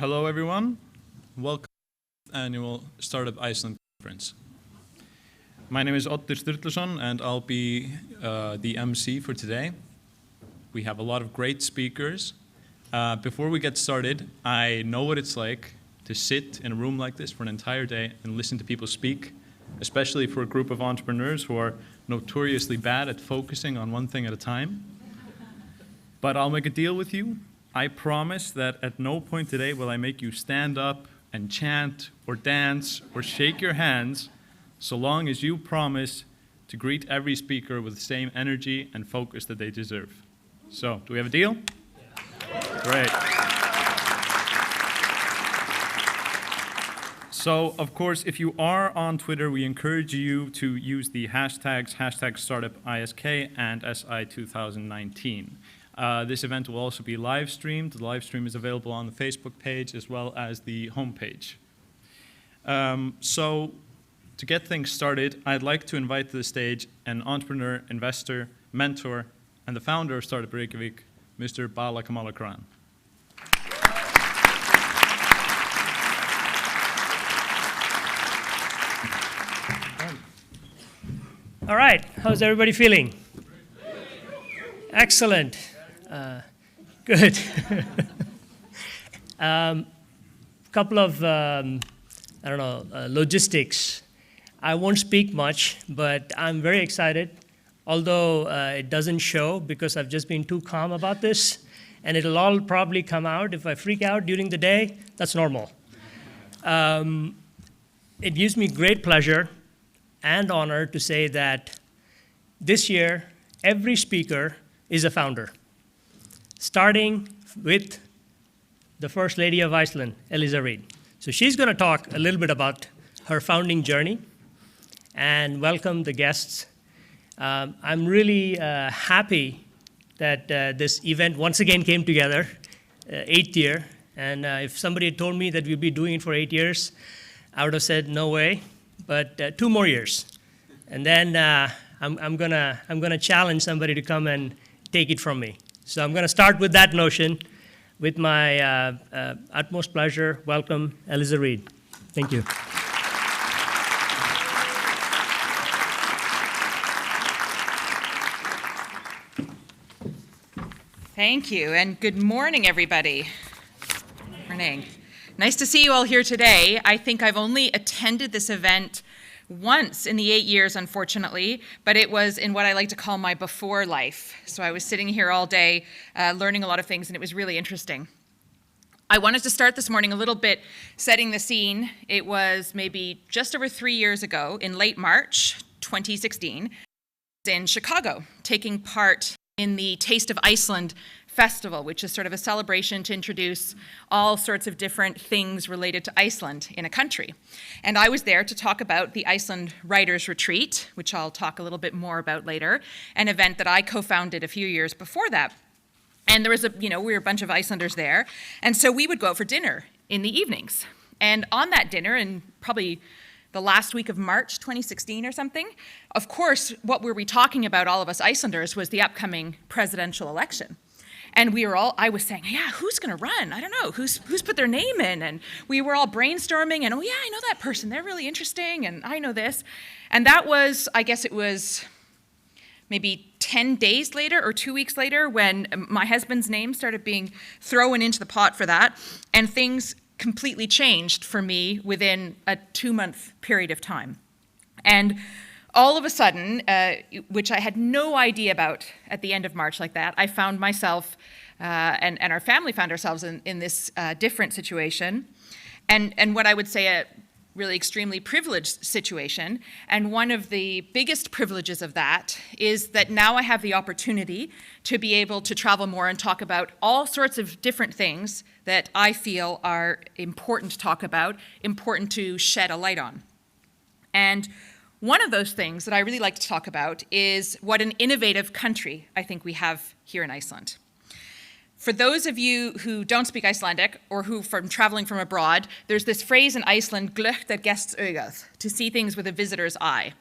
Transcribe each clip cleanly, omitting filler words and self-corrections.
Hello, everyone. Welcome to the annual Startup Iceland conference. My name is Oddur Sturluson, and I'll be the MC for today. We have a lot of great speakers. Before we get started, I know what it's like to sit in a room like this for an entire day and listen to people speak, especially for a group of entrepreneurs who are notoriously bad at focusing on one thing at a time. But I'll make a deal with you. I promise that at no point today will I make you stand up and chant or dance or shake your hands, so long as you promise to greet every speaker with the same energy and focus that they deserve. So, do we have a deal? Yeah. Great. So, of course, if you are on Twitter, we encourage you to use the hashtags #StartupISK and SI2019. This event will also be live streamed. The live stream is available on the Facebook page as well as the homepage. So to get things started, I'd like to invite to the stage an entrepreneur, investor, mentor, and the founder of Startup Reykjavik, Mr. Bala Kamalakarn. All right, how's everybody feeling? Excellent. Good. Couple of, logistics. I won't speak much, but I'm very excited, although it doesn't show because I've just been too calm about this, and it'll all probably come out. If I freak out during the day, that's normal. It gives me great pleasure and honor to say that this year, every speaker is a founder, starting with the First Lady of Iceland, Eliza Reid. So she's going to talk a little bit about her founding journey and welcome the guests. I'm really happy that this event once again came together, 8th year. And if somebody had told me that we'd be doing it for 8 years, I would have said no way, but 2 more years. And then I'm gonna challenge somebody to come and take it from me. So I'm going to start with that notion. With my utmost pleasure, welcome Eliza Reid. Thank you. Thank you, and good morning, everybody. Morning. Nice to see you all here today. I think I've only attended this event once in the 8 years, unfortunately, but it was in what I like to call my before life. So I was sitting here all day learning a lot of things, and it was really interesting. I wanted to start this morning a little bit setting the scene. It was maybe just over 3 years ago, in late March 2016, in Chicago, taking part in the Taste of Iceland Festival, which is sort of a celebration to introduce all sorts of different things related to Iceland in a country. And I was there to talk about the Iceland Writers Retreat, which I'll talk a little bit more about later, an event that I co-founded a few years before that. And there was we were a bunch of Icelanders there, and so we would go out for dinner in the evenings. And on that dinner, in probably the last week of March 2016 or something, of course, what were we talking about, all of us Icelanders, was the upcoming presidential election. And I was saying, yeah, who's going to run? I don't know, who's put their name in? And we were all brainstorming, and oh yeah, I know that person, they're really interesting, and I know this. And that was, I guess it was maybe 10 days later or 2 weeks later when my husband's name started being thrown into the pot for that, and things completely changed for me within a 2-month period of time. And all of a sudden, which I had no idea about at the end of March like that, I found myself, and our family found ourselves in this different situation, and what I would say a really extremely privileged situation. And one of the biggest privileges of that is that now I have the opportunity to be able to travel more and talk about all sorts of different things that I feel are important to talk about, important to shed a light on. And one of those things that I really like to talk about is what an innovative country I think we have here in Iceland. For those of you who don't speak Icelandic or who from traveling from abroad, there's this phrase in Iceland, glöggt gests to see things with a visitor's eye.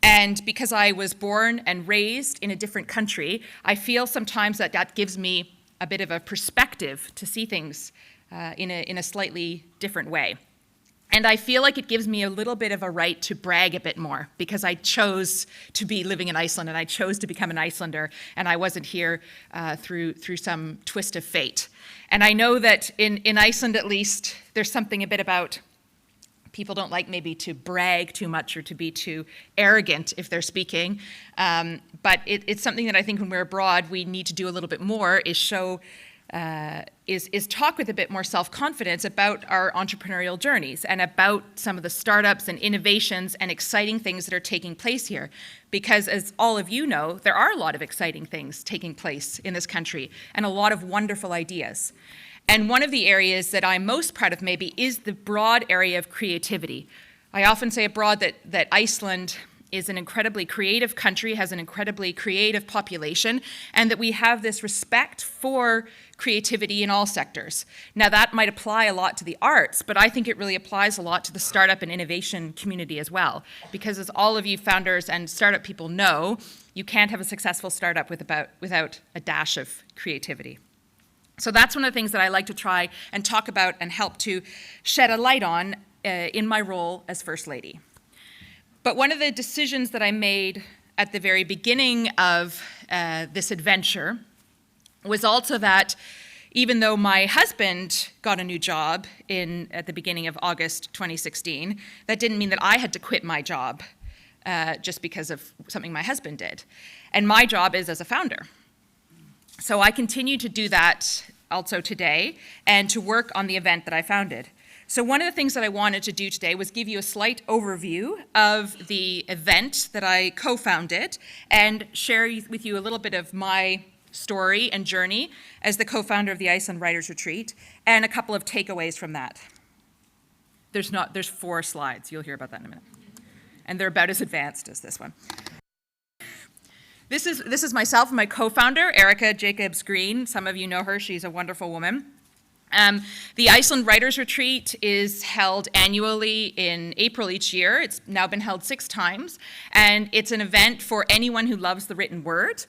And because I was born and raised in a different country, I feel sometimes that gives me a bit of a perspective to see things in a slightly different way. And I feel like it gives me a little bit of a right to brag a bit more because I chose to be living in Iceland and I chose to become an Icelander and I wasn't here through some twist of fate. And I know that in Iceland at least, there's something a bit about people don't like maybe to brag too much or to be too arrogant if they're speaking. But it's something that I think when we're abroad, we need to do a little bit more is show is talk with a bit more self-confidence about our entrepreneurial journeys and about some of the startups and innovations and exciting things that are taking place here. Because as all of you know, there are a lot of exciting things taking place in this country and a lot of wonderful ideas. And one of the areas that I'm most proud of maybe is the broad area of creativity. I often say abroad that Iceland is an incredibly creative country, has an incredibly creative population, and that we have this respect for creativity in all sectors. Now that might apply a lot to the arts, but I think it really applies a lot to the startup and innovation community as well. Because as all of you founders and startup people know, you can't have a successful startup without a dash of creativity. So that's one of the things that I like to try and talk about and help to shed a light on in my role as First Lady. But one of the decisions that I made at the very beginning of this adventure was also that even though my husband got a new job at the beginning of August 2016, that didn't mean that I had to quit my job just because of something my husband did. And my job is as a founder. So I continue to do that also today and to work on the event that I founded. So one of the things that I wanted to do today was give you a slight overview of the event that I co-founded and share with you a little bit of my story and journey as the co-founder of the Iceland Writers Retreat and a couple of takeaways from that. There's 4 slides. You'll hear about that in a minute. And they're about as advanced as this one. This is myself and my co-founder, Erica Jacobs Green. Some of you know her. She's a wonderful woman. The Iceland Writers Retreat is held annually in April each year. It's now been held 6 times, and it's an event for anyone who loves the written word.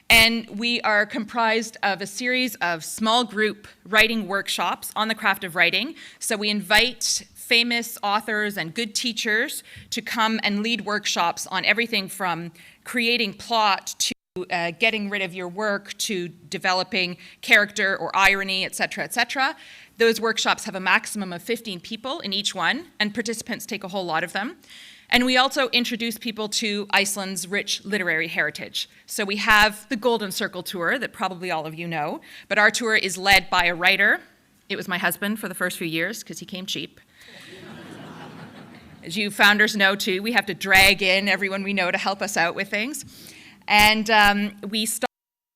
And we are comprised of a series of small group writing workshops on the craft of writing. So we invite famous authors and good teachers to come and lead workshops on everything from creating plot to getting rid of your work to developing character or irony, et cetera, et cetera. Those workshops have a maximum of 15 people in each one, and participants take a whole lot of them. And we also introduce people to Iceland's rich literary heritage. So we have the Golden Circle Tour that probably all of you know, but our tour is led by a writer. It was my husband for the first few years because he came cheap. As you founders know too, we have to drag in everyone we know to help us out with things. And we start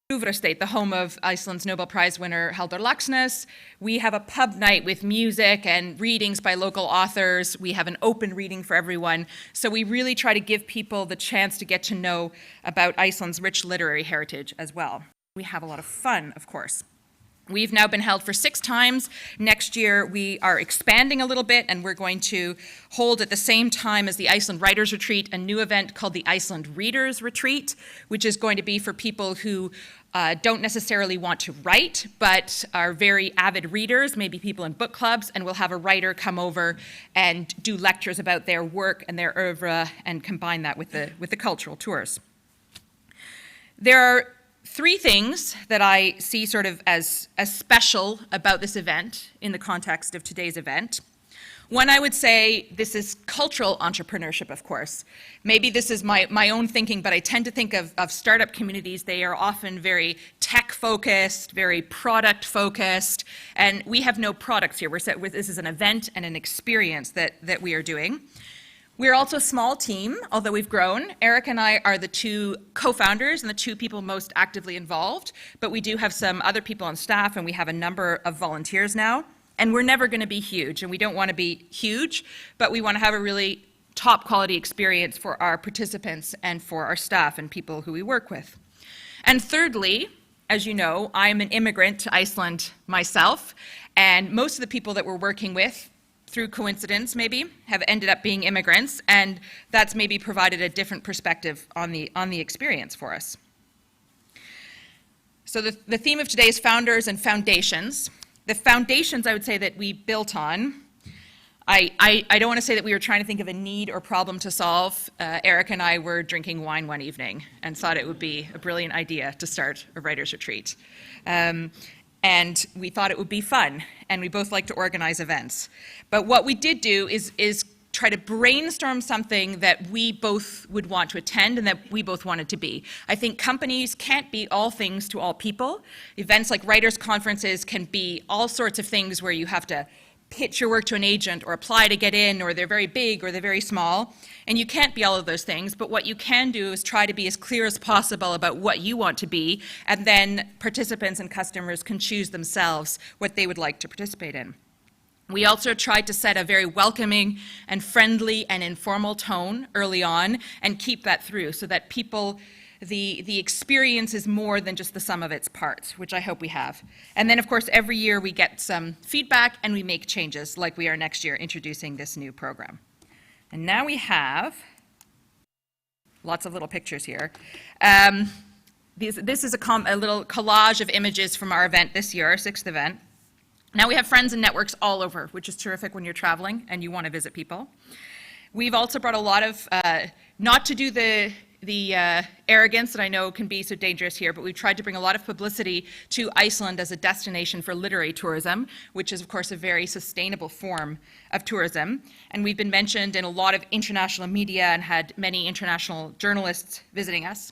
in Gljúfrasteinn, the home of Iceland's Nobel Prize winner Halldór Laxness. We have a pub night with music and readings by local authors. We have an open reading for everyone. So we really try to give people the chance to get to know about Iceland's rich literary heritage as well. We have a lot of fun, of course. We've now been held for 6 times. Next year, we are expanding a little bit, and we're going to hold at the same time as the Iceland Writers Retreat a new event called the Iceland Readers Retreat, which is going to be for people who don't necessarily want to write, but are very avid readers, maybe people in book clubs, and we'll have a writer come over and do lectures about their work and their oeuvre and combine that with the cultural tours. There are 3 things that I see sort of as special about this event in the context of today's event. One, I would say this is cultural entrepreneurship, of course. Maybe this is my own thinking, but I tend to think of startup communities. They are often very tech-focused, very product-focused, and we have no products here. This is an event and an experience that we are doing. We're also a small team, although we've grown. Eric and I are the 2 co-founders and the 2 people most actively involved, but we do have some other people on staff, and we have a number of volunteers now. And we're never going to be huge, and we don't want to be huge, but we want to have a really top quality experience for our participants and for our staff and people who we work with. And thirdly, as you know, I'm an immigrant to Iceland myself, and most of the people that we're working with, through coincidence maybe, have ended up being immigrants, and that's maybe provided a different perspective on the experience for us. So the theme of today is founders and foundations. The foundations, I would say, that we built on, I don't want to say that we were trying to think of a need or problem to solve. Eric and I were drinking wine one evening and thought it would be a brilliant idea to start a writer's retreat. And we thought it would be fun, and we both like to organize events. But what we did do is try to brainstorm something that we both would want to attend and that we both wanted to be. I think companies can't be all things to all people. Events like writers' conferences can be all sorts of things where you have to pitch your work to an agent or apply to get in, or they're very big or they're very small. And you can't be all of those things, but what you can do is try to be as clear as possible about what you want to be, and then participants and customers can choose themselves what they would like to participate in. We also tried to set a very welcoming and friendly and informal tone early on and keep that through so that people, the experience is more than just the sum of its parts, which I hope we have. And then, of course, every year we get some feedback and we make changes, like we are next year introducing this new program. And now we have lots of little pictures here. This is a little collage of images from our event this year, our 6th event. Now we have friends and networks all over, which is terrific when you're traveling and you want to visit people. We've also brought a lot of, not to do the arrogance that I know can be so dangerous here, but we've tried to bring a lot of publicity to Iceland as a destination for literary tourism, which is, of course, a very sustainable form of tourism. And we've been mentioned in a lot of international media and had many international journalists visiting us.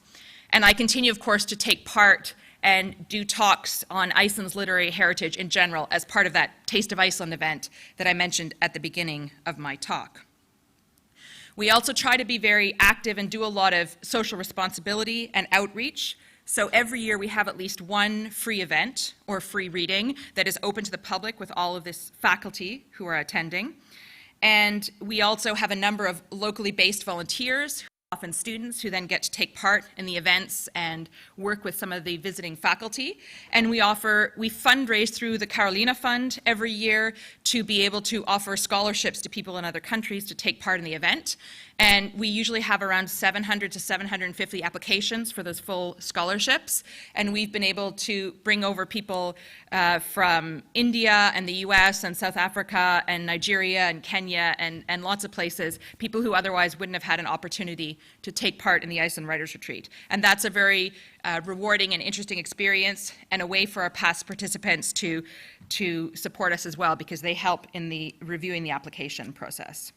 And I continue, of course, to take part and do talks on Iceland's literary heritage in general as part of that Taste of Iceland event that I mentioned at the beginning of my talk. We also try to be very active and do a lot of social responsibility and outreach. So every year we have at least one free event or free reading that is open to the public with all of this faculty who are attending. And we also have a number of locally based volunteers, often students, who then get to take part in the events and work with some of the visiting faculty. And we fundraise through the Carolina Fund every year to be able to offer scholarships to people in other countries to take part in the event. And we usually have around 700 to 750 applications for those full scholarships. And we've been able to bring over people from India and the US and South Africa and Nigeria and Kenya and lots of places, people who otherwise wouldn't have had an opportunity to take part in the Iceland Writers Retreat. And that's a very rewarding and interesting experience, and a way for our past participants to support us as well, because they help in the reviewing the application process.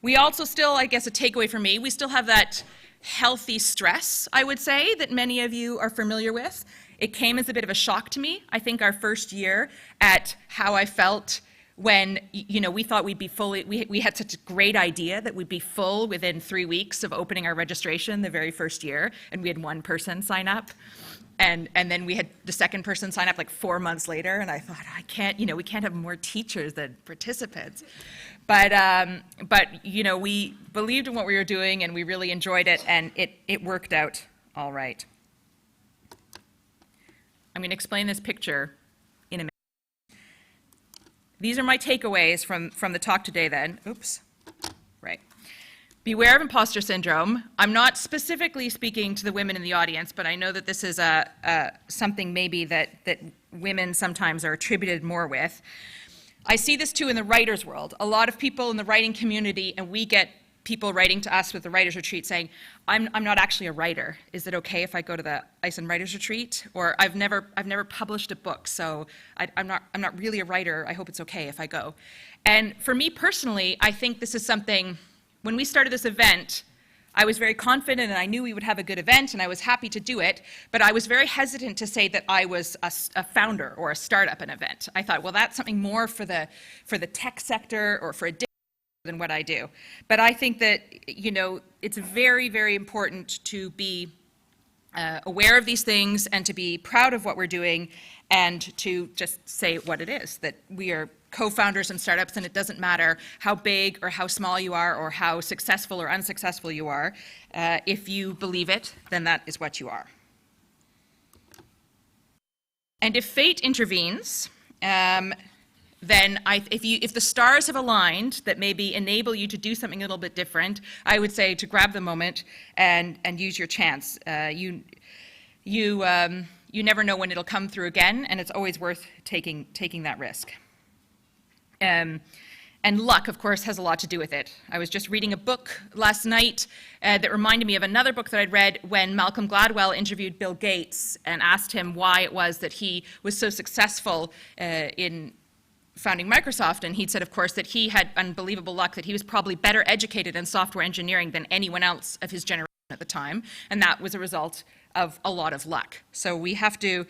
We also still, I guess a takeaway for me, we still have that healthy stress, I would say, that many of you are familiar with. It came as a bit of a shock to me, I think, our first year, at how I felt when, we thought we'd be fully, we had such a great idea that we'd be full within 3 weeks of opening our registration the very first year, and we had one person sign up. And then we had the second person sign up like 4 months later, and I thought, we can't have more teachers than participants. But we believed in what we were doing, and we really enjoyed it, and it worked out all right. I'm going to explain this picture in a minute. These are my takeaways from the talk today then. Oops. Right. Beware of imposter syndrome. I'm not specifically speaking to the women in the audience, but I know that this is something maybe that women sometimes are attributed more with. I see this too in the writers' world. A lot of people in the writing community, and we get people writing to us with the Writers' Retreat saying, I'm not actually a writer. Is it okay if I go to the Iceland Writers' Retreat? Or I've never published a book, so I'm not really a writer. I hope it's okay if I go. And for me personally, I think this is something, when we started this event, I was very confident and I knew we would have a good event and I was happy to do it, but I was very hesitant to say that I was a founder or a startup an event. I thought, well, that's something more for the tech sector or for a different than what I do. But I think that, it's very, very important to be aware of these things and to be proud of what we're doing and to just say what it is, that we are co-founders and startups, and it doesn't matter how big or how small you are or how successful or unsuccessful you are. If you believe it, then that is what you are. And if fate intervenes, then if the stars have aligned that maybe enable you to do something a little bit different, I would say to grab the moment and use your chance. You you never know when it'll come through again, and it's always worth taking that risk. And luck, of course, has a lot to do with it. I was just reading a book last night that reminded me of another book that I'd read when Malcolm Gladwell interviewed Bill Gates and asked him why it was that he was so successful in founding Microsoft. And he'd said, of course, that he had unbelievable luck, that he was probably better educated in software engineering than anyone else of his generation at the time. And that was a result of a lot of luck. So we have to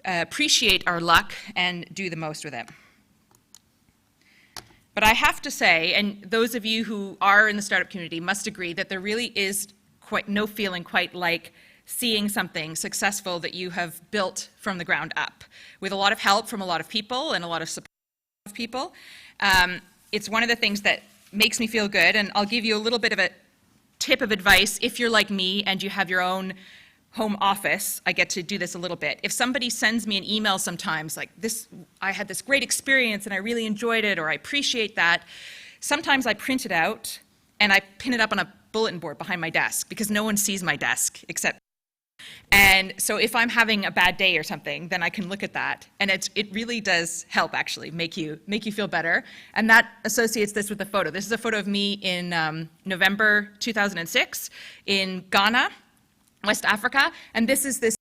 appreciate our luck and do the most with it. But I have to say, and those of you who are in the startup community must agree, that there really is no feeling quite like seeing something successful that you have built from the ground up, with a lot of help from a lot of people and a lot of support of people. It's one of the things that makes me feel good, and I'll give you a little bit of a tip of advice. If you're like me and you have your own home office, I get to do this a little bit. If somebody sends me an email sometimes like this, I had this great experience and I really enjoyed it, or I appreciate that, sometimes I print it out and I pin it up on a bulletin board behind my desk because no one sees my desk except. And so if I'm having a bad day or something, then I can look at that, and it really does help actually make you feel better. And that associates this with the photo. This is a photo of me in November 2006 in Ghana, West Africa, and this is those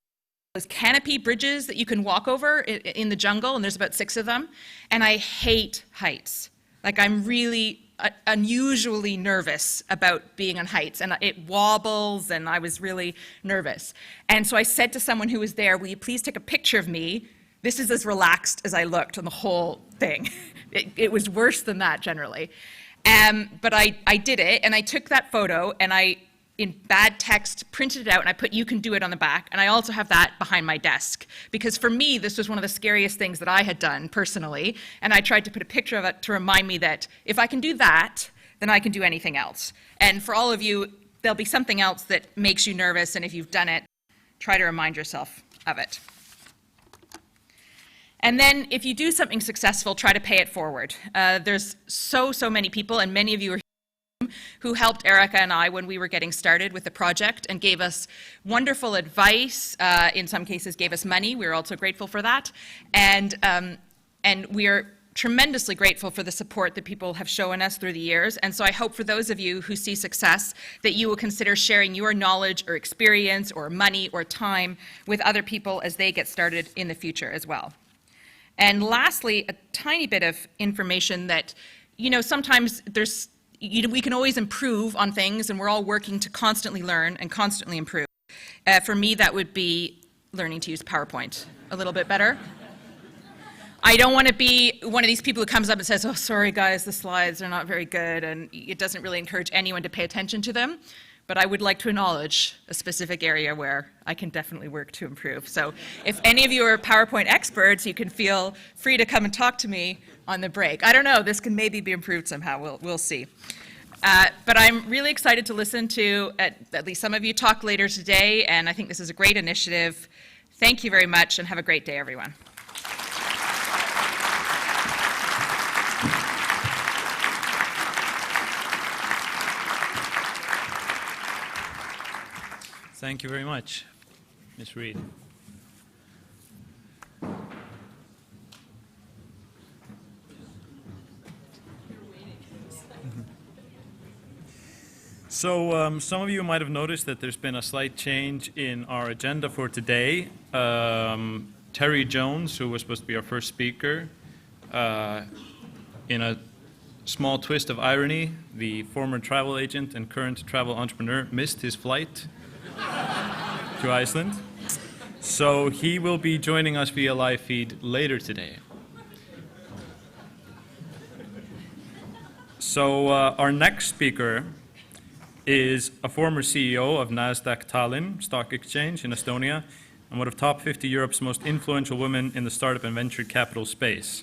canopy bridges that you can walk over in the jungle, and there's about 6 of them. And I hate heights. Like, I'm really unusually nervous about being on heights, and it wobbles, and I was really nervous. And so I said to someone who was there, will you please take a picture of me? This is as relaxed as I looked on the whole thing. It was worse than that generally. But I did it, and I took that photo, and I, in bad text, printed it out, and I put "you can do it" on the back, and I also have that behind my desk. Because for me, this was one of the scariest things that I had done personally, and I tried to put a picture of it to remind me that if I can do that, then I can do anything else. And for all of you, there'll be something else that makes you nervous, and if you've done it, try to remind yourself of it. And then if you do something successful, try to pay it forward. There's so many people, and many of you are who helped Erica and I when we were getting started with the project and gave us wonderful advice, in some cases gave us money. We were also grateful for that. And we are tremendously grateful for the support that people have shown us through the years. And so I hope for those of you who see success that you will consider sharing your knowledge or experience or money or time with other people as they get started in the future as well. And lastly, a tiny bit of information that, sometimes we can always improve on things, and we're all working to constantly learn and constantly improve. For me, that would be learning to use PowerPoint a little bit better. I don't want to be one of these people who comes up and says, "Oh, sorry guys, the slides are not very good," and it doesn't really encourage anyone to pay attention to them. But I would like to acknowledge a specific area where I can definitely work to improve. So if any of you are PowerPoint experts, you can feel free to come and talk to me on the break. I don't know, this can maybe be improved somehow, we'll see. But I'm really excited to listen to at least some of you talk later today, and I think this is a great initiative. Thank you very much, and have a great day, everyone. Thank you very much, Ms. Reed. So some of you might have noticed that there's been a slight change in our agenda for today. Terry Jones, who was supposed to be our first speaker, in a small twist of irony, the former travel agent and current travel entrepreneur missed his flight to Iceland. So he will be joining us via live feed later today. So our next speaker is a former CEO of Nasdaq Tallinn Stock Exchange in Estonia and one of top 50 Europe's most influential women in the startup and venture capital space.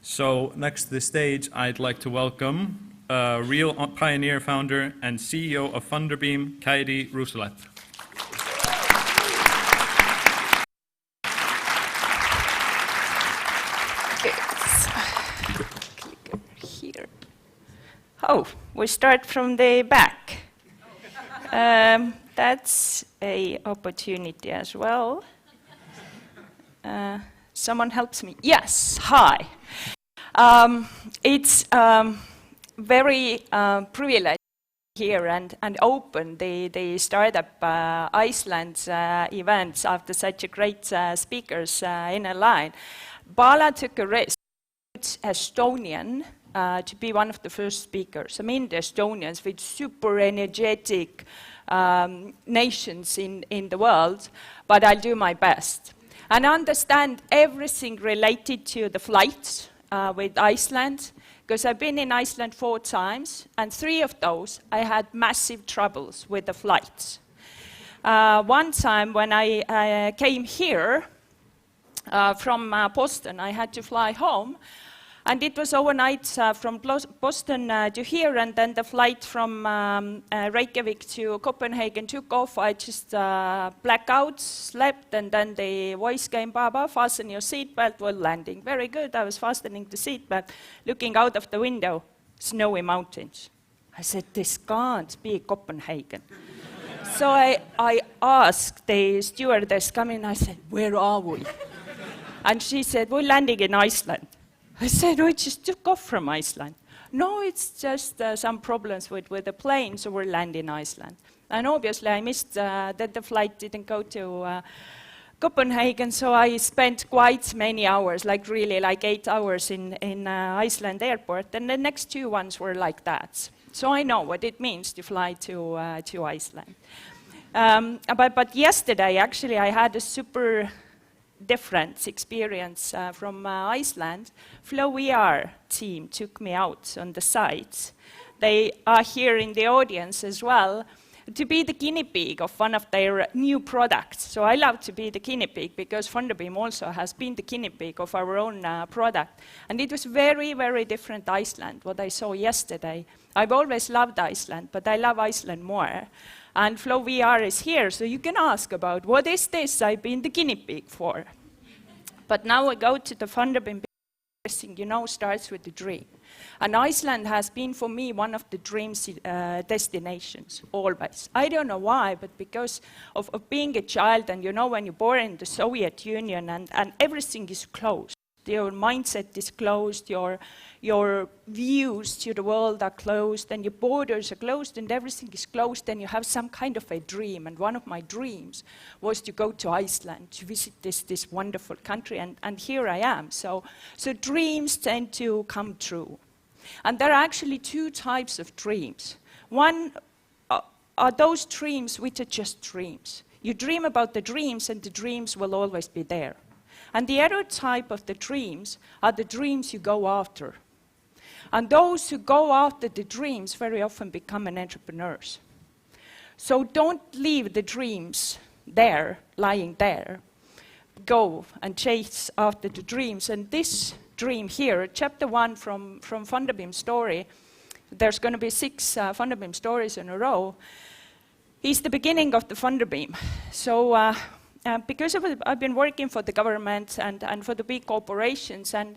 So next to the stage, I'd like to welcome real pioneer, founder, and CEO of Funderbeam, Kaidi Ruusulat. Click over here. Oh, we start from the back. That's an opportunity as well. someone helps me. Yes, hi. It's very privileged here and open the Startup Iceland events after such a great speakers in a line. Bala took a risk, Estonian, to be one of the first speakers. I mean, the Estonians with super energetic nations in the world, but I'll do my best. And understand everything related to the flights with Iceland, because I've been in Iceland 4 times, and 3 of those I had massive troubles with the flights. One time when I came here from Boston, I had to fly home, and it was overnight from Boston to here, and then the flight from Reykjavik to Copenhagen took off. I just blacked out, slept, and then the voice came, Baba, fasten your seatbelt while landing. Very good, I was fastening the seatbelt, looking out of the window, snowy mountains. I said, this can't be Copenhagen. So I asked the stewardess coming, I said, where are we? And she said, we're landing in Iceland. I said, we just took off from Iceland. No, it's just some problems with the plane, so we're landing in Iceland. And obviously I missed that the flight didn't go to Copenhagen, so I spent quite many hours, like really like 8 hours in Iceland airport, and the next 2 ones were like that. So I know what it means to fly to Iceland. But yesterday, actually, I had a super different experience from Iceland. Flow VR team took me out on the site. They are here in the audience as well to be the guinea pig of one of their new products. So I love to be the guinea pig because Funderbeam also has been the guinea pig of our own product. And it was very, very different Iceland, what I saw yesterday. I've always loved Iceland, but I love Iceland more. And Flow VR is here, so you can ask about, what is this I've been the guinea pig for? But now I go to the Funderbeam. Everything, you know, starts with the dream. And Iceland has been, for me, one of the dream destinations, always. I don't know why, but because of being a child, and you know, when you're born in the Soviet Union, and everything is closed. Your mindset is closed, your views to the world are closed, and your borders are closed, and everything is closed, and you have some kind of a dream. And one of my dreams was to go to Iceland, to visit this wonderful country, and here I am. So dreams tend to come true. And there are actually 2 types of dreams. One are those dreams which are just dreams. You dream about the dreams, and the dreams will always be there. And the other type of the dreams are the dreams you go after. And those who go after the dreams very often become entrepreneurs. So don't leave the dreams there, lying there. Go and chase after the dreams. And this dream here, chapter 1 from Funderbeam story, there's going to be 6 Funderbeam stories in a row, is the beginning of the Funderbeam. So because I've been working for the government and for the big corporations, and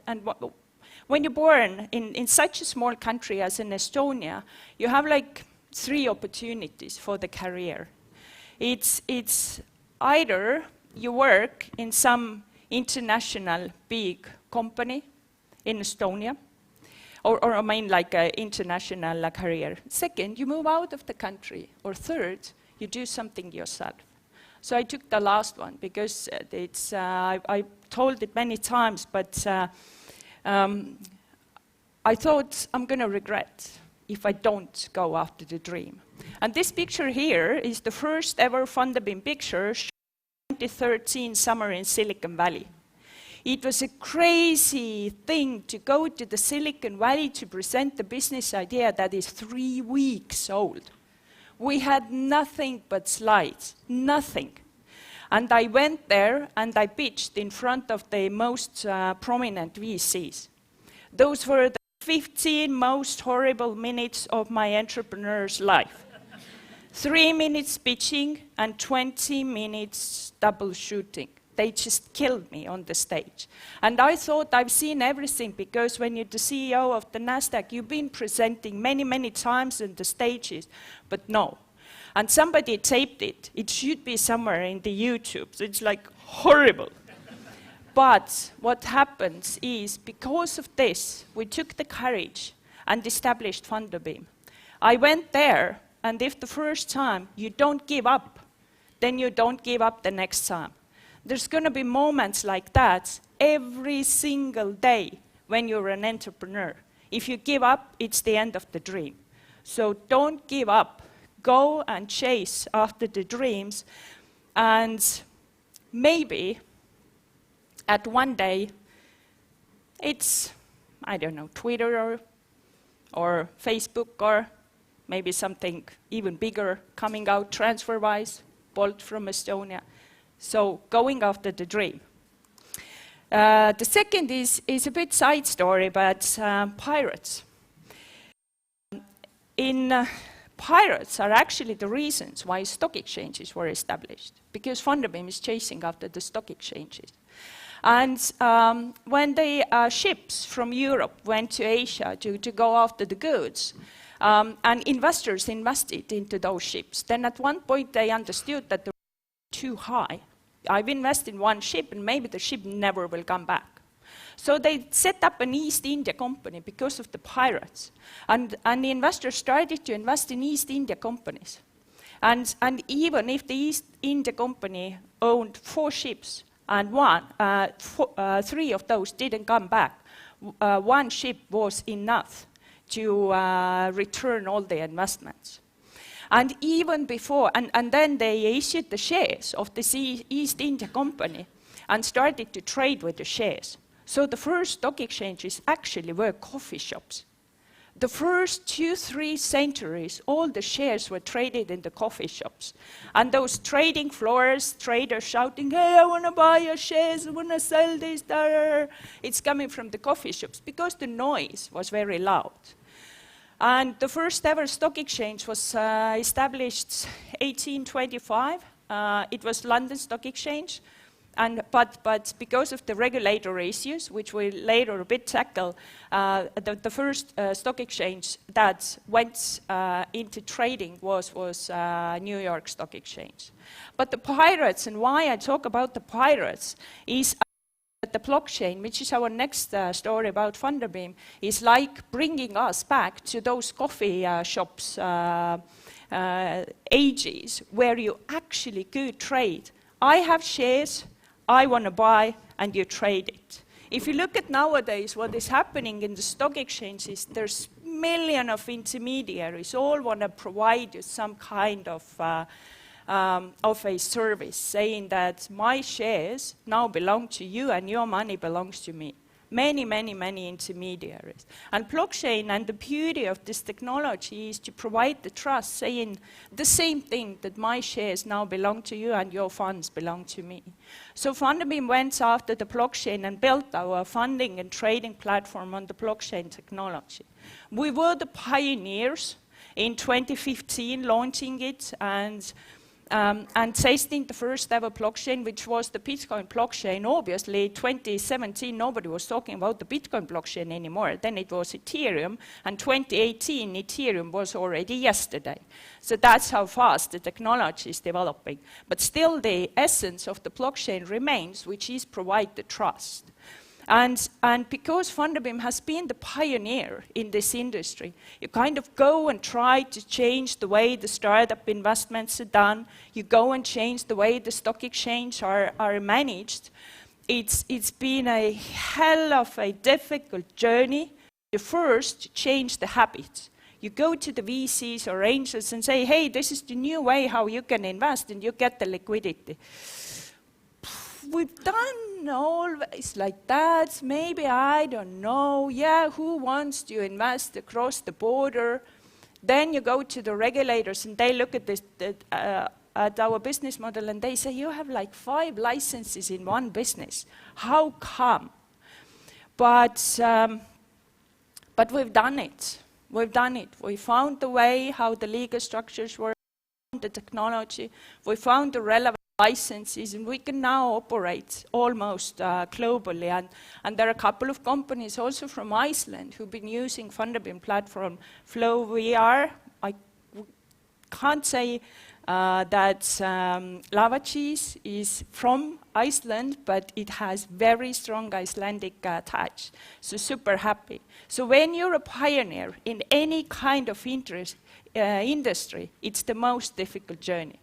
when you're born in such a small country as in Estonia, you have like 3 opportunities for the career. It's either you work in some international big company in Estonia, or I mean like an international career. Second, you move out of the country. Or third, you do something yourself. So I took the last one because it's, I told it many times, but I thought I'm going to regret if I don't go after the dream. And this picture here is the first ever Funderbeam picture, 2013 summer in Silicon Valley. It was a crazy thing to go to the Silicon Valley to present the business idea that is 3 weeks old. We had nothing but slides, nothing. And I went there and I pitched in front of the most prominent VCs. Those were the 15 most horrible minutes of my entrepreneur's life. 3 minutes pitching and 20 minutes troubleshooting. They just killed me on the stage. And I thought I've seen everything, because when you're the CEO of the NASDAQ, you've been presenting many, many times in the stages, but no. And somebody taped it. It should be somewhere in the YouTube. So it's like horrible. But what happens is, because of this, we took the courage and established Funderbeam. I went there, and if the first time you don't give up, then you don't give up the next time. There's going to be moments like that every single day when you're an entrepreneur. If you give up, it's the end of the dream. So don't give up. Go and chase after the dreams, and maybe at one day it's, I don't know, Twitter or Facebook, or maybe something even bigger coming out, TransferWise, Bolt from Estonia. So going after the dream. The second is a bit side story, but pirates. Pirates are actually the reasons why stock exchanges were established, because Funderbeam is chasing after the stock exchanges. And when the ships from Europe went to Asia to go after the goods, and investors invested into those ships, then at one point they understood that they were too high. I've invested in one ship, and maybe the ship never will come back. So they set up an East India company because of the pirates. And the investors started to invest in East India companies. And even if the East India company owned 4 ships, and 3 of those didn't come back, 1 ship was enough to return all the investments. And even before, and then they issued the shares of the East India company and started to trade with the shares. So the first stock exchanges actually were coffee shops. The first 2-3 centuries, all the shares were traded in the coffee shops. And those trading floors, traders shouting, hey, I want to buy your shares, I want to sell this, it's coming from the coffee shops, because the noise was very loud. And the first ever stock exchange was established 1825. It was London Stock Exchange. But because of the regulatory issues, which we later a bit tackle, the first stock exchange that went into trading was New York Stock Exchange. But the pirates, and why I talk about the pirates, is that the blockchain, which is our next story about Funderbeam, is like bringing us back to those coffee shops ages where you actually could trade. I have shares, I want to buy, and you trade it. If you look at nowadays what is happening in the stock exchanges, there's millions of intermediaries, all want to provide you some kind of a service, saying that my shares now belong to you and your money belongs to me. Many, many, many intermediaries. And blockchain, and the beauty of this technology is to provide the trust, saying the same thing, that my shares now belong to you and your funds belong to me. So Funderbeam went after the blockchain and built our funding and trading platform on the blockchain technology. We were the pioneers in 2015 launching it and testing the first ever blockchain, which was the Bitcoin blockchain. Obviously, 2017, nobody was talking about the Bitcoin blockchain anymore. Then it was Ethereum, and 2018, Ethereum was already yesterday. So that's how fast the technology is developing. But still, the essence of the blockchain remains, which is provide the trust. And because Funderbeam has been the pioneer in this industry, you kind of go and try to change the way the startup investments are done. You go and change the way the stock exchange are managed. It's been a hell of a difficult journey to first change the habits. You go to the VCs or angels and say, hey, this is the new way how you can invest, and you get the liquidity. We've done always like that, maybe, I don't know, yeah, who wants to invest across the border? Then you go to the regulators and they look at this, at our business model, and they say, you have like 5 licenses in one business. How come? But we've done it. We've done it. We found the way how the legal structures work, the technology. We found the relevant licenses, and we can now operate almost globally. And there are a couple of companies also from Iceland who've been using Funderbeam platform, Flow VR. I can't say that lava cheese is from Iceland, but it has very strong Icelandic touch. So super happy. So when you're a pioneer in any kind of industry, it's the most difficult journey.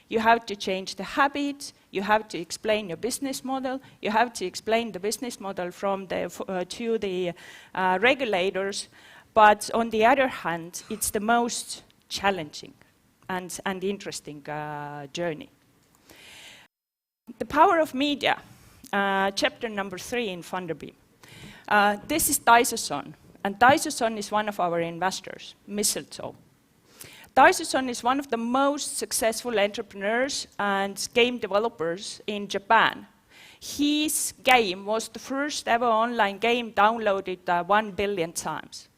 You have to change the habits, you have to explain your business model, you have to explain the business model from to the regulators, but on the other hand, it's the most challenging and interesting journey. The power of media, chapter number 3 in Funderbeam. This is Daisason, and Daisason is one of our investors, Mistletoe. Daisason is one of the most successful entrepreneurs and game developers in Japan. His game was the first ever online game downloaded 1 billion times.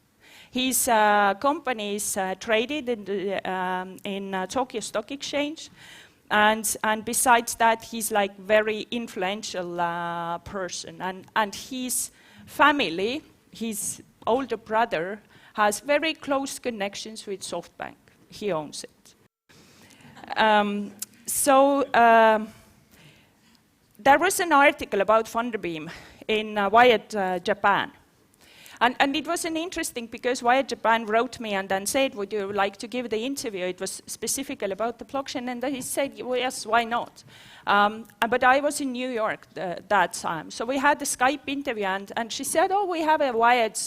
His company is traded in Tokyo Stock Exchange, and besides that, he's like very influential person. And his family, his older brother, has very close connections with SoftBank. He owns it. There was an article about Funderbeam in Wired Japan. And it was interesting because Wired Japan wrote me and then said, would you like to give the interview? It was specifically about the blockchain, and he said, well, yes, why not? But I was in New York that time. So we had a Skype interview, and she said, oh, we have a Wired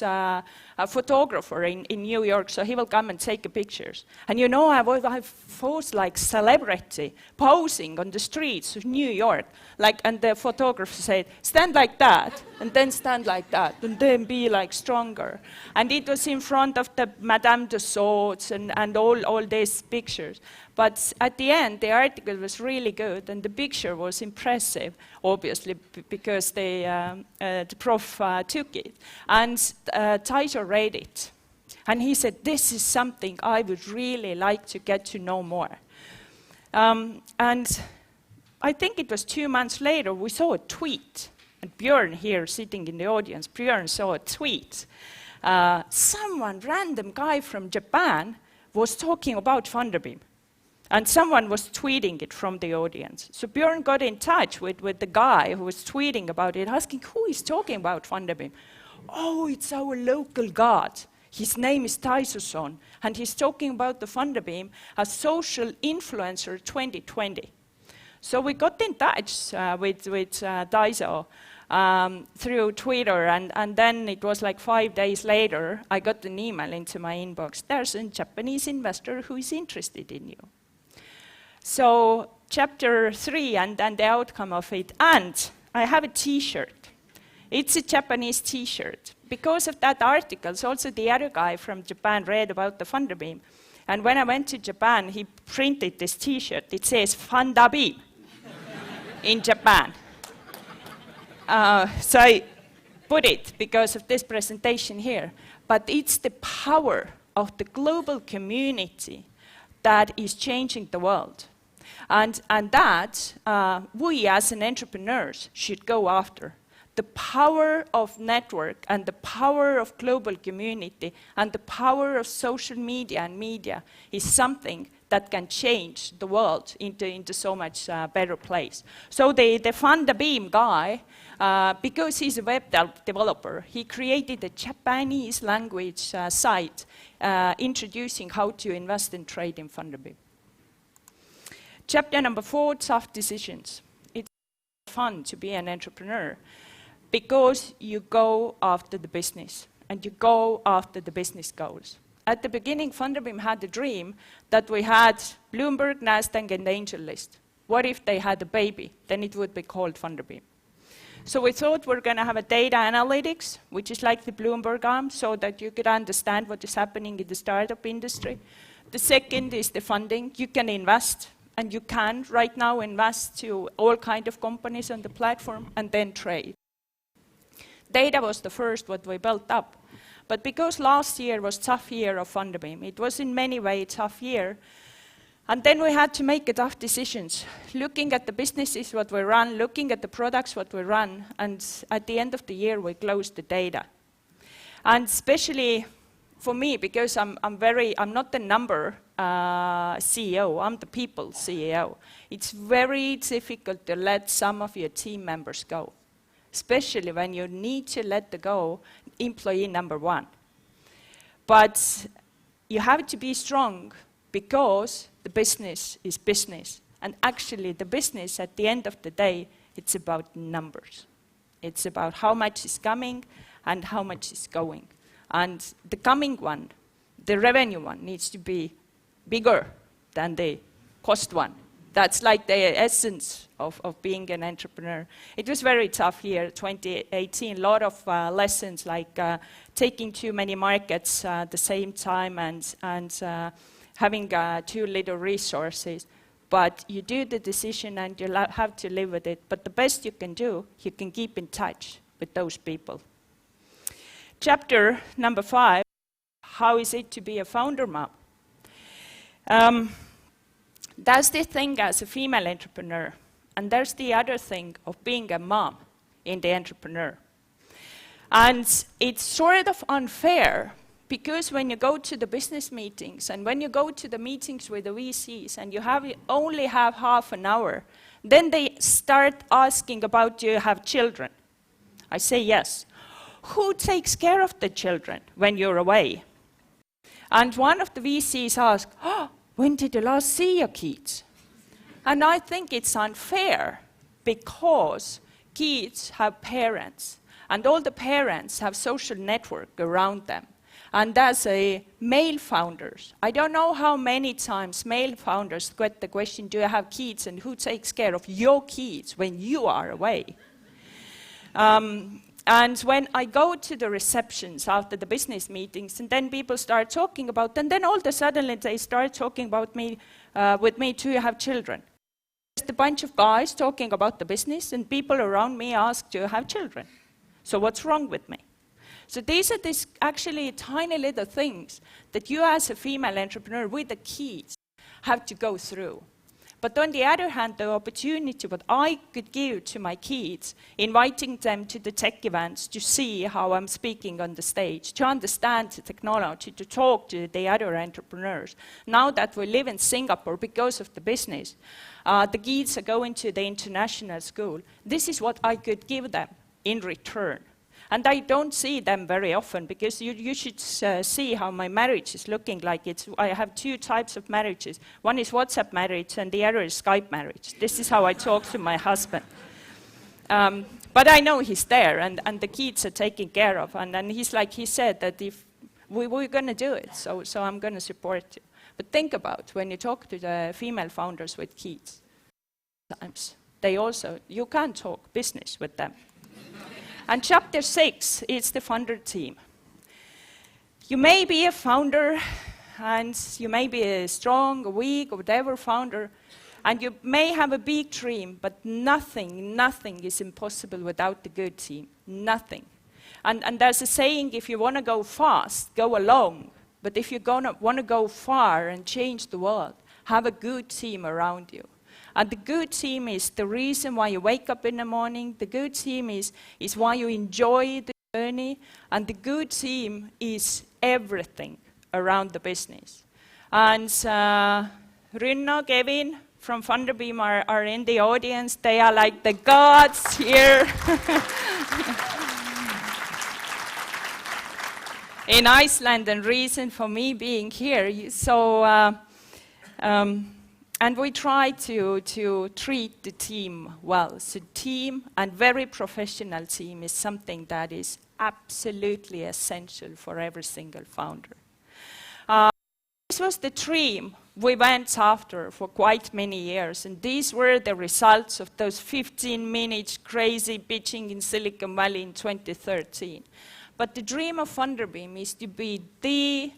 photographer in New York, so he will come and take pictures. And you know, I was like celebrity, posing on the streets of New York. And the photographer said, stand like that, and then stand like that, and then be like stronger. And it was in front of the Madame Tussauds and all these pictures. But at the end, the article was really good, and the picture was impressive, obviously, because the prof took it. And Taito read it. And he said, this is something I would really like to get to know more. And I think it was 2 months later, we saw a tweet. And Björn here, sitting in the audience, Björn saw a tweet. Someone, random guy from Japan, was talking about Funderbeam. And someone was tweeting it from the audience. So Björn got in touch with the guy who was tweeting about it, asking, who is talking about Funderbeam? Oh, it's our local god. His name is Daisason, and he's talking about the Funderbeam as social influencer 2020. So we got in touch with Daiso through Twitter, and then it was like 5 days later, I got an email into my inbox. There's a Japanese investor who is interested in you. So chapter 3 and the outcome of it, and I have a t-shirt. It's a Japanese t-shirt. Because of that article, also the other guy from Japan read about the Funderbeam. And when I went to Japan, he printed this t-shirt. It says Funderbeam in Japan. So I put it because of this presentation here. But it's the power of the global community that is changing the world. And that we as an entrepreneurs should go after. The power of network and the power of global community and the power of social media and media is something that can change the world into so much better place. So the Funderbeam guy, because he's a web developer, he created a Japanese language site introducing how to invest and trade in Funderbeam. Chapter number 4, tough decisions. It's fun to be an entrepreneur because you go after the business and you go after the business goals. At the beginning, Funderbeam had the dream that we had Bloomberg, Nasdaq, and AngelList. What if they had a baby? Then it would be called Funderbeam. So we thought we're going to have a data analytics, which is like the Bloomberg arm, so that you could understand what is happening in the startup industry. The second is the funding. You can invest, and you can right now invest to all kinds of companies on the platform and then trade. Data was the first what we built up. But because last year was a tough year of Funderbeam, it was in many ways a tough year. And then we had to make tough decisions, looking at the businesses what we run, looking at the products what we run, and at the end of the year we closed the data. And especially for me, because I'm not the number CEO, I'm the people CEO. It's very difficult to let some of your team members go, especially when you need to let go employee number one. But you have to be strong because the business is business. And actually, the business, at the end of the day, it's about numbers. It's about how much is coming and how much is going. And the coming one, the revenue one, needs to be bigger than the cost one. That's like the essence of being an entrepreneur. It was very tough here, 2018. A lot of lessons like taking too many markets at the same time and having too little resources. But you do the decision and you have to live with it. But the best you can do, you can keep in touch with those people. Chapter number 5, how is it to be a founder mom? That's the thing as a female entrepreneur. And there's the other thing of being a mom in the entrepreneur. And it's sort of unfair because when you go to the business meetings and when you go to the meetings with the VCs and you only have half an hour, then they start asking about, do you have children? I say yes. Who takes care of the children when you're away? And one of the VCs asked, when did you last see your kids? And I think it's unfair because kids have parents and all the parents have social network around them. And as a male founders, I don't know how many times male founders get the question, do you have kids and who takes care of your kids when you are away? And when I go to the receptions after the business meetings, and then people start talking about, and then all of a sudden they start talking about me, with me, do you have children? Just a bunch of guys talking about the business, and people around me ask, do you have children? So what's wrong with me? So these are actually tiny little things that you as a female entrepreneur with the kids have to go through. But on the other hand, the opportunity what I could give to my kids, inviting them to the tech events to see how I'm speaking on the stage, to understand the technology, to talk to the other entrepreneurs. Now that we live in Singapore because of the business, the kids are going to the international school. This is what I could give them in return. And I don't see them very often because you should see how my marriage is looking like. I have 2 types of marriages. One is WhatsApp marriage and the other is Skype marriage. This is how I talk to my husband. But I know he's there and the kids are taken care of. And he said that if we're going to do it, so I'm going to support you. But think about when you talk to the female founders with kids, sometimes you can't talk business with them. And chapter 6 is the founder team. You may be a founder, and you may be a strong, a weak, or whatever founder, and you may have a big dream, but nothing is impossible without the good team. Nothing. And there's a saying, if you want to go fast, go alone. But if you want to go far and change the world, have a good team around you. And the good team is the reason why you wake up in the morning. The good team is why you enjoy the journey. And the good team is everything around the business. And Rynno, Kevin from Funderbeam are in the audience. They are like the gods here in Iceland, and reason for me being here. So. And we try to treat the team well. So team and very professional team is something that is absolutely essential for every single founder. This was the dream we went after for quite many years, and these were the results of those 15 minutes crazy pitching in Silicon Valley in 2013. But the dream of Funderbeam is to be the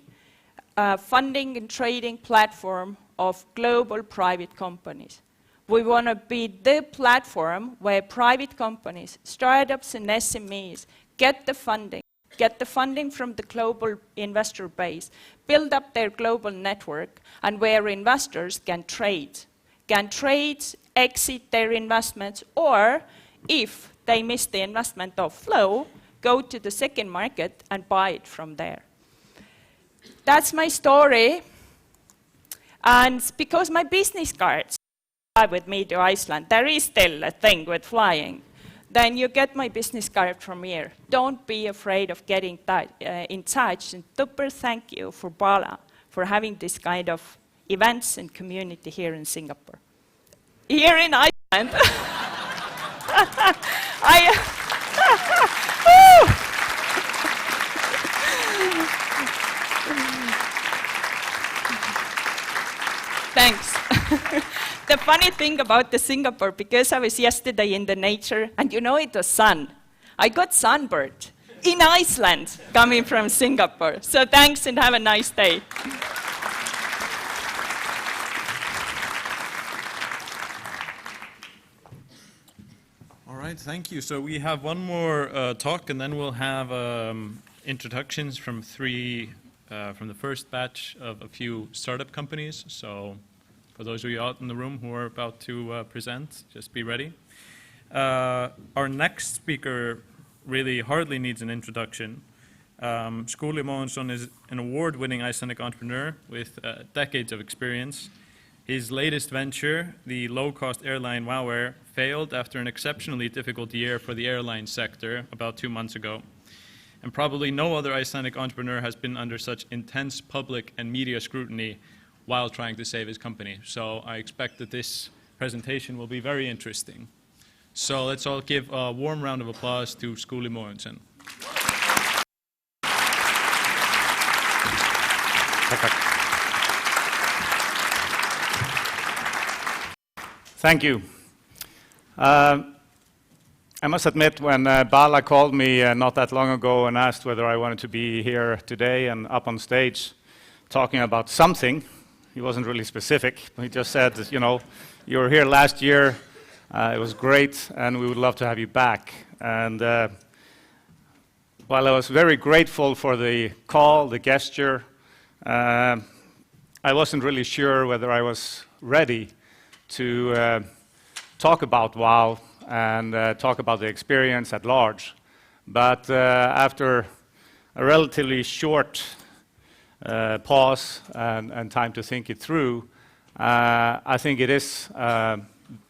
funding and trading platform of global private companies. We want to be the platform where private companies, startups and SMEs get the funding from the global investor base, build up their global network, and where investors can trade, exit their investments, or if they miss the investment or flow, go to the second market and buy it from there. That's my story. And because my business cards fly with me to Iceland, there is still a thing with flying, then you get my business card from here. Don't be afraid of getting in touch. And super thank you for Bala for having this kind of events and community here in Singapore. Here in Iceland. Thanks. The funny thing about the Singapore, because I was yesterday in the nature, and you know it was sun. I got sunburned in Iceland, coming from Singapore. So thanks and have a nice day. All right, thank you. So we have one more talk, and then we'll have introductions from from the first batch of a few startup companies. So for those of you out in the room who are about to present, just be ready. Our next speaker really hardly needs an introduction. Skúli Mogensen is an award-winning Icelandic entrepreneur with decades of experience. His latest venture, the low-cost airline WOW Air, failed after an exceptionally difficult year for the airline sector about 2 months ago. And probably no other Icelandic entrepreneur has been under such intense public and media scrutiny while trying to save his company. So I expect that this presentation will be very interesting. So let's all give a warm round of applause to Skúli Mogensen. Thank you. I must admit, when Bala called me not that long ago and asked whether I wanted to be here today and up on stage talking about something, he wasn't really specific. He just said, you know, you were here last year, it was great, and we would love to have you back. And while I was very grateful for the call, the gesture, I wasn't really sure whether I was ready to talk about WOW and talk about the experience at large. But after a relatively short pause and time to think it through, I think it is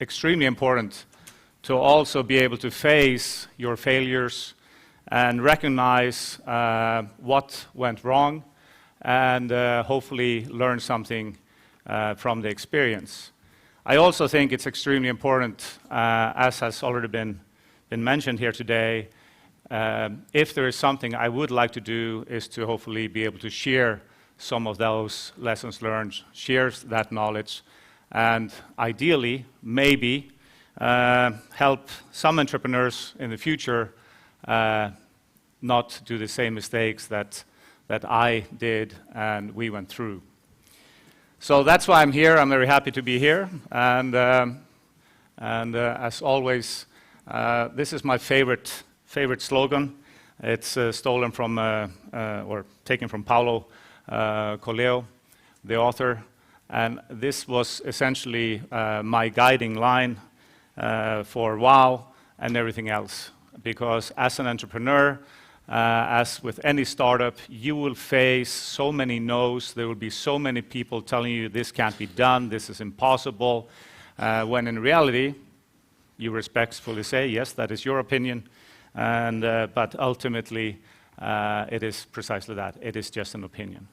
extremely important to also be able to face your failures and recognize what went wrong and hopefully learn something from the experience. I also think it's extremely important, as has already been mentioned here today, if there is something I would like to do is to hopefully be able to share some of those lessons learned, share that knowledge, and ideally, maybe, help some entrepreneurs in the future not do the same mistakes that I did and we went through. So that's why I'm here. I'm very happy to be here. And as always, this is my favorite slogan. It's stolen from, or taken from Paulo Coelho, the author. And this was essentially my guiding line for WOW and everything else. Because as an entrepreneur, as with any startup, you will face so many no's. There will be so many people telling you this can't be done, this is impossible, when in reality, you respectfully say, yes, that is your opinion, and, but ultimately, it is precisely that. It is just an opinion.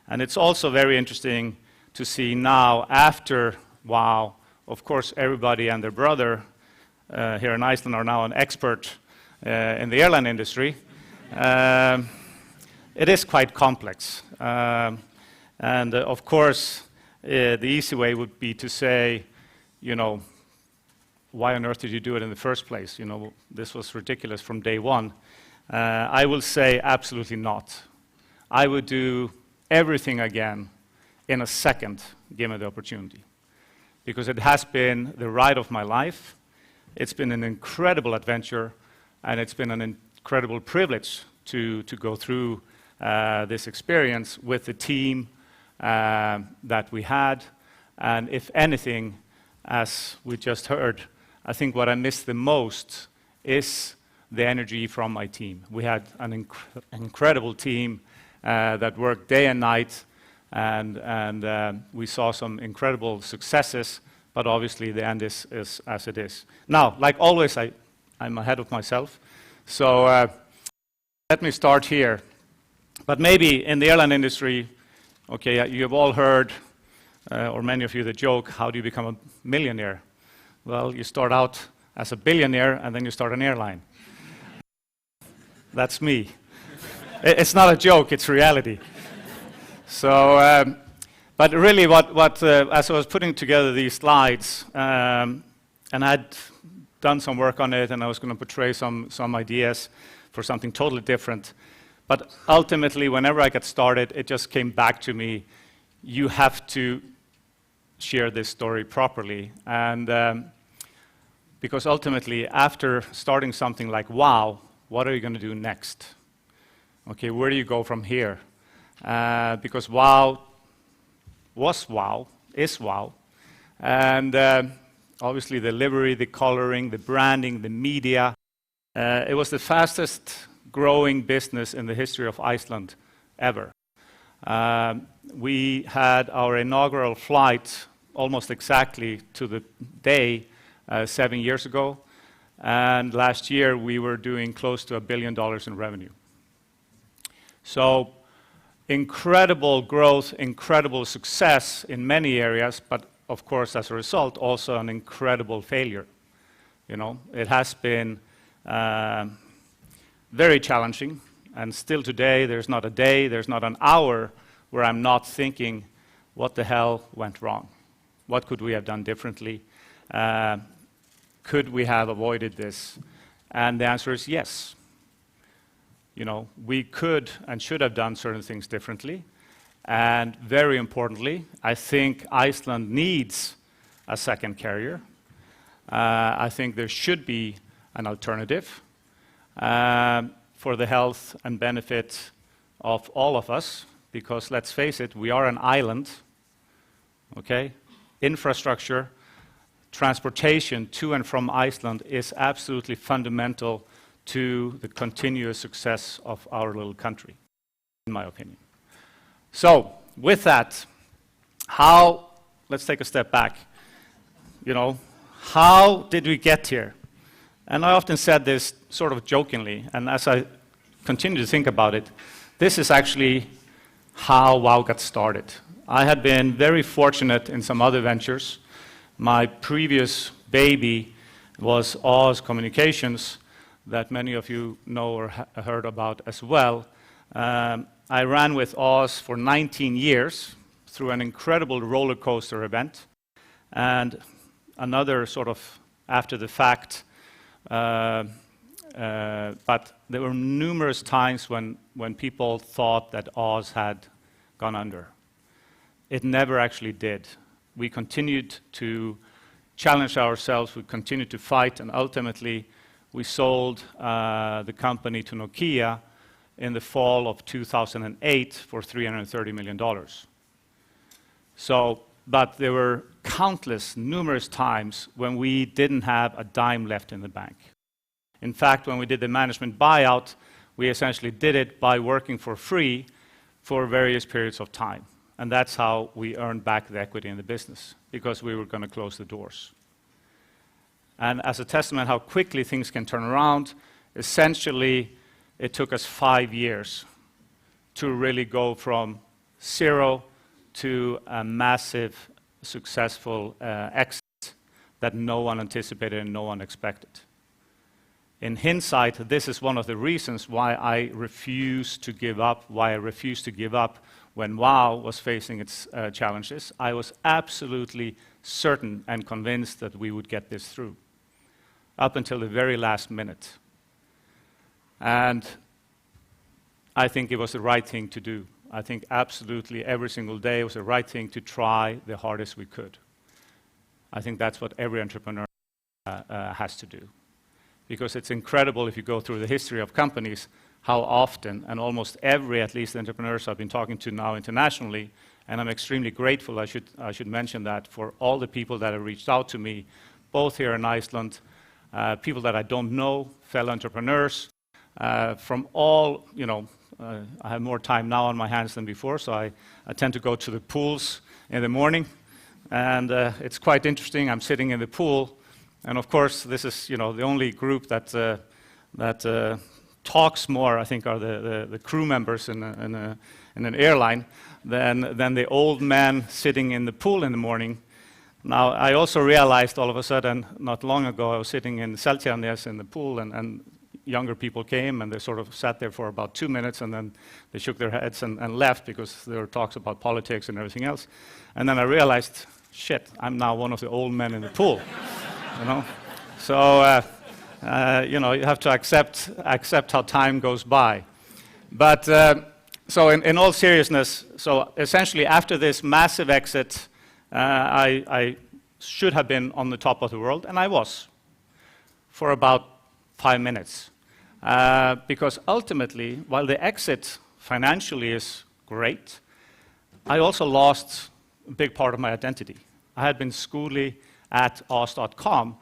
And it's also very interesting to see now, after WOW, of course, everybody and their brother here in Iceland are now an expert in the airline industry. It is quite complex. And of course, the easy way would be to say, you know, why on earth did you do it in the first place? You know, this was ridiculous from day one. I will say absolutely not. I would do everything again in a second, given the opportunity. Because it has been the ride of my life. It's been an incredible adventure, and it's been an incredible privilege to go through this experience with the team that we had. And if anything, as we just heard, I think what I miss the most is the energy from my team. We had an incredible team that worked day and night and we saw some incredible successes, but obviously the end is as it is. Now, like always, I'm ahead of myself, so let me start here. But maybe in the airline industry, okay, you have all heard, or many of you, the joke, how do you become a millionaire? Well, you start out as a billionaire, and then you start an airline. That's me. It's not a joke, it's reality. So, but really as I was putting together these slides, and I'd done some work on it, and I was going to portray some ideas for something totally different. But ultimately, whenever I got started, it just came back to me, you have to share this story properly. And because ultimately, after starting something like WOW, what are you going to do next? Okay, where do you go from here? Because WOW was WOW, is WOW. And obviously the livery, the coloring, the branding, the media. It was the fastest growing business in the history of Iceland ever. We had our inaugural flight almost exactly to the day 7 years ago. And last year we were doing close to $1 billion in revenue. So incredible growth, incredible success in many areas, but of course as a result also an incredible failure. You know, it has been very challenging, and still today there's not a day, there's not an hour where I'm not thinking, what the hell went wrong? What could we have done differently? Could we have avoided this? And the answer is yes. You know, we could and should have done certain things differently. And very importantly, I think Iceland needs a second carrier. I think there should be an alternative for the health and benefit of all of us, because let's face it, we are an island, okay? Infrastructure, transportation to and from Iceland is absolutely fundamental to the continuous success of our little country, in my opinion. So, with that, let's take a step back. You know, how did we get here? And I often said this sort of jokingly, and as I continue to think about it, this is actually how WOW got started. I had been very fortunate in some other ventures. My previous baby was Oz Communications, that many of you know or heard about as well. I ran with Oz for 19 years through an incredible roller coaster event, and another sort of after the fact. But there were numerous times when people thought that Oz had gone under. It never actually did. We continued to challenge ourselves, we continued to fight, and ultimately we sold the company to Nokia in the fall of 2008 for $330 million. So, but there were countless, numerous times when we didn't have a dime left in the bank. In fact, when we did the management buyout, we essentially did it by working for free for various periods of time. And that's how we earned back the equity in the business, because we were going to close the doors. And as a testament how quickly things can turn around, essentially it took us 5 years to really go from 0 to a massive, successful exit that no one anticipated and no one expected. In hindsight, this is one of the reasons why I refused to give up, when WOW was facing its challenges. I was absolutely certain and convinced that we would get this through, up until the very last minute. And I think it was the right thing to do. I think absolutely every single day was the right thing to try the hardest we could. I think that's what every entrepreneur has to do. Because it's incredible if you go through the history of companies, how often, and almost every, at least, entrepreneurs I've been talking to now internationally, and I'm extremely grateful, I should mention that, for all the people that have reached out to me, both here in Iceland, people that I don't know, fellow entrepreneurs, from all, I have more time now on my hands than before, so I tend to go to the pools in the morning. And it's quite interesting. I'm sitting in the pool, and of course, this is the only group that talks more, I think, are the crew members in an airline than the old man sitting in the pool in the morning. Now, I also realized all of a sudden, not long ago, I was sitting in Seltjarnes in the pool, and younger people came, and they sort of sat there for about 2 minutes, and then they shook their heads and left because there were talks about politics and everything else. And then I realized, shit, I'm now one of the old men in the pool, So, you have to accept how time goes by. But so in all seriousness, so essentially after this massive exit, I should have been on the top of the world, and I was for about 5 minutes. Because ultimately, while the exit financially is great, I also lost a big part of my identity. I had been Skúli at Oz.com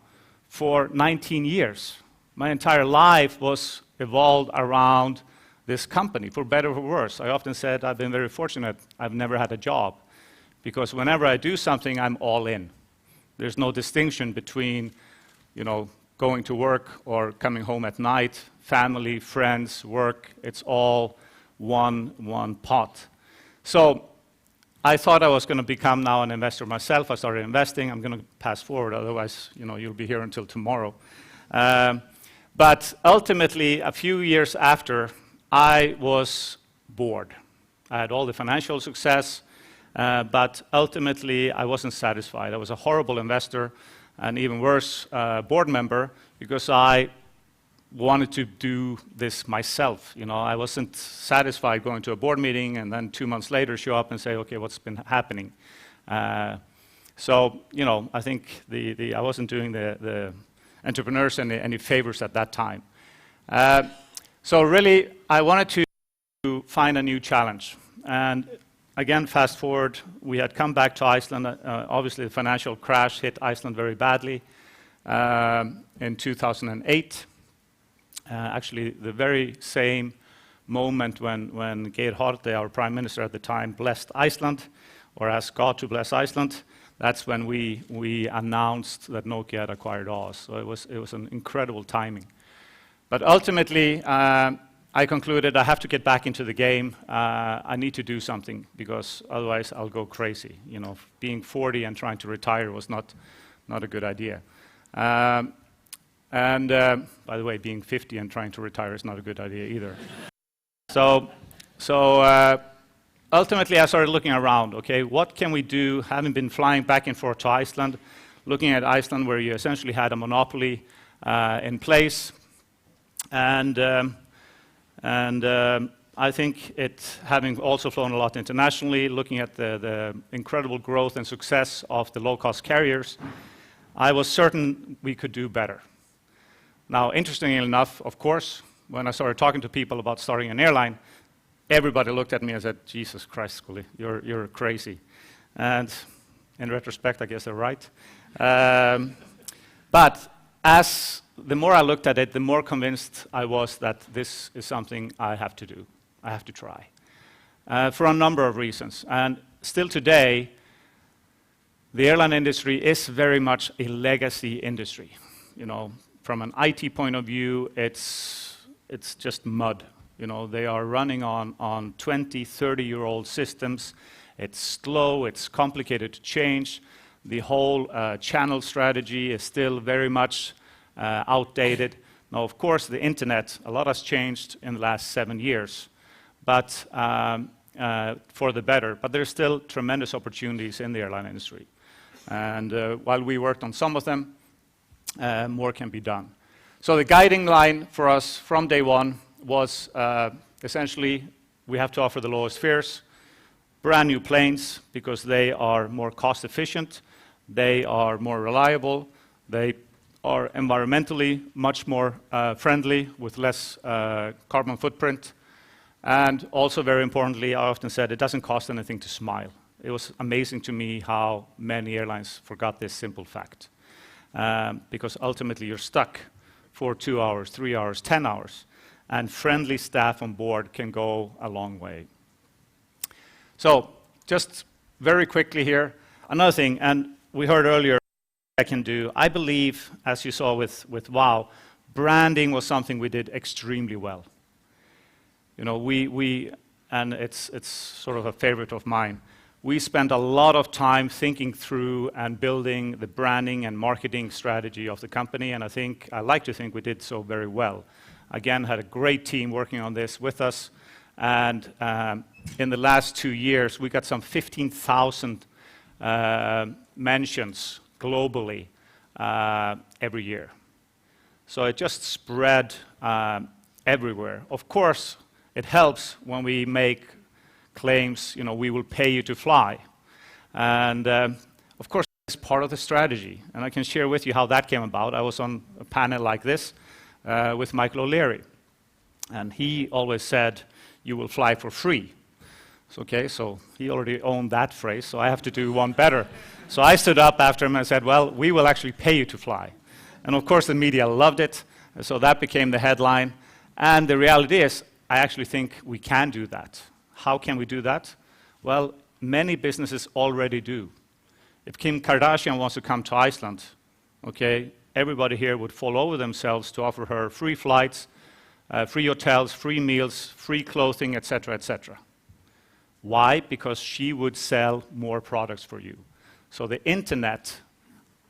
for 19 years. My entire life was evolved around this company, for better or for worse. I often said I've been very fortunate I've never had a job, because whenever I do something, I'm all in. There's no distinction between, going to work or coming home at night, family, friends, work. It's all one pot. So I thought I was going to become now an investor myself. I started investing. I'm going to pass forward, otherwise, you'll be here until tomorrow. But ultimately, a few years after, I was bored. I had all the financial success, but ultimately, I wasn't satisfied. I was a horrible investor, and even worse, board member, because I wanted to do this myself. I wasn't satisfied going to a board meeting and then 2 months later show up and say, okay, what's been happening? So, I think I wasn't doing the entrepreneurs any favors at that time. So really, I wanted to find a new challenge. And again, fast forward, we had come back to Iceland. Obviously, the financial crash hit Iceland very badly in 2008. Actually, the very same moment when Geir Haarde, our prime minister at the time, blessed Iceland, or asked God to bless Iceland, that's when we announced that Nokia had acquired Oz. So it was an incredible timing. But ultimately, I concluded I have to get back into the game. I need to do something, because otherwise I'll go crazy. Being 40 and trying to retire was not a good idea. And by the way, being 50 and trying to retire is not a good idea either. So ultimately, I started looking around. Okay, what can we do? Having been flying back and forth to Iceland, looking at Iceland, where you essentially had a monopoly in place, and I think having also flown a lot internationally, looking at the incredible growth and success of the low-cost carriers, I was certain we could do better. Now, interestingly enough, of course, when I started talking to people about starting an airline, everybody looked at me and said, Jesus Christ, Skúli, you're crazy. And in retrospect, I guess they're right. But the more I looked at it, the more convinced I was that this is something I have to do. I have to try. For a number of reasons. And still today, the airline industry is very much a legacy industry. From an IT point of view, it's just mud. They are running on 20, 30-year-old systems. It's slow, it's complicated to change. The whole channel strategy is still very much outdated. Now, of course, the internet, a lot has changed in the last 7 years, but for the better. But there's still tremendous opportunities in the airline industry. And while we worked on some of them, more can be done. So the guiding line for us from day one was essentially we have to offer the lowest fares, brand new planes, because they are more cost efficient, they are more reliable, they are environmentally much more friendly with less carbon footprint, and also very importantly, I often said it doesn't cost anything to smile. It was amazing to me how many airlines forgot this simple fact. Because ultimately you're stuck for 2 hours, 3 hours, 10 hours. and friendly staff on board can go a long way. So just very quickly here, another thing, and we heard earlier I can do, I believe, as you saw with WOW, branding was something we did extremely well. You know, and it's sort of a favorite of mine, we spent a lot of time thinking through and building the branding and marketing strategy of the company, and I like to think we did so very well. Again, had a great team working on this with us, and in the last 2 years, we got some 15,000 mentions globally every year. So it just spread everywhere. Of course, it helps when we make claims, you know, we will pay you to fly. And of course, it's part of the strategy. And I can share with you how that came about. I was on a panel like this with Michael O'Leary. And he always said, you will fly for free. Okay, so he already owned that phrase, so I have to do one better. So I stood up after him and said, well, we will actually pay you to fly. And of course, the media loved it, so that became the headline. And the reality is, I actually think we can do that. How can we do that? Well, many businesses already do. If Kim Kardashian wants to come to Iceland, okay, everybody here would fall over themselves to offer her free flights, free hotels, free meals, free clothing, etc., etc. Why? Because she would sell more products for you. So the internet,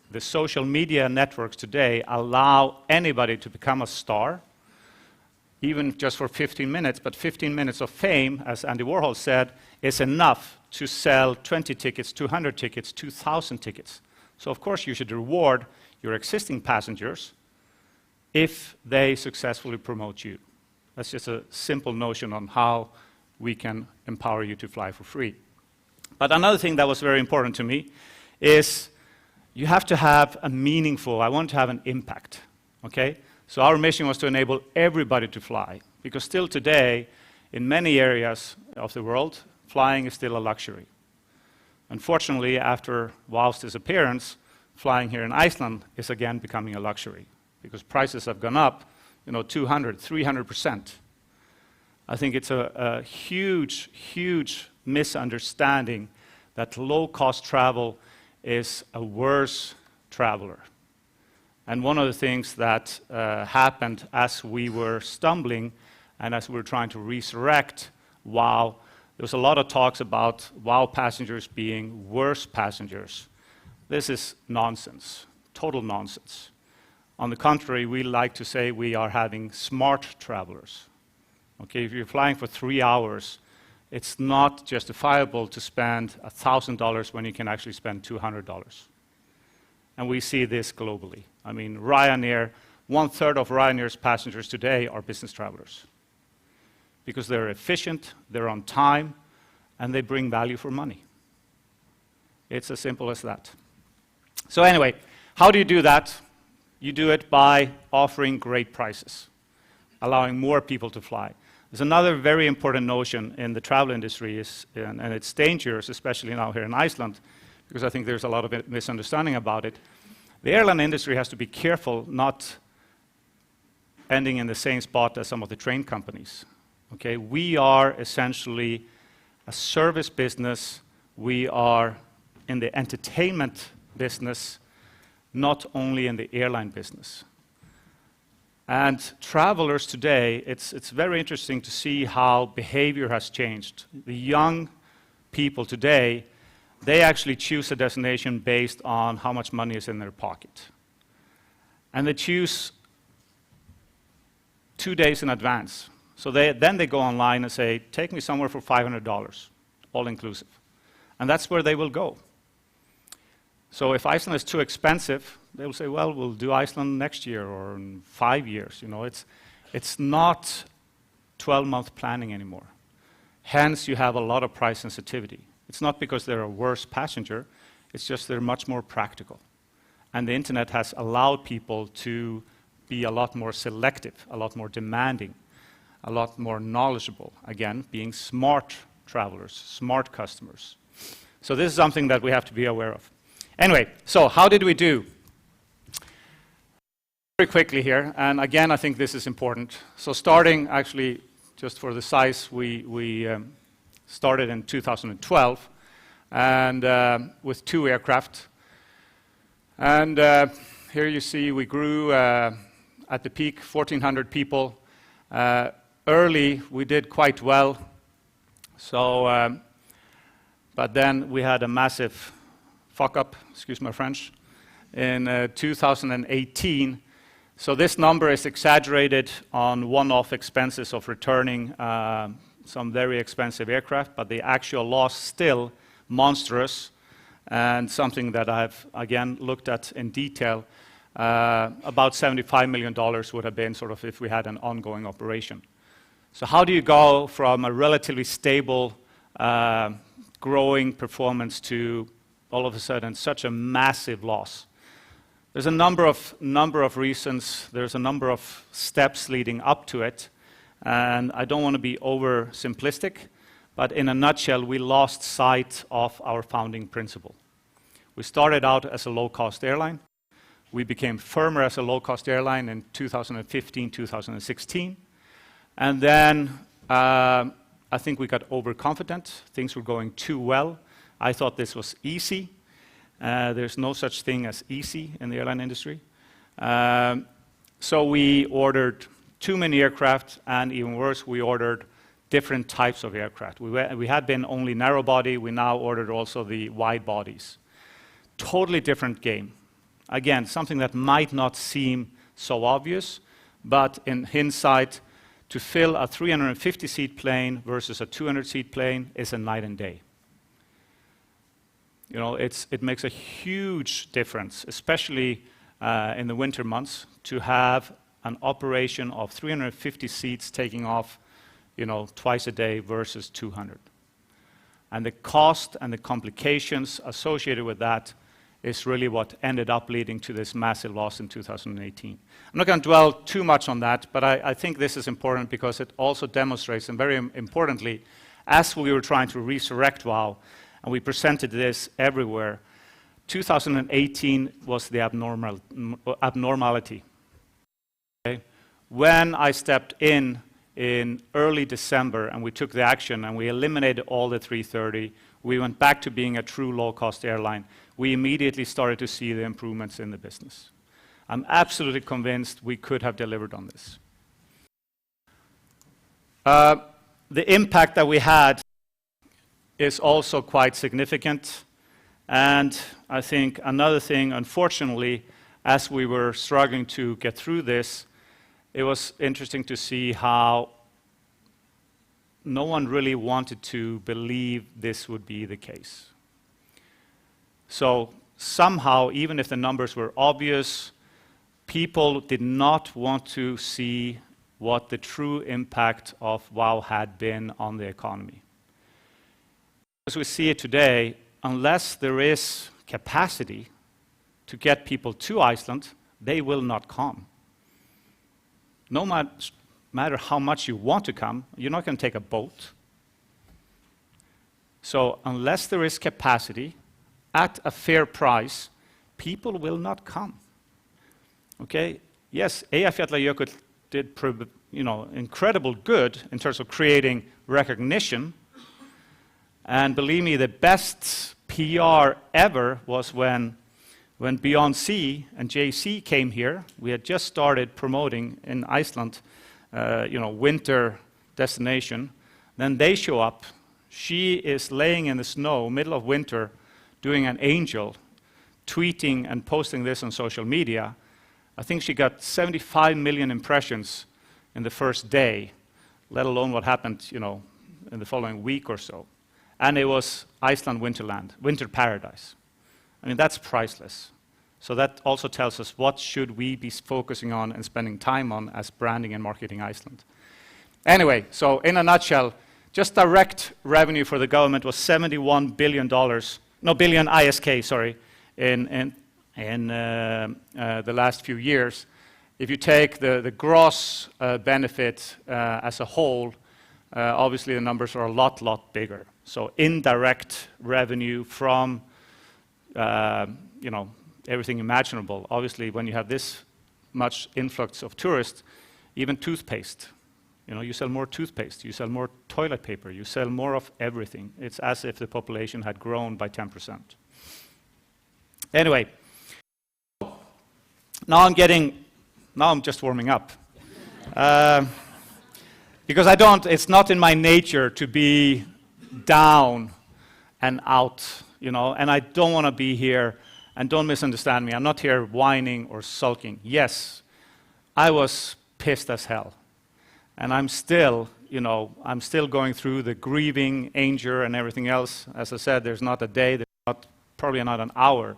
the social media networks today allow anybody to become a star, even just for 15 minutes, but 15 minutes of fame, as Andy Warhol said, is enough to sell 20 tickets, 200 tickets, 2,000 tickets. So of course you should reward your existing passengers if they successfully promote you. That's just a simple notion on how we can empower you to fly for free. But another thing that was very important to me is you have to have a meaningful, I want to have an impact, okay? So our mission was to enable everybody to fly, because still today, in many areas of the world, flying is still a luxury. Unfortunately, after WOW's disappearance, flying here in Iceland is again becoming a luxury, because prices have gone up, you know, 200, 300%. I think it's a huge, huge misunderstanding that low-cost travel is a worse traveler. And one of the things that happened as we were stumbling and as we were trying to resurrect WOW, there was a lot of talks about WOW passengers being worse passengers. This is nonsense, total nonsense. On the contrary, we like to say we are having smart travelers. Okay, if you're flying for 3 hours, it's not justifiable to spend $1,000 when you can actually spend $200. And we see this globally. I mean, Ryanair, 1/3 of Ryanair's passengers today are business travelers, because they're efficient, they're on time, and they bring value for money. It's as simple as that. So anyway, how do you do that? You do it by offering great prices, allowing more people to fly. There's another very important notion in the travel industry, and it's dangerous, especially now here in Iceland, because I think there's a lot of misunderstanding about it. The airline industry has to be careful not ending in the same spot as some of the train companies. Okay, we are essentially a service business. We are in the entertainment business, not only in the airline business. And travelers today, it's very interesting to see how behavior has changed. The young people today, they actually choose a destination based on how much money is in their pocket. And they choose 2 days in advance. So then they go online and say, take me somewhere for $500, all inclusive. And that's where they will go. So if Iceland is too expensive, they will say, well, we'll do Iceland next year or in 5 years. You know, it's not 12-month planning anymore. Hence, you have a lot of price sensitivity. It's not because they're a worse passenger, it's just they're much more practical. And the internet has allowed people to be a lot more selective, a lot more demanding, a lot more knowledgeable, again, being smart travelers, smart customers. So this is something that we have to be aware of. Anyway, so how did we do? Very quickly here, and again, I think this is important. So starting, actually, just for the size, we started in 2012, and with 2 aircraft. And here you see we grew at the peak, 1,400 people. Early, we did quite well. So, but then we had a massive fuck up, excuse my French, in 2018. So this number is exaggerated on one-off expenses of returning some very expensive aircraft, but the actual loss still monstrous, and something that I've again looked at in detail. About $75 million would have been sort of if we had an ongoing operation. So how do you go from a relatively stable, growing performance to all of a sudden such a massive loss? There's a number of reasons. There's a number of steps leading up to it, and I don't want to be oversimplistic, but in a nutshell, we lost sight of our founding principle. We started out as a low-cost airline. We became firmer as a low-cost airline in 2015, 2016, and then I think we got overconfident. Things were going too well. I thought this was easy. There's no such thing as easy in the airline industry. So we ordered too many aircraft, and even worse, we ordered different types of aircraft. We had been only narrow body. We now ordered also the wide bodies. Totally different game. Again, something that might not seem so obvious, but in hindsight, to fill a 350-seat plane versus a 200-seat plane is a night and day. You know, it makes a huge difference, especially in the winter months, to have an operation of 350 seats taking off, you know, twice a day versus 200. And the cost and the complications associated with that is really what ended up leading to this massive loss in 2018. I'm not going to dwell too much on that, but I think this is important because it also demonstrates, and very importantly, as we were trying to resurrect WOW, and we presented this everywhere, 2018 was the abnormality. Okay? When I stepped in early December and we took the action and we eliminated all the 330, we went back to being a true low-cost airline. We immediately started to see the improvements in the business. I'm absolutely convinced we could have delivered on this. The impact that we had is also quite significant. And I think another thing, unfortunately, as we were struggling to get through this, it was interesting to see how no one really wanted to believe this would be the case. So somehow, even if the numbers were obvious, people did not want to see what the true impact of WOW had been on the economy. As we see it today, unless there is capacity to get people to Iceland, they will not come. No matter how much you want to come, you're not going to take a boat. So unless there is capacity at a fair price, people will not come. Okay? Yes, Eyjafjallajökull did incredible good in terms of creating recognition. And believe me, the best PR ever was when Beyond Sea and JC came here. We had just started promoting in Iceland, winter destination. Then they show up. She is laying in the snow, middle of winter, doing an angel, tweeting and posting this on social media. I think she got 75 million impressions in the first day, let alone what happened, in the following week or so. And it was Iceland Winterland, winter paradise. I mean, that's priceless. So that also tells us what should we be focusing on and spending time on as branding and marketing Iceland. Anyway, so in a nutshell, just direct revenue for the government was $71 billion, billion ISK, sorry, in the last few years. If you take the gross benefit as a whole, obviously the numbers are a lot bigger. So indirect revenue from everything imaginable. Obviously, when you have this much influx of tourists, even toothpaste. You know, you sell more toothpaste, you sell more toilet paper, you sell more of everything. It's as if the population had grown by 10%. Anyway, now I'm just warming up. Because it's not in my nature to be down and out, you know, and I don't want to be here, and don't misunderstand me, I'm not here whining or sulking. Yes, I was pissed as hell. And I'm still, you know, I'm still going through the grieving, anger, and everything else. As I said, there's not a day, probably not an hour,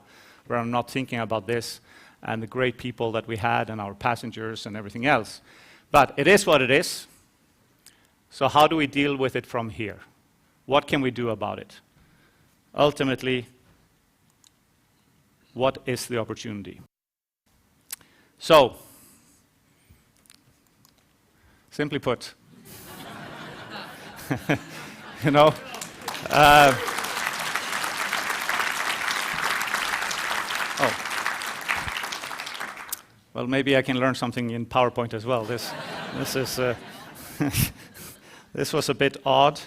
where I'm not thinking about this and the great people that we had and our passengers and everything else. But it is what it is. So how do we deal with it from here? What can we do about it? Ultimately, what is the opportunity? So, simply put, you know, well, maybe I can learn something in PowerPoint as well. This is this was a bit odd.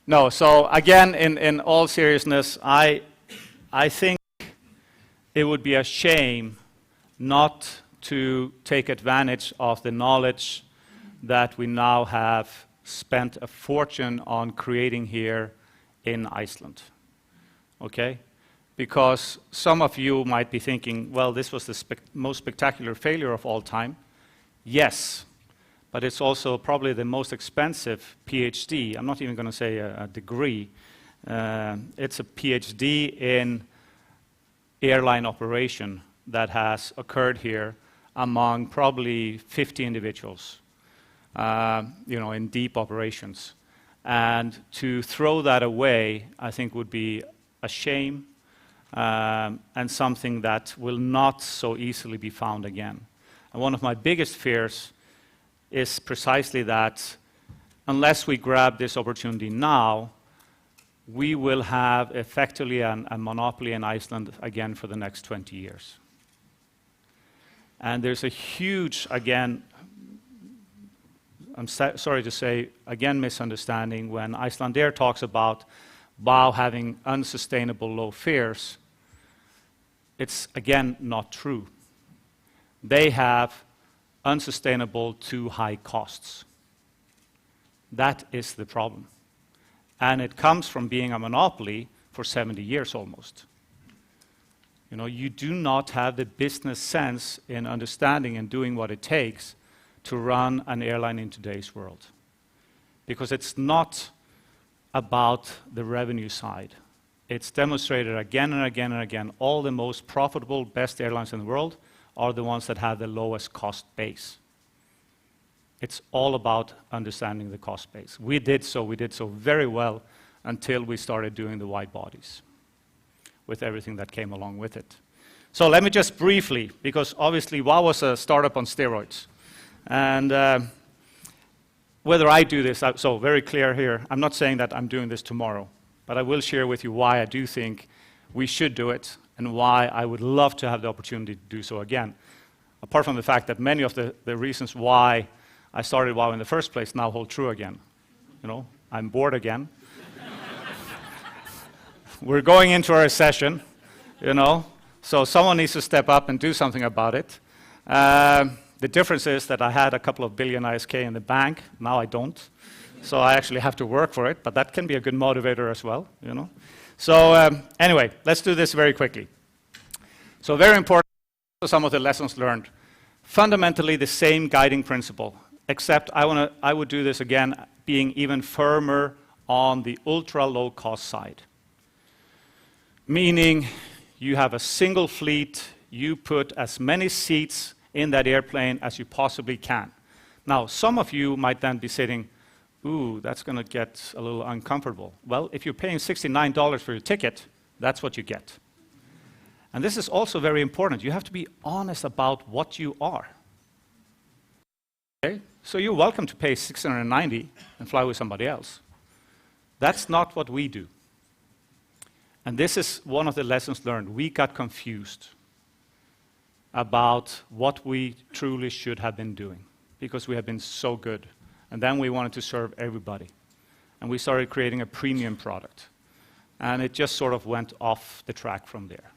No, so again, in all seriousness, I think it would be a shame not to take advantage of the knowledge that we now have spent a fortune on creating here in Iceland. Okay? Because some of you might be thinking, well, this was the most spectacular failure of all time. Yes, but it's also probably the most expensive PhD. I'm not even going to say a degree. It's a PhD in airline operation that has occurred here among probably 50 individuals, you know, in deep operations. And to throw that away, I think would be a shame, and something that will not so easily be found again. And one of my biggest fears is precisely that unless we grab this opportunity now, we will have effectively a monopoly in Iceland again for the next 20 years. And there's a huge, again, I'm sorry to say, again, misunderstanding when Icelandair talks about WOW having unsustainable low fares. It's, again, not true. They have unsustainable too high costs. That is the problem. And it comes from being a monopoly for 70 years almost. You know, you do not have the business sense in understanding and doing what it takes to run an airline in today's world. Because it's not about the revenue side. It's demonstrated again and again and again. All the most profitable, best airlines in the world are the ones that have the lowest cost base. It's all about understanding the cost base. We did so very well until we started doing the wide bodies with everything that came along with it. So let me just briefly, because obviously WOW was a startup on steroids. And whether I do this, so very clear here, I'm not saying that I'm doing this tomorrow, but I will share with you why I do think we should do it and why I would love to have the opportunity to do so again. Apart from the fact that many of the reasons why I started WOW in the first place now hold true again. You know, I'm bored again. We're going into a recession, you know, so someone needs to step up and do something about it. The difference is that I had a couple of billion ISK in the bank. Now I don't. So I actually have to work for it, but that can be a good motivator as well, you know. So anyway, let's do this very quickly. So very important, some of the lessons learned. Fundamentally the same guiding principle, except I would do this again, being even firmer on the ultra low cost side. Meaning you have a single fleet, you put as many seats in that airplane as you possibly can. Now, some of you might then be sitting, ooh, that's going to get a little uncomfortable. Well, if you're paying $69 for your ticket, that's what you get. And this is also very important. You have to be honest about what you are. Okay? So you're welcome to pay $690 and fly with somebody else. That's not what we do. And this is one of the lessons learned. We got confused. about what we truly should have been doing, because we have been so good. And then we wanted to serve everybody. And we started creating a premium product. And it just sort of went off the track from there.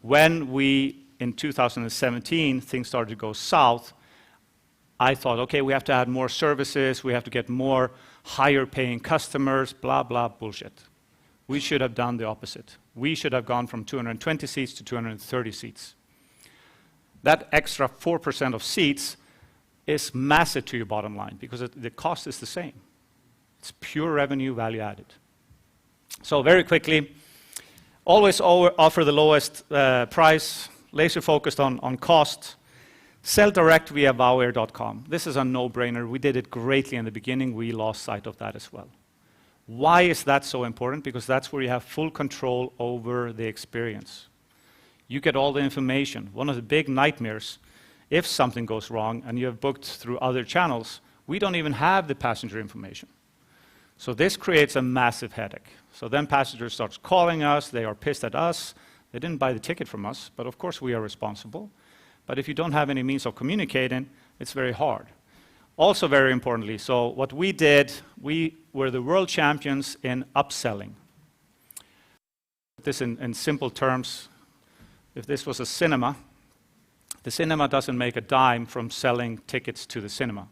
When we, in 2017, things started to go south, I thought, okay, we have to add more services, we have to get more higher paying customers, blah, blah, bullshit. We should have done the opposite. We should have gone from 220 seats to 230 seats. That extra 4% of seats is massive to your bottom line because the cost is the same. It's pure revenue value added. So very quickly, always offer the lowest price, laser focused on cost. Sell direct via Vowair.com. This is a no-brainer. We did it greatly in the beginning. We lost sight of that as well. Why is that so important? Because that's where you have full control over the experience. You get all the information. One of the big nightmares, if something goes wrong and you have booked through other channels, we don't even have the passenger information. So this creates a massive headache. So then passengers start calling us, they are pissed at us, they didn't buy the ticket from us, but of course we are responsible. But if you don't have any means of communicating, it's very hard. Also very importantly, so what we did, we were the world champions in upselling. This in simple terms, if this was a cinema, the cinema doesn't make a dime from selling tickets to the cinema.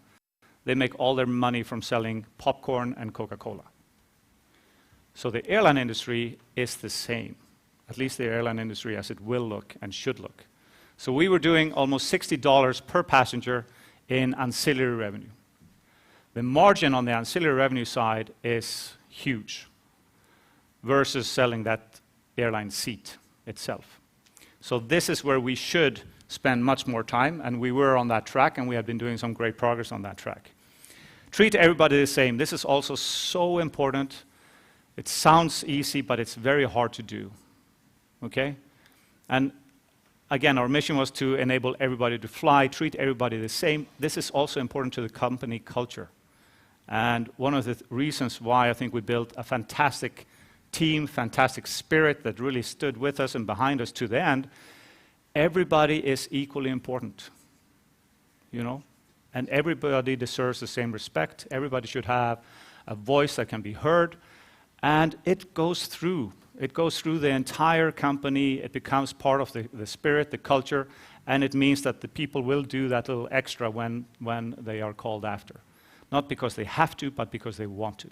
They make all their money from selling popcorn and Coca-Cola. So the airline industry is the same, at least the airline industry as it will look and should look. So we were doing almost $60 per passenger in ancillary revenue. The margin on the ancillary revenue side is huge versus selling that airline seat itself. So this is where we should spend much more time, and we were on that track, and we have been doing some great progress on that track. Treat everybody the same. This is also so important. It sounds easy, but it's very hard to do. Okay? And again, our mission was to enable everybody to fly, treat everybody the same. This is also important to the company culture. And one of the reasons why I think we built a fantastic team, fantastic spirit that really stood with us and behind us to the end, everybody is equally important, you know? And everybody deserves the same respect. Everybody should have a voice that can be heard. And it goes through. It goes through the entire company. It becomes part of the spirit, the culture, and it means that the people will do that little extra when they are called after. Not because they have to, but because they want to.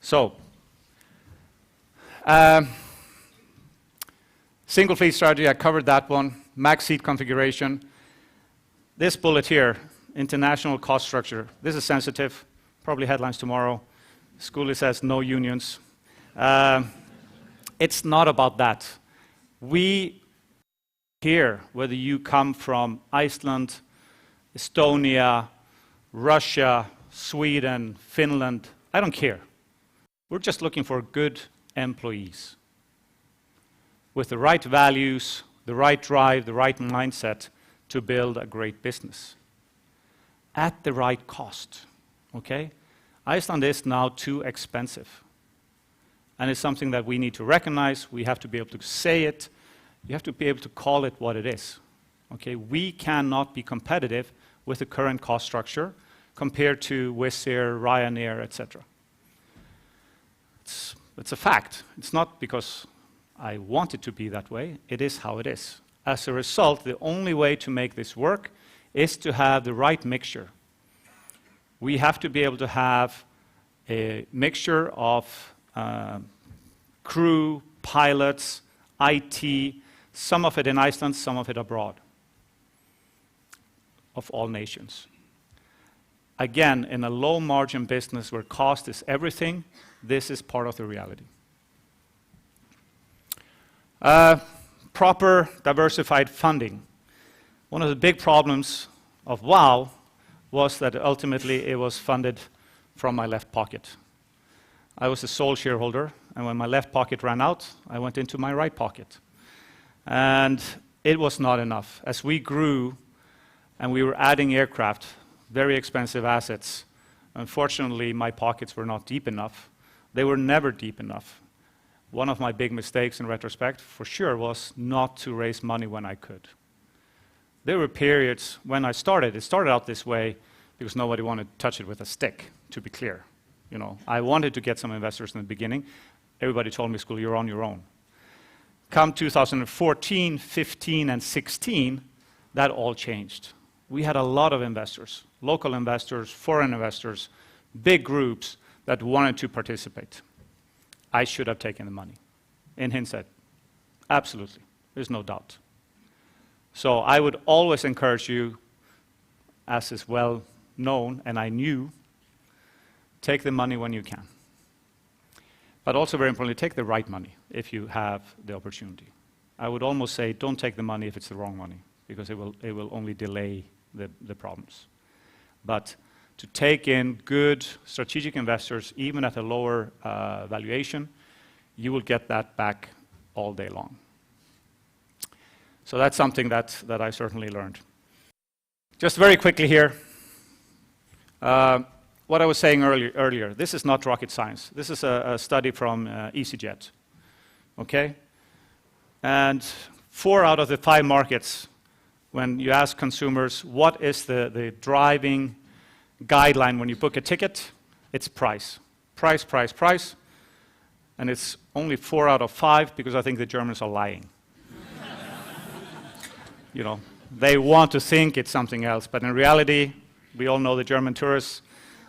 So, single fleet strategy, I covered that one. Max seat configuration. This bullet here, international cost structure. This is sensitive, probably headlines tomorrow. Schooley says no unions. It's not about that. We here, whether you come from Iceland, Estonia, Russia, Sweden, Finland, I don't care. We're just looking for good employees with the right values, the right drive, the right mindset to build a great business at the right cost, okay? Iceland is now too expensive. And it's something that we need to recognize. We have to be able to say it. You have to be able to call it what it is. Okay? We cannot be competitive with the current cost structure compared to Wizz Air, Ryanair, etc. It's a fact. It's not because I want it to be that way. It is how it is. As a result, the only way to make this work is to have the right mixture. We have to be able to have a mixture of crew, pilots, IT, some of it in Iceland, some of it abroad, of all nations. Again, in a low-margin business where cost is everything, this is part of the reality. Proper, diversified funding. One of the big problems of WOW was that ultimately it was funded from my left pocket. I was the sole shareholder, and when my left pocket ran out, I went into my right pocket. And it was not enough. As we grew and we were adding aircraft, very expensive assets, unfortunately my pockets were not deep enough. They were never deep enough. one of my big mistakes in retrospect, for sure, was not to raise money when I could. There were periods when it started out this way because nobody wanted to touch it with a stick, to be clear. You know, I wanted to get some investors in the beginning. Everybody told me, "School, you're on your own." Come 2014, 15, and 16, that all changed. We had a lot of investors, local investors, foreign investors, big groups that wanted to participate. I should have taken the money. In hindsight, absolutely, there's no doubt. So I would always encourage you, as is well known, and I knew, take the money when you can. But also very importantly, take the right money if you have the opportunity. I would almost say don't take the money if it's the wrong money, because it will only delay the problems. But to take in good strategic investors, even at a lower valuation, you will get that back all day long. So that's something that I certainly learned. Just very quickly here, what I was saying earlier, this is not rocket science. This is a study from EasyJet, okay? And 4 out of the 5 markets, when you ask consumers what is the driving guideline when you book a ticket, it's price. Price, price, price. And it's only 4 out of 5 because I think the Germans are lying. You know, they want to think it's something else, but in reality, we all know the German tourists.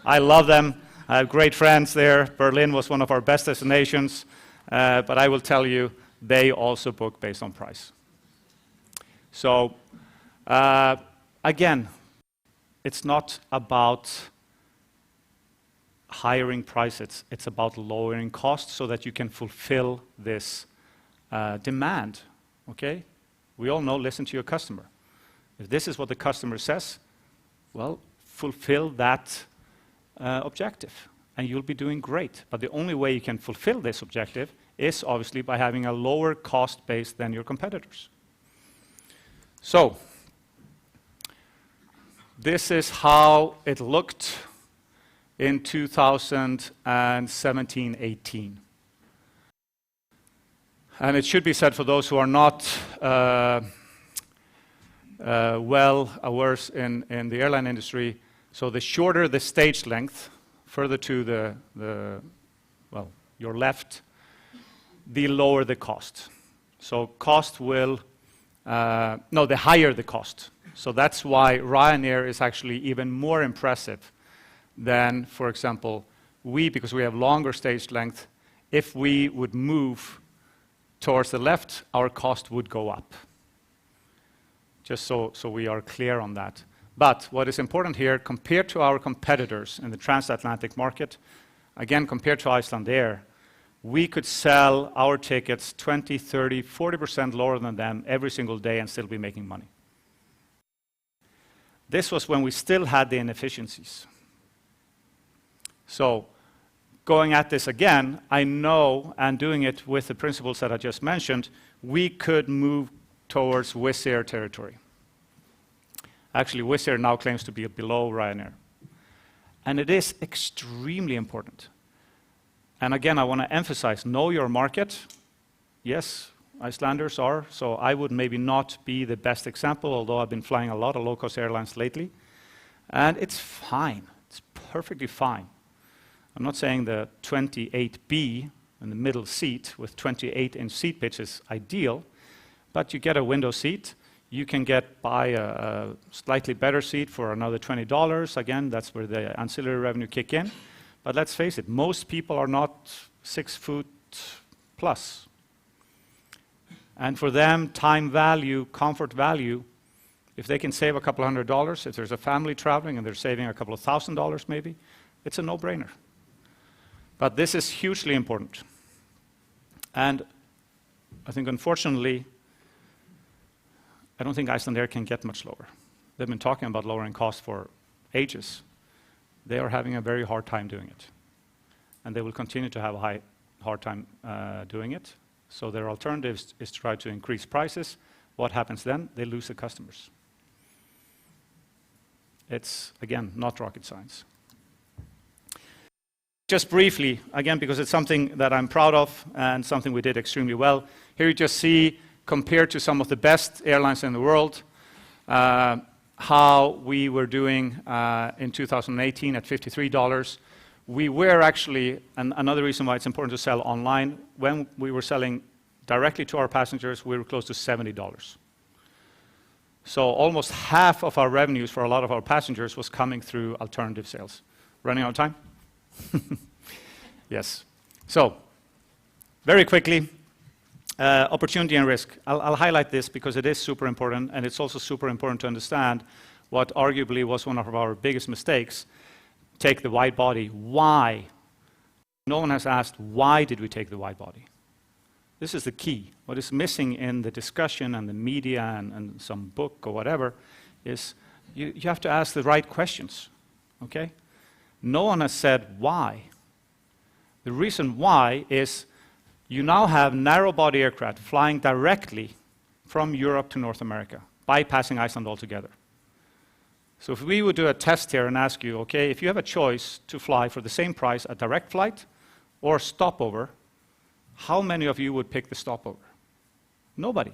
I love them. I have great friends there. Berlin was one of our best destinations, but I will tell you, they also book based on price. So, again, it's not about hiring prices. It's about lowering costs so that you can fulfill this demand, okay? We all know, listen to your customer. If this is what the customer says, well, fulfill that objective, and you'll be doing great. But the only way you can fulfill this objective is obviously by having a lower cost base than your competitors. So, this is how it looked in 2017-18. And it should be said for those who are not well aware in the airline industry, so the shorter the stage length, further to your left, the lower the cost. So cost will, the higher the cost. So that's why Ryanair is actually even more impressive than, for example, because we have longer stage length, if we would move towards the left, our cost would go up. Just so we are clear on that. But what is important here, compared to our competitors in the transatlantic market, again, compared to Icelandair, we could sell our tickets 20, 30, 40% lower than them every single day and still be making money. This was when we still had the inefficiencies. So, going at this again, I know, and doing it with the principles that I just mentioned, we could move towards Wizz Air territory. Actually, Wizz Air now claims to be below Ryanair. And it is extremely important. And again, I want to emphasize, know your market. Yes, Icelanders are, so I would maybe not be the best example, although I've been flying a lot of low-cost airlines lately. And it's fine. It's perfectly fine. I'm not saying the 28B in the middle seat with 28-inch seat pitch is ideal, but you get a window seat. You can buy a slightly better seat for another $20. Again, that's where the ancillary revenue kick in. But let's face it, most people are not 6 foot plus. And for them, time value, comfort value, if they can save a couple $100, if there's a family traveling and they're saving a couple of $1,000 maybe, it's a no-brainer. But this is hugely important. And I think, unfortunately, I don't think Icelandair can get much lower. They've been talking about lowering costs for ages. They are having a very hard time doing it. And they will continue to have a hard time doing it. So their alternative is to try to increase prices. What happens then? They lose the customers. It's, again, not rocket science. just briefly, again, because it's something that I'm proud of and something we did extremely well. Here you just see, compared to some of the best airlines in the world, how we were doing in 2018 at $53. We were actually, and another reason why it's important to sell online, when we were selling directly to our passengers, we were close to $70. So almost half of our revenues for a lot of our passengers was coming through alternative sales. Running out of time? Yes. So, very quickly, opportunity and risk. I'll highlight this because it is super important, and it's also super important to understand what arguably was one of our biggest mistakes. Take the wide body. Why? No one has asked, why did we take the wide body? This is the key. What is missing in the discussion and the media and some book or whatever is you have to ask the right questions, okay? No one has said why. The reason why is you now have narrow-body aircraft flying directly from Europe to North America, bypassing Iceland altogether. So if we would do a test here and ask you, okay, if you have a choice to fly for the same price a direct flight or stopover, how many of you would pick the stopover? Nobody.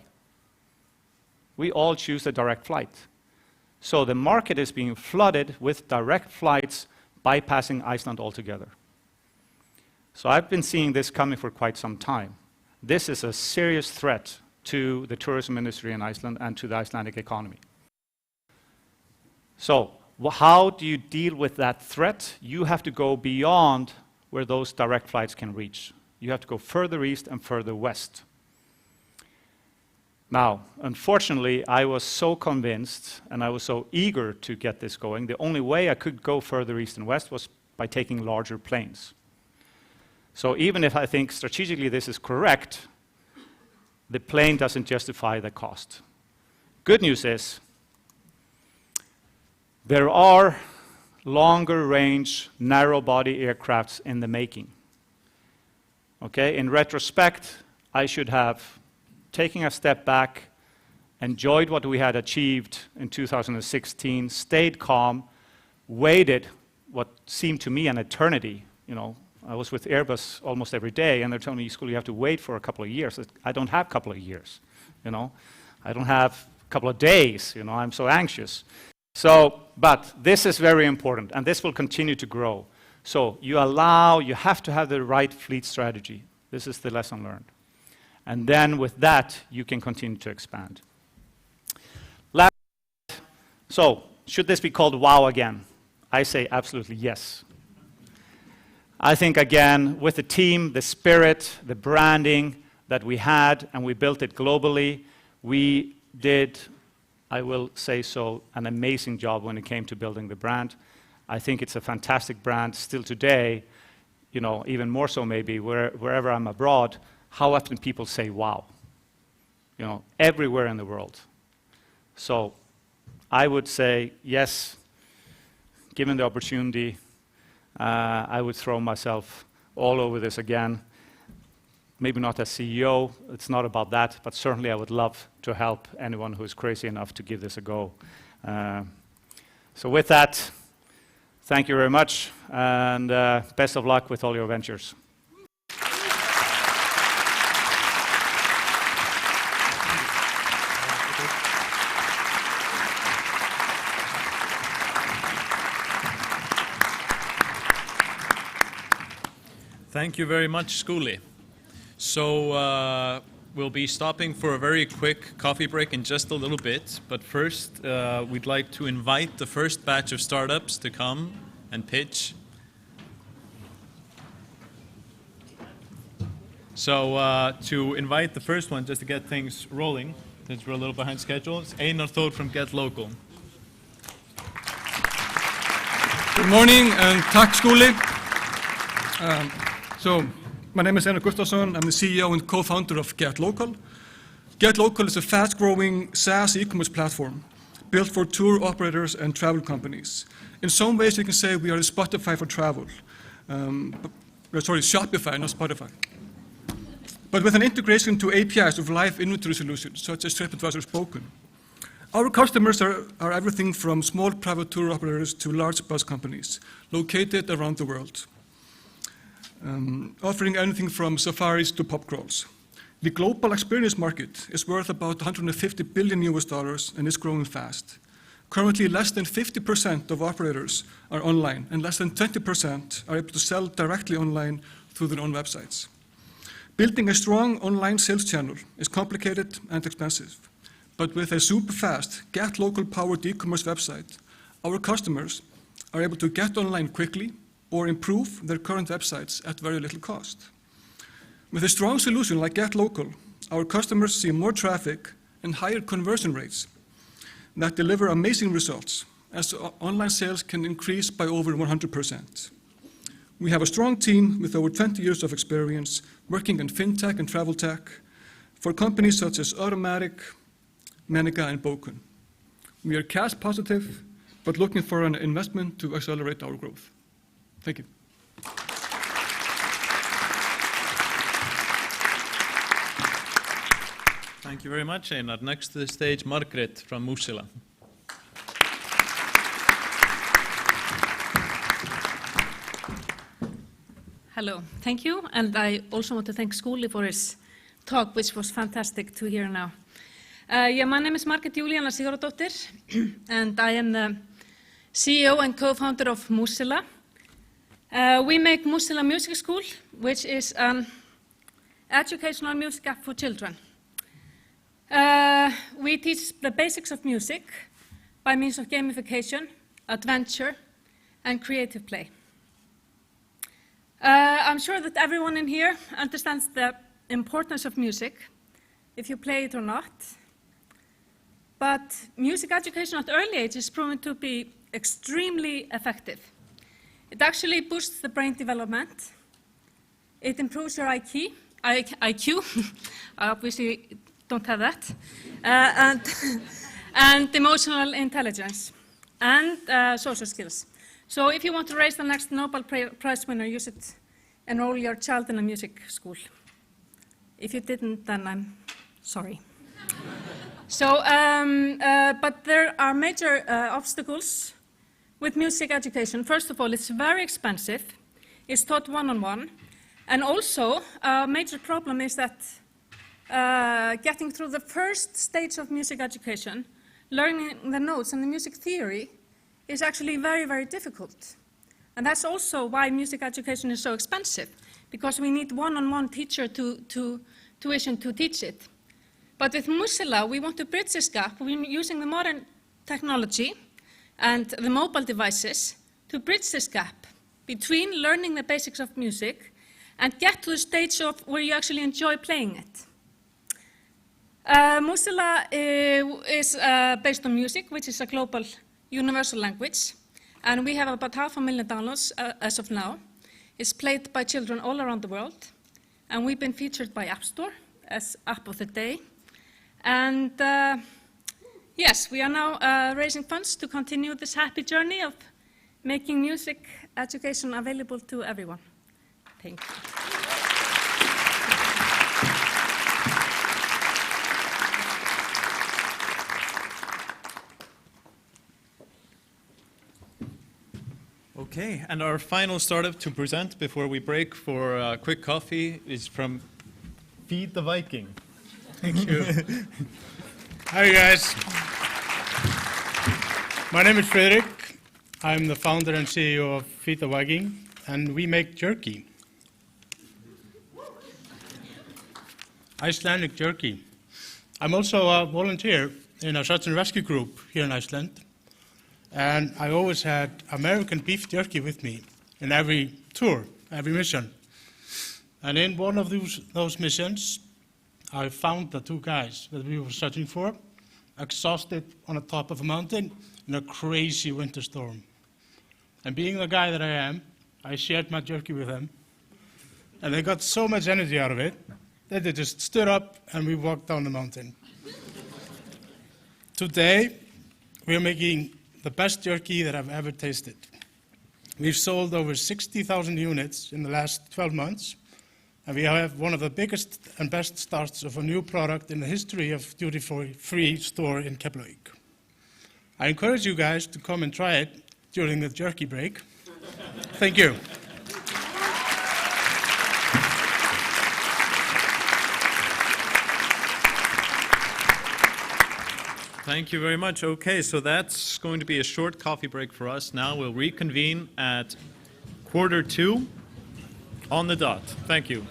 We all choose the direct flight. So the market is being flooded with direct flights bypassing Iceland altogether. So I've been seeing this coming for quite some time. This is a serious threat to the tourism industry in Iceland and to the Icelandic economy. So how do you deal with that threat? You have to go beyond where those direct flights can reach. You have to go further east and further west. Now, unfortunately, I was so convinced and I was so eager to get this going, the only way I could go further east and west was by taking larger planes. So even if I think strategically this is correct, the plane doesn't justify the cost. Good news is, there are longer range, narrow body aircrafts in the making. Okay, in retrospect, I should have taken a step back, enjoyed what we had achieved in 2016, stayed calm, waited what seemed to me an eternity. You know, I was with Airbus almost every day, and they're telling me, "School, you have to wait for a couple of years." I don't have a couple of years, you know. I don't have a couple of days, you know. I'm so anxious. So, but this is very important, and this will continue to grow. So you have to have the right fleet strategy. This is the lesson learned. And then with that, you can continue to expand. So, should this be called WOW again? I say absolutely yes. I think, again, with the team, the spirit, the branding that we had, and we built it globally, we did, I will say so, an amazing job when it came to building the brand. I think it's a fantastic brand still today, you know, even more so maybe wherever I'm abroad, how often people say wow, you know, everywhere in the world. So I would say yes, given the opportunity, I would throw myself all over this again. Maybe not as CEO, it's not about that, but certainly I would love to help anyone who is crazy enough to give this a go. So with that, thank you very much, and best of luck with all your ventures. Thank you very much, Skuli. So we'll be stopping for a very quick coffee break in just a little bit, but first we'd like to invite the first batch of startups to come and pitch. So to invite the first one, just to get things rolling, since we're a little behind schedule, it's Einar Thor from Get Local. Good morning and takk Skuli. So, my name is Einar Gustafsson. I'm the CEO and co-founder of Get Local. Get Local is a fast-growing SaaS e-commerce platform built for tour operators and travel companies. In some ways, you can say we are the Spotify for travel. Shopify, not Spotify. But with an integration to APIs of live inventory solutions, such as TripAdvisor Spoken. Our customers are everything from small private tour operators to large bus companies located around the world. offering anything from safaris to pub crawls. The global experience market is worth about $150 billion and is growing fast. Currently, less than 50% of operators are online, and less than 20% are able to sell directly online through their own websites. Building a strong online sales channel is complicated and expensive, but with a super fast Get Local powered e-commerce website, our customers are able to get online quickly or improve their current websites at very little cost. With a strong solution like Get Local, our customers see more traffic and higher conversion rates that deliver amazing results, as online sales can increase by over 100%. We have a strong team with over 20 years of experience working in fintech and travel tech for companies such as Automatic, Menica, and Bókun. We are cash positive, but looking for an investment to accelerate our growth. Thank you. Thank you very much, Einar. Next to the stage, Margaret from Mozilla. Hello, thank you. And I also want to thank Skúli for his talk, which was fantastic to hear now. My name is Margrét Júlíana Sigurðardóttir, and I am the CEO and co-founder of Mozilla. We make Mozilla Music School, which is an educational music app for children. We teach the basics of music by means of gamification, adventure, and creative play. I'm sure that everyone in here understands the importance of music, if you play it or not. But music education at early age is proven to be extremely effective. It actually boosts the brain development. It improves your IQ. I obviously don't have that. And emotional intelligence and social skills. So if you want to raise the next Nobel Prize winner, you should enroll your child in a music school. If you didn't, then I'm sorry. So, but there are major obstacles with music education. First of all, it's very expensive. It's taught one-on-one. And also, a major problem is that getting through the first stage of music education, learning the notes and the music theory, is actually very, very difficult. And that's also why music education is so expensive, because we need one-on-one teacher tuition to teach it. But with Mozilla, we want to bridge this gap. We're using the modern technology and the mobile devices to bridge this gap between learning the basics of music and get to the stage of where you actually enjoy playing it. Mozilla is based on music, which is a global universal language, and we have about 500,000 downloads as of now. It's played by children all around the world, and we've been featured by App Store as App of the Day. And yes, we are now raising funds to continue this happy journey of making music education available to everyone. Thank you. Okay, and our final startup to present before we break for a quick coffee is from Feed the Viking. Thank you. Hi, guys. My name is Fredrik. I'm the founder and CEO of Feed the Viking, and we make jerky. Icelandic jerky. I'm also a volunteer in a search and rescue group here in Iceland, and I always had American beef jerky with me in every tour, every mission. And in one of those missions, I found the two guys that we were searching for, exhausted on the top of a mountain in a crazy winter storm. And being the guy that I am, I shared my jerky with them, and they got so much energy out of it that they just stood up and we walked down the mountain. Today, we are making the best jerky that I've ever tasted. We've sold over 60,000 units in the last 12 months, and we have one of the biggest and best starts of a new product in the history of duty-free store in Keflavík. I encourage you guys to come and try it during the jerky break. Thank you. Thank you very much. Okay, so that's going to be a short coffee break for us. Now we'll reconvene at 1:45 on the dot. Thank you.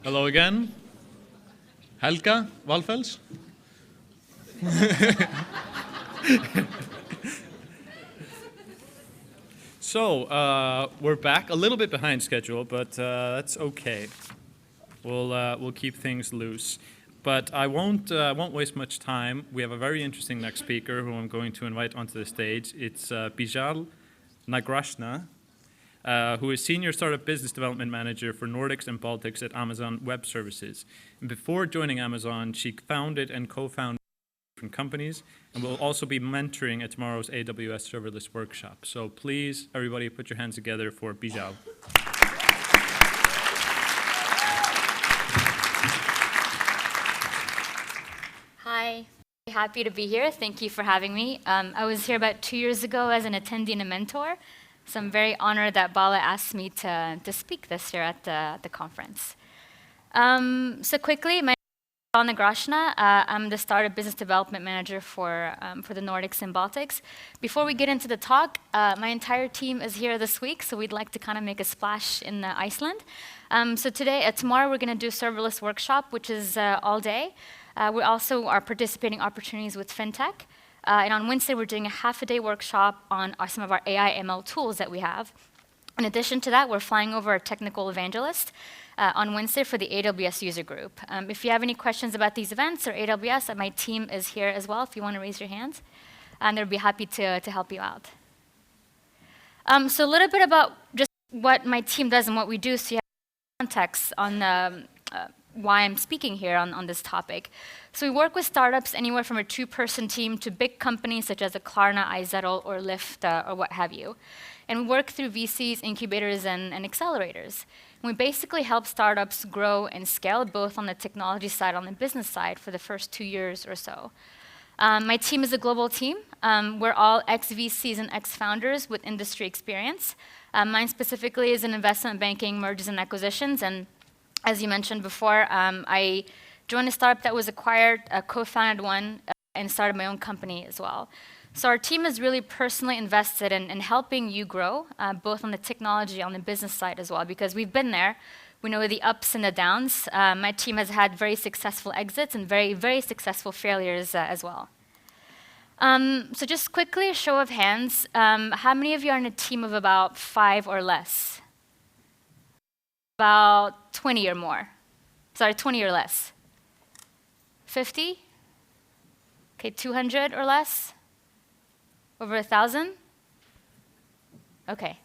Hello again. Helga Valfels. So we're back a little bit behind schedule, but that's okay. We'll keep things loose. But I won't waste much time. We have a very interesting next speaker who I'm going to invite onto the stage. It's Bijal Nagrashna, who is Senior Startup Business Development Manager for Nordics and Baltics at Amazon Web Services. And before joining Amazon, she founded and co-founded different companies and will also be mentoring at tomorrow's AWS Serverless Workshop. So please, everybody, put your hands together for Bijal. Hi, happy to be here. Thank you for having me. I was here about 2 years ago as an attendee and a mentor, so I'm very honored that Bala asked me to speak this year at the conference. So quickly, my name is Bijal Nagrashna. I'm the Startup Business Development Manager for the Nordics and Baltics. Before we get into the talk, my entire team is here this week, so we'd like to kind of make a splash in Iceland. So tomorrow we're going to do a serverless workshop, which is all day. We also are participating opportunities with FinTech. And on Wednesday, we're doing a half-a-day workshop on some of our AI ML tools that we have. In addition to that, we're flying over a technical evangelist on Wednesday for the AWS user group. If you have any questions about these events or AWS, my team is here as well if you want to raise your hands. And they'll be happy to help you out. So a little bit about just what my team does and what we do so you have context on why I'm speaking here on this topic. So we work with startups anywhere from a 2-person team to big companies such as a Klarna, iZettle, or Lyft, or what have you. And we work through VCs, incubators, and accelerators. And we basically help startups grow and scale, both on the technology side and on the business side for the first 2 years or so. My team is a global team. We're all ex-VCs and ex-founders with industry experience. Mine specifically is in investment banking, mergers and acquisitions, and as you mentioned before, I joined a startup that was acquired, co-founded one, and started my own company as well. So our team is really personally invested in helping you grow, both on the technology and on the business side as well, because we've been there. We know the ups and the downs. My team has had very successful exits and very, very successful failures as well. So just quickly, a show of hands. How many of you are in a team of about 5 or less? About 20 or more. Sorry, 20 or less. 50? Okay, 200 or less? Over 1,000? Okay,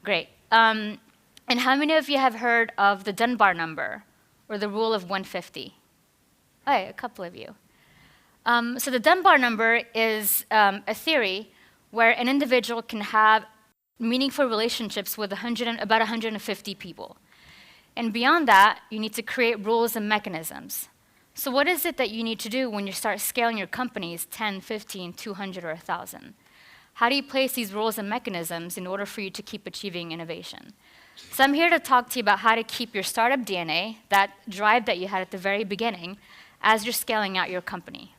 great. And how many of you have heard of the Dunbar number or the rule of 150? Oh, a couple of you. So the Dunbar number is a theory where an individual can have meaningful relationships with about 150 people. And beyond that, you need to create rules and mechanisms. So what is it that you need to do when you start scaling your companies 10, 15, 200, or 1,000? How do you place these rules and mechanisms in order for you to keep achieving innovation? So I'm here to talk to you about how to keep your startup DNA, that drive that you had at the very beginning, as you're scaling out your company.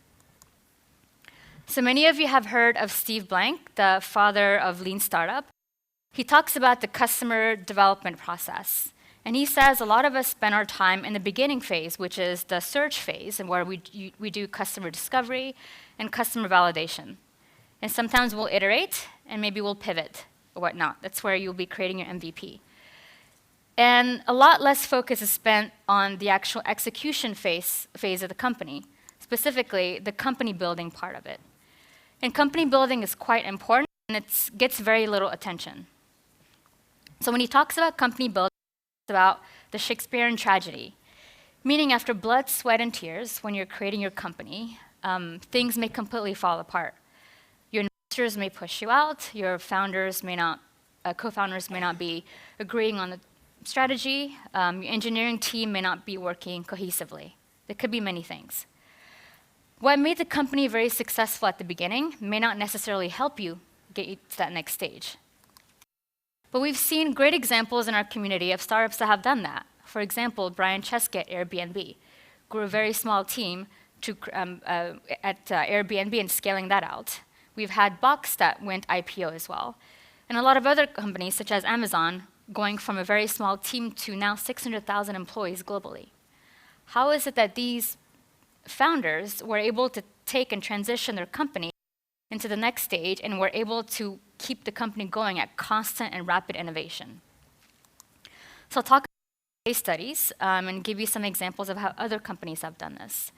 So many of you have heard of Steve Blank, the father of Lean Startup. He talks about the customer development process. And he says a lot of us spend our time in the beginning phase, which is the search phase, and where we do customer discovery and customer validation. And sometimes we'll iterate, and maybe we'll pivot or whatnot. That's where you'll be creating your MVP. And a lot less focus is spent on the actual execution phase of the company, specifically the company building part of it. And company building is quite important, and it gets very little attention. So when he talks about company building, about the Shakespearean tragedy, meaning after blood, sweat, and tears, when you're creating your company, things may completely fall apart. Your investors may push you out, your co-founders may not be agreeing on the strategy, your engineering team may not be working cohesively. There could be many things. What made the company very successful at the beginning may not necessarily help you get you to that next stage. But we've seen great examples in our community of startups that have done that. For example, Brian Chesky at Airbnb grew a very small team at Airbnb and scaling that out. We've had Box that went IPO as well. And a lot of other companies, such as Amazon, going from a very small team to now 600,000 employees globally? How is it that these founders were able to take and transition their company into the next stage and were able to keep the company going at constant and rapid innovation? So I'll talk about case studies and give you some examples of how other companies have done this.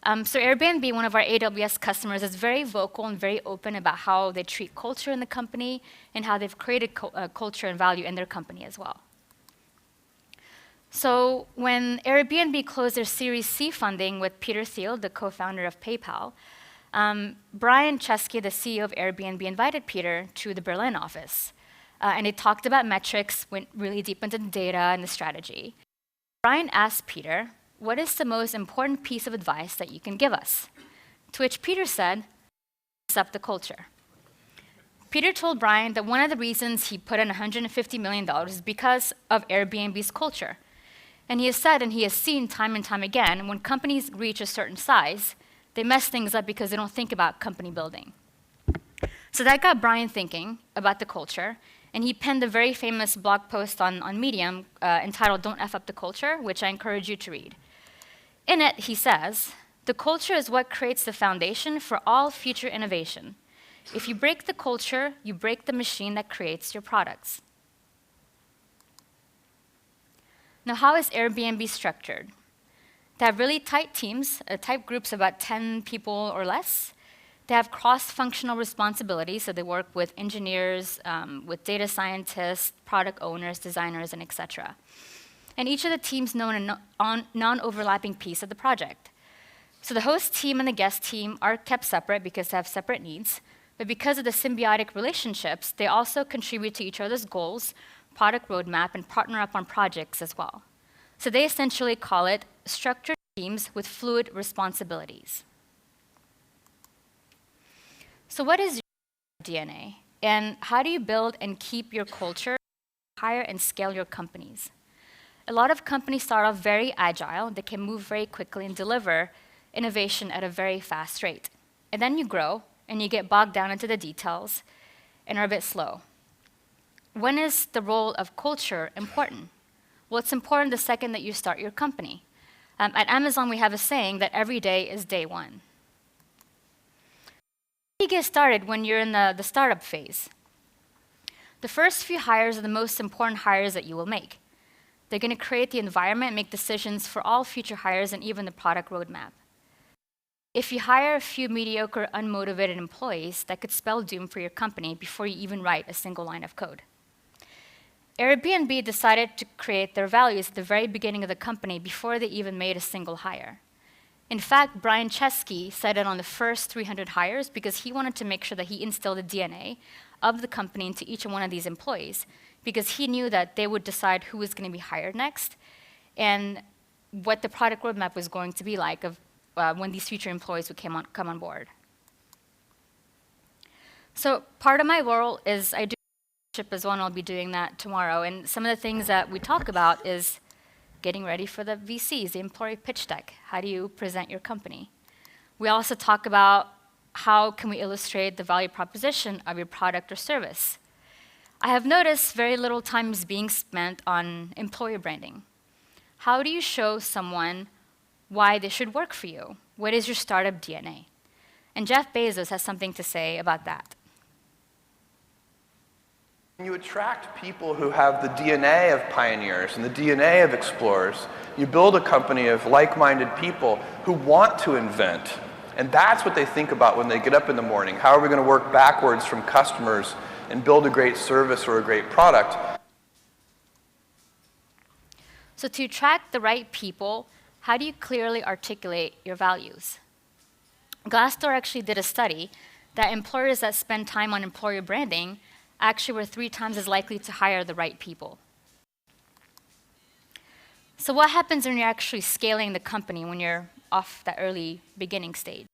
So Airbnb, one of our AWS customers, is very vocal and very open about how they treat culture in the company and how they've created culture and value in their company as well. So when Airbnb closed their Series C funding with Peter Thiel, the co-founder of PayPal, Brian Chesky, the CEO of Airbnb, invited Peter to the Berlin office. And they talked about metrics, went really deep into the data and the strategy. Brian asked Peter, "What is the most important piece of advice that you can give us?" To which Peter said, "Accept the culture." Peter told Brian that one of the reasons he put in $150 million is because of Airbnb's culture. And he has said, and he has seen time and time again, when companies reach a certain size, they mess things up because they don't think about company building. So that got Brian thinking about the culture, and he penned a very famous blog post on Medium entitled "Don't F Up the Culture," which I encourage you to read. In it, he says, "The culture is what creates the foundation for all future innovation. If you break the culture, you break the machine that creates your products." Now, how is Airbnb structured? They have really tight teams, tight groups of about 10 people or less. They have cross-functional responsibilities, so they work with engineers, with data scientists, product owners, designers, and etc. And each of the teams know a non-overlapping piece of the project. So the host team and the guest team are kept separate because they have separate needs, but because of the symbiotic relationships, they also contribute to each other's goals, product roadmap, and partner up on projects as well. So they essentially call it structured teams with fluid responsibilities. So what is your DNA? And how do you build and keep your culture, hire and scale your companies? A lot of companies start off very agile. They can move very quickly and deliver innovation at a very fast rate. And then you grow, and you get bogged down into the details and are a bit slow. When is the role of culture important? Well, it's important the second that you start your company. At Amazon, we have a saying that every day is day one. You get started when you're in the startup phase. The first few hires are the most important hires that you will make. They're going to create the environment, make decisions for all future hires, and even the product roadmap. If you hire a few mediocre, unmotivated employees, that could spell doom for your company before you even write a single line of code. Airbnb decided to create their values at the very beginning of the company before they even made a single hire. In fact, Brian Chesky said it on the first 300 hires because he wanted to make sure that he instilled the DNA of the company into each one of these employees, because he knew that they would decide who was going to be hired next and what the product roadmap was going to be like when these future employees would come on board. So part of my role is I do leadership as well, and I'll be doing that tomorrow. And some of the things that we talk about is getting ready for the VCs, the employee pitch deck. How do you present your company? We also talk about how can we illustrate the value proposition of your product or service. I have noticed very little time is being spent on employer branding. How do you show someone why they should work for you? What is your startup DNA? And Jeff Bezos has something to say about that. When you attract people who have the DNA of pioneers and the DNA of explorers, you build a company of like-minded people who want to invent. And that's what they think about when they get up in the morning. How are we going to work backwards from customers and build a great service or a great product? So to attract the right people, how do you clearly articulate your values? Glassdoor actually did a study that employers that spend time on employer branding actually were 3 times as likely to hire the right people. So what happens when you're actually scaling the company, when you're off that early beginning stage?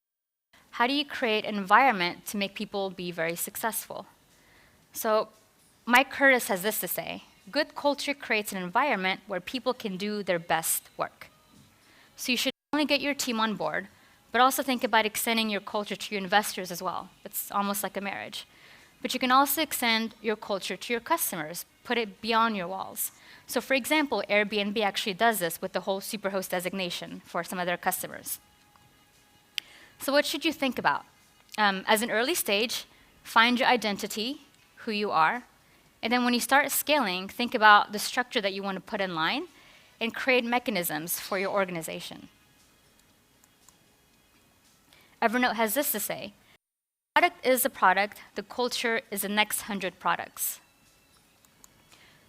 How do you create an environment to make people be very successful? So Mike Curtis has this to say: good culture creates an environment where people can do their best work. So you should not only get your team on board, but also think about extending your culture to your investors as well. It's almost like a marriage. But you can also extend your culture to your customers, put it beyond your walls. So for example, Airbnb actually does this with the whole superhost designation for some of their customers. So what should you think about? As an early stage, find your identity, who you are, and then when you start scaling, think about the structure that you want to put in line and create mechanisms for your organization. Evernote has this to say: product is a product, the culture is the next 100 products.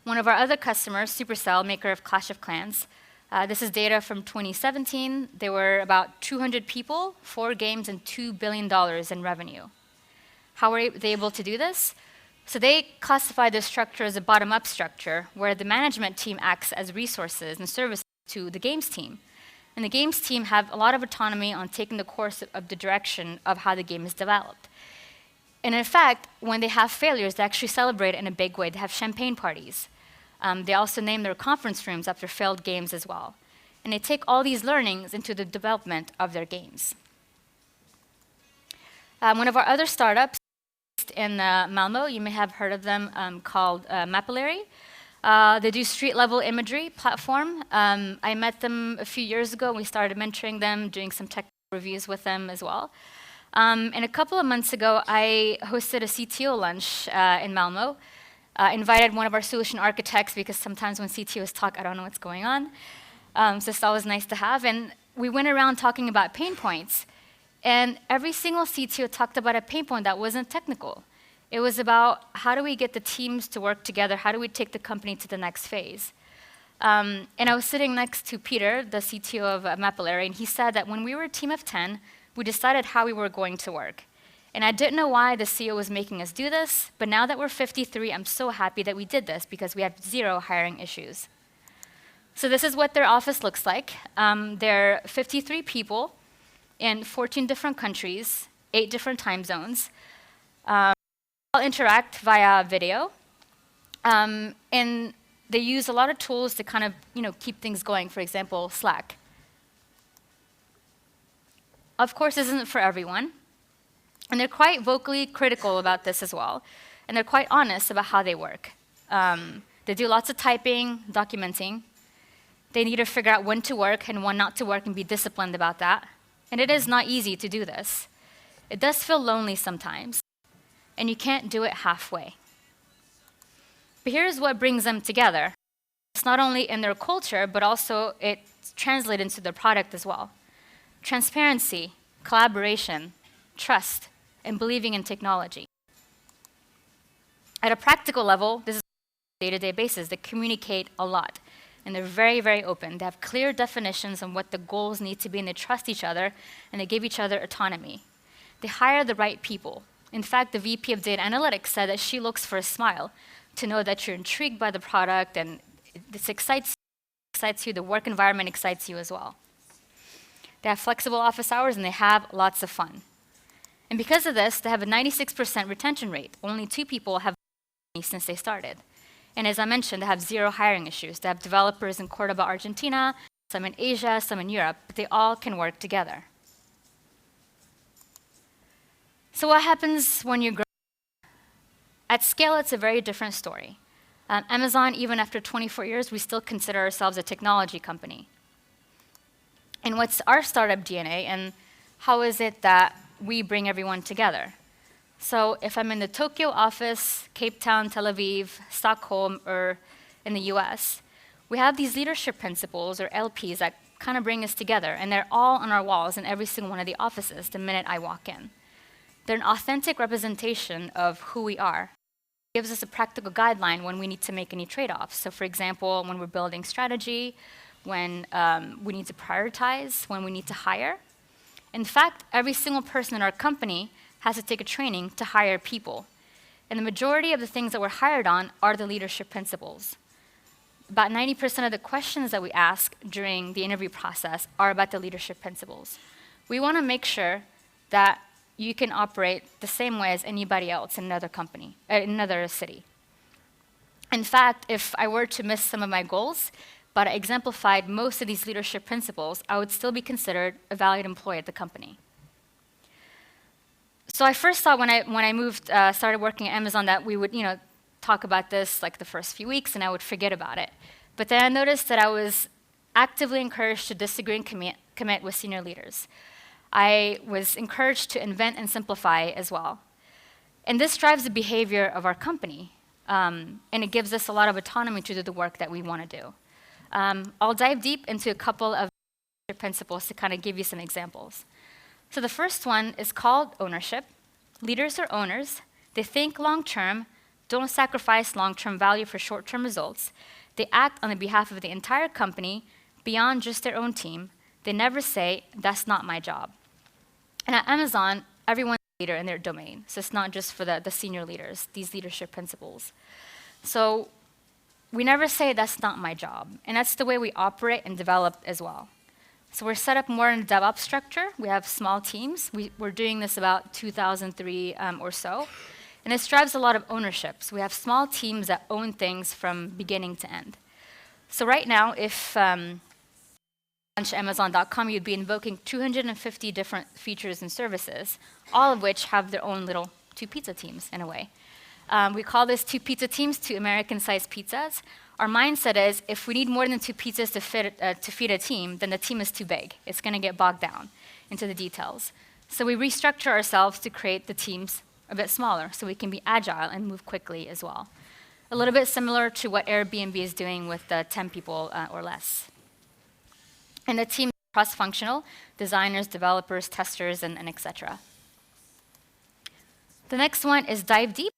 One of our other customers, Supercell, maker of Clash of Clans, this is data from 2017. There were about 200 people, 4 games, and $2 billion in revenue. How were they able to do this? So they classify the structure as a bottom-up structure, where the management team acts as resources and services to the games team. And the games team have a lot of autonomy on taking the course of the direction of how the game is developed. And in fact, when they have failures, they actually celebrate in a big way. They have champagne parties. They also name their conference rooms after failed games as well. And they take all these learnings into the development of their games. One of our other startups based in Malmo, you may have heard of them, called Mapillary. They do street-level imagery platform. I met them a few years ago. We started mentoring them, doing some technical reviews with them as well. And a couple of months ago, I hosted a CTO lunch in Malmo. Invited one of our solution architects, because sometimes when CTOs talk, I don't know what's going on. So it's always nice to have. And we went around talking about pain points. And every single CTO talked about a pain point that wasn't technical. It was about, how do we get the teams to work together? How do we take the company to the next phase? And I was sitting next to Peter, the CTO of Mapillary, and he said that when we were a team of 10, we decided how we were going to work. And I didn't know why the CEO was making us do this, but now that we're 53, I'm so happy that we did this, because we have 0 hiring issues. So this is what their office looks like. They're 53 people in 14 different countries, 8 different time zones. All interact via video. And they use a lot of tools to kind of keep things going, for example, Slack. Of course, this isn't for everyone. And they're quite vocally critical about this as well. And they're quite honest about how they work. They do lots of typing, documenting. They need to figure out when to work and when not to work and be disciplined about that. And it is not easy to do this. It does feel lonely sometimes. And you can't do it halfway. But here's what brings them together. It's not only in their culture, but also it translates into their product as well. Transparency, collaboration, trust, and believing in technology. At a practical level, this is on a day-to-day basis. They communicate a lot, and they're very, very open. They have clear definitions on what the goals need to be, and they trust each other, and they give each other autonomy. They hire the right people. In fact, the VP of Data Analytics said that she looks for a smile to know that you're intrigued by the product, and this excites you, the work environment excites you as well. They have flexible office hours, and they have lots of fun. And because of this, they have a 96% retention rate. Only 2 people have since they started. And as I mentioned, they have 0 hiring issues. They have developers in Cordoba, Argentina, some in Asia, some in Europe, but they all can work together. So what happens when you grow? At scale, it's a very different story. Amazon, even after 24 years, we still consider ourselves a technology company. And what's our startup DNA, and how is it that we bring everyone together? So if I'm in the Tokyo office, Cape Town, Tel Aviv, Stockholm, or in the US, we have these leadership principles, or LPs, that kind of bring us together, and they're all on our walls in every single one of the offices the minute I walk in. They're an authentic representation of who we are. It gives us a practical guideline when we need to make any trade-offs. So for example, when we're building strategy, when we need to prioritize, when we need to hire. In fact, every single person in our company has to take a training to hire people. And the majority of the things that we're hired on are the leadership principles. About 90% of the questions that we ask during the interview process are about the leadership principles. We want to make sure that you can operate the same way as anybody else in another company, in another city. In fact, if I were to miss some of my goals, but I exemplified most of these leadership principles, I would still be considered a valued employee at the company. So I first thought when I moved, started working at Amazon, that we would, talk about this like the first few weeks, and I would forget about it. But then I noticed that I was actively encouraged to disagree and commit with senior leaders. I was encouraged to invent and simplify as well. And this drives the behavior of our company, and it gives us a lot of autonomy to do the work that we want to do. I'll dive deep into a couple of principles to kind of give you some examples. So the first one is called ownership. Leaders are owners. They think long-term, don't sacrifice long-term value for short-term results. They act on the behalf of the entire company beyond just their own team. They never say, that's not my job. And at Amazon, everyone's a leader in their domain. So it's not just for the senior leaders, these leadership principles. So we never say, that's not my job. And that's the way we operate and develop as well. So we're set up more in a DevOps structure. We have small teams. We're doing this about 2003 or so. And this drives a lot of ownership. So we have small teams that own things from beginning to end. So right now, if launch Amazon.com, you'd be invoking 250 different features and services, all of which have their own little 2 pizza teams in a way. We call this 2 pizza teams, 2 American-sized pizzas. Our mindset is, if we need more than 2 pizzas to feed a team, then the team is too big. It's going to get bogged down into the details. So we restructure ourselves to create the teams a bit smaller, so we can be agile and move quickly as well. A little bit similar to what Airbnb is doing with 10 people or less. And the team is cross-functional, designers, developers, testers, and et cetera. The next one is dive deep.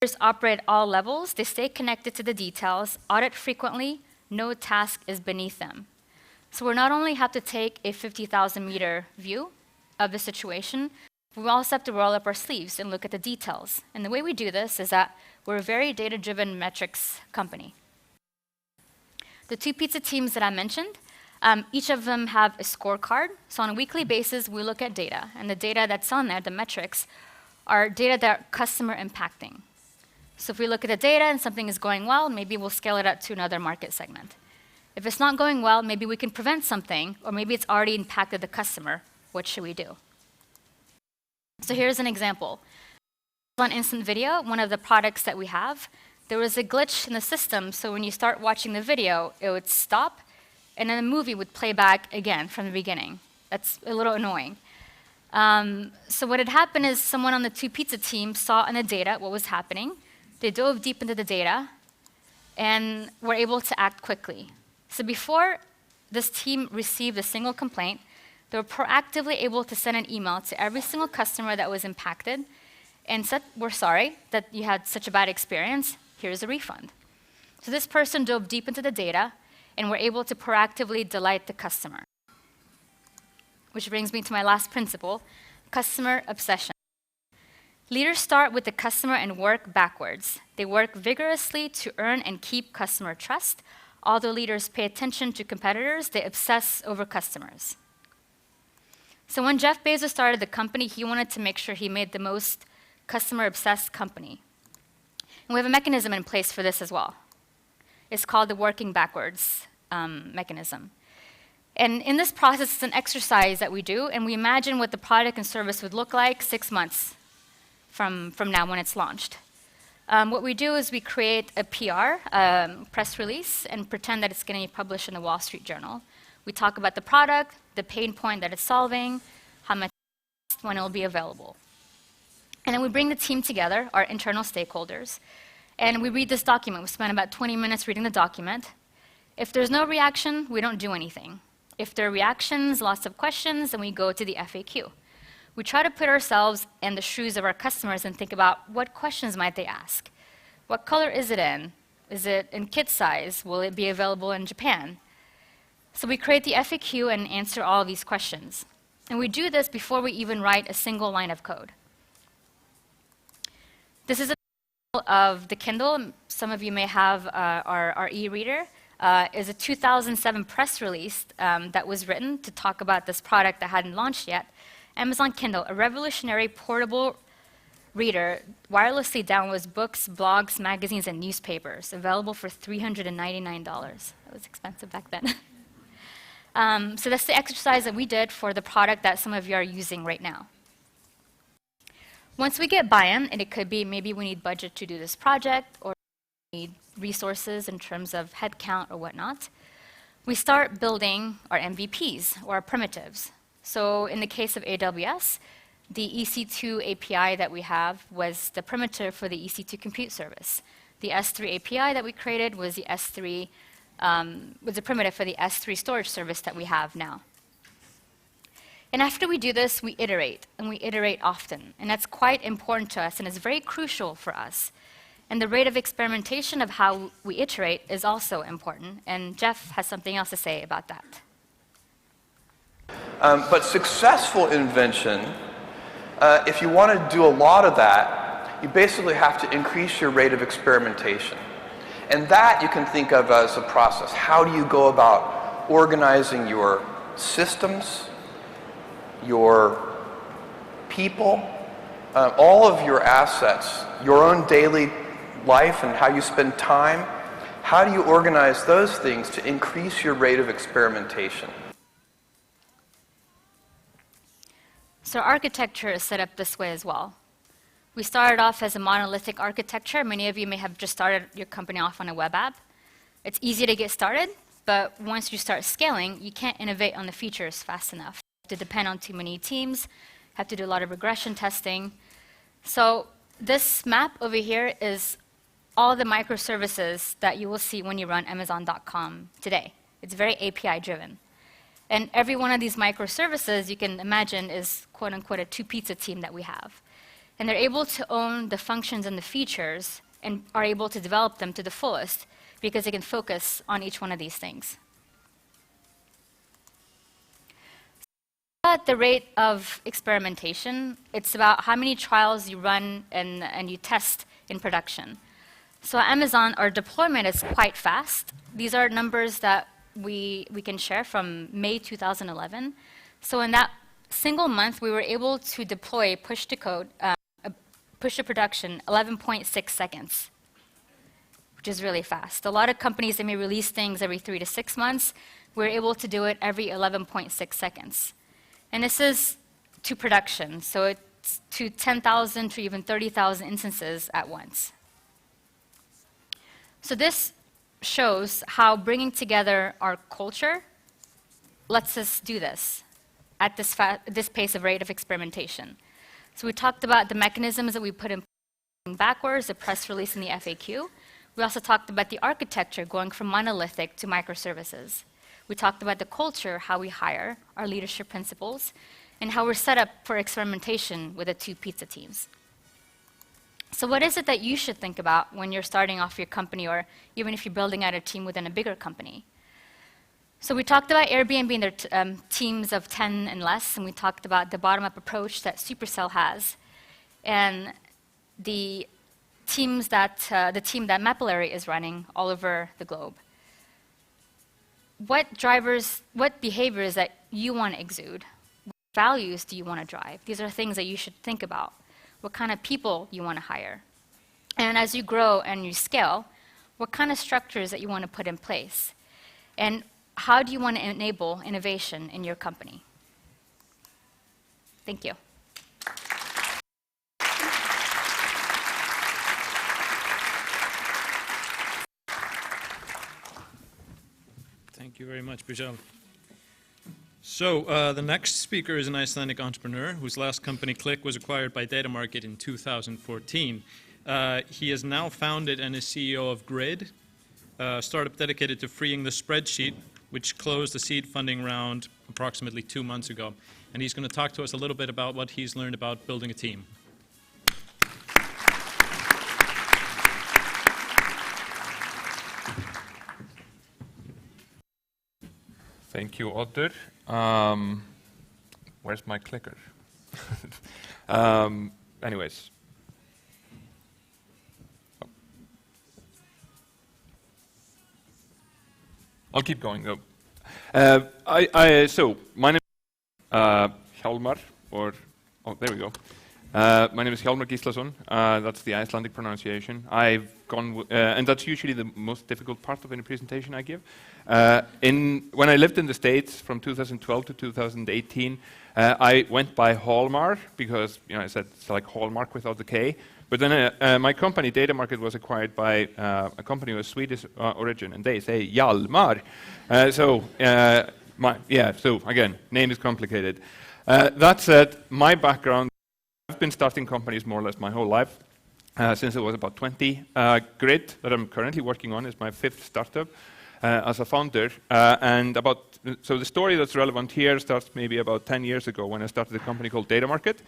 Leaders operate at all levels. They stay connected to the details, audit frequently. No task is beneath them. So we not only have to take a 50,000-meter view of the situation, we also have to roll up our sleeves and look at the details. And the way we do this is that we're a very data-driven metrics company. The 2 pizza teams that I mentioned, each of them have a scorecard. So on a weekly basis, we look at data. And the data that's on there, the metrics, are data that are customer impacting. So if we look at the data and something is going well, maybe we'll scale it up to another market segment. If it's not going well, maybe we can prevent something, or maybe it's already impacted the customer. What should we do? So here's an example. On Instant Video, one of the products that we have, there was a glitch in the system, so when you start watching the video, it would stop, and then the movie would play back again from the beginning. That's a little annoying. So what had happened is someone on the 2 pizza team saw in the data what was happening. They dove deep into the data and were able to act quickly. So before this team received a single complaint, they were proactively able to send an email to every single customer that was impacted and said, we're sorry that you had such a bad experience. Here's a refund. So this person dove deep into the data and were able to proactively delight the customer. Which brings me to my last principle, customer obsession. Leaders start with the customer and work backwards. They work vigorously to earn and keep customer trust. Although leaders pay attention to competitors, they obsess over customers. So when Jeff Bezos started the company, he wanted to make sure he made the most customer-obsessed company. And we have a mechanism in place for this as well. It's called the working backwards mechanism. And in this process, it's an exercise that we do, and we imagine what the product and service would look like 6 months from now when it's launched. What we do is we create a PR, press release, and pretend that it's going to be published in the Wall Street Journal. We talk about the product, the pain point that it's solving, how much it costs, when it will be available. And then we bring the team together, our internal stakeholders, and we read this document. We spend about 20 minutes reading the document. If there's no reaction, we don't do anything. If there are reactions, lots of questions, then we go to the FAQ. We try to put ourselves in the shoes of our customers and think about what questions might they ask. What color is it in? Is it in kid size? Will it be available in Japan? So we create the FAQ and answer all of these questions. And we do this before we even write a single line of code. This is an example of the Kindle. Some of you may have our e-reader. Is a 2007 press release that was written to talk about this product that hadn't launched yet. Amazon Kindle, a revolutionary portable reader, wirelessly downloads books, blogs, magazines, and newspapers, available for $399. That was expensive back then. So that's the exercise that we did for the product that some of you are using right now. Once we get buy-in, and it could be maybe we need budget to do this project, or need resources in terms of headcount or whatnot, we start building our MVPs, or our primitives. So in the case of AWS, the EC2 API that we have was the primitive for the EC2 compute service. The S3 API that we created was the S3 was a primitive for the S3 storage service that we have now. And after we do this, we iterate, and we iterate often. And that's quite important to us, and it's very crucial for us. And the rate of experimentation of how we iterate is also important. And Jeff has something else to say about that. But successful invention, if you want to do a lot of that, you basically have to increase your rate of experimentation. And that you can think of as a process. How do you go about organizing your systems, your people, all of your assets, your own daily life and how you spend time? How do you organize those things to increase your rate of experimentation? So architecture is set up this way as well. We started off as a monolithic architecture. Many of you may have just started your company off on a web app. It's easy to get started, but once you start scaling, you can't innovate on the features fast enough. You have to depend on too many teams, have to do a lot of regression testing. So this map over here is all the microservices that you will see when you run Amazon.com today. It's very API driven. And every one of these microservices, you can imagine, is quote unquote a two-pizza team that we have. And they're able to own the functions and the features and are able to develop them to the fullest because they can focus on each one of these things. At the rate of experimentation, it's about how many trials you run and you test in production. So at Amazon, our deployment is quite fast. These are numbers that we can share from May 2011. So in that single month, we were able to deploy push to code, push to production 11.6 seconds, which is really fast. A lot of companies, they may release things every 3 to 6 months. We're able to do it every 11.6 seconds. And this is to production, so it's to 10,000 to even 30,000 instances at once. So this shows how bringing together our culture lets us do this at this pace of rate of experimentation. So we talked about the mechanisms that we put in backwards, the press release and the FAQ. We also talked about the architecture going from monolithic to microservices. We talked about the culture, how we hire, our leadership principles, and how we're set up for experimentation with the two pizza teams. So what is it that you should think about when you're starting off your company, or even if you're building out a team within a bigger company? So we talked about Airbnb and their teams of 10 and less, and we talked about the bottom-up approach that Supercell has, and the teams that the team that Mapillary is running all over the globe. What behaviors that you want to exude? What values do you want to drive? These are things that you should think about. What kind of people you want to hire? And as you grow and you scale, what kind of structures that you want to put in place? And how do you want to enable innovation in your company? Thank you. Thank you very much, Björn. So the next speaker is an Icelandic entrepreneur whose last company, Click, was acquired by Datamarket in 2014. He has now founded and is CEO of Grid, a startup dedicated to freeing the spreadsheet, which closed the seed funding round approximately 2 months ago. And he's going to talk to us a little bit about what he's learned about building a team. Thank you, Oddur. Where's my clicker? Anyways. I'll keep going, though. So, my name is Hjálmar, or, oh, there we go. My name is Hjálmar Gíslason. That's the Icelandic pronunciation. I've gone, and that's usually the most difficult part of any presentation I give. When I lived in the States from 2012 to 2018, I went by Hallmar because, you know, I said it's like Hallmark without the K. But then my company, Data Market, was acquired by a company of Swedish origin, and they say Hjalmar. So again, name is complicated. That said, my background, I've been starting companies more or less my whole life, since I was about 20. Grid, that I'm currently working on, is my 5th startup as a founder. So the story that's relevant here starts maybe about 10 years ago when I started a company called Data Market.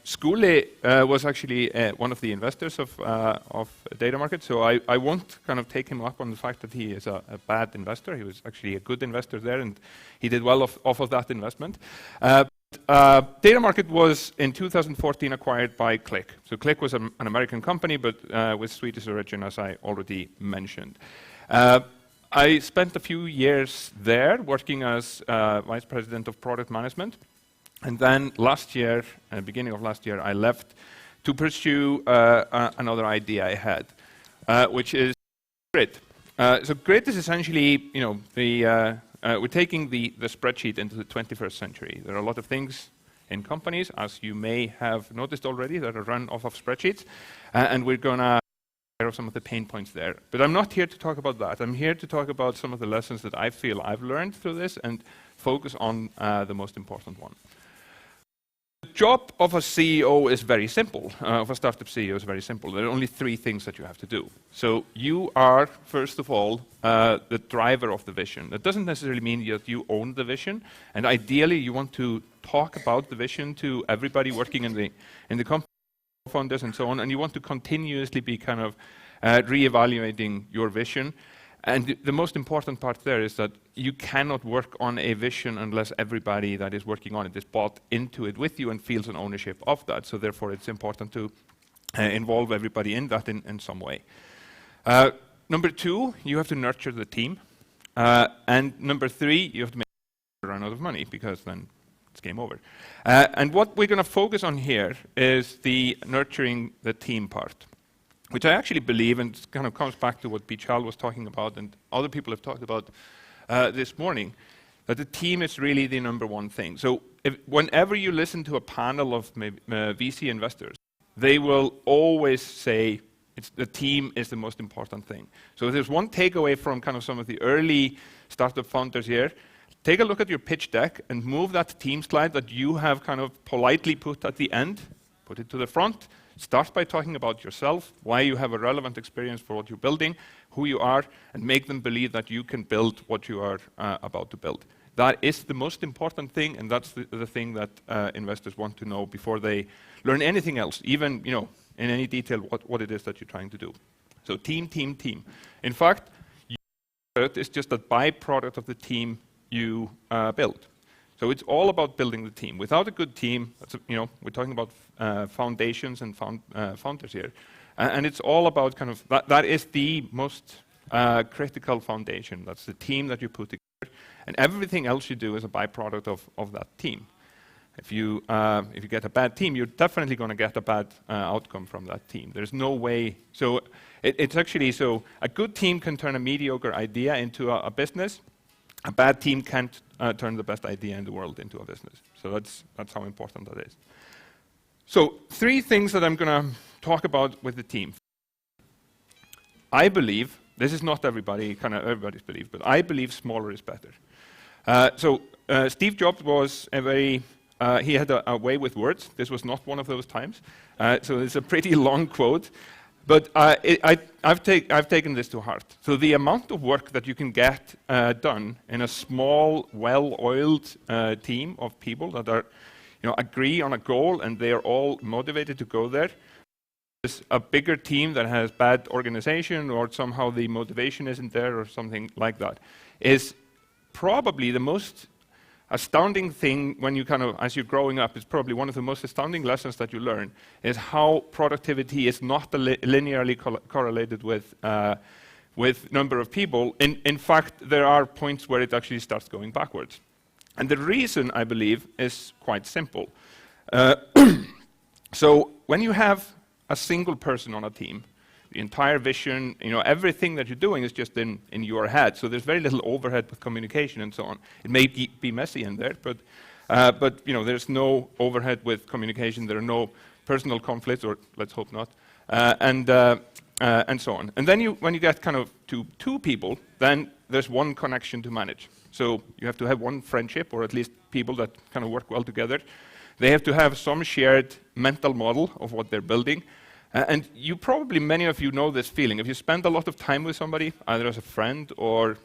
Skule was actually one of the investors of Data Market, so I won't kind of take him up on the fact that he is a bad investor. He was actually a good investor there, and he did well off of that investment. Data Market was in 2014 acquired by Qlik. So Qlik was an American company, but with Swedish origin, as I already mentioned. I spent a few years there working as Vice President of Product Management. And then last year, beginning of last year, I left to pursue another idea I had, which is Grid. So Grid is essentially, we're taking the spreadsheet into the 21st century. There are a lot of things in companies, as you may have noticed already, that are run off of spreadsheets, and we're going to of some of the pain points there. But I'm not here to talk about that. I'm here to talk about some of the lessons that I feel I've learned through this and focus on the most important one. The job of a CEO is very simple, of a startup CEO is very simple. There are only 3 things that you have to do. So you are, first of all, the driver of the vision. That doesn't necessarily mean that you own the vision, and ideally you want to talk about the vision to everybody working in the company, founders and so on, and you want to continuously be kind of re-evaluating your vision. And the most important part there is that you cannot work on a vision unless everybody that is working on it is bought into it with you and feels an ownership of that. So therefore it's important to involve everybody in that in some way. Number 2, you have to nurture the team. And number 3, you have to make sure you run out of money, because then it's game over. And what we're going to focus on here is the nurturing the team part, which I actually believe, and it kind of comes back to what Bichal was talking about and other people have talked about this morning, that the team is really the number one thing. So whenever you listen to a panel of VC investors, they will always say the team is the most important thing. So if there's one takeaway from kind of some of the early startup founders here, take a look at your pitch deck and move that team slide that you have kind of politely put at the end, put it to the front. Start by talking about yourself, why you have a relevant experience for what you're building, who you are, and make them believe that you can build what you are about to build. That is the most important thing, and that's the thing that investors want to know before they learn anything else, even in any detail what it is that you're trying to do. So team, team, team. In fact, it's just a byproduct of the team you build. So it's all about building the team. Without a good team, we're talking about foundations and founders here, and it's all about kind of that is the most critical foundation. That's the team that you put together, and everything else you do is a byproduct of that team. If you get a bad team, you're definitely going to get a bad outcome from that team. There's no way. So it's actually so a good team can turn a mediocre idea into a business. A bad team can't turn the best idea in the world into a business. So that's how important that is. So 3 things that I'm going to talk about with the team. I believe, this is not everybody's belief, but I believe smaller is better. So Steve Jobs was he had a way with words. This was not one of those times. So it's a pretty long quote. But I've taken this to heart. So the amount of work that you can get done in a small, well-oiled team of people that are, agree on a goal and they are all motivated to go there, is a bigger team that has bad organization or somehow the motivation isn't there or something like that, is probably the most astounding thing when you as you're growing up, it's probably one of the most astounding lessons that you learn, is how productivity is not linearly correlated with number of people. In fact, there are points where it actually starts going backwards. And the reason, I believe, is quite simple. So when you have a single person on a team, the entire vision, everything that you're doing is just in your head. So there's very little overhead with communication and so on. It may be messy in there, but there's no overhead with communication. There are no personal conflicts, or let's hope not, and so on. And then when you get kind of to 2 people, then there's one connection to manage. So you have to have one friendship, or at least people that kind of work well together. They have to have some shared mental model of what they're building. And many of you know this feeling. If you spend a lot of time with somebody, either as a friend or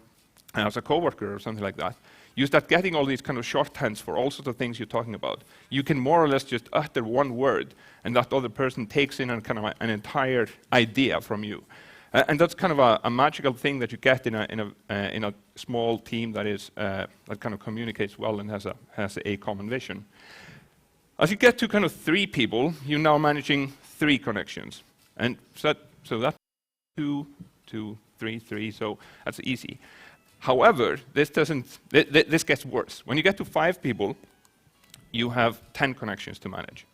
as a coworker or something like that, you start getting all these kind of shorthands for all sorts of things you're talking about. You can more or less just utter one word, and that other person takes in an entire idea from you. And that's kind of a magical thing that you get in a small team that kind of communicates well and has a common vision. As you get to kind of 3 people, you're now managing 3 connections, and so that's 2, 2, 3, 3. So that's easy. However, this gets worse. When you get to 5 people, you have 10 connections to manage.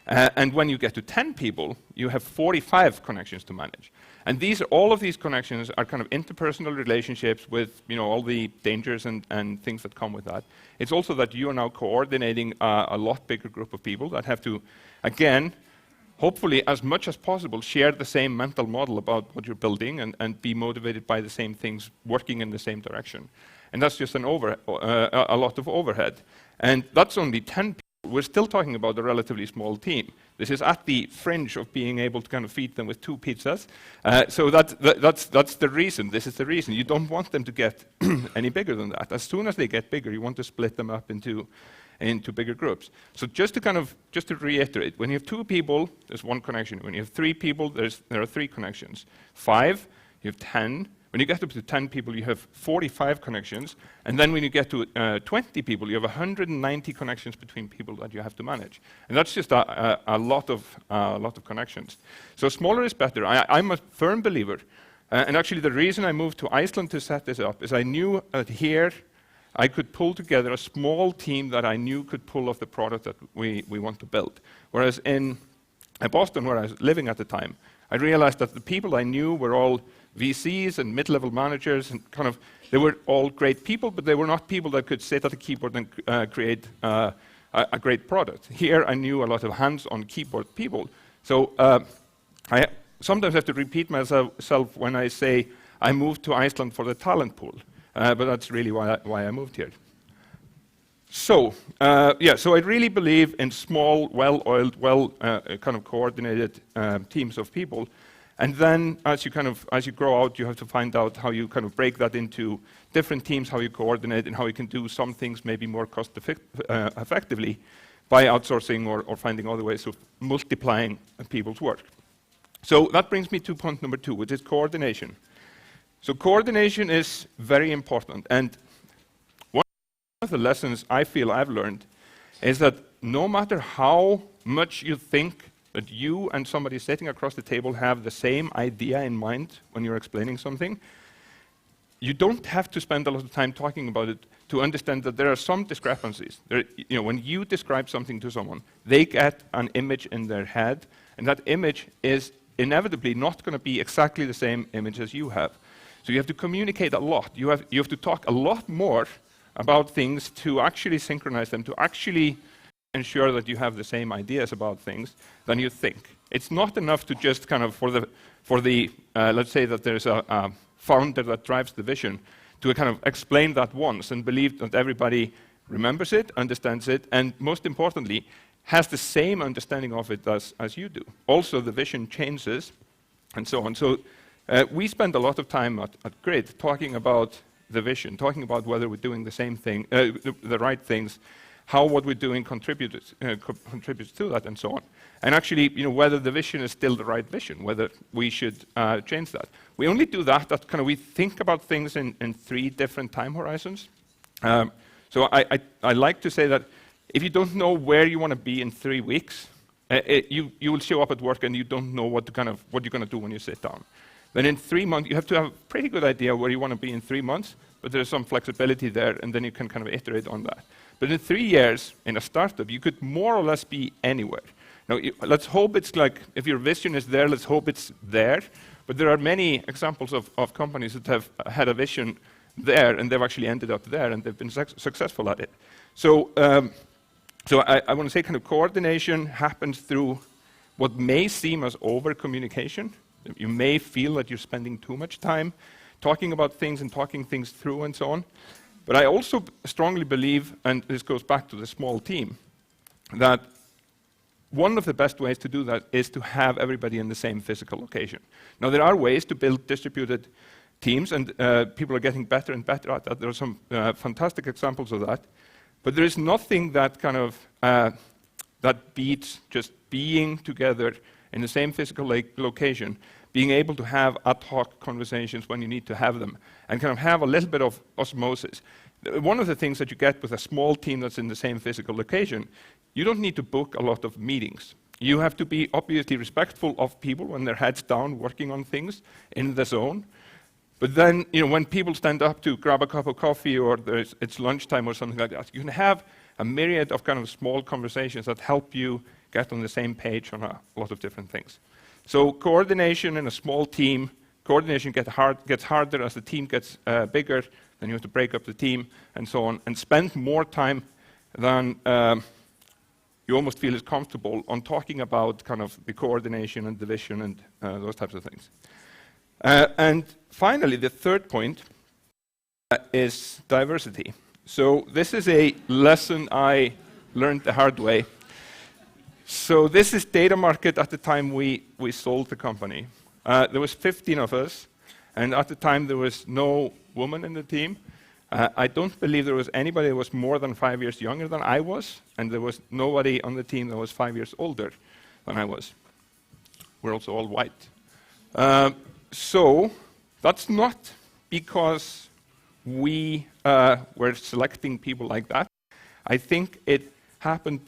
And when you get to 10 people, you have 45 connections to manage. And all of these connections are kind of interpersonal relationships with all the dangers and things that come with that. It's also that you are now coordinating a lot bigger group of people that have to, again, hopefully as much as possible, share the same mental model about what you're building and be motivated by the same things, working in the same direction. And that's just a lot of overhead. And that's only 10 people. We're still talking about a relatively small team. This is at the fringe of being able to kind of feed them with 2 pizzas. So that's the reason. This is the reason. You don't want them to get any bigger than that. As soon as they get bigger, you want to split them up into bigger groups. So just to reiterate, when you have 2 people, there's 1 connection. When you have 3 people, there are 3 connections. 5, you have 10. When you get up to 10 people, you have 45 connections. And then when you get to 20 people, you have 190 connections between people that you have to manage. And that's just a lot of connections. So smaller is better. I'm a firm believer. And actually, the reason I moved to Iceland to set this up is I knew that here I could pull together a small team that I knew could pull off the product that we want to build. Whereas in Boston, where I was living at the time, I realized that the people I knew were all VCs and mid-level managers, and they were all great people, but they were not people that could sit at a keyboard and create a great product. Here, I knew a lot of hands-on keyboard people. So I sometimes have to repeat myself when I say I moved to Iceland for the talent pool, but that's really why I moved here. So so I really believe in small, well-oiled, kind of coordinated teams of people. And then, as you grow out, you have to find out how you kind of break that into different teams, how you coordinate, and how you can do some things maybe more cost-effectively by outsourcing or finding other ways of multiplying people's work. So that brings me to point number 2, which is coordination. So coordination is very important. And one of the lessons I feel I've learned is that no matter how much you think that you and somebody sitting across the table have the same idea in mind when you're explaining something, you don't have to spend a lot of time talking about it to understand that there are some discrepancies. When you describe something to someone, they get an image in their head, and that image is inevitably not going to be exactly the same image as you have. So you have to communicate a lot. You have to talk a lot more about things to actually synchronize them, to actually ensure that you have the same ideas about things than you think. It's not enough to just kind of let's say that there's a founder that drives the vision, to kind of explain that once and believe that everybody remembers it, understands it, and most importantly, has the same understanding of it as you do. Also, the vision changes, and so on. So we spend a lot of time at Grid talking about the vision, talking about whether we're doing the same thing, the right things, how what we're doing contributes to that, and so on. And actually, whether the vision is still the right vision, whether we should change that. We only do that we think about things in 3 different time horizons. So I like to say that if you don't know where you want to be in 3 weeks, you will show up at work and you don't know what you're going to do when you sit down. Then in 3 months, you have to have a pretty good idea where you want to be in 3 months, but there's some flexibility there, and then you can kind of iterate on that. But in 3 years, in a startup, you could more or less be anywhere. Now, let's hope it's like, if your vision is there, let's hope it's there. But there are many examples of companies that have had a vision there, and they've actually ended up there, and they've been successful at it. So I want to say kind of coordination happens through what may seem as over-communication. You may feel that you're spending too much time talking about things and talking things through and so on. But I also strongly believe, and this goes back to the small team, that one of the best ways to do that is to have everybody in the same physical location. Now, there are ways to build distributed teams, and people are getting better and better at that. There are some fantastic examples of that. But there is nothing that kind of that beats just being together in the same physical location, being able to have ad hoc conversations when you need to have them, and kind of have a little bit of osmosis. One of the things that you get with a small team that's in the same physical location, you don't need to book a lot of meetings. You have to be obviously respectful of people when they're heads down working on things in the zone. But then, when people stand up to grab a cup of coffee or it's lunchtime or something like that, you can have a myriad of kind of small conversations that help you get on the same page on a lot of different things. So coordination in a small team, coordination gets harder as the team gets bigger, then you have to break up the team and so on, and spend more time than you almost feel is comfortable on talking about kind of the coordination and division and those types of things. And finally, the third point is diversity. So this is a lesson I learned the hard way. So this is Data Market at the time we sold the company. There was 15 of us, and at the time there was no woman in the team. I don't believe there was anybody that was more than 5 years younger than I was, and there was nobody on the team that was 5 years older than I was. We're also all white. So that's not because we were selecting people like that. I think it happened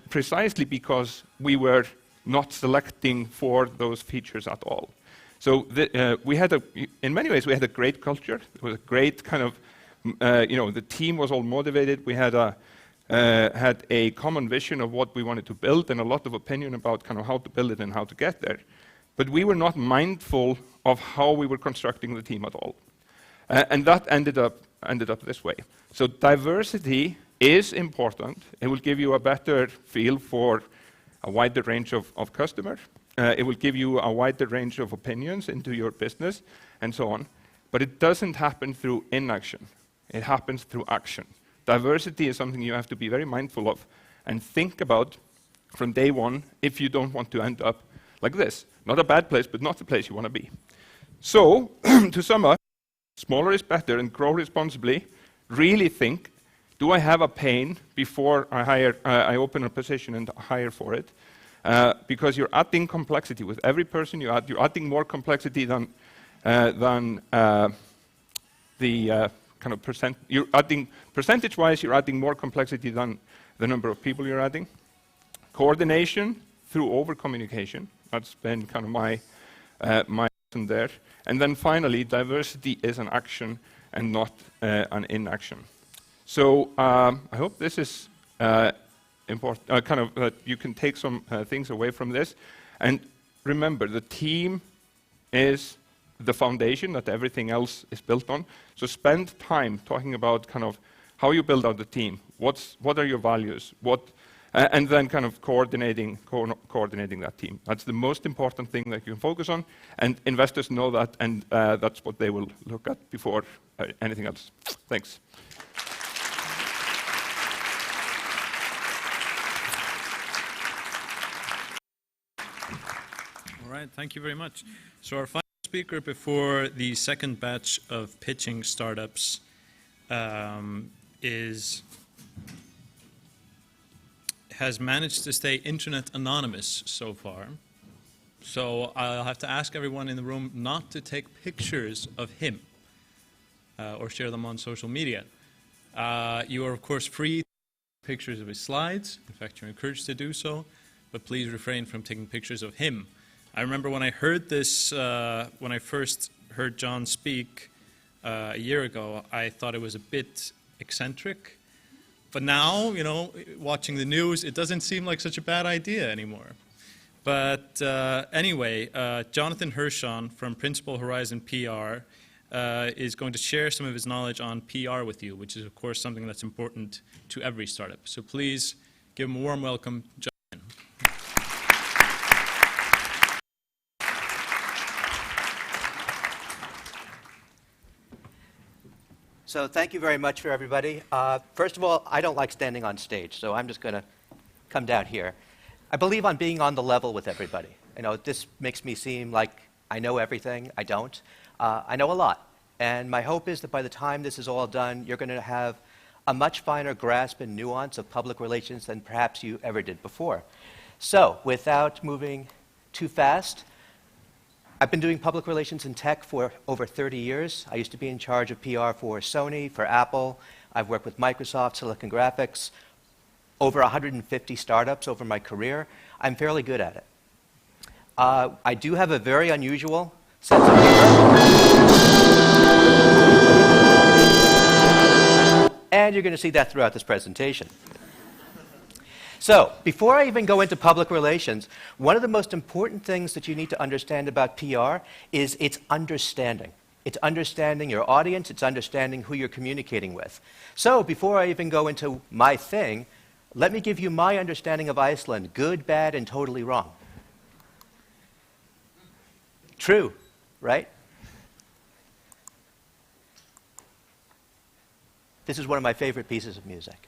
precisely because we were not selecting for those features at all. So in many ways, we had a great culture. It was a great kind of, the team was all motivated. We had a common vision of what we wanted to build and a lot of opinion about kind of how to build it and how to get there. But we were not mindful of how we were constructing the team at all. And that ended up this way. So diversity is important. It will give you a better feel for a wider range of customers. It will give you a wider range of opinions into your business and so on. But it doesn't happen through inaction. It happens through action. Diversity is something you have to be very mindful of and think about from day one if you don't want to end up like this. Not a bad place, but not the place you want to be. So, to sum up, smaller is better and grow responsibly. Really think, do I have a pain before I open a position and hire for it? Because you're adding complexity. With every person you add, you're adding more complexity than the kind of percent. You're adding, percentage-wise, you're adding more complexity than the number of people you're adding. Coordination through over-communication. That's been kind of my lesson there. And then finally, diversity is an action and not an inaction. So I hope this is important, kind of that you can take some things away from this. And remember, the team is the foundation that everything else is built on. So spend time talking about kind of how you build out the team. What are your values? And then kind of coordinating that team. That's the most important thing that you can focus on, and investors know that, and that's what they will look at before anything else. Thanks. All right, thank you very much. So our final speaker before the second batch of pitching startups has managed to stay internet anonymous so far. So I'll have to ask everyone in the room not to take pictures of him or share them on social media. You are, of course, free to take pictures of his slides. In fact, you're encouraged to do so, but please refrain from taking pictures of him. I remember when I heard this, when I first heard John speak a year ago, I thought it was a bit eccentric. But now, watching the news, it doesn't seem like such a bad idea anymore. But anyway, Jonathan Hirschon from Principal Horizon PR is going to share some of his knowledge on PR with you, which is, of course, something that's important to every startup. So please give him a warm welcome, Jonathan. So thank you very much for everybody. First of all, I don't like standing on stage, so I'm just going to come down here. I believe on being on the level with everybody. You know, this makes me seem like I know everything. I don't. I know a lot. And my hope is that by the time this is all done, you're going to have a much finer grasp and nuance of public relations than perhaps you ever did before. So, without moving too fast, I've been doing public relations in tech for over 30 years. I used to be in charge of PR for Sony, for Apple. I've worked with Microsoft, Silicon Graphics, over 150 startups over my career. I'm fairly good at it. I do have a very unusual sense of humor. And you're going to see that throughout this presentation. So, before I even go into public relations, one of the most important things that you need to understand about PR is its understanding. It's understanding your audience, it's understanding who you're communicating with. So, before I even go into my thing, let me give you my understanding of Iceland, good, bad, and totally wrong. True, right? This is one of my favorite pieces of music.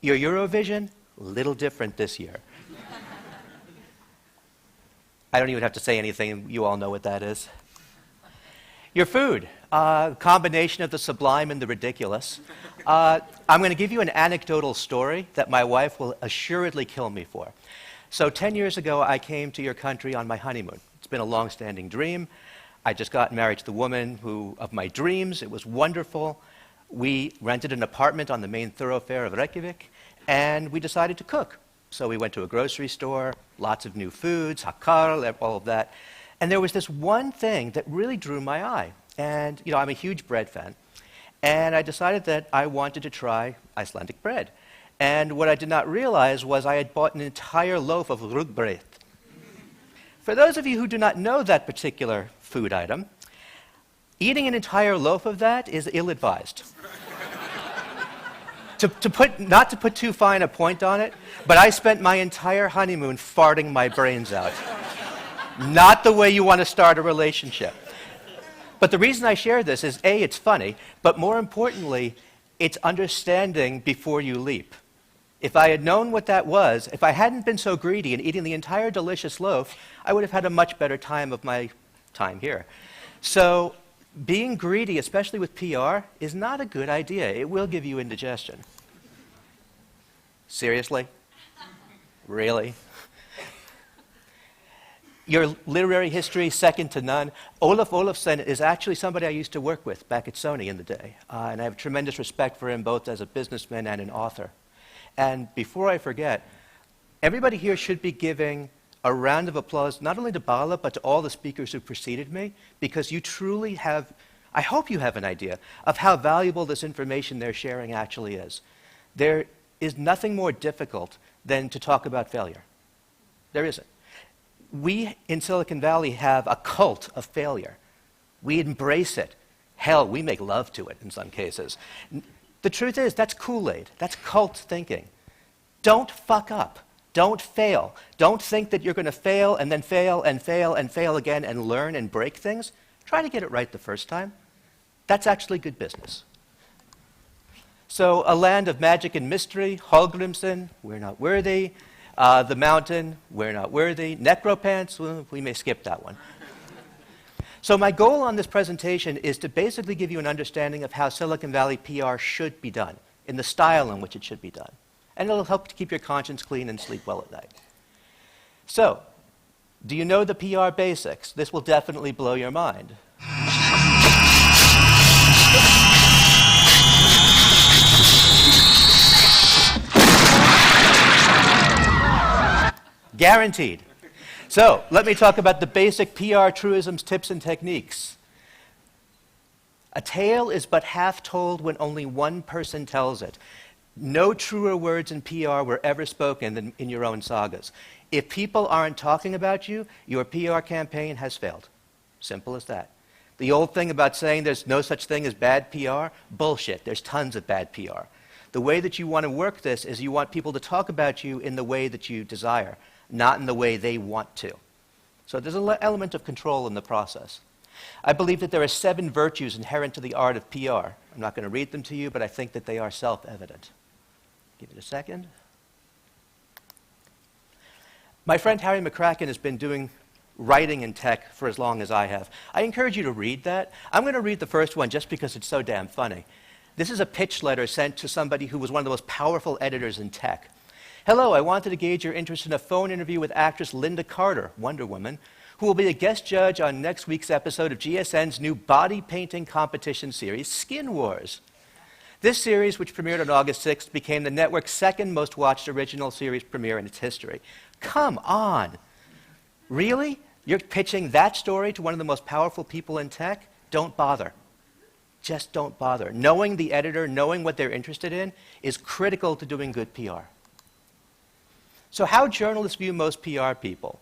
Your Eurovision, a little different this year. I don't even have to say anything, you all know what that is. Your food, combination of the sublime and the ridiculous. I'm going to give you an anecdotal story that my wife will assuredly kill me for. So 10 years ago, I came to your country on my honeymoon. It's been a long-standing dream. I just got married to the woman of my dreams. It was wonderful. We rented an apartment on the main thoroughfare of Reykjavik, and we decided to cook. So we went to a grocery store, lots of new foods, hakkarl, all of that. And there was this one thing that really drew my eye. And, you know, I'm a huge bread fan. And I decided that I wanted to try Icelandic bread. And what I did not realize was I had bought an entire loaf of rugbrauð. For those of you who do not know that particular food item, eating an entire loaf of that is ill-advised. Not to put too fine a point on it, but I spent my entire honeymoon farting my brains out. Not the way you want to start a relationship. But the reason I share this is, A, it's funny, but more importantly, it's understanding before you leap. If I had known what that was, if I hadn't been so greedy and eating the entire delicious loaf, I would have had a much better time of my time here. So being greedy, especially with PR, is not a good idea. It will give you indigestion. Seriously? Really? Your literary history, second to none. Olaf Olafsson is actually somebody I used to work with back at Sony in the day. And I have tremendous respect for him both as a businessman and an author. And before I forget, everybody here should be giving a round of applause, not only to Bala, but to all the speakers who preceded me, because you truly have, I hope you have an idea of how valuable this information they're sharing actually is. There is nothing more difficult than to talk about failure. There isn't. We in Silicon Valley have a cult of failure. We embrace it. Hell, we make love to it in some cases. The truth is, that's Kool-Aid. That's cult thinking. Don't fuck up. Don't fail. Don't think that you're going to fail and then fail and fail and fail again and learn and break things. Try to get it right the first time. That's actually good business. So, a land of magic and mystery, Hallgrímsson, we're not worthy. The mountain, we're not worthy. Necropants, well, we may skip that one. So my goal on this presentation is to basically give you an understanding of how Silicon Valley PR should be done, in the style in which it should be done. And it'll help to keep your conscience clean and sleep well at night. So, do you know the PR basics? This will definitely blow your mind. Guaranteed. So, let me talk about the basic PR truisms, tips, and techniques. A tale is but half told when only one person tells it. No truer words in PR were ever spoken than in your own sagas. If people aren't talking about you, your PR campaign has failed. Simple as that. The old thing about saying there's no such thing as bad PR, bullshit. There's tons of bad PR. The way that you want to work this is you want people to talk about you in the way that you desire, not in the way they want to. So there's an element of control in the process. I believe that there are 7 virtues inherent to the art of PR. I'm not going to read them to you, but I think that they are self-evident. Give it a second. My friend Harry McCracken has been doing writing in tech for as long as I have. I encourage you to read that. I'm going to read the first one just because it's so damn funny. This is a pitch letter sent to somebody who was one of the most powerful editors in tech. Hello, I wanted to gauge your interest in a phone interview with actress Linda Carter, Wonder Woman, who will be a guest judge on next week's episode of GSN's new body painting competition series, Skin Wars. This series, which premiered on August 6th, became the network's 2nd most watched original series premiere in its history. Come on! Really? You're pitching that story to one of the most powerful people in tech? Don't bother. Just don't bother. Knowing the editor, knowing what they're interested in, is critical to doing good PR. So how journalists view most PR people?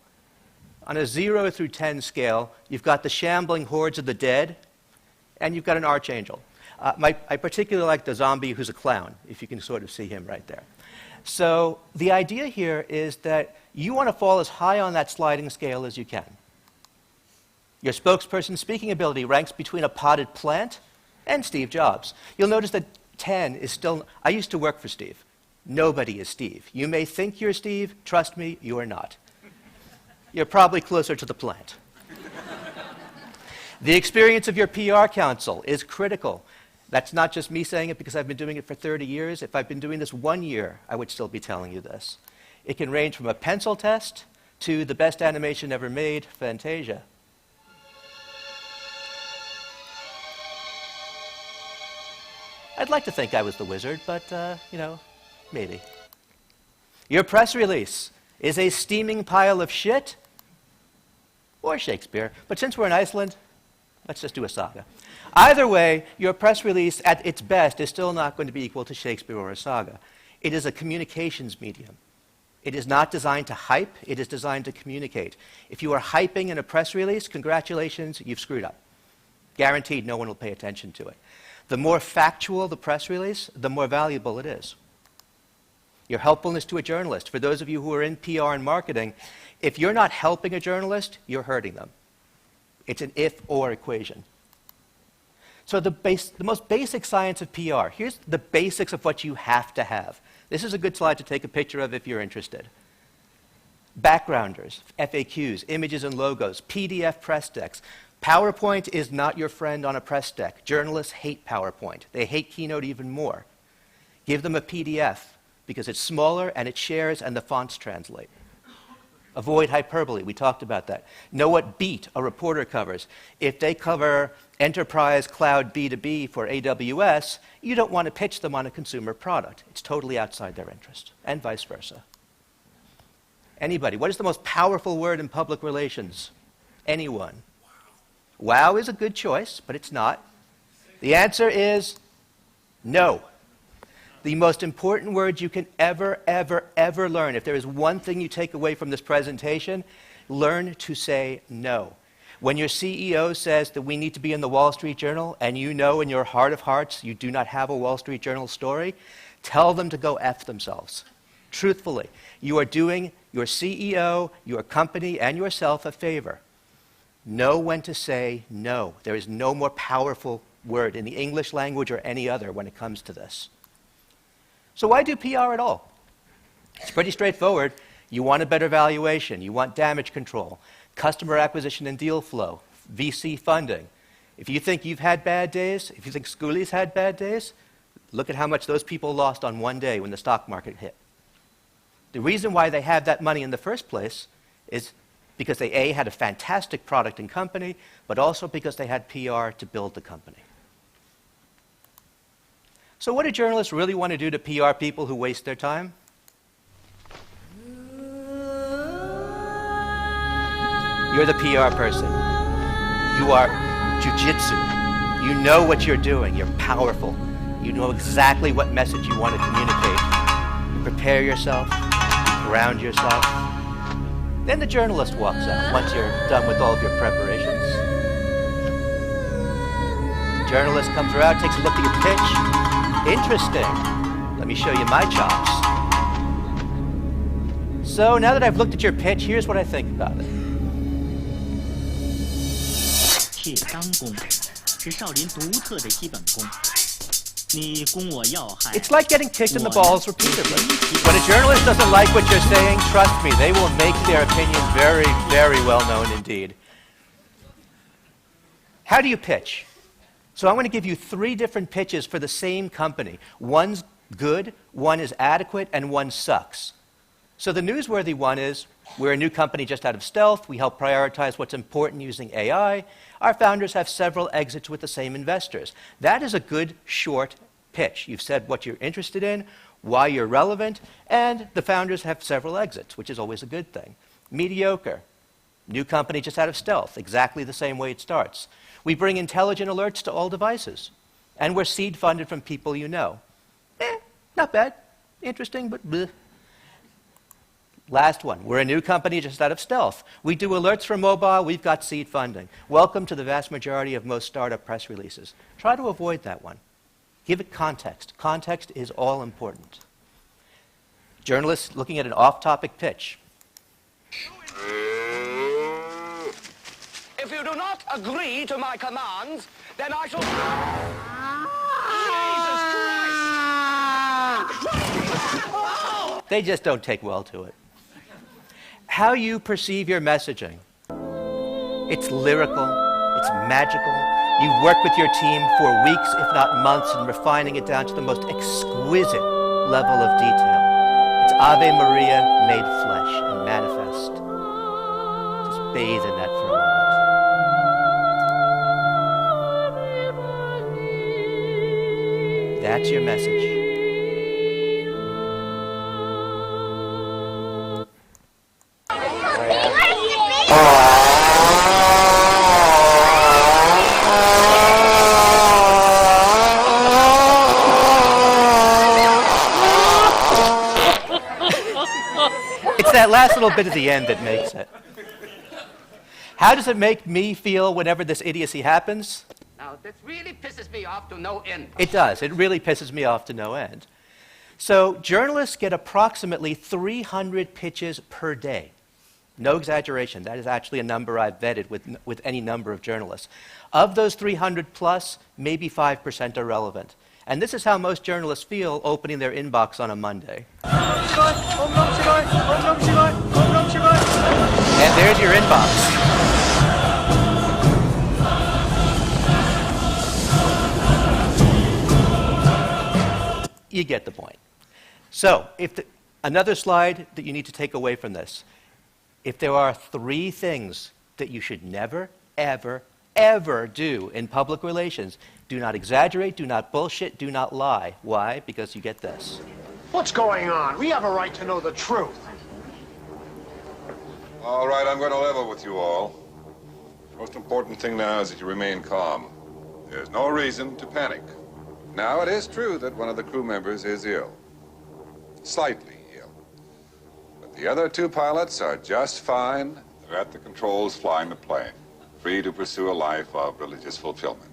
On a 0 through 10 scale, you've got the shambling hordes of the dead, and you've got an archangel. I particularly like the zombie who's a clown, if you can sort of see him right there. So the idea here is that you want to fall as high on that sliding scale as you can. Your spokesperson's speaking ability ranks between a potted plant and Steve Jobs. You'll notice that 10 is still... I used to work for Steve. Nobody is Steve. You may think you're Steve. Trust me, you are not. You're probably closer to the plant. The experience of your PR counsel is critical. That's not just me saying it because I've been doing it for 30 years. If I've been doing this 1 year, I would still be telling you this. It can range from a pencil test to the best animation ever made, Fantasia. I'd like to think I was the wizard, but, maybe. Your press release is a steaming pile of shit or Shakespeare. But since we're in Iceland, let's just do a saga. Either way, your press release at its best is still not going to be equal to Shakespeare or a saga. It is a communications medium. It is not designed to hype, it is designed to communicate. If you are hyping in a press release, congratulations, you've screwed up. Guaranteed no one will pay attention to it. The more factual the press release, the more valuable it is. Your helpfulness to a journalist. For those of you who are in PR and marketing, if you're not helping a journalist, you're hurting them. It's an if-or equation. So the most basic science of PR. Here's the basics of what you have to have. This is a good slide to take a picture of if you're interested. Backgrounders, FAQs, images and logos, PDF press decks. PowerPoint is not your friend on a press deck. Journalists hate PowerPoint. They hate Keynote even more. Give them a PDF because it's smaller and it shares and the fonts translate. Avoid hyperbole. We talked about that. Know what beat a reporter covers. If they cover enterprise cloud B2B for AWS, you don't want to pitch them on a consumer product. It's totally outside their interest, and vice versa. Anybody? What is the most powerful word in public relations? Anyone? Wow is a good choice, but it's not. The answer is no. The most important word you can ever learn, if there is one thing you take away from this presentation, learn to say no. When your CEO says that we need to be in the Wall Street Journal, and you know in your heart of hearts you do not have a Wall Street Journal story, tell them to go F themselves. Truthfully, you are doing your CEO, your company, and yourself a favor. Know when to say no. There is no more powerful word in the English language or any other when it comes to this. So why do PR at all? It's pretty straightforward. You want a better valuation. You want damage control, customer acquisition and deal flow, VC funding. If you think you've had bad days, if you think Schooley's had bad days, look at how much those people lost on one day when the stock market hit. The reason why they have that money in the first place is because they, A, had a fantastic product and company, but also because they had PR to build the company. So what do journalists really want to do to PR people who waste their time? You're the PR person. You are jujitsu. You know what you're doing. You're powerful. You know exactly what message you want to communicate. You prepare yourself. You ground yourself. Then the journalist walks out once you're done with all of your preparations. Journalist comes around, takes a look at your pitch. Interesting. Let me show you my chops. So now that I've looked at your pitch, here's what I think about it. It's like getting kicked in the balls repeatedly. When a journalist doesn't like what you're saying, trust me, they will make their opinion very, very well known indeed. How do you pitch? So I'm going to give you 3 different pitches for the same company. One's good, one is adequate, and one sucks. So the newsworthy one is, we're a new company just out of stealth. We help prioritize what's important using AI. Our founders have several exits with the same investors. That is a good, short pitch. You've said what you're interested in, why you're relevant, and the founders have several exits, which is always a good thing. Mediocre. New company just out of stealth, exactly the same way it starts. We bring intelligent alerts to all devices. And we're seed funded from people you know. Not bad. Interesting, but bleh. Last one. We're a new company just out of stealth. We do alerts for mobile. We've got seed funding. Welcome to the vast majority of most startup press releases. Try to avoid that one. Give it context. Context is all important. Journalists looking at an off-topic pitch. If you do not agree to my commands, then I shall... Jesus Christ! They just don't take well to it. How you perceive your messaging. It's lyrical, it's magical. You've worked with your team for weeks, if not months, in refining it down to the most exquisite level of detail. It's Ave Maria made flesh and manifest. Just bathe in that for a moment. That's your message. It's that last little bit at the end that makes it. How does it make me feel whenever this idiocy happens? Now, this really pisses me off to no end. It does. It really pisses me off to no end. So journalists get approximately 300 pitches per day. No exaggeration. That is actually a number I've vetted with any number of journalists. Of those 300 plus, maybe 5% are relevant. And this is how most journalists feel opening their inbox on a Monday. And there's your inbox. You get the point. So, another slide that you need to take away from this. If there are 3 things that you should never, ever, ever do in public relations, do not exaggerate, do not bullshit, do not lie. Why? Because you get this. What's going on? We have a right to know the truth. All right, I'm going to level with you all. Most important thing now is that you remain calm. There's no reason to panic. Now, it is true that one of the crew members is ill. Slightly ill. But the other 2 pilots are just fine. They're at the controls flying the plane, free to pursue a life of religious fulfillment.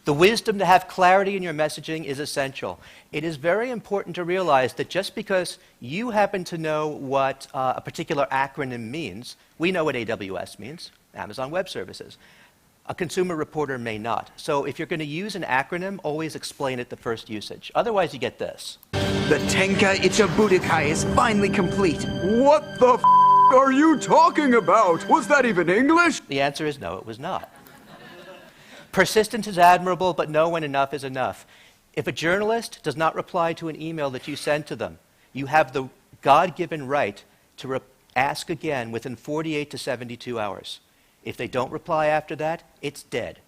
The wisdom to have clarity in your messaging is essential. It is very important to realize that just because you happen to know what a particular acronym means, we know what AWS means, Amazon Web Services. A consumer reporter may not. So if you're going to use an acronym, always explain it the first usage. Otherwise, you get this. The Tenka Ichibudokai is finally complete. What the f*** are you talking about? Was that even English? The answer is no, it was not. Persistence is admirable, but no when enough is enough. If a journalist does not reply to an email that you send to them, you have the God-given right to ask again within 48 to 72 hours. If they don't reply after that, it's dead.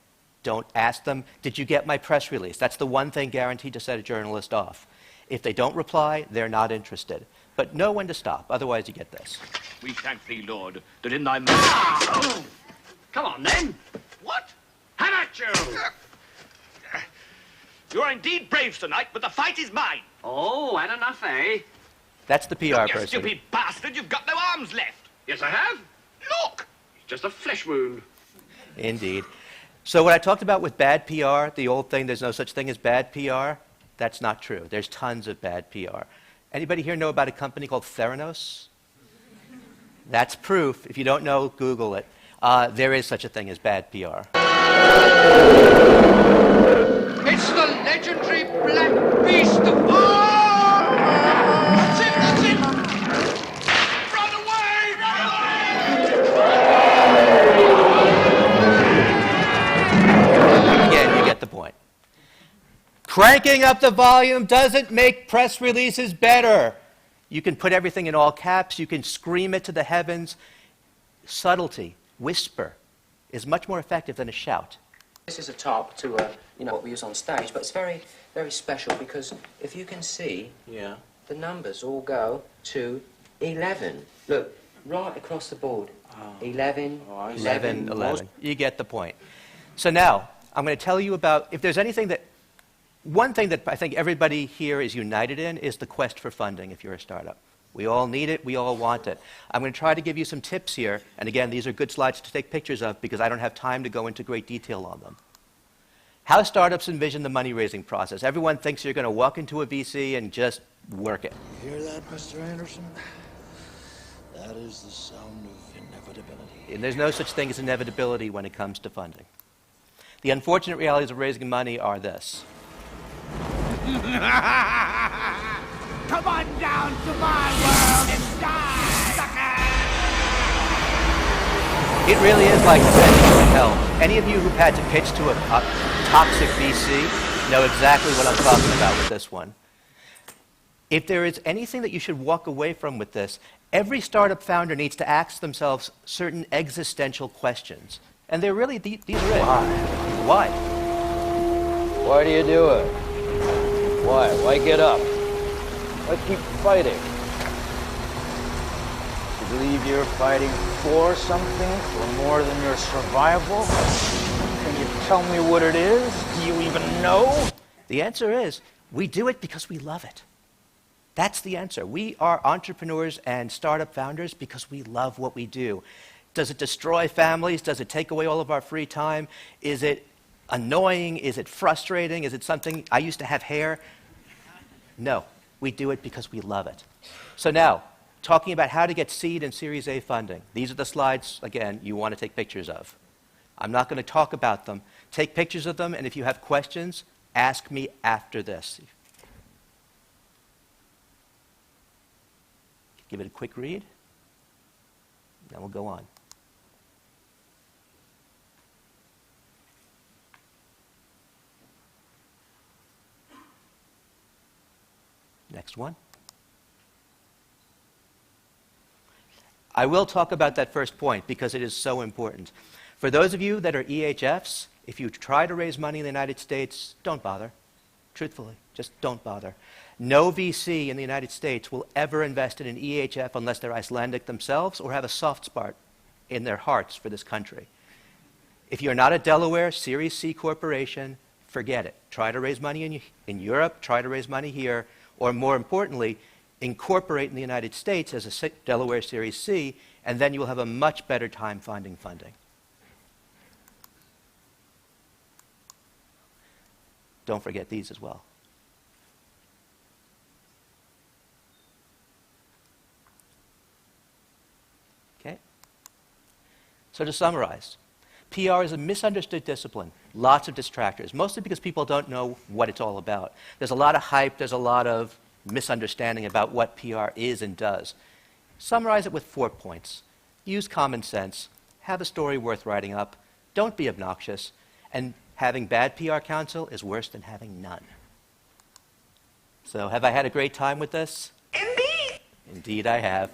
Don't ask them, did you get my press release? That's the one thing guaranteed to set a journalist off. If they don't reply, they're not interested. But know when to stop, otherwise you get this. We thank thee, Lord, that in thy mercy... Come on, then. What? Have at you! You are indeed brave tonight, but the fight is mine. Oh, and enough, eh? That's the PR Look, you person. stupid bastard, you've got no arms left. Yes, I have. Look! It's just a flesh wound. Indeed. So what I talked about with bad PR, the old thing, there's no such thing as bad PR, that's not true. There's tons of bad PR. Anybody here know about a company called Theranos? That's proof. If you don't know, Google it. There is such a thing as bad PR. It's the legendary Black Beast of... Oh! That's it, that's it! Run away! Again, you get the point. Cranking up the volume doesn't make press releases better. You can put everything in all caps. You can scream it to the heavens. Subtlety, whisper, is much more effective than a shout. This is a top to, what we use on stage, but it's very, very special because if you can see, the numbers all go to 11. Look, right across the board. 11, 11, 11. You get the point. So now, I'm going to tell you about, if there's anything that, one thing that I think everybody here is united in is the quest for funding if you're a startup. We all need it, we all want it. I'm going to try to give you some tips here, and again, these are good slides to take pictures of because I don't have time to go into great detail on them. How startups envision the money-raising process. Everyone thinks you're going to walk into a VC and just work it. Hear that, Mr. Anderson? That is the sound of inevitability. And there's no such thing as inevitability when it comes to funding. The unfortunate realities of raising money are this. Come on down to my world and die, sucker! It really is like descending into hell. Any of you who've had to pitch to a toxic VC know exactly what I'm talking about with this one. If there is anything that you should walk away from with this, every startup founder needs to ask themselves certain existential questions. And they're really, these are it. Why? Why do you do it? Why? Why get up? Why keep fighting? You believe you're fighting for something, for more than your survival? Can you tell me what it is? Do you even know? The answer is, we do it because we love it. That's the answer. We are entrepreneurs and startup founders because we love what we do. Does it destroy families? Does it take away all of our free time? Is it annoying? Is it frustrating? Is it something, I used to have hair? No, we do it because we love it. So now, talking about how to get seed and Series A funding. These are the slides, again, you want to take pictures of. I'm not going to talk about them. Take pictures of them, and if you have questions, ask me after this. Give it a quick read, then we'll go on. Next one. I will talk about that first point because it is so important. For those of you that are EHFs, if you try to raise money in the United States, don't bother. Truthfully, just don't bother. No VC in the United States will ever invest in an EHF unless they're Icelandic themselves or have a soft spot in their hearts for this country. If you're not a Delaware Series C corporation, forget it. Try to raise money in Europe, try to raise money here, or more importantly, incorporate in the United States as a Delaware Series C, and then you will have a much better time finding funding. Don't forget these as well. Okay? So to summarize, PR is a misunderstood discipline. Lots of distractors, mostly because people don't know what it's all about. There's a lot of hype, there's a lot of misunderstanding about what PR is and does. Summarize it with 4 points. Use common sense, have a story worth writing up, don't be obnoxious, and having bad PR counsel is worse than having none. So have I had a great time with this? Indeed! Indeed I have.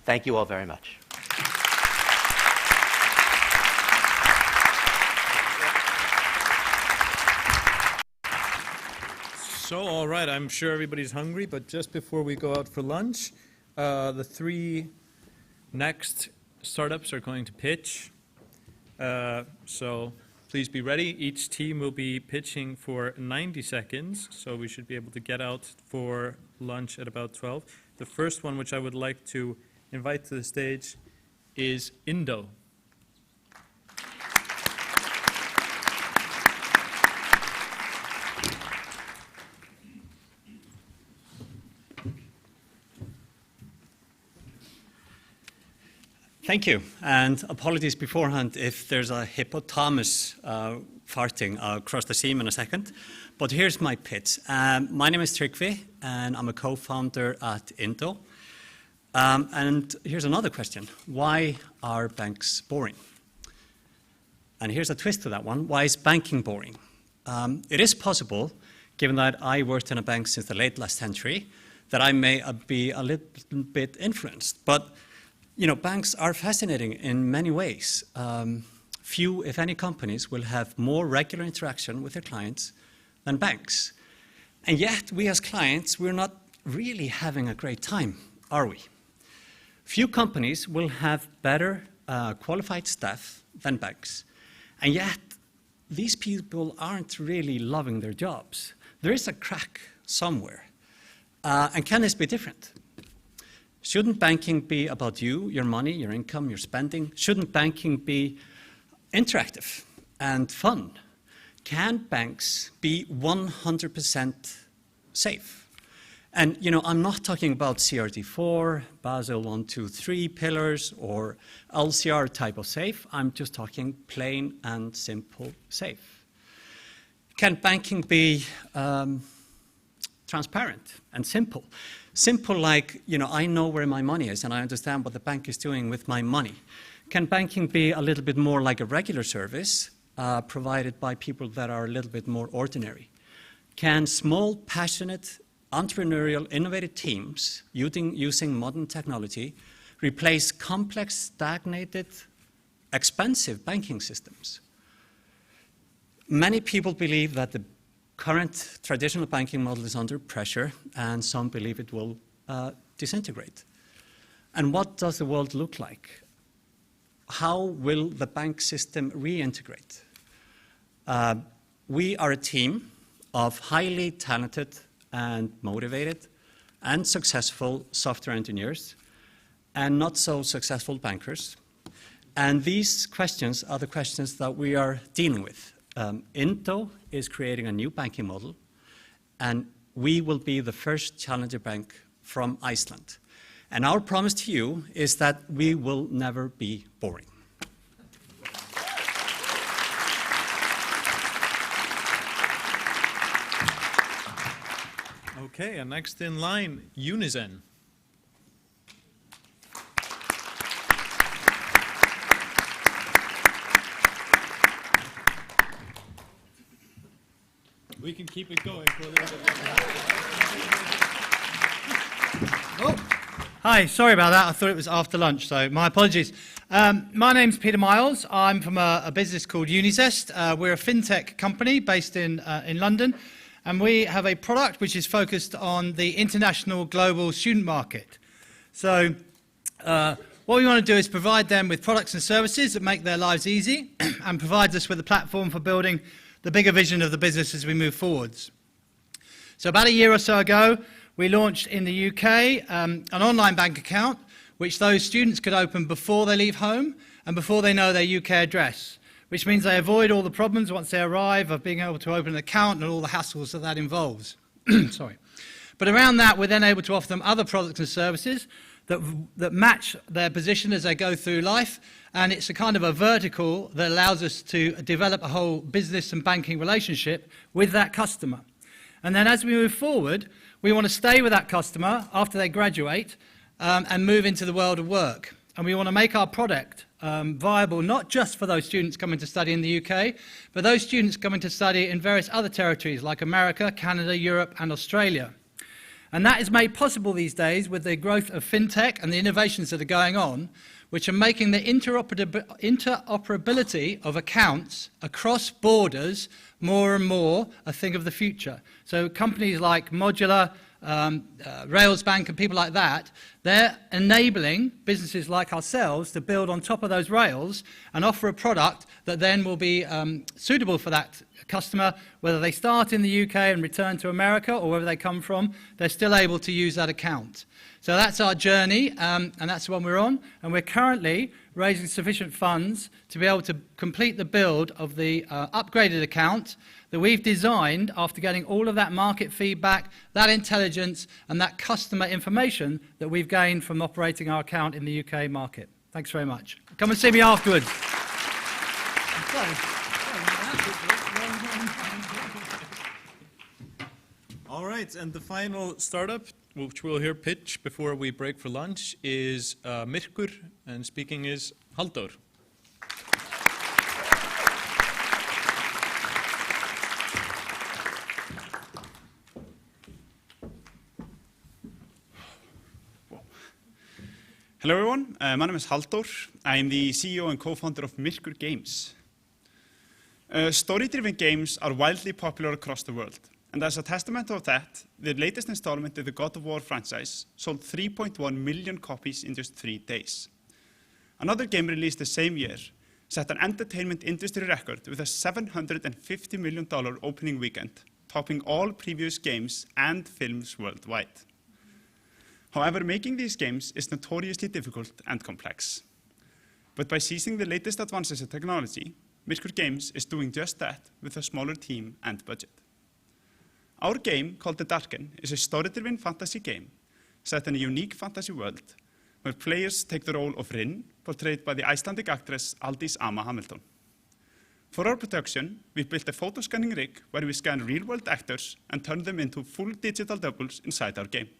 Thank you all very much. So, all right, I'm sure everybody's hungry, but just before we go out for lunch, the 3 next startups are going to pitch. So please be ready. Each team will be pitching for 90 seconds, so we should be able to get out for lunch at about 12. The first one, which I would like to invite to the stage, is Indo. Thank you, and apologies beforehand if there's a hippopotamus farting. I'll cross the seam in a second. But here's my pitch. My name is Tryggvi, and I'm a co-founder at Indo. And here's another question. Why are banks boring? And here's a twist to that one. Why is banking boring? It is possible, given that I worked in a bank since the late last century, that I may be a little bit influenced. But banks are fascinating in many ways. Few, if any, companies will have more regular interaction with their clients than banks. And yet, we as clients, we're not really having a great time, are we? Few companies will have better qualified staff than banks. And yet, these people aren't really loving their jobs. There is a crack somewhere. And can this be different? Shouldn't banking be about you, your money, your income, your spending? Shouldn't banking be interactive and fun? Can banks be 100% safe? And, I'm not talking about CRD4, Basel 1, 2, 3 pillars, or LCR type of safe. I'm just talking plain and simple safe. Can banking be transparent and simple? Simple like, I know where my money is and I understand what the bank is doing with my money. Can banking be a little bit more like a regular service provided by people that are a little bit more ordinary? Can small, passionate, entrepreneurial, innovative teams using modern technology replace complex, stagnated, expensive banking systems? Many people believe that the current traditional banking model is under pressure, and some believe it will disintegrate. And what does the world look like? How will the bank system reintegrate? We are a team of highly talented and motivated and successful software engineers and not so successful bankers. And these questions are the questions that we are dealing with. Indo is creating a new banking model, and we will be the first challenger bank from Iceland. And our promise to you is that we will never be boring. Okay, and next in line, Unizen. We can keep it going for a little bit. Oh. Hi, sorry about that. I thought it was after lunch, so my apologies. My name's Peter Miles. I'm from a business called Unisest. We're a fintech company based in London, and we have a product which is focused on the international global student market. So what we want to do is provide them with products and services that make their lives easy and provides us with a platform for building the bigger vision of the business as we move forwards. So about a year or so ago, we launched in the UK an online bank account which those students could open before they leave home and before they know their UK address, which means they avoid all the problems once they arrive of being able to open an account and all the hassles that involves. Sorry. But around that, we're then able to offer them other products and services that match their position as they go through life, and it's a kind of a vertical that allows us to develop a whole business and banking relationship with that customer. And then as we move forward, we want to stay with that customer after they graduate and move into the world of work. And we want to make our product viable not just for those students coming to study in the UK, but those students coming to study in various other territories like America, Canada, Europe, and Australia. And that is made possible these days with the growth of fintech and the innovations that are going on, which are making the interoperability of accounts across borders more and more a thing of the future. So companies like Modular, Railsbank and people like that, they're enabling businesses like ourselves to build on top of those rails and offer a product that then will be suitable for that customer, whether they start in the UK and return to America or wherever they come from, they're still able to use that account. So that's our journey, and that's the one we're on. And we're currently raising sufficient funds to be able to complete the build of the upgraded account that we've designed after getting all of that market feedback, that intelligence, and that customer information that we've gained from operating our account in the UK market. Thanks very much. Come and see me afterwards. All right, and the final startup, which we'll hear pitch before we break for lunch, is Myrkur, and speaking is Halldór. Hello everyone, my name is Halldór. I am the CEO and co-founder of Myrkur Games. Story-driven games are wildly popular across the world, and as a testament of that, the latest installment in the God of War franchise sold 3.1 million copies in just 3 days. Another game released the same year set an entertainment industry record with a $750 million opening weekend, topping all previous games and films worldwide. However, making these games is notoriously difficult and complex. But by seizing the latest advances in technology, Myrkur Games is doing just that with a smaller team and budget. Our game, called The Darken, is a story-driven fantasy game set in a unique fantasy world where players take the role of Rin, portrayed by the Icelandic actress Aldís Ama Hamilton. For our production, we built a photo scanning rig where we scan real-world actors and turn them into full digital doubles inside our game.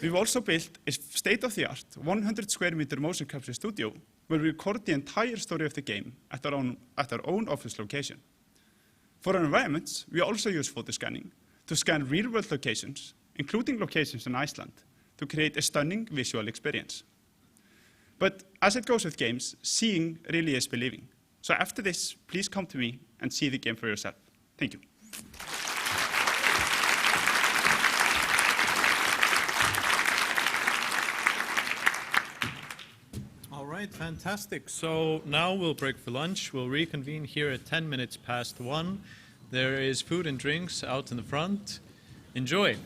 We've also built a state-of-the-art 100 square meter motion capture studio where we record the entire story of the game at our own office location. For our environments, we also use photo scanning to scan real-world locations, including locations in Iceland, to create a stunning visual experience. But as it goes with games, seeing really is believing. So after this, please come to me and see the game for yourself. Thank you. All right, fantastic. So now we'll break for lunch. We'll reconvene here at 10 minutes past 1. There is food and drinks out in the front. Enjoy.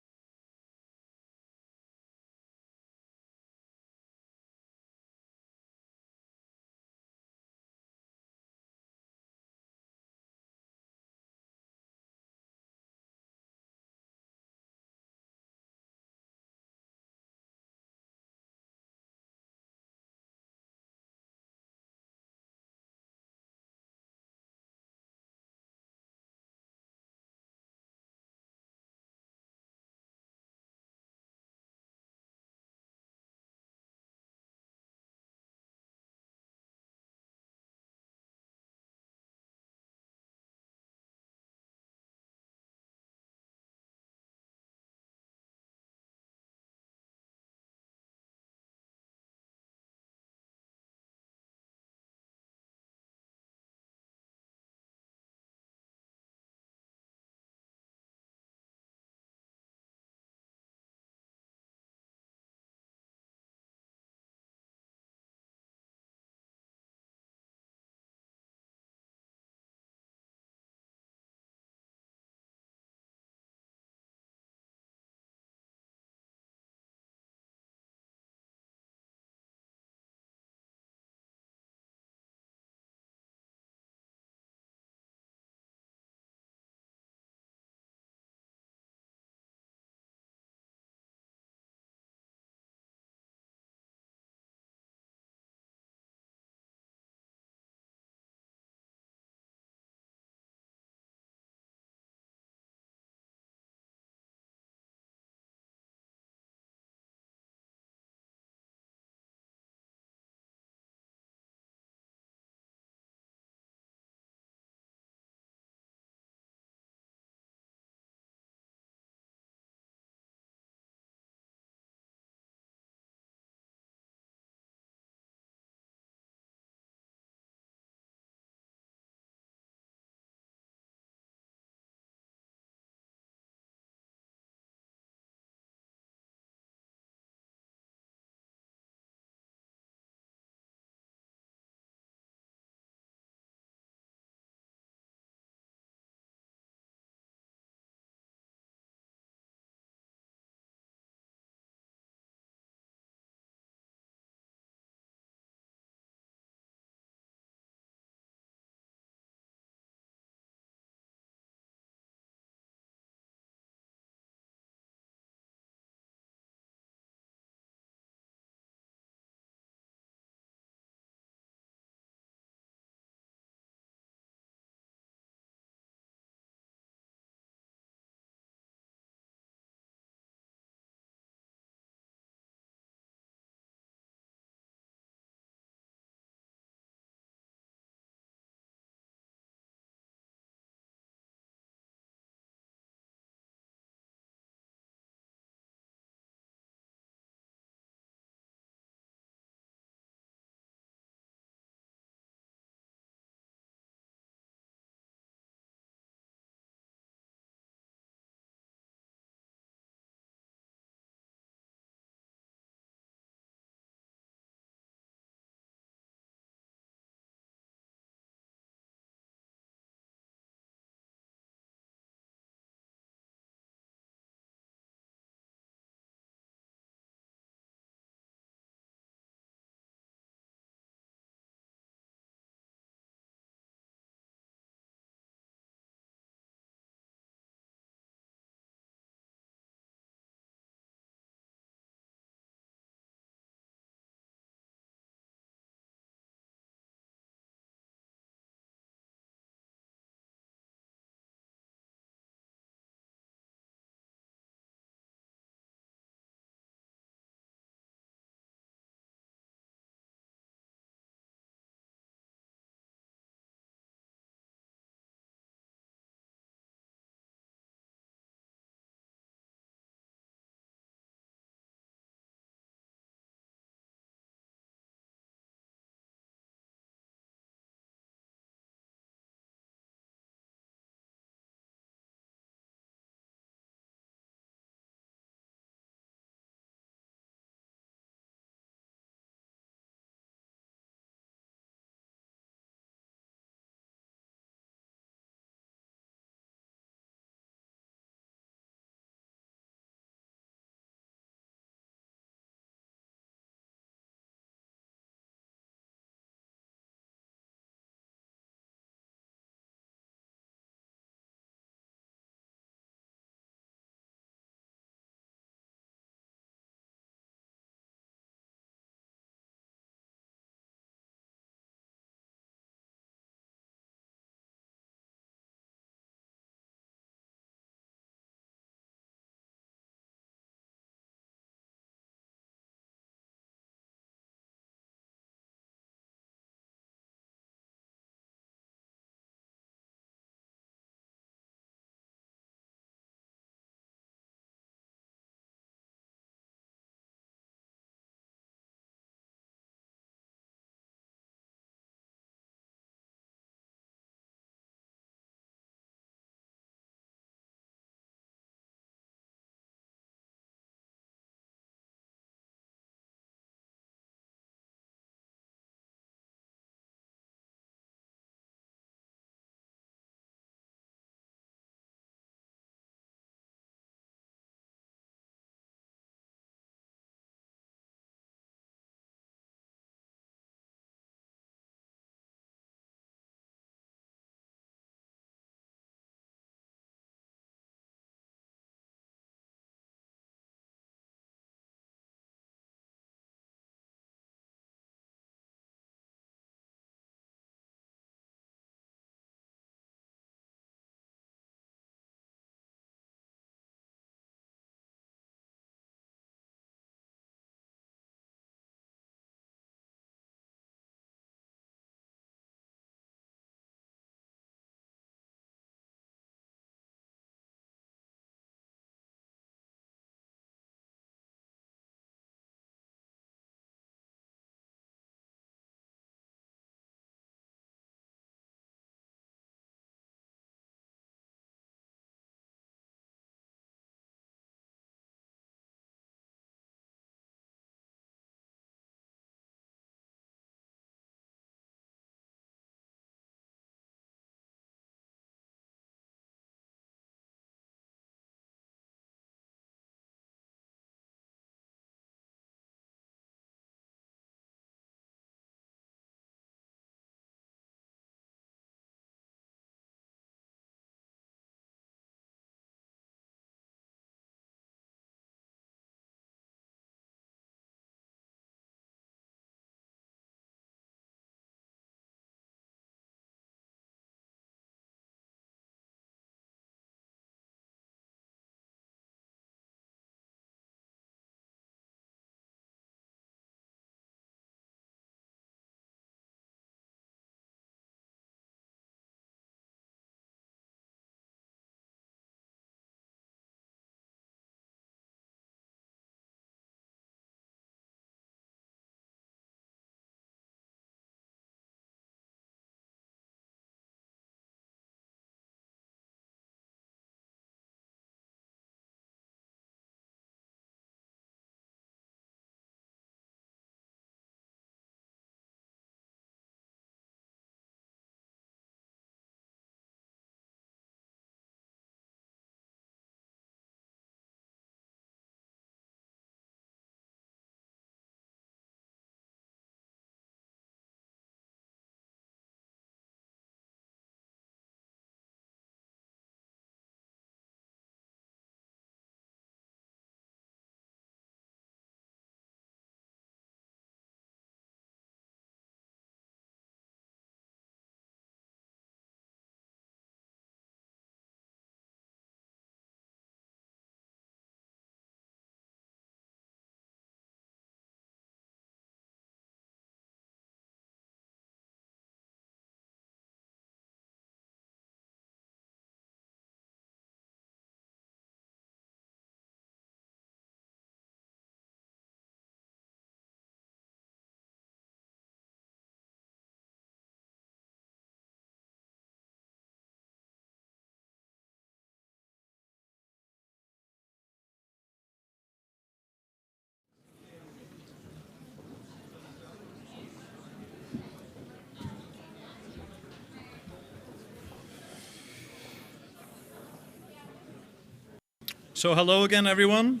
So hello again, everyone.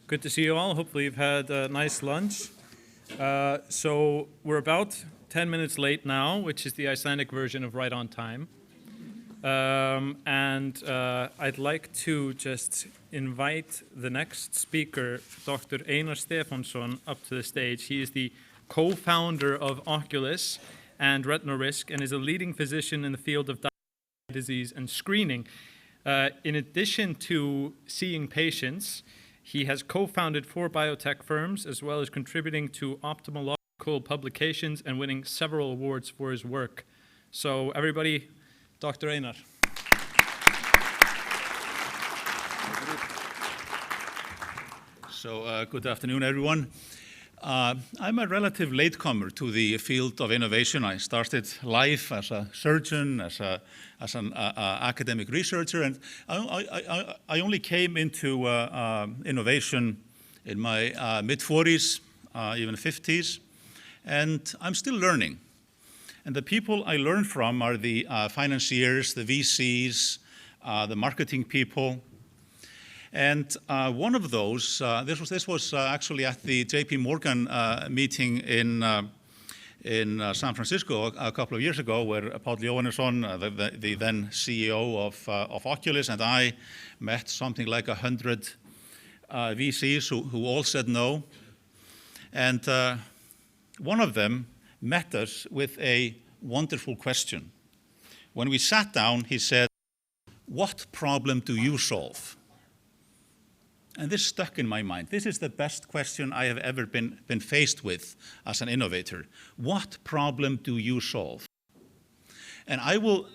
Good to see you all. Hopefully you've had a nice lunch. So we're about 10 minutes late now, which is the Icelandic version of right on time. I'd like to just invite the next speaker, Dr. Einar Stefánsson, up to the stage. He is the co-founder of Oculus and Retinal Risk and is a leading physician in the field of disease and screening. In addition to seeing patients, he has co-founded 4 biotech firms, as well as contributing to ophthalmological publications and winning several awards for his work. So everybody, Dr. Einar. So good afternoon, everyone. I'm a relative latecomer to the field of innovation. I started life as a surgeon, as an academic researcher, and I only came into innovation in my mid-40s, even 50s, and I'm still learning. And the people I learn from are the financiers, the VCs, the marketing people. And one of those, this was actually at the JP Morgan meeting in San Francisco a couple of years ago, where Páll Jóhannesson, the then CEO of Oculus, and I met something like 100 VCs who all said no. And one of them met us with a wonderful question. When we sat down, he said, "What problem do you solve?" And this stuck in my mind. This is the best question I have ever been faced with as an innovator. What problem do you solve? And I will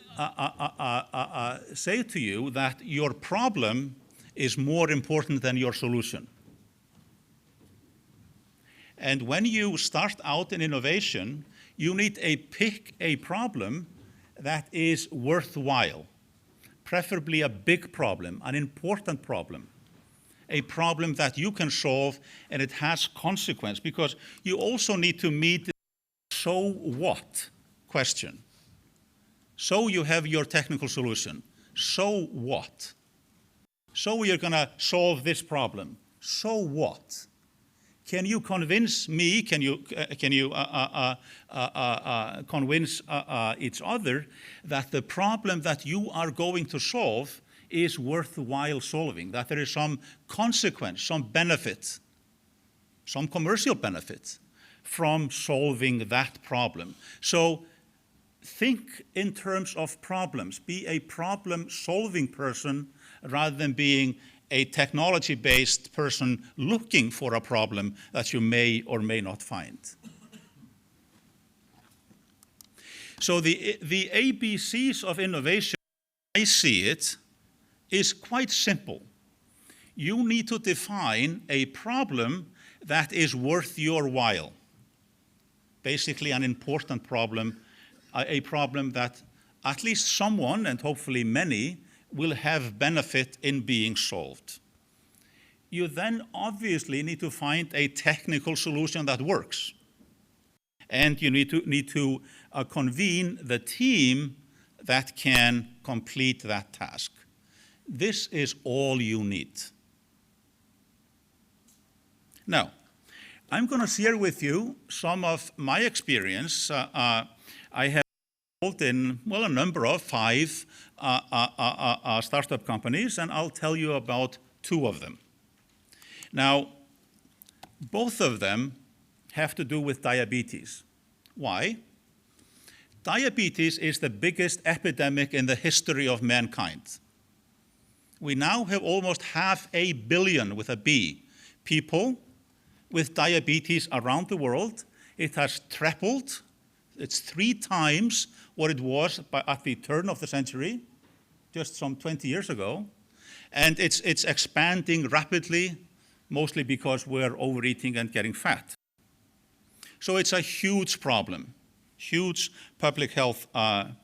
say to you that your problem is more important than your solution. And when you start out in innovation, you need to pick a problem that is worthwhile, preferably a big problem, an important problem. A problem that you can solve and it has consequence, because you also need to meet the so what question. So you have your technical solution. So what? So you're going to solve this problem. So what? Can you convince me? Can you convince each other that the problem that you are going to solve is worthwhile solving, that there is some consequence, some benefit, some commercial benefit from solving that problem? So think in terms of problems. Be a problem-solving person rather than being a technology-based person looking for a problem that you may or may not find. So the ABCs of innovation, I see it, is quite simple. You need to define a problem that is worth your while. Basically an important problem, a problem that at least someone, and hopefully many, will have benefit in being solved. You then obviously need to find a technical solution that works. And you need to convene the team that can complete that task. This is all you need. Now, I'm going to share with you some of my experience. I have involved in, well, a number of 5 startup companies, and I'll tell you about 2 of them. Now, both of them have to do with diabetes. Why? Diabetes is the biggest epidemic in the history of mankind. We now have almost 500 million, with a B, people with diabetes around the world. It has tripled. It's 3 times what it was at the turn of the century, just some 20 years ago. And it's expanding rapidly, mostly because we're overeating and getting fat. So it's a huge problem, huge public health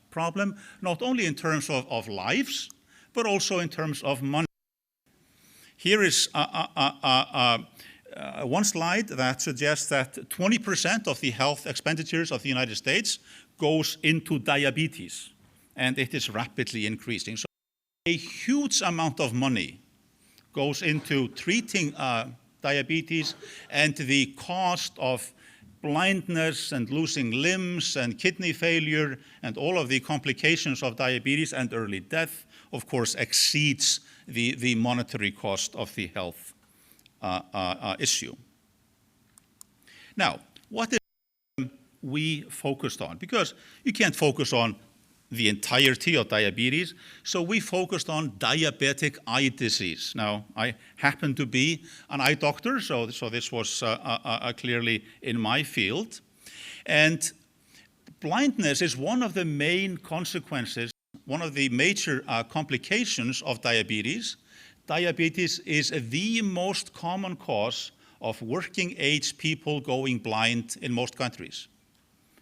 problem, not only in terms of lives, but also in terms of money. Here is one slide that suggests that 20% of the health expenditures of the United States goes into diabetes, and it is rapidly increasing. So a huge amount of money goes into treating diabetes and the cost of blindness and losing limbs and kidney failure and all of the complications of diabetes and early death, of course, exceeds the monetary cost of the health issue. Now, what is we focused on? Because you can't focus on the entirety of diabetes, so we focused on diabetic eye disease. Now, I happen to be an eye doctor, so this was clearly in my field. And blindness is one of the main consequences, one of the major complications of diabetes. Diabetes is the most common cause of working-age people going blind in most countries.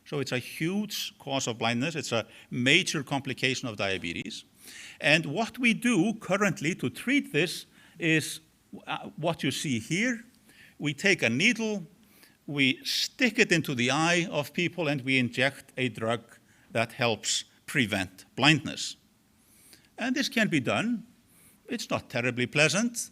So it's a huge cause of blindness. It's a major complication of diabetes. And what we do currently to treat this is what you see here. We take a needle, we stick it into the eye of people, and we inject a drug that helps prevent blindness. And this can be done. It's not terribly pleasant.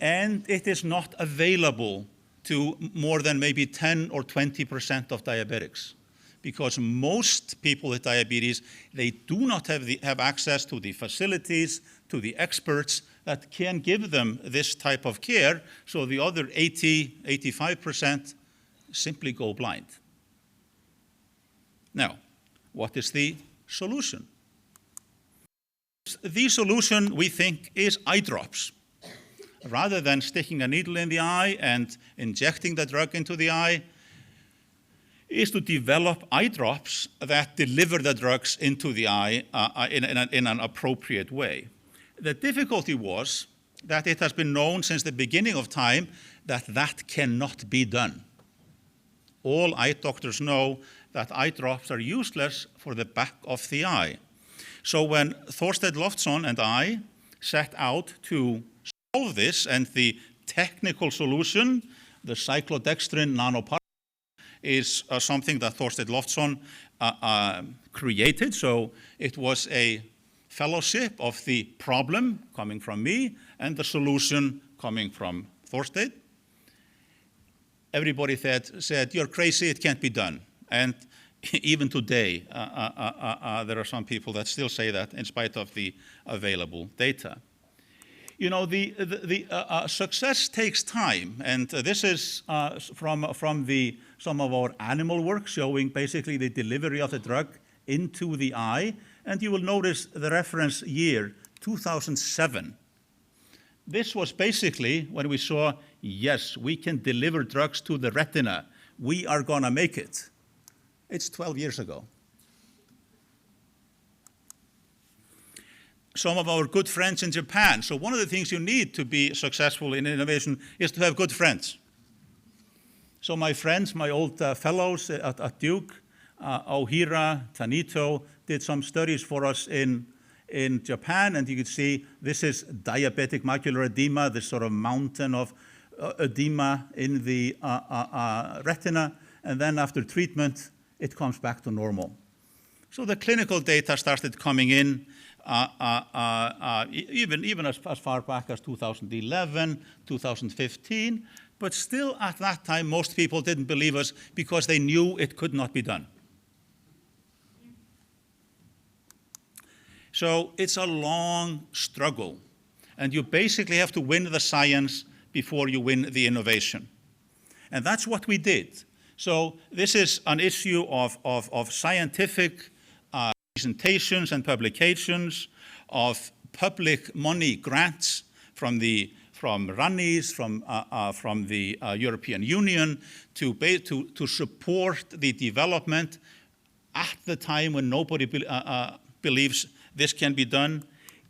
And it is not available to more than maybe 10 or 20% of diabetics, because most people with diabetes, they do not have access to the facilities, to the experts that can give them this type of care, so the other 85% simply go blind. Now, what is the solution? The solution, we think, is eye drops. Rather than sticking a needle in the eye and injecting the drug into the eye, is to develop eye drops that deliver the drugs into the eye in an appropriate way. The difficulty was that it has been known since the beginning of time that that cannot be done. All eye doctors know that eye drops are useless for the back of the eye. So when Thorsteinn Loftsson and I set out to solve this, and the technical solution, the cyclodextrin nanoparticle, is something that Thorsteinn Loftsson created. So it was a fellowship of the problem coming from me and the solution coming from Thorsteinn. Everybody said, "You're crazy, it can't be done." And even today, there are some people that still say that in spite of the available data. You know, the success takes time, and this is from some of our animal work showing basically the delivery of the drug into the eye, and you will notice the reference year, 2007. This was basically when we saw, yes, we can deliver drugs to the retina. We are gonna make it. It's 12 years ago. Some of our good friends in Japan. So one of the things you need to be successful in innovation is to have good friends. So my friends, my old fellows at Duke, Ohira, Tanito, did some studies for us in Japan, and you can see this is diabetic macular edema, this sort of mountain of edema in the retina, and then after treatment, it comes back to normal. So the clinical data started coming in even as far back as 2011, 2015, but still at that time, most people didn't believe us because they knew it could not be done. So it's a long struggle, and you basically have to win the science before you win the innovation. And that's what we did. So this is an issue of scientific presentations and publications, of public money grants from RANIs, from the European Union to support the development at the time when nobody believes this can be done,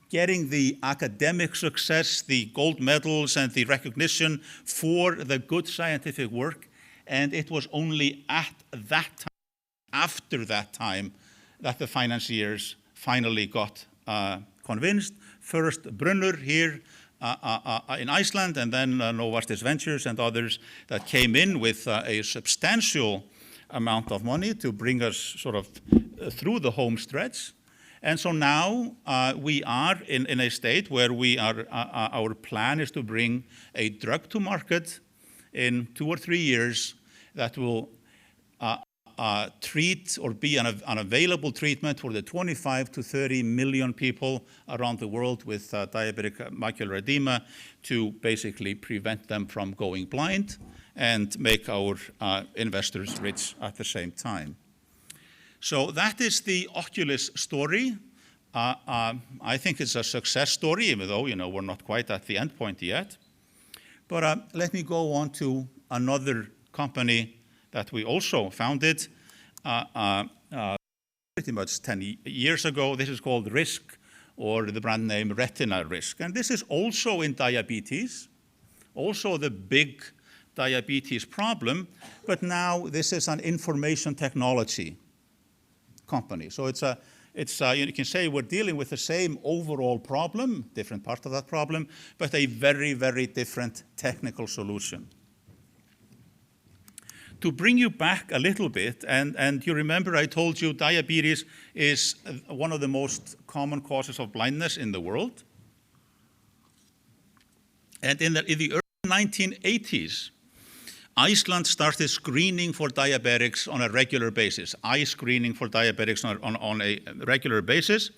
getting the academic success, the gold medals and the recognition for the good scientific work. And it was only at that time, after that time, that the financiers finally got convinced. First Brunner here in Iceland, and then Novartis Ventures and others that came in with a substantial amount of money to bring us sort of through the home stretch. And so now we are in a state where we are, our plan is to bring a drug to market in 2 or 3 years that will treat or be an available treatment for the 25 to 30 million people around the world with diabetic macular edema to basically prevent them from going blind and make our investors rich at the same time. So that is the Oculus story. I think it's a success story, even though we're not quite at the end point yet. But let me go on to another company that we also founded pretty much 10 years ago. This is called Risk, or the brand name Retina Risk. And this is also in diabetes, also the big diabetes problem, but now this is an information technology company. So you can say we're dealing with the same overall problem, different part of that problem, but a very, very different technical solution. To bring you back a little bit, and you remember I told you diabetes is one of the most common causes of blindness in the world. And in the early 1980s, Iceland started screening for diabetics on a regular basis, eye screening for diabetics on a regular basis.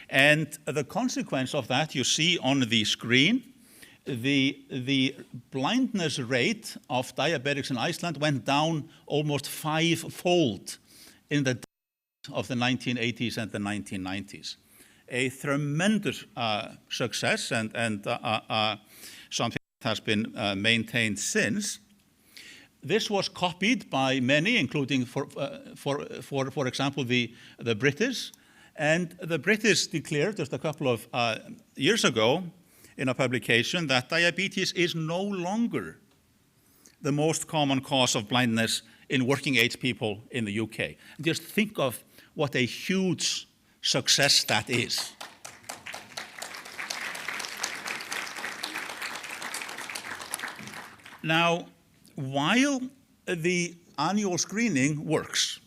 And the consequence of that you see on the screen. The blindness rate of diabetics in Iceland went down almost 5-fold in the of the 1980s and the 1990s. A tremendous success and something that has been maintained since. This was copied by many, including, for example, the British. And the British declared just a couple of years ago in a publication that diabetes is no longer the most common cause of blindness in working-age people in the UK. Just think of what a huge success that is. Now, while the annual screening works,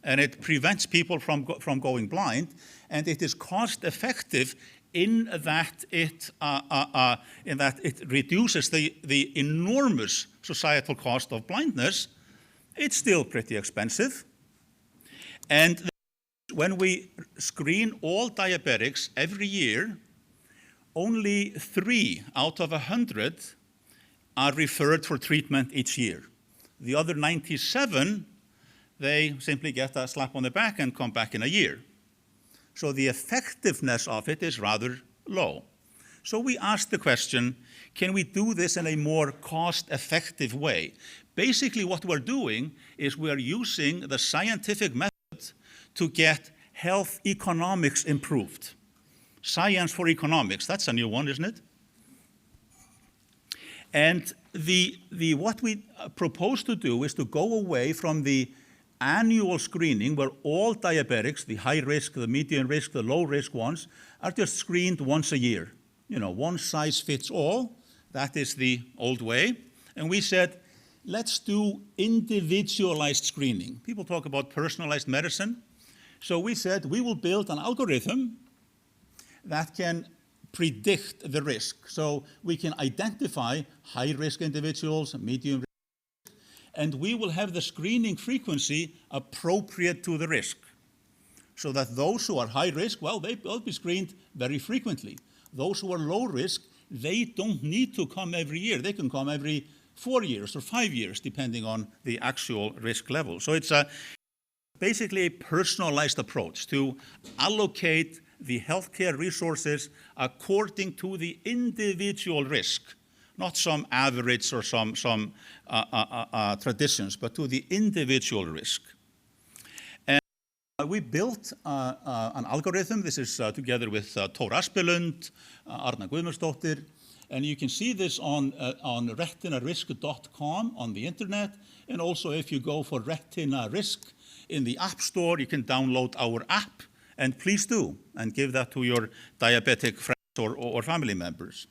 and it prevents people from going blind, and it is cost-effective in that it reduces the enormous societal cost of blindness, it's still pretty expensive. And when we screen all diabetics every year, only 3 out of 100 are referred for treatment each year. The other 97, they simply get a slap on the back and come back in a year. So the effectiveness of it is rather low. So we asked the question, can we do this in a more cost-effective way? Basically what we're doing is we're using the scientific method to get health economics improved. Science for economics, that's a new one, isn't it? And what we propose to do is to go away from the annual screening where all diabetics, the high risk, the medium risk, the low risk ones, are just screened once a year. One size fits all. That is the old way. And we said, let's do individualized screening. People talk about personalized medicine. So we said we will build an algorithm that can predict the risk. So we can identify high-risk individuals, medium risk, and we will have the screening frequency appropriate to the risk. So that those who are high risk, well, they'll be screened very frequently. Those who are low risk, they don't need to come every year. They can come every 4 years or 5 years, depending on the actual risk level. So it's basically a personalized approach to allocate the healthcare resources according to the individual risk, not some average or some traditions, but to the individual risk. And we built an algorithm. This is together with Thor Aspelund, Arna Guðmundsdóttir, and you can see this on retinarisk.com on the internet, and also if you go for Retina Risk in the App Store, you can download our app, and please do, and give that to your diabetic friends or family members.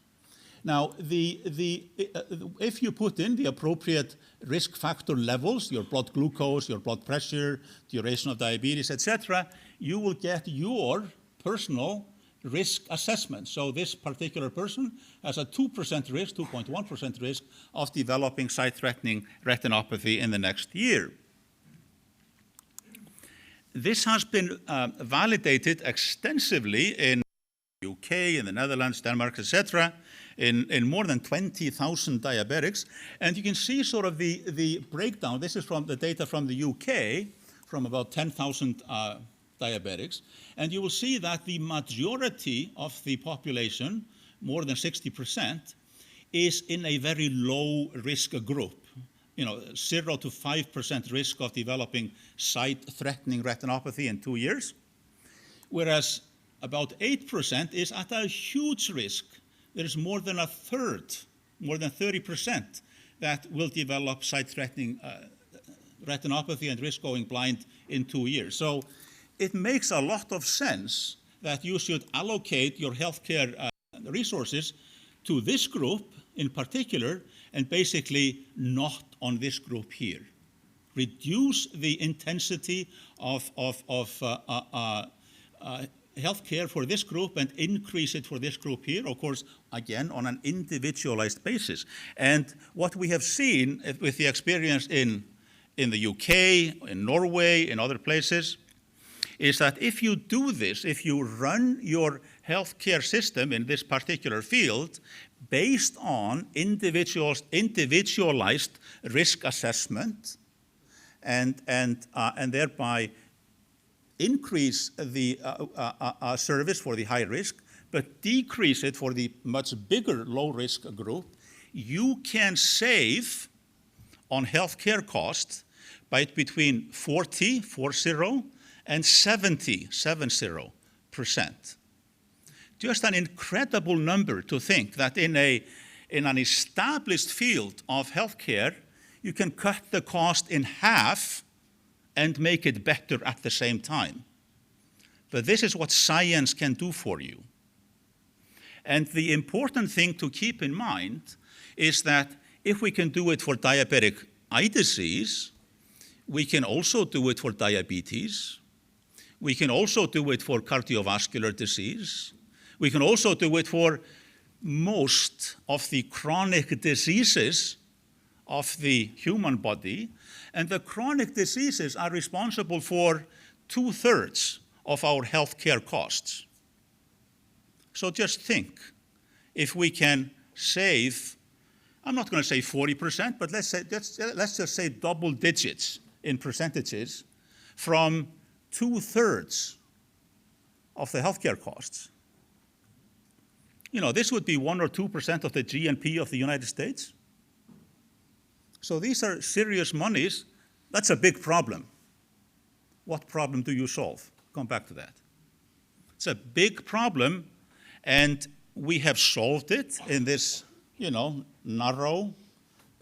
Now, if you put in the appropriate risk factor levels, your blood glucose, your blood pressure, duration of diabetes, etc., you will get your personal risk assessment. So this particular person has a 2% risk, 2.1% risk of developing sight-threatening retinopathy in the next year. This has been validated extensively in the UK, in the Netherlands, Denmark, etc., in more than 20,000 diabetics. And you can see sort of the breakdown. This is from the data from the UK, from about 10,000 diabetics. And you will see that the majority of the population, more than 60%, is in a very low risk group. 0 to 5% risk of developing sight-threatening retinopathy in 2 years, whereas about 8% is at a huge risk. There's more than a third, more than 30%, that will develop sight-threatening retinopathy and risk going blind in 2 years. So it makes a lot of sense that you should allocate your healthcare resources to this group in particular, and basically not on this group here. Reduce the intensity of healthcare for this group and increase it for this group here, of course, again, on an individualized basis. And what we have seen with the experience in the UK, in Norway, in other places, is that if you do this, if you run your healthcare system in this particular field based on individualized risk assessment and thereby increase the service for the high risk, but decrease it for the much bigger low risk group, you can save on healthcare costs by between 40 and 70%. Just an incredible number to think that in an established field of healthcare, you can cut the cost in half and make it better at the same time. But this is what science can do for you. And the important thing to keep in mind is that if we can do it for diabetic eye disease, we can also do it for diabetes. We can also do it for cardiovascular disease. We can also do it for most of the chronic diseases of the human body. And the chronic diseases are responsible for 2/3 of our healthcare costs. So just think, if we can save, I'm not going to say 40%, but let's just say double digits in percentages from 2/3 of the healthcare costs. This would be 1 or 2% of the GNP of the United States. So these are serious monies. That's a big problem. What problem do you solve? Come back to that. It's a big problem, and we have solved it in this, narrow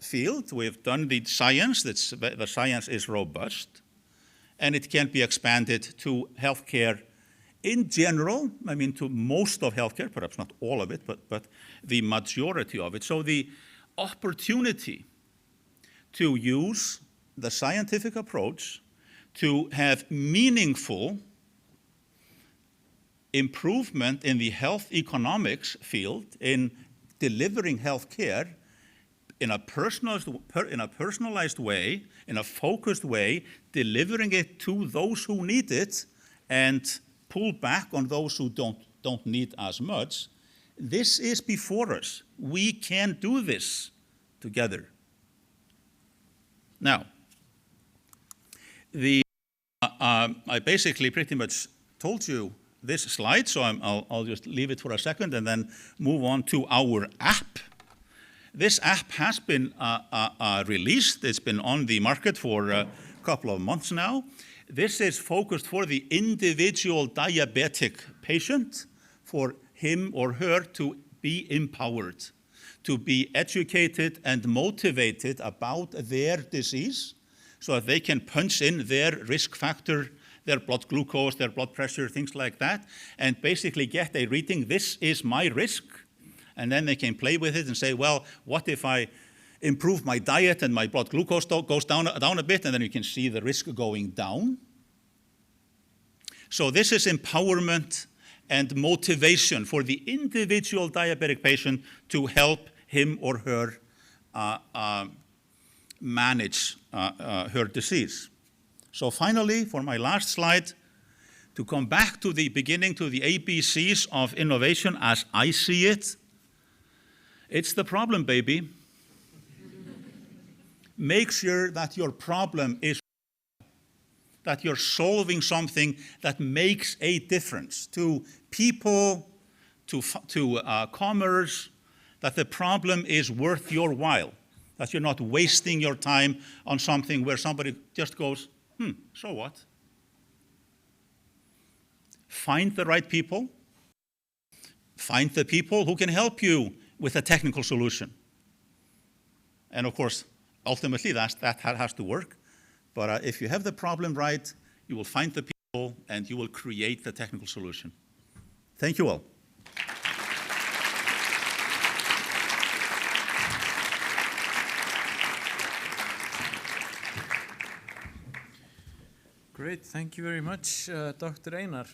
field. We've done the science. The science is robust, and it can be expanded to healthcare in general, to most of healthcare, perhaps not all of it, but the majority of it. So the opportunity to use the scientific approach to have meaningful improvement in the health economics field in delivering healthcare in a personalized way, in a focused way, delivering it to those who need it, and pull back on those who don't need as much. This is before us. We can do this together. Now, I basically pretty much told you this slide, so I'll just leave it for a second and then move on to our app. This app has been released. It's been on the market for a couple of months now. This is focused for the individual diabetic patient, for him or her to be empowered, to be educated and motivated about their disease so that they can punch in their risk factor, their blood glucose, their blood pressure, things like that, and basically get a reading, this is my risk, and then they can play with it and say, well, what if I improve my diet and my blood glucose goes down a bit, and then you can see the risk going down. So this is empowerment, and motivation for the individual diabetic patient to help him or her manage her disease. So finally, for my last slide, to come back to the beginning, to the ABCs of innovation as I see it, it's the problem, baby. Make sure that your problem is that you're solving something that makes a difference to people, to commerce, that the problem is worth your while, that you're not wasting your time on something where somebody just goes, so what? Find the right people. Find the people who can help you with a technical solution. And of course, ultimately, that has to work. But if you have the problem right, you will find the people and you will create the technical solution. Thank you all. Great, thank you very much, Dr. Einar.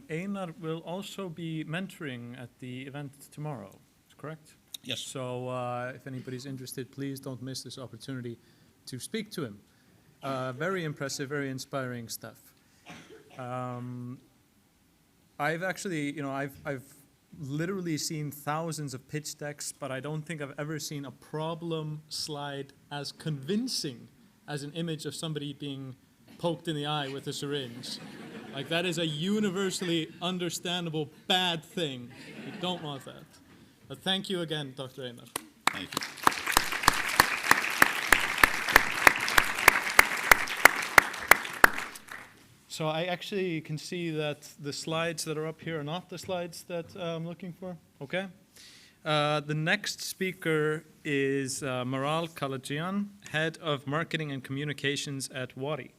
Einar will also be mentoring at the event tomorrow, correct? Yes. So if anybody's interested, please don't miss this opportunity to speak to him. Very impressive, very inspiring stuff. I've actually, I've literally seen thousands of pitch decks, but I don't think I've ever seen a problem slide as convincing as an image of somebody being poked in the eye with a syringe. Like, that is a universally understandable bad thing. We don't want that. But thank you again, Dr. Einar. Thank you. So I actually can see that the slides that are up here are not the slides that I'm looking for. Okay. The next speaker is Maral Kalajian, Head of Marketing and Communications at Wari.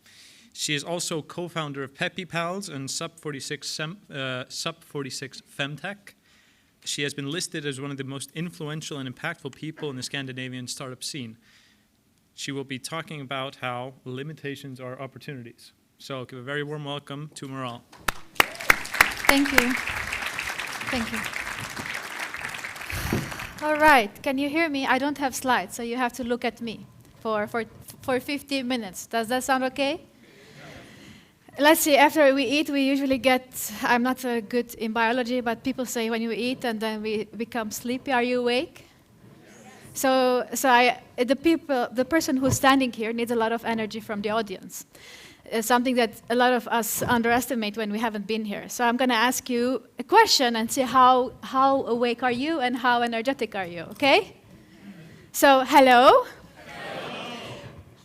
She is also co-founder of Peppy Pals and Sub46 Femtech. She has been listed as one of the most influential and impactful people in the Scandinavian startup scene. She will be talking about how limitations are opportunities. So give a very warm welcome to Maral. Thank you. Thank you. All right, can you hear me? I don't have slides, so you have to look at me for 15 minutes. Does that sound okay? Let's see, after we eat, we usually get, I'm not good in biology, but people say when you eat and then we become sleepy, are you awake? So the person who's standing here needs a lot of energy from the audience. It's something that a lot of us underestimate when we haven't been here. So I'm going to ask you a question and see how awake are you and how energetic are you, okay? So, hello?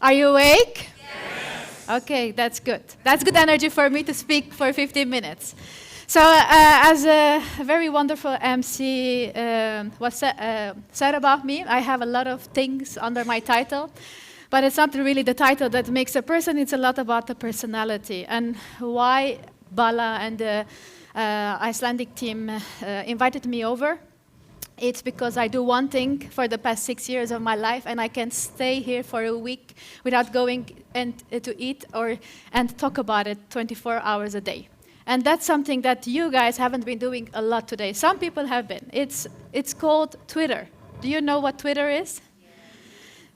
Are you awake? Yes. Okay, that's good. That's good energy for me to speak for 15 minutes. So, as a very wonderful MC said about me, I have a lot of things under my title. But it's not really the title that makes a person, it's a lot about the personality. And why Bala and the Icelandic team invited me over, it's because I do one thing for the past 6 years of my life, and I can stay here for a week without going to eat and talk about it 24 hours a day. And that's something that you guys haven't been doing a lot today. Some people have been. It's called Twitter. Do you know what Twitter is?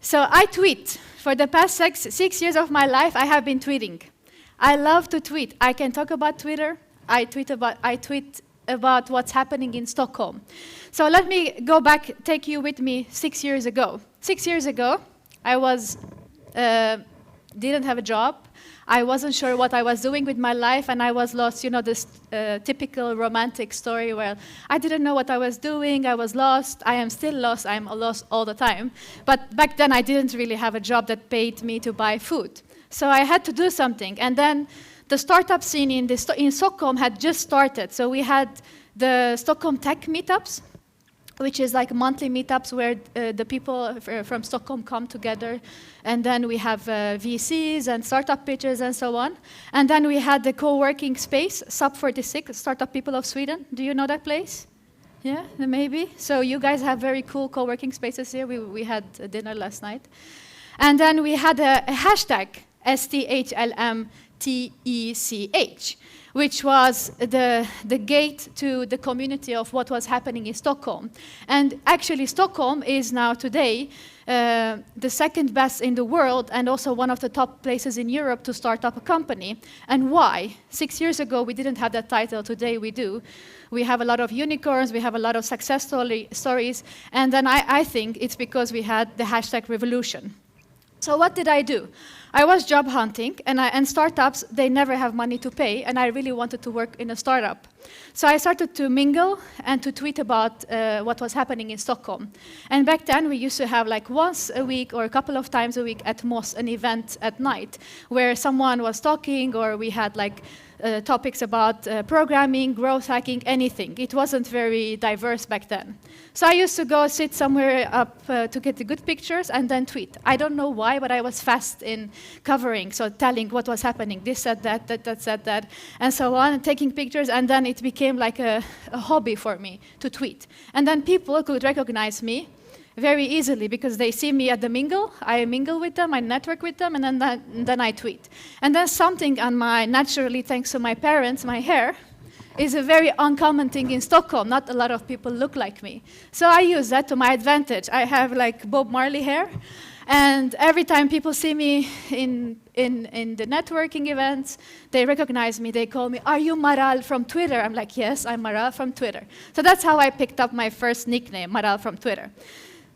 So I tweet. For the past 6 years of my life, I have been tweeting. I love to tweet. I can talk about Twitter. I tweet about what's happening in Stockholm. So let me go back, take you with me 6 years ago. 6 years ago, I didn't have a job. I wasn't sure what I was doing with my life, and I was lost. You know, this typical romantic story where I didn't know what I was doing, I was lost, I am still lost, I'm lost all the time. But back then, I didn't really have a job that paid me to buy food. So I had to do something. And then the startup scene in Stockholm had just started. So we had the Stockholm Tech Meetups, which is like monthly meetups where the people from Stockholm come together. And then we have VCs and startup pitches and so on. And then we had the co-working space, Sub46, Startup People of Sweden. Do you know that place? Yeah, maybe. So you guys have very cool co-working spaces here. We had a dinner last night. And then we had a hashtag, STHLMTECH, which was the gate to the community of what was happening in Stockholm. And actually, Stockholm is now today the second best in the world and also one of the top places in Europe to start up a company. And why? 6 years ago, we didn't have that title. Today, we do. We have a lot of unicorns, we have a lot of success stories, and then I think it's because we had the hashtag revolution. So what did I do? I was job hunting, and startups, they never have money to pay, and I really wanted to work in a startup. So I started to mingle and to tweet about what was happening in Stockholm. And back then, we used to have like once a week or a couple of times a week at Moss an event at night where someone was talking, or we had like topics about programming, growth hacking, anything. It wasn't very diverse back then. So I used to go sit somewhere up to get the good pictures and then tweet. I don't know why, but I was fast in covering, so telling what was happening. This said that, that said that, and so on, and taking pictures, and then it became like a hobby for me to tweet. And then people could recognize me very easily because they see me at the mingle. I mingle with them, I network with them, and then I tweet. And then something on my, naturally thanks to my parents, my hair is a very uncommon thing in Stockholm. Not a lot of people look like me. So I use that to my advantage. I have like Bob Marley hair, and every time people see me in the networking events, they recognize me, they call me, "Are you Maral from Twitter?" I'm like, "Yes, I'm Maral from Twitter." So that's how I picked up my first nickname, Maral from Twitter.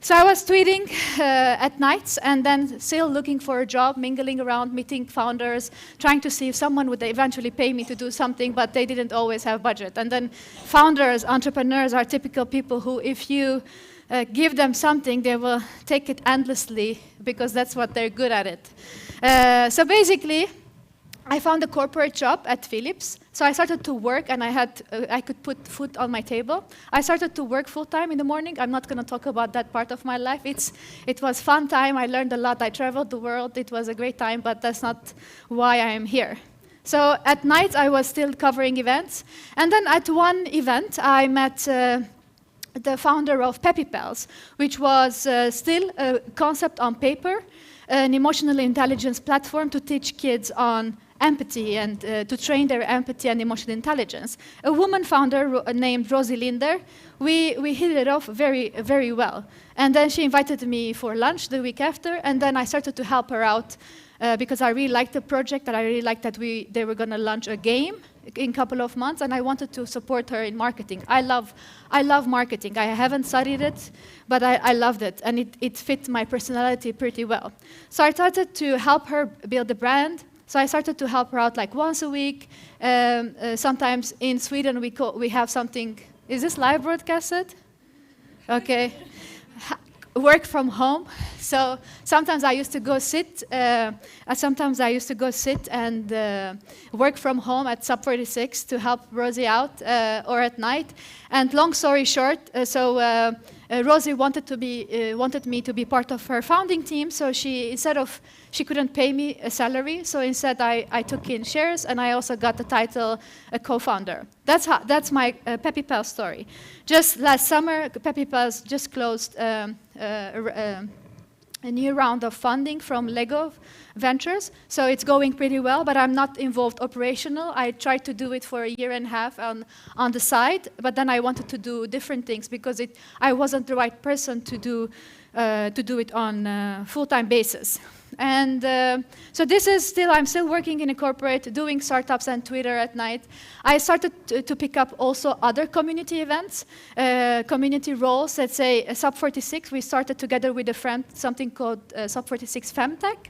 So I was tweeting at nights and then still looking for a job, mingling around, meeting founders, trying to see if someone would eventually pay me to do something, but they didn't always have budget. And then founders, entrepreneurs are typical people who, if you give them something, they will take it endlessly because that's what they're good at it. So basically, I found a corporate job at Philips. So I started to work, and I could put food on my table. I started to work full-time in the morning. I'm not going to talk about that part of my life. It was fun time. I learned a lot. I traveled the world. It was a great time, but that's not why I am here. So at night, I was still covering events. And then at one event, I met the founder of PeppyPals, which was still a concept on paper, an emotional intelligence platform to teach kids on empathy and to train their empathy and emotional intelligence. A woman founder named Rosie Linder. We hit it off very, very well. And then she invited me for lunch the week after, and then I started to help her out because I really liked the project, and I really liked that they were going to launch a game in a couple of months, and I wanted to support her in marketing. I love marketing. I haven't studied it, but I loved it, and it fit my personality pretty well. So I started to help her build the brand. So I started to help her out like once a week. Sometimes in Sweden we have something. Is this live broadcasted? Okay. Work from home. So sometimes I used to go sit. Sometimes I used to go sit and work from home at Sub 46 to help Rosie out, or at night. And long story short, Rosie wanted me to be part of her founding team. So she couldn't pay me a salary. So instead, I took in shares, and I also got the title a co-founder. That's my PeppyPals story. Just last summer, PeppyPals just closed a new round of funding from Lego Ventures. So it's going pretty well, but I'm not involved operational. I tried to do it for a year and a half on the side, but then I wanted to do different things because I wasn't the right person to do it on a full-time basis. And so I'm still working in a corporate, doing startups and Twitter at night. I started to pick up also other community events, community roles. Let's say Sub 46, we started together with a friend something called Sub 46 Femtech.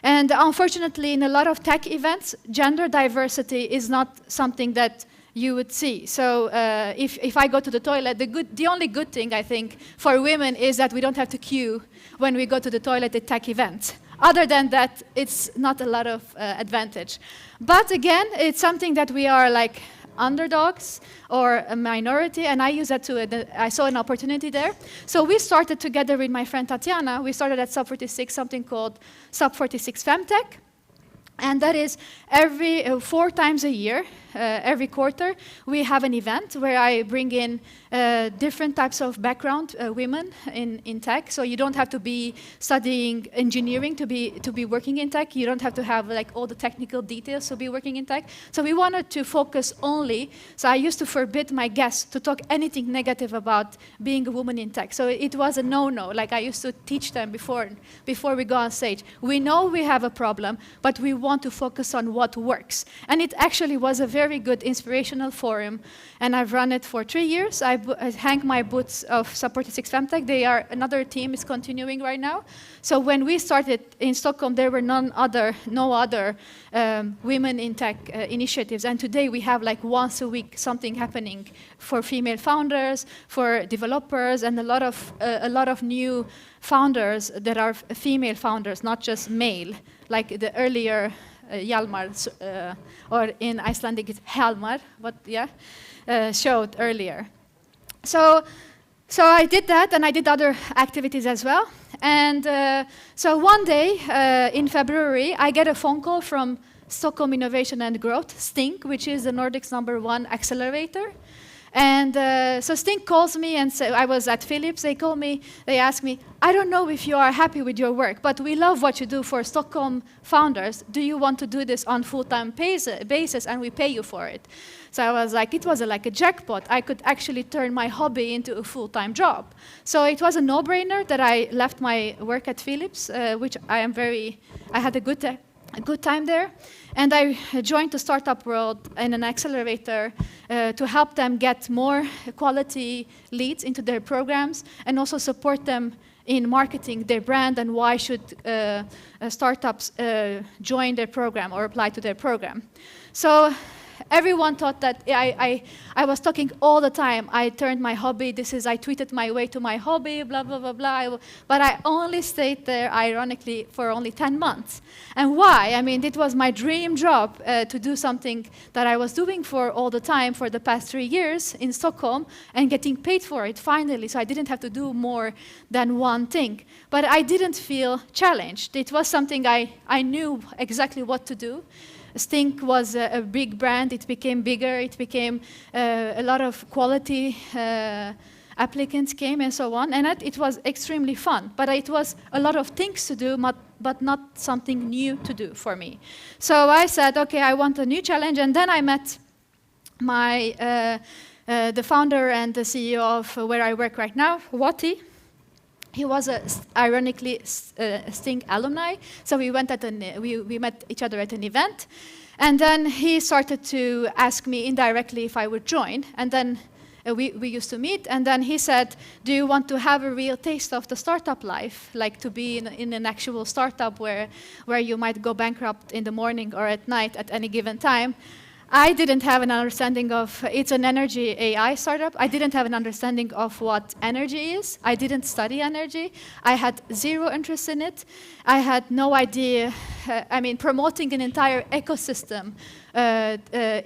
And unfortunately, in a lot of tech events, gender diversity is not something that you would see. So if I go to the toilet, the only good thing, I think, for women is that we don't have to queue when we go to the toilet at tech events. Other than that, it's not a lot of advantage. But again, it's something that we are like underdogs or a minority, and I use that I saw an opportunity there. So we started together with my friend Tatiana, we started at Sub 46 something called Sub 46 Femtech. And that is every 4 times a year, every quarter, we have an event where I bring in different types of background women in tech. So you don't have to be studying engineering to be working in tech. You don't have to have like all the technical details to be working in tech. So we wanted to focus only. So I used to forbid my guests to talk anything negative about being a woman in tech. So it was a no-no. Like I used to teach them before we go on stage. We know we have a problem, but we want to focus on what works. And it actually was a very good inspirational forum. And I've run it for 3 years. I hang my boots of Support46 Femtech. They are another team is continuing right now. So when we started in Stockholm, there were no other women in tech initiatives. And today we have like once a week something happening for female founders, for developers, and a lot of new founders that are female founders, not just male, like the earlier Hjalmar, or in Icelandic it's Hjalmar, but yeah, showed earlier. So I did that, and I did other activities as well. And so one day in February, I get a phone call from Stockholm Innovation and Growth, STINK, which is the Nordics #1 accelerator. And so STINK calls me, and so I was at Philips. They call me, they ask me, I don't know if you are happy with your work, but we love what you do for Stockholm founders. Do you want to do this on full-time basis, and we pay you for it? So I was like, it was like a jackpot. I could actually turn my hobby into a full-time job. So it was a no-brainer that I left my work at Philips, which I had a good time there. And I joined the startup world in an accelerator to help them get more quality leads into their programs, and also support them in marketing their brand and why should startups join their program or apply to their program. So everyone thought that I was talking all the time. I turned my hobby, I tweeted my way to my hobby, blah, blah, blah, blah. But I only stayed there, ironically, for only 10 months. And why? I mean, it was my dream job to do something that I was doing for all the time for the past 3 years in Stockholm, and getting paid for it finally. So I didn't have to do more than one thing. But I didn't feel challenged. It was something I knew exactly what to do. STINK was a big brand. It became bigger. It became a lot of quality applicants came and so on. And it was extremely fun. But it was a lot of things to do, but not something new to do for me. So I said, OK, I want a new challenge. And then I met the founder and the CEO of where I work right now, Wati. He was, ironically, a STINK alumni, so we met each other at an event, and then he started to ask me indirectly if I would join, and then we used to meet, and then he said, do you want to have a real taste of the startup life, like to be in an actual startup where you might go bankrupt in the morning or at night at any given time? I didn't have an understanding of, it's an energy AI startup. I didn't have an understanding of what energy is. I didn't study energy. I had zero interest in it. I had no idea. I mean, promoting an entire ecosystem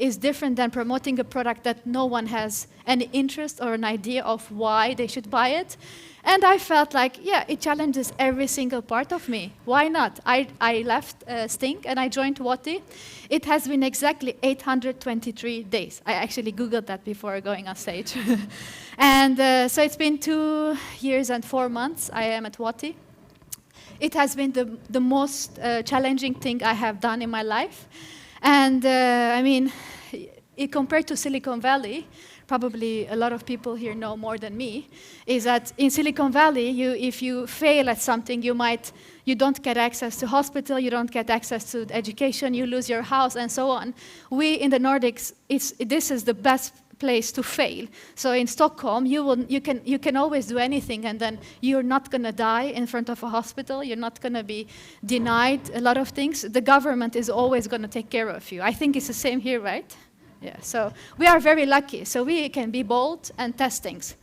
is different than promoting a product that no one has any interest or an idea of why they should buy it. And I felt like, yeah, it challenges every single part of me. Why not? I left STINK and I joined Wati. It has been exactly 823 days. I actually Googled that before going on stage. And so it's been 2 years and 4 months I am at Wati. It has been the most challenging thing I have done in my life. And I mean, compared to Silicon Valley, probably a lot of people here know more than me, is that in Silicon Valley, if you fail at something, you don't get access to hospital, you don't get access to education, you lose your house, and so on. We in the Nordics, this is the best place to fail. So in Stockholm, you can always do anything, and then you're not going to die in front of a hospital. You're not going to be denied a lot of things. The government is always going to take care of you. I think it's the same here, right? Yeah, so we are very lucky. So we can be bold and test things.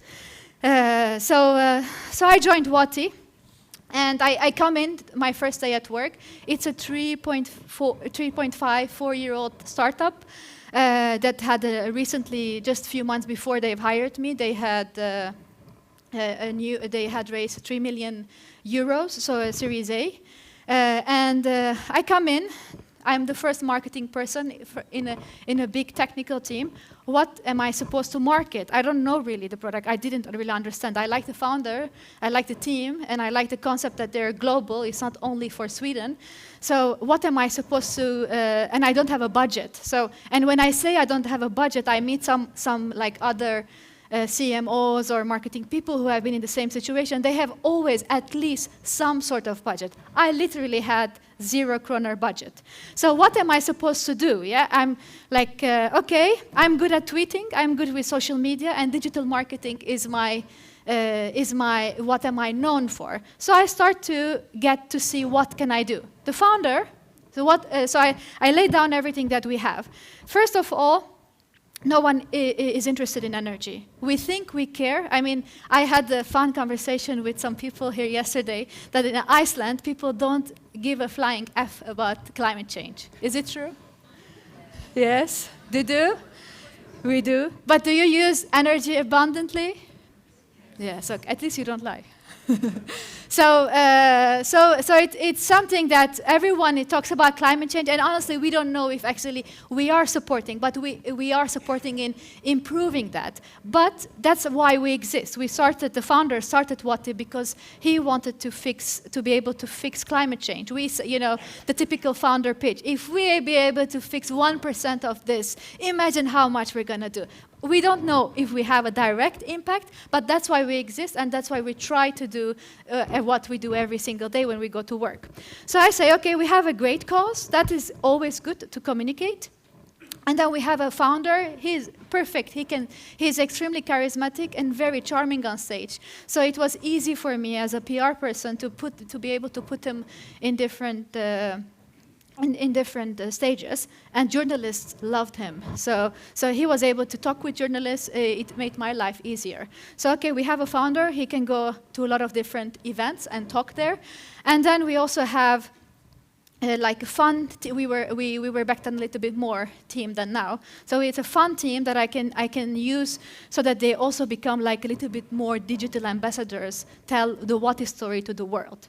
So I joined Wati, and I come in my first day at work. It's a 3.5, 4-year-old startup that had recently, just a few months before they've hired me, they had raised 3 million euros, so a Series A. And I come in. I'm the first marketing person in a big technical team. What am I supposed to market? I don't know really the product. I didn't really understand. I like the founder, I like the team, and I like the concept that they're global. It's not only for Sweden. So what am I supposed to, and I don't have a budget. So, and when I say I don't have a budget, I meet some like other CMOs or marketing people who have been in the same situation. They have always at least some sort of budget. I literally had 0 kroner budget. So what am I supposed to do? Yeah, I'm like, okay, I'm good at tweeting, I'm good with social media, and digital marketing is my what am I known for? So I start to get to see what can I do. The founder, so I lay down everything that we have. First of all, no one is interested in energy. We think we care. I mean, I had a fun conversation with some people here yesterday that in Iceland, people don't give a flying F about climate change. Is it true? Yes, they do? We do. But do you use energy abundantly? Yeah, so at least you don't lie. So it's something that everyone talks about climate change, and honestly, we don't know if actually we are supporting, but we are supporting in improving that. But that's why we exist. The founder started WATI because he wanted to be able to fix climate change. The typical founder pitch. If we be able to fix 1% of this, imagine how much we're gonna do. We don't know if we have a direct impact, but that's why we exist, and that's why we try to do what we do every single day when we go to work. So I say, okay, we have a great cause. That is always good to communicate. And then we have a founder. He's perfect. He's extremely charismatic and very charming on stage. So it was easy for me as a PR person to be able to put him in different in different stages, and journalists loved him. So he was able to talk with journalists. It made my life easier. So okay, we have a founder. He can go to a lot of different events and talk there. And then we also have like a fun. We were back then a little bit more team than now. So it's a fun team that I can use so that they also become like a little bit more digital ambassadors, tell the WATI story to the world.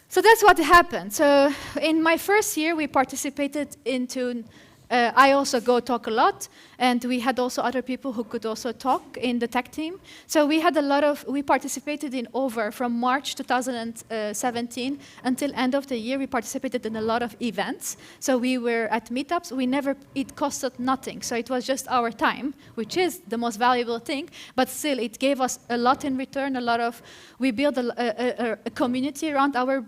So that's what happened. So in my first year, we participated into, I also go talk a lot, and we had also other people who could also talk in the tech team. So we participated in from March 2017 until end of the year, we participated in a lot of events. So we were at meetups. It costed nothing. So it was just our time, which is the most valuable thing, but still it gave us a lot in return, we built a community around our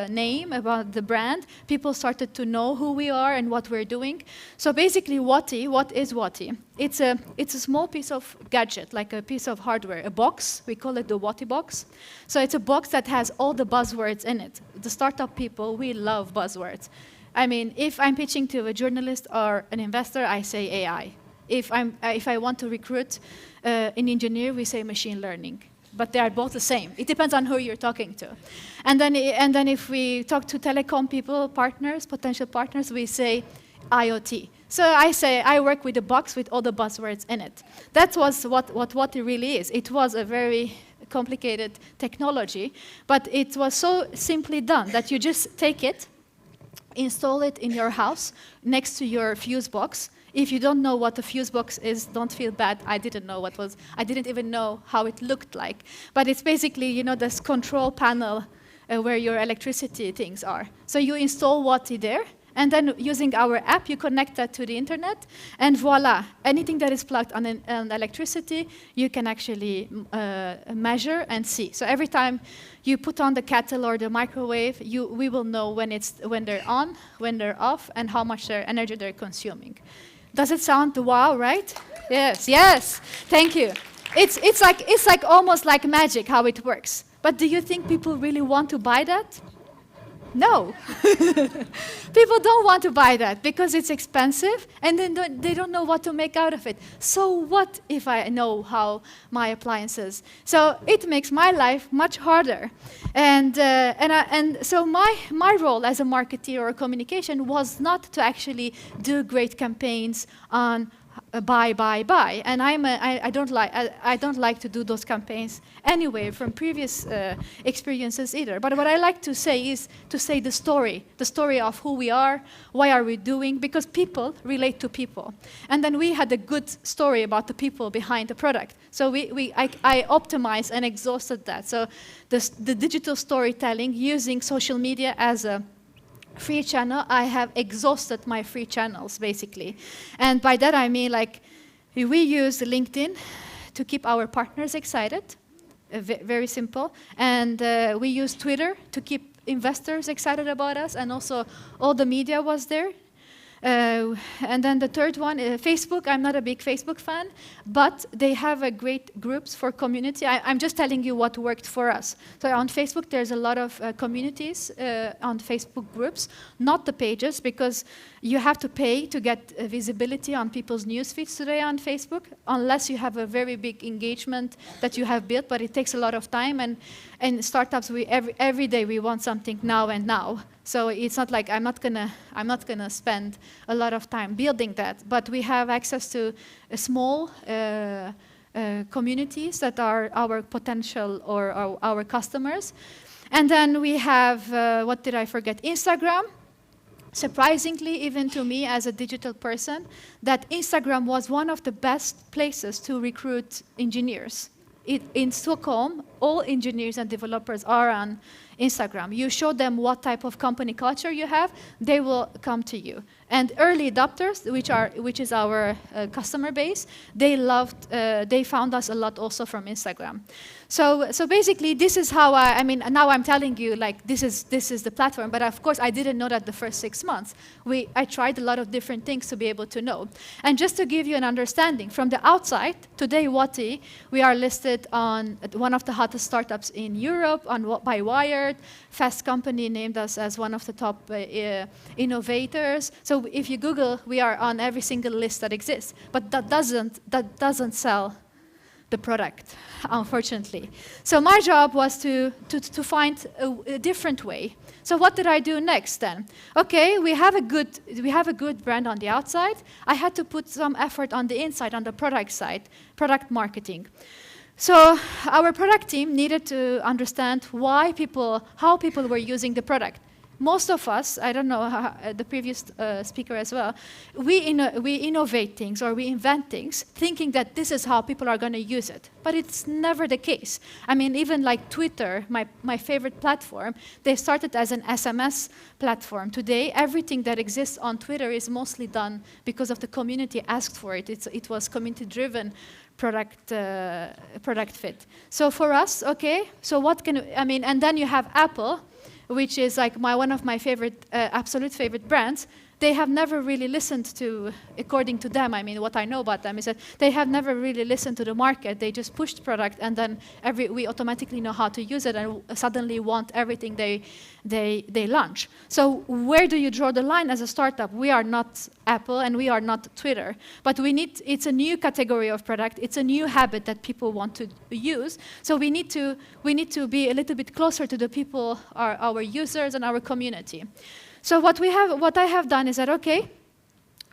name, about the brand. People started to know who we are and what we're doing. So basically WATI, what is WATI? It's a small piece of gadget, like a piece of hardware, a box. We call it the WATI box. So it's a box that has all the buzzwords in it. The startup people, we love buzzwords. I mean, if I'm pitching to a journalist or an investor, I say AI. If I want to recruit an engineer, we say machine learning. But they are both the same. It depends on who you're talking to. And then if we talk to telecom people, potential partners, we say IoT. So I say I work with a box with all the buzzwords in it. That was what it really is. It was a very complicated technology, but it was so simply done that you just take it, install it in your house next to your fuse box. If you don't know what a fuse box is, don't feel bad. I didn't even know how it looked like. But it's basically, this control panel where your electricity things are. So you install WATI there, and then using our app, you connect that to the internet, and voila, anything that is plugged on electricity, you can actually measure and see. So every time you put on the kettle or the microwave, we will know when they're on, when they're off, and how much energy they're consuming. Does it sound wow, right? Yes, thank you. It's like almost like magic how it works. But do you think people really want to buy that? No. People don't want to buy that because it's expensive, and then they don't know what to make out of it. So what if I know how my appliances? So it makes my life much harder. And so my role as a marketer or communication was not to actually do great campaigns on buy, buy, buy. And I don't like to do those campaigns anyway from previous experiences either. But what I like to say is to say the story of who we are, why are we doing, because people relate to people. And then we had a good story about the people behind the product. So I optimized and exhausted that. So the digital storytelling using social media as a free channel, I have exhausted my free channels, basically. And by that I mean, like, we use LinkedIn to keep our partners excited, very simple. And we use Twitter to keep investors excited about us, and also all the media was there. And then the third one, Facebook. I'm not a big Facebook fan, but they have a great groups for community. I'm just telling you what worked for us. So on Facebook, there's a lot of communities on Facebook groups, not the pages, because you have to pay to get visibility on people's news feeds today on Facebook, unless you have a very big engagement that you have built, but it takes a lot of time. And startups, every day we want something now and now. So it's not like I'm not gonna spend a lot of time building that, but we have access to a small communities that are our potential or our customers. And then we have, what did I forget? Instagram. Surprisingly, even to me as a digital person, that Instagram was one of the best places to recruit engineers. In Stockholm, all engineers and developers are on Instagram. You show them what type of company culture you have, they will come to you. And early adopters, which is our customer base, they found us a lot also from Instagram. So basically, this is how I mean, now I'm telling you, like, this is the platform, but of course I didn't know that the first 6 months. I tried a lot of different things to be able to know. And just to give you an understanding, from the outside, today Wati, we are listed on one of the hottest startups in Europe, by Wired. Fast Company named us as one of the top innovators. So if you Google, we are on every single list that exists. But that doesn't sell the product, unfortunately. So my job was to find a different way. So what did I do next then? Okay, we have a good brand on the outside. I had to put some effort on the inside, on the product side, product marketing. So our product team needed to understand how people were using the product. Most of us, I don't know, the previous speaker as well, we innovate things or we invent things thinking that this is how people are going to use it. But it's never the case. I mean, even like Twitter, my favorite platform, they started as an SMS platform. Today, everything that exists on Twitter is mostly done because of the community asked for it. It was community-driven product fit. So for us, okay, so and then you have Apple, which is like one of my favorite, absolute favorite brands. They have never really listened to, according to them, I mean, what I know about them is that they have never really listened to the market. They just pushed product, and then we automatically know how to use it and suddenly want everything they launch. So where do you draw the line as a startup? We are not Apple and we are not Twitter, but it's a new category of product. It's a new habit that people want to use. So we need to be a little bit closer to the people, our users and our community. So what I have done is that, okay,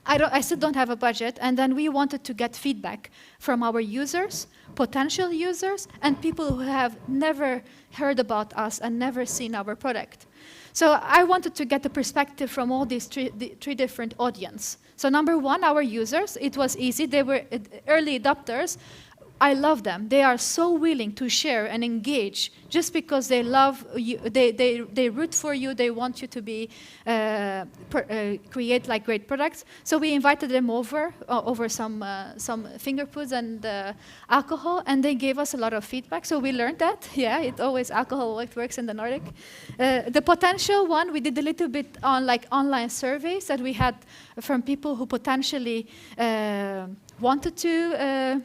I still don't have a budget, and then we wanted to get feedback from our users, potential users, and people who have never heard about us and never seen our product. So I wanted to get the perspective from all these three different audiences. So number one, our users, it was easy. They were early adopters. I love them. They are so willing to share and engage just because they love you. They root for you. They want you to be create like great products. So we invited them over some finger foods and alcohol, and they gave us a lot of feedback. So we learned that alcohol works in the Nordic. The potential one, we did a little bit on like online surveys that we had from people who potentially wanted to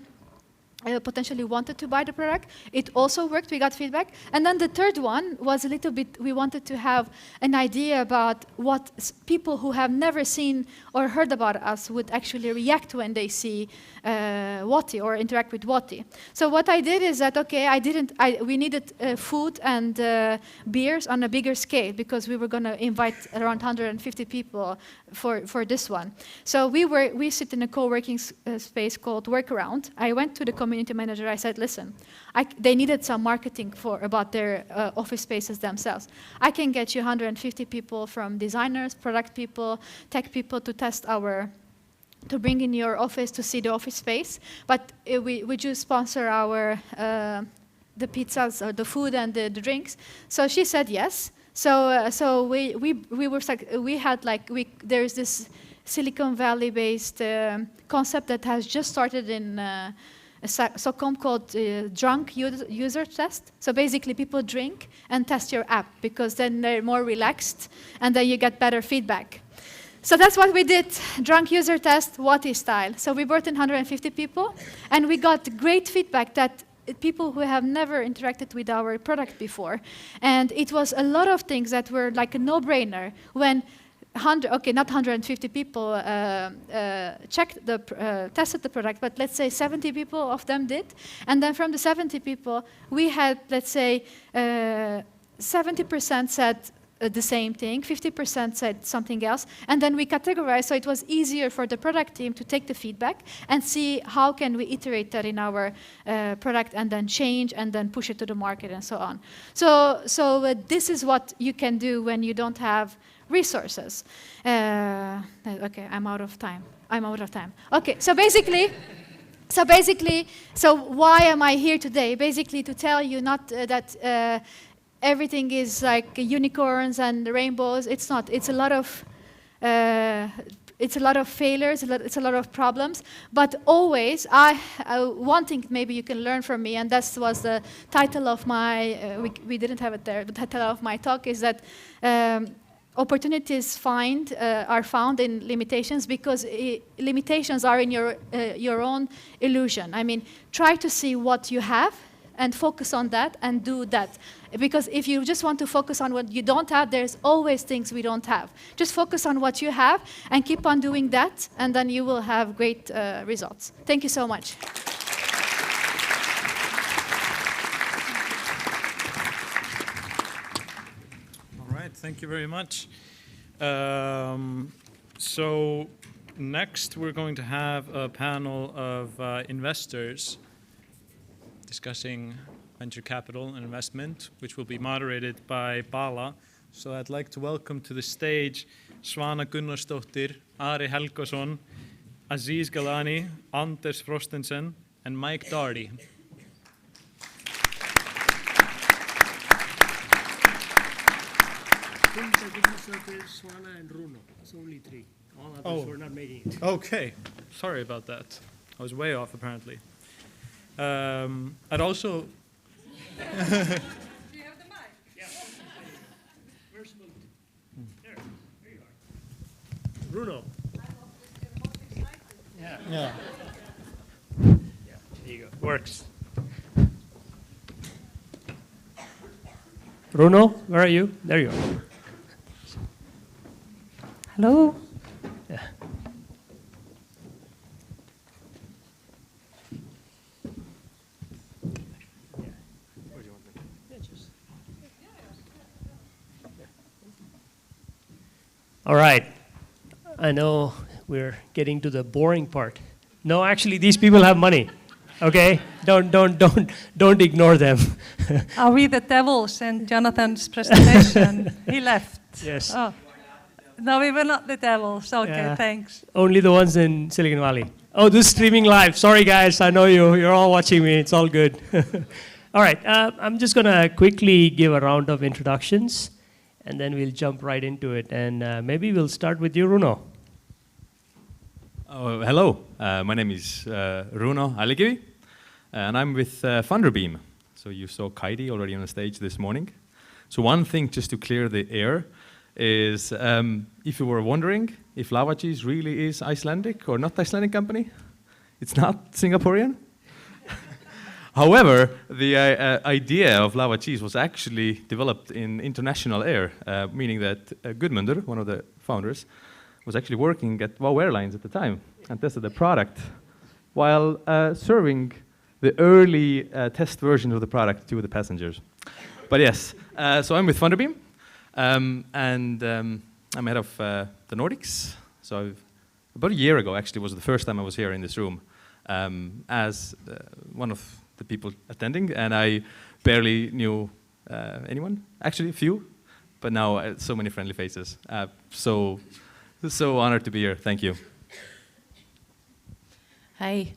potentially wanted to buy the product. It also worked, we got feedback. And then the third one was a little bit, we wanted to have an idea about what people who have never seen or heard about us would actually react when they see Wati or interact with Wati. So what I did is that, okay, we needed food and beers on a bigger scale because we were going to invite around 150 people for this one. So we sit in a co-working space called Workaround. I went to the community manager. I said, listen, they needed some marketing about their office spaces themselves. I can get you 150 people from designers, product people, tech people to test to bring in your office to see the office space. But would you sponsor the pizzas or the food and the drinks? So she said yes. So there's this Silicon Valley-based concept that has just started in Stockholm called drunk user test. So basically people drink and test your app because then they're more relaxed and then you get better feedback. So that's what we did, drunk user test, Wati style. So we brought in 150 people and we got great feedback that people who have never interacted with our product before. And it was a lot of things that were like a no-brainer when not 150 people tested the product, but let's say 70 people of them did. And then from the 70 people, we had, let's say, 70% said the same thing, 50% said something else, and then we categorized so it was easier for the product team to take the feedback and see how can we iterate that in our product and then change and then push it to the market and so on. So this is what you can do when you don't have resources. Okay, I'm out of time. Okay, so why am I here today? Basically to tell you not that everything is like unicorns and rainbows. It's not. It's a lot of failures. It's a lot of problems. But always, one thing maybe you can learn from me, and that was the title of my. We didn't have it there. The title of my talk is that. Opportunities are found in limitations because limitations are in your own illusion. I mean, try to see what you have and focus on that and do that. Because if you just want to focus on what you don't have, there's always things we don't have. Just focus on what you have and keep on doing that, and then you will have great results. Thank you so much. Thank you very much. So next we're going to have a panel of investors discussing venture capital and investment, which will be moderated by Bala. So I'd like to welcome to the stage Svana Gunnarsdóttir, Ari Helgason, Aziz Galani, Anders Frostensen, and Mike Doherty. Svana and Runo. It's only 3. All others were not making it. Okay. Sorry about that. I was way off, apparently. I'd also... Do you have the mic? Yeah. Where's Moot? There you are. Runo. Yeah. Yeah. There you go. Works. Runo, where are you? There you are. Hello. Yeah. All right. I know we're getting to the boring part. No, actually, these people have money. Okay, don't ignore them. Are we the devils in Jonathan's presentation? He left. Yes. Oh. No, we were not the devils. Okay, Yeah. thanks. Only the ones in Silicon Valley. Oh, this is streaming live. Sorry, guys. I know you're all watching me. It's all good. All right. I'm just going to quickly give a round of introductions, and then we'll jump right into it. And maybe we'll start with you, Runo. Oh, hello. My name is Runo Alikivi, and I'm with Funderbeam. So you saw Kaidi already on the stage this morning. So one thing, just to clear the air, is if you were wondering if Lavacheese really is Icelandic or not Icelandic company, it's not Singaporean. However, the idea of lava cheese was actually developed in international air, meaning that Gudmundur, one of the founders, was actually working at WOW Airlines at the time and tested the product while serving the early test version of the product to the passengers. But yes, so I'm with Funderbeam, and I'm head of the Nordics. So about a year ago, actually, was the first time I was here in this room as one of the people attending, and I barely knew anyone, actually a few, but now so many friendly faces. So honored to be here. Thank you. Hi,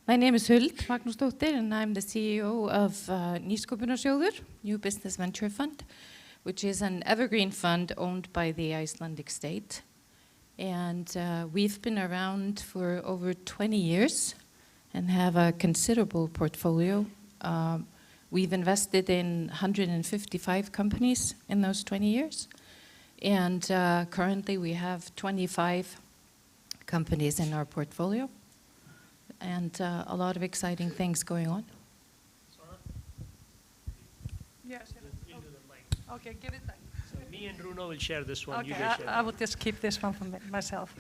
my name is Huld Magnúsdóttir, and I'm the CEO of Nýsköpunarsjóður, New Business Venture Fund, which is an evergreen fund owned by the Icelandic state. And we've been around for over 20 years and have a considerable portfolio. We've invested in 155 companies in those 20 years. And currently we have 25 companies in our portfolio and a lot of exciting things going on. Yes. Okay, give it back. So me and Runo will share this one. Okay, You guys share I will just keep this one for myself.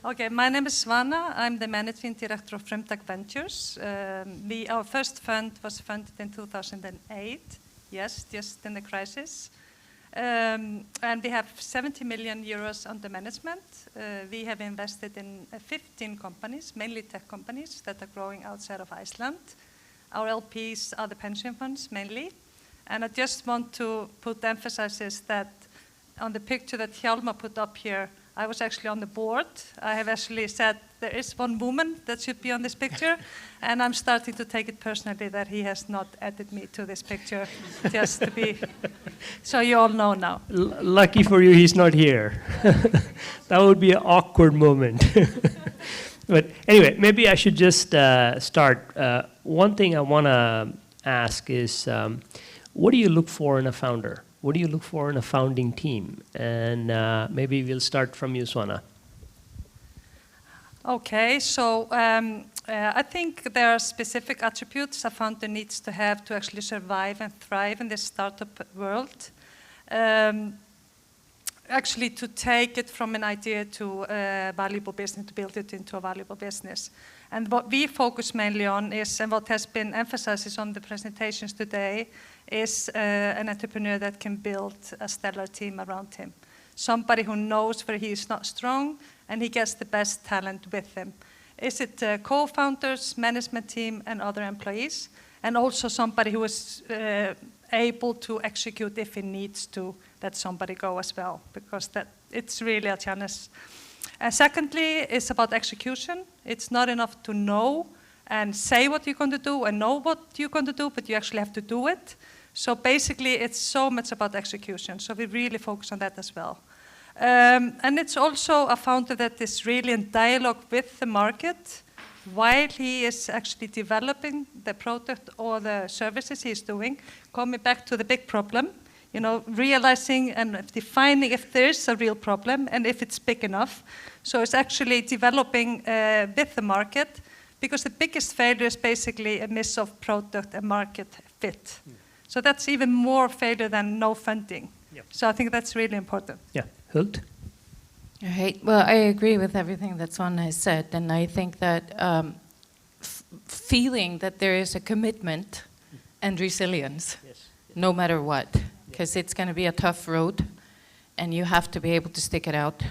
Okay, my name is Svana. I'm the managing director of Frumtak Ventures. Our first fund was funded in 2008. Yes, just in the crisis. And we have 70 million euros under management. We have invested in 15 companies, mainly tech companies that are growing outside of Iceland. Our LPs are the pension funds mainly. And I just want to put emphasis that on the picture that Hjalmar put up here, I was actually on the board. I have actually said there is one woman that should be on this picture, and I'm starting to take it personally that he has not added me to this picture, just to be, so you all know now. Lucky for you, he's not here. That would be an awkward moment. But anyway, maybe I should just start. One thing I want to ask is, what do you look for in a founder? What do you look for in a founding team? And maybe we'll start from you, Svana. Okay, so I think there are specific attributes a founder needs to have to actually survive and thrive in this startup world. Actually, to take it from an idea to a valuable business, to build it into a valuable business. And what we focus mainly on is, and what has been emphasized on the presentations today, is an entrepreneur that can build a stellar team around him. Somebody who knows where he is not strong, and he gets the best talent with him. Is it co-founders, management team, and other employees? And also somebody who is able to execute if he needs to let somebody go as well, because it's really a challenge. Secondly, it's about execution. It's not enough to know and say what you're going to do and know what you're going to do, but you actually have to do it. So basically, it's so much about execution. So we really focus on that as well. And it's also a founder that is really in dialogue with the market while he is actually developing the product or the services he's doing, coming back to the big problem, you know, realizing and defining if there is a real problem and if it's big enough. So it's actually developing with the market, because the biggest failure is basically a miss of product and market fit. So that's even more failure than no funding. Yep. So I think that's really important. Yeah, Huld? All right. Well, I agree with everything that Svana has said, and I think that feeling that there is a commitment and resilience, no matter what, because it's going to be a tough road, and you have to be able to stick it out,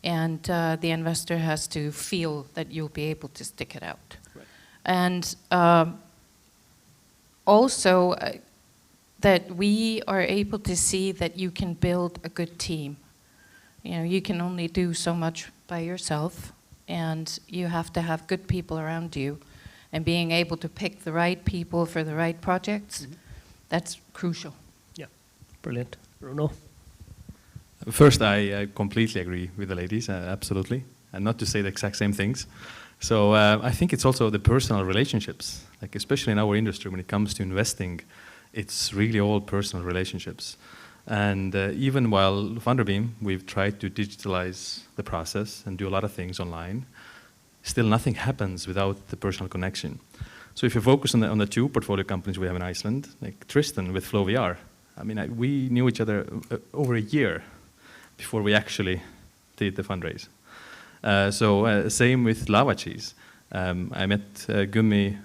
and the investor has to feel that you'll be able to stick it out. Right. And also that we are able to see that you can build a good team. You know, you can only do so much by yourself, and you have to have good people around you, and being able to pick the right people for the right projects, that's crucial. Yeah, brilliant. Runo? First, I completely agree with the ladies, absolutely, and not to say the exact same things. So I think it's also the personal relationships, like especially in our industry when it comes to investing, it's really all personal relationships. And even while Funderbeam, we've tried to digitalize the process and do a lot of things online, still nothing happens without the personal connection. So if you focus on the two portfolio companies we have in Iceland, like Tristan with FlowVR, I mean, we knew each other over a year before we actually did the fundraise. Same with Lava Cheese. I met Gummi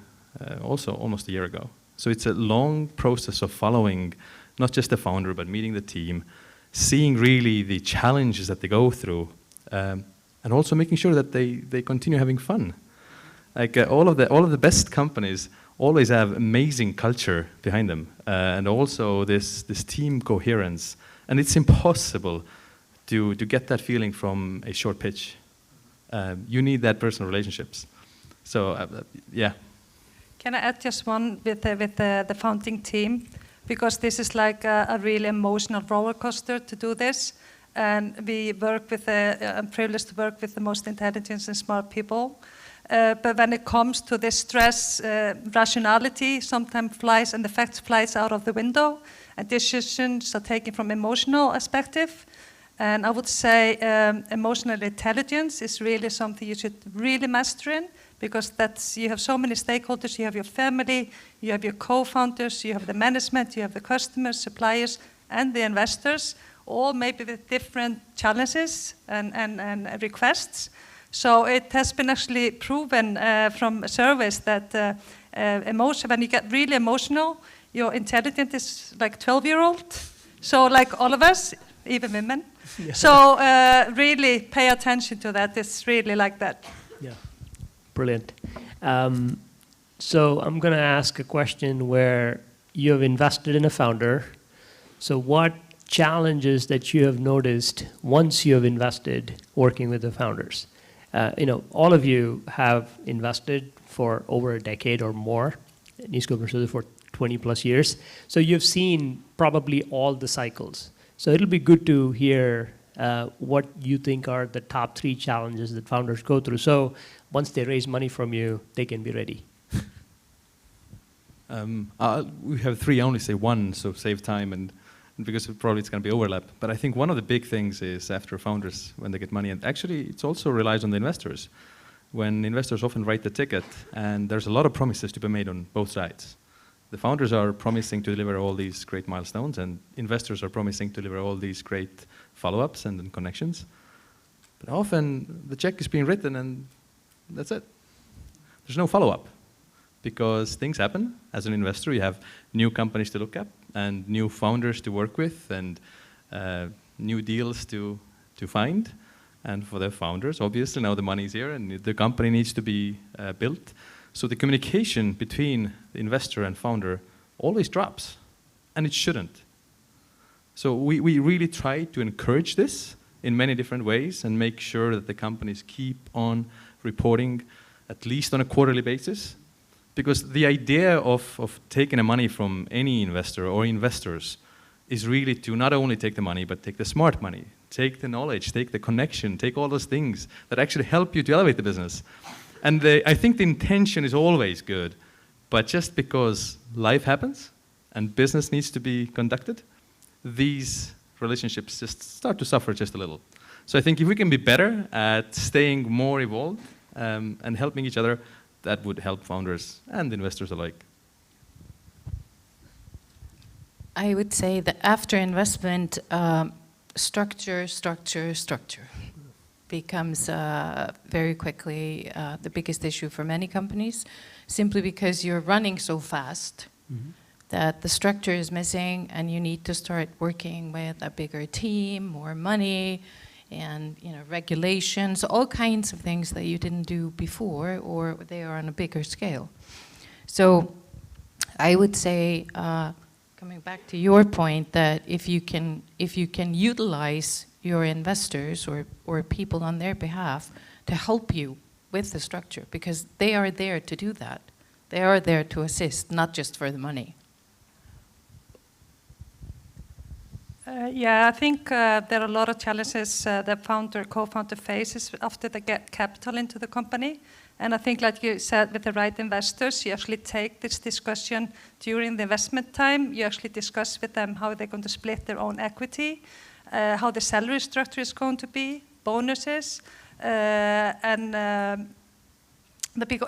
also almost a year ago. So it's a long process of following not just the founder, but meeting the team, seeing really the challenges that they go through, and also making sure that they continue having fun. Like all of the best companies always have amazing culture behind them, and also this team coherence. And it's impossible to get that feeling from a short pitch. You need that personal relationships. So yeah. Can I add just one with the founding team? Because this is like a really emotional roller coaster to do this. And we work with, I'm privileged to work with the most intelligent and smart people. But when it comes to this stress, rationality sometimes flies and the facts flies out of the window, and decisions are taken from emotional perspective. And I would say emotional intelligence is really something you should really master in, because you have so many stakeholders. You have your family, you have your co-founders, you have the management, you have the customers, suppliers, and the investors, all maybe with different challenges and requests. So it has been actually proven from surveys that when you get really emotional, your intelligence is like 12-year-old. So like all of us, even women. Yeah. So really pay attention to that. It's really like that. Yeah, brilliant. So I'm going to ask a question where you have invested in a founder. So what challenges that you have noticed once you have invested working with the founders? All of you have invested for over a decade or more, Nýsköpunarsjóður for 20 plus years. So you've seen probably all the cycles. So it'll be good to hear what you think are the top 3 challenges that founders go through. So once they raise money from you, they can be ready. We have 3, I only say 1, so save time, and because probably it's going to be overlap. But I think one of the big things is after founders, when they get money, and actually it also relies on the investors. When investors often write the ticket, and there's a lot of promises to be made on both sides. The founders are promising to deliver all these great milestones, and investors are promising to deliver all these great follow-ups and then connections. But often the check is being written and that's it. There's no follow-up because things happen. As an investor, you have new companies to look at and new founders to work with and new deals to find. And for the founders, obviously now the money is here and the company needs to be built. So the communication between the investor and founder always drops, and it shouldn't. So we really try to encourage this in many different ways and make sure that the companies keep on reporting at least on a quarterly basis. Because the idea of taking the money from any investor or investors is really to not only take the money, but take the smart money, take the knowledge, take the connection, take all those things that actually help you to elevate the business. And I think the intention is always good, but just because life happens and business needs to be conducted, these relationships just start to suffer just a little. So I think if we can be better at staying more evolved and helping each other, that would help founders and investors alike. I would say that after investment, structure becomes very quickly the biggest issue for many companies, simply because you're running so fast that the structure is missing and you need to start working with a bigger team, more money, and regulations, all kinds of things that you didn't do before, or they are on a bigger scale. So I would say, coming back to your point, that if you can utilize your investors or people on their behalf to help you with the structure, because they are there to do that. They are there to assist, not just for the money. Yeah, I think there are a lot of challenges that co-founder faces after they get capital into the company. And I think, like you said, with the right investors, you actually take this discussion during the investment time. You actually discuss with them how they're going to split their own equity, how the salary structure is going to be, bonuses, and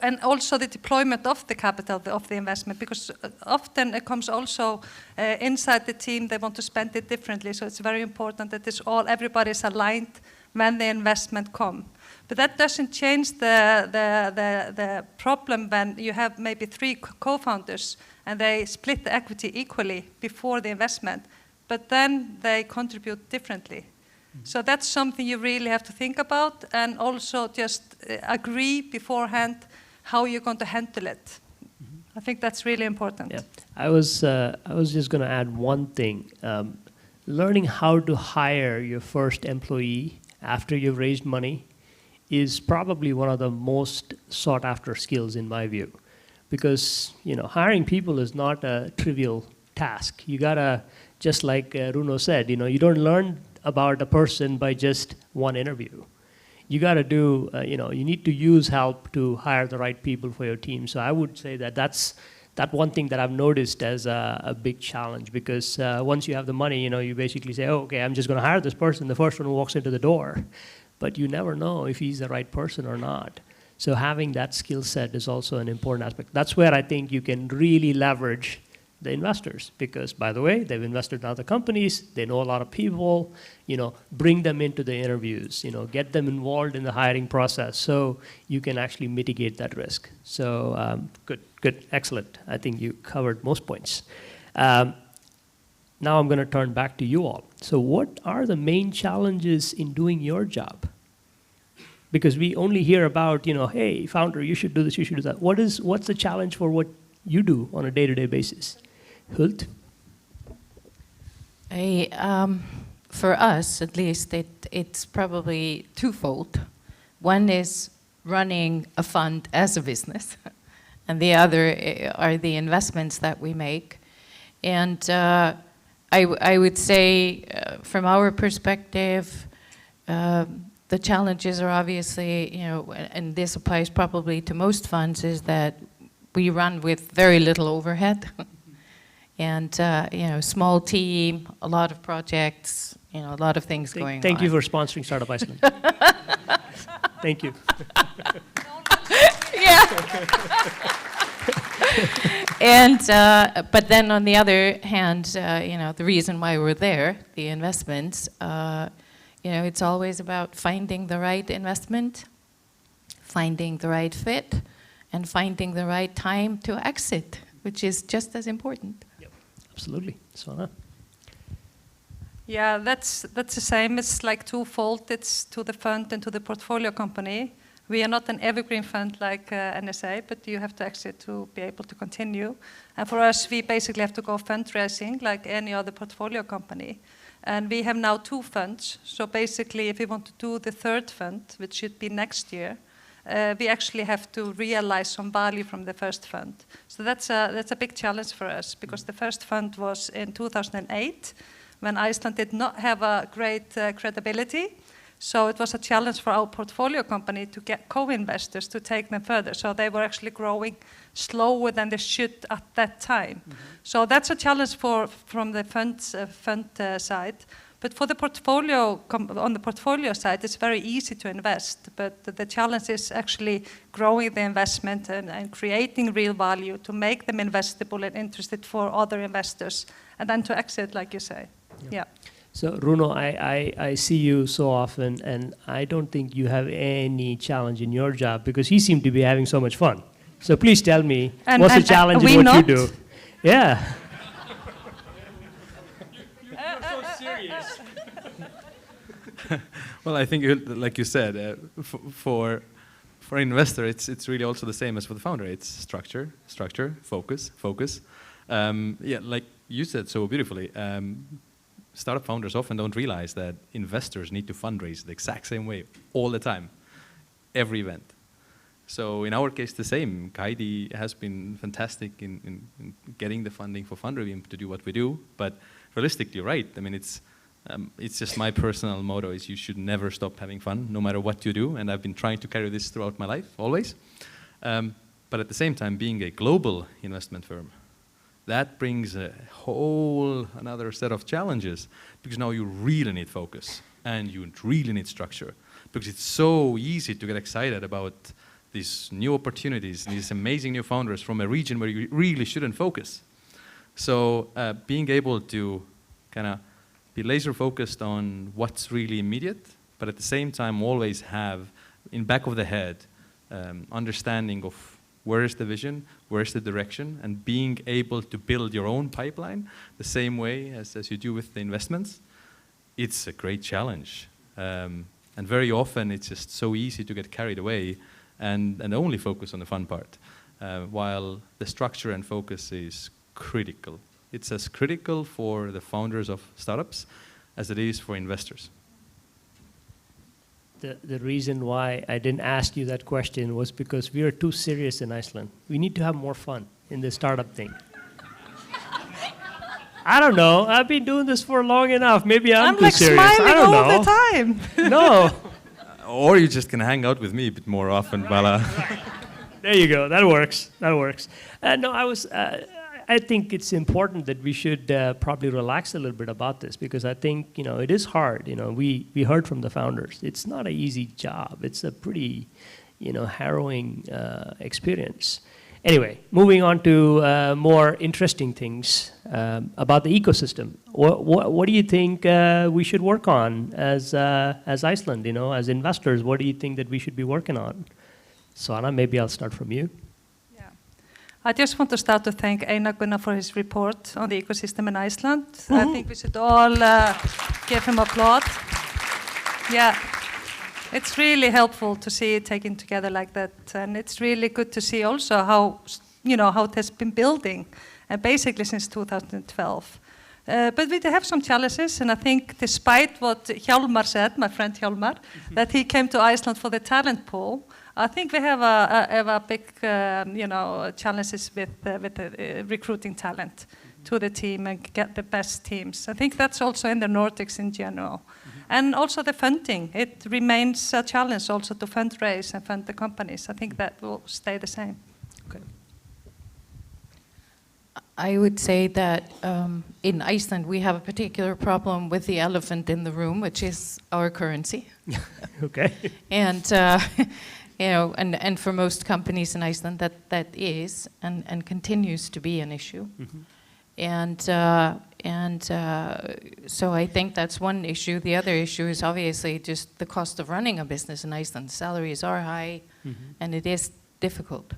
and also the deployment of the capital, of the investment, because often it comes also inside the team, they want to spend it differently. So it's very important that everybody is aligned when the investment comes. But that doesn't change the problem when you have maybe 3 co-founders and they split the equity equally before the investment, but then they contribute differently. So that's something you really have to think about, and also just agree beforehand how you're going to handle it. I think that's really important. Yeah. I was just going to add one thing. Learning how to hire your first employee after you've raised money is probably one of the most sought after skills in my view, because hiring people is not a trivial task. You gotta, just like Runo said, you don't learn about a person by just one interview. You gotta do, you need to use help to hire the right people for your team. So I would say that that's one thing that I've noticed as a big challenge, because once you have the money, you basically say, oh, okay, I'm just gonna hire this person, the first one who walks into the door. But you never know if he's the right person or not. So having that skill set is also an important aspect. That's where I think you can really leverage the investors, because, by the way, they've invested in other companies, they know a lot of people, bring them into the interviews, get them involved in the hiring process so you can actually mitigate that risk. So good, excellent. I think you covered most points. Now I'm going to turn back to you all. So what are the main challenges in doing your job? Because we only hear about, hey, founder, you should do this, you should do that. What's the challenge for what you do on a day-to-day basis? Hult? For us, at least, it's probably twofold. One is running a fund as a business, and the other are the investments that we make. And I would say, from our perspective, the challenges are obviously, and this applies probably to most funds, is that we run with very little overhead. And, small team, a lot of projects, a lot of things going on. Thank you for sponsoring Startup Iceland. Thank you. Yeah. And, but then on the other hand, the reason why we're there, the investments, it's always about finding the right investment, finding the right fit, and finding the right time to exit, which is just as important. Yep. Absolutely. Svana? Yeah, that's the same. It's like twofold. It's to the fund and to the portfolio company. We are not an evergreen fund like NSA, but you have to exit to be able to continue. And for us, we basically have to go fundraising like any other portfolio company. And we have now 2 funds. So basically, if we want to do the 3rd fund, which should be next year, we actually have to realize some value from the first fund. So that's a big challenge for us, because the first fund was in 2008, when Iceland did not have a great credibility. So it was a challenge for our portfolio company to get co-investors to take them further. So they were actually growing slower than they should at that time. Mm-hmm. So that's a challenge from the fund side. But for the portfolio, on the portfolio side, it's very easy to invest. But the challenge is actually growing the investment and creating real value to make them investable and interested for other investors, and then to exit, like you say. Yeah. So, Runo, I see you so often, and I don't think you have any challenge in your job, because you seem to be having so much fun. So please tell me, what's the challenge in what you do? Yeah. You're so serious. Well, I think, like you said, for an investor, it's really also the same as for the founder. It's structure, focus. Yeah, like you said so beautifully. Startup founders often don't realize that investors need to fundraise the exact same way all the time, every event. So in our case, the same. Kaidi has been fantastic in getting the funding for Fundrabeam to do what we do. But realistically, you're right. I mean, it's just my personal motto is you should never stop having fun, no matter what you do. And I've been trying to carry this throughout my life, always. But at the same time, being a global investment firm, that brings a whole another set of challenges, because now you really need focus and you really need structure, because it's so easy to get excited about these new opportunities, these amazing new founders from a region where you really shouldn't focus. So being able to kind of be laser focused on what's really immediate, but at the same time always have in back of the head understanding of where is the vision, where is the direction, and being able to build your own pipeline the same way as you do with the investments, it's a great challenge. And very often it's just so easy to get carried away and only focus on the fun part, while the structure and focus is critical. It's as critical for the founders of startups as it is for investors. The reason why I didn't ask you that question was because we are too serious in Iceland. We need to have more fun in the startup thing. I don't know. I've been doing this for long enough. Maybe I'm too like serious. smiling I don't all know. the time. No. Or you just can hang out with me a bit more often, Bala. There you go. That works. That works. No, I think it's important that we should probably relax a little bit about this, because I think, it is hard. We heard from the founders. It's not an easy job. It's a pretty, harrowing experience. Anyway, moving on to more interesting things about the ecosystem. What do you think we should work on as Iceland, as investors? What do you think that we should be working on? Sana, maybe I'll start from you. I just want to start to thank Einar Gunnar for his report on the ecosystem in Iceland. I think we should all give him applause. Yeah, it's really helpful to see it taken together like that, and it's really good to see also how it has been building, basically since 2012. But we have some challenges, and I think despite what Hjálmar said, my friend Hjálmar, that he came to Iceland for the talent pool, I think we have a big, challenges with recruiting talent to the team and get the best teams. I think that's also in the Nordics in general. And also the funding. It remains a challenge also to fundraise and fund the companies. I think that will stay the same. Okay. I would say that in Iceland we have a particular problem with the elephant in the room, which is our currency. Okay. And and for most companies in Iceland, that is and continues to be an issue. And so I think that's one issue. The other issue is obviously just the cost of running a business in Iceland. Salaries are high, and it is difficult.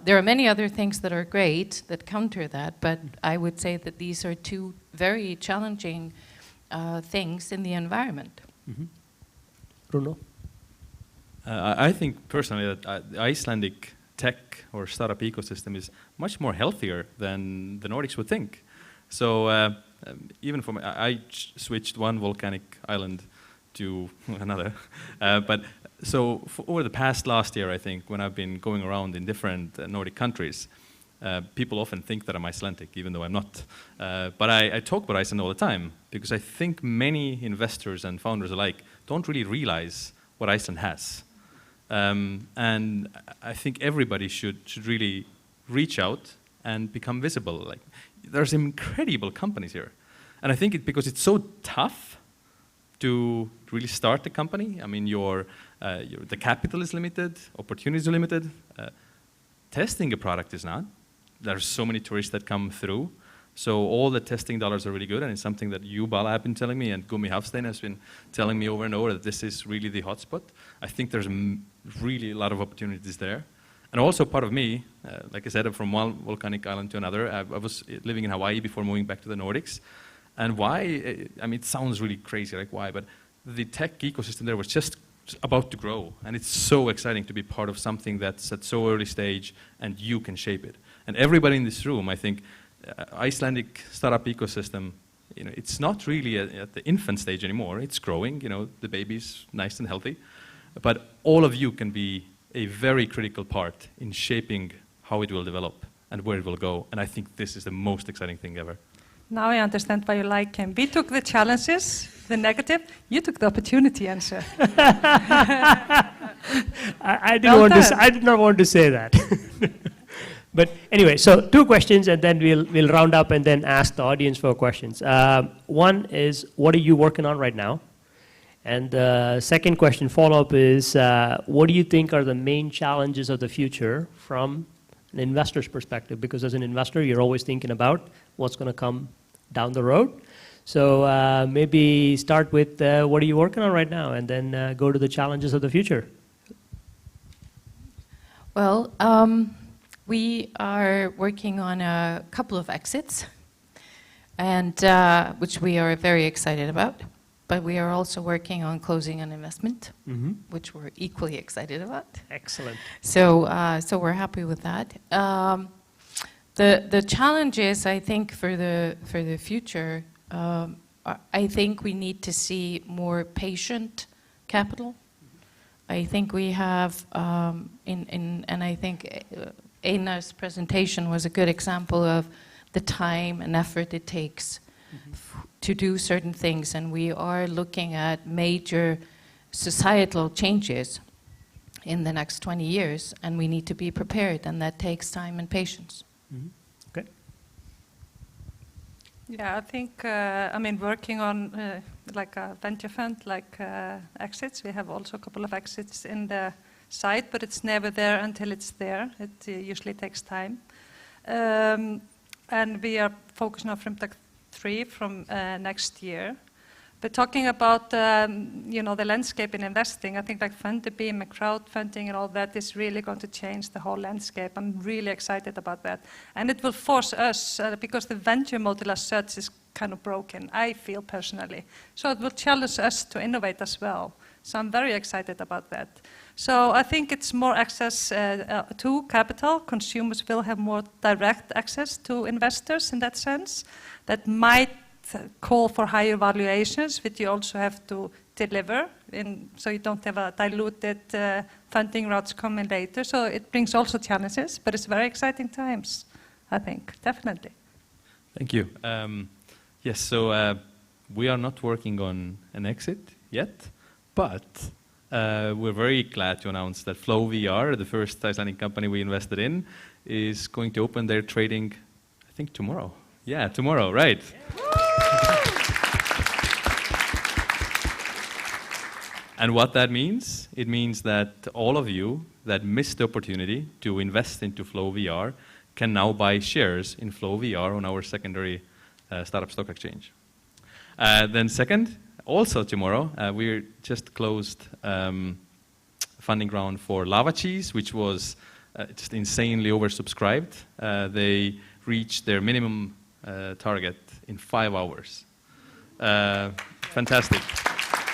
There are many other things that are great that counter that, but I would say that these are two very challenging things in the environment. Bruno? I think personally that the Icelandic tech or startup ecosystem is much more healthier than the Nordics would think. So even for me, I switched one volcanic island to another. But so over the past last year, I think, when I've been going around in different Nordic countries, people often think that I'm Icelandic, even though I'm not. But I talk about Iceland all the time, because I think many investors and founders alike don't really realize what Iceland has. And I think everybody should really reach out and become visible. Like, there's incredible companies here. And I think because it's so tough to really start a company. I mean, the capital is limited, opportunities are limited. Testing a product is not. There's so many tourists that come through. So all the testing dollars are really good, and it's something that you, Bala, have been telling me, and Gumi Hafstein has been telling me over and over, that this is really the hotspot. I think there's really a lot of opportunities there. And also part of me, like I said, I'm from one volcanic island to another. I was living in Hawaii before moving back to the Nordics. And why, I mean, it sounds really crazy, like why, but the tech ecosystem there was just about to grow. And it's so exciting to be part of something that's at so early stage and you can shape it. And everybody in this room, I think, Icelandic startup ecosystem, it's not really at the infant stage anymore. It's growing, the baby's nice and healthy. But all of you can be a very critical part in shaping how it will develop and where it will go. And I think this is the most exciting thing ever. Now I understand why you like him. We took the challenges, the negative. You took the opportunity answer. I did not want to say that. But anyway, so 2 questions, and then we'll round up and then ask the audience for questions. One is, what are you working on right now? And the second question, follow-up, is what do you think are the main challenges of the future from an investor's perspective? Because as an investor, you're always thinking about what's going to come down the road. So maybe start with what are you working on right now, and then go to the challenges of the future. Well, we are working on a couple of exits, and which we are very excited about. But we are also working on closing an investment, which we're equally excited about. Excellent. So, so we're happy with that. The challenges, I think, for the future, I think we need to see more patient capital. I think we have, and I think Einar's presentation was a good example of the time and effort it takes to do certain things, and we are looking at major societal changes in the next 20 years, and we need to be prepared, and that takes time and patience. Okay. Yeah, I think, I mean, working on like a venture fund, like exits, we have also a couple of exits in the site, but it's never there until it's there. It usually takes time. And we are focusing on Frimtech 3 from next year. But talking about you know, the landscape in investing, I think like Funderbeam and crowdfunding and all that is really going to change the whole landscape. I'm really excited about that. And it will force us, because the venture model as such is kind of broken, I feel personally. So it will challenge us to innovate as well. So I'm very excited about that. So I think it's more access to capital. Consumers will have more direct access to investors in that sense. That might call for higher valuations, which you also have to deliver, so you don't have a diluted funding routes coming later. So it brings also challenges, but it's very exciting times, I think, definitely. Thank you. Yes, so we are not working on an exit yet, but we're very glad to announce that FlowVR, the first Icelandic company we invested in, is going to open their trading, I think, tomorrow. Yeah, tomorrow, right. And what that means, it means that all of you that missed the opportunity to invest into FlowVR can now buy shares in FlowVR on our secondary startup stock exchange. Then second, also tomorrow, we just closed funding round for Lava Cheese, which was just insanely oversubscribed. They reached their minimum target in 5 hours. Fantastic.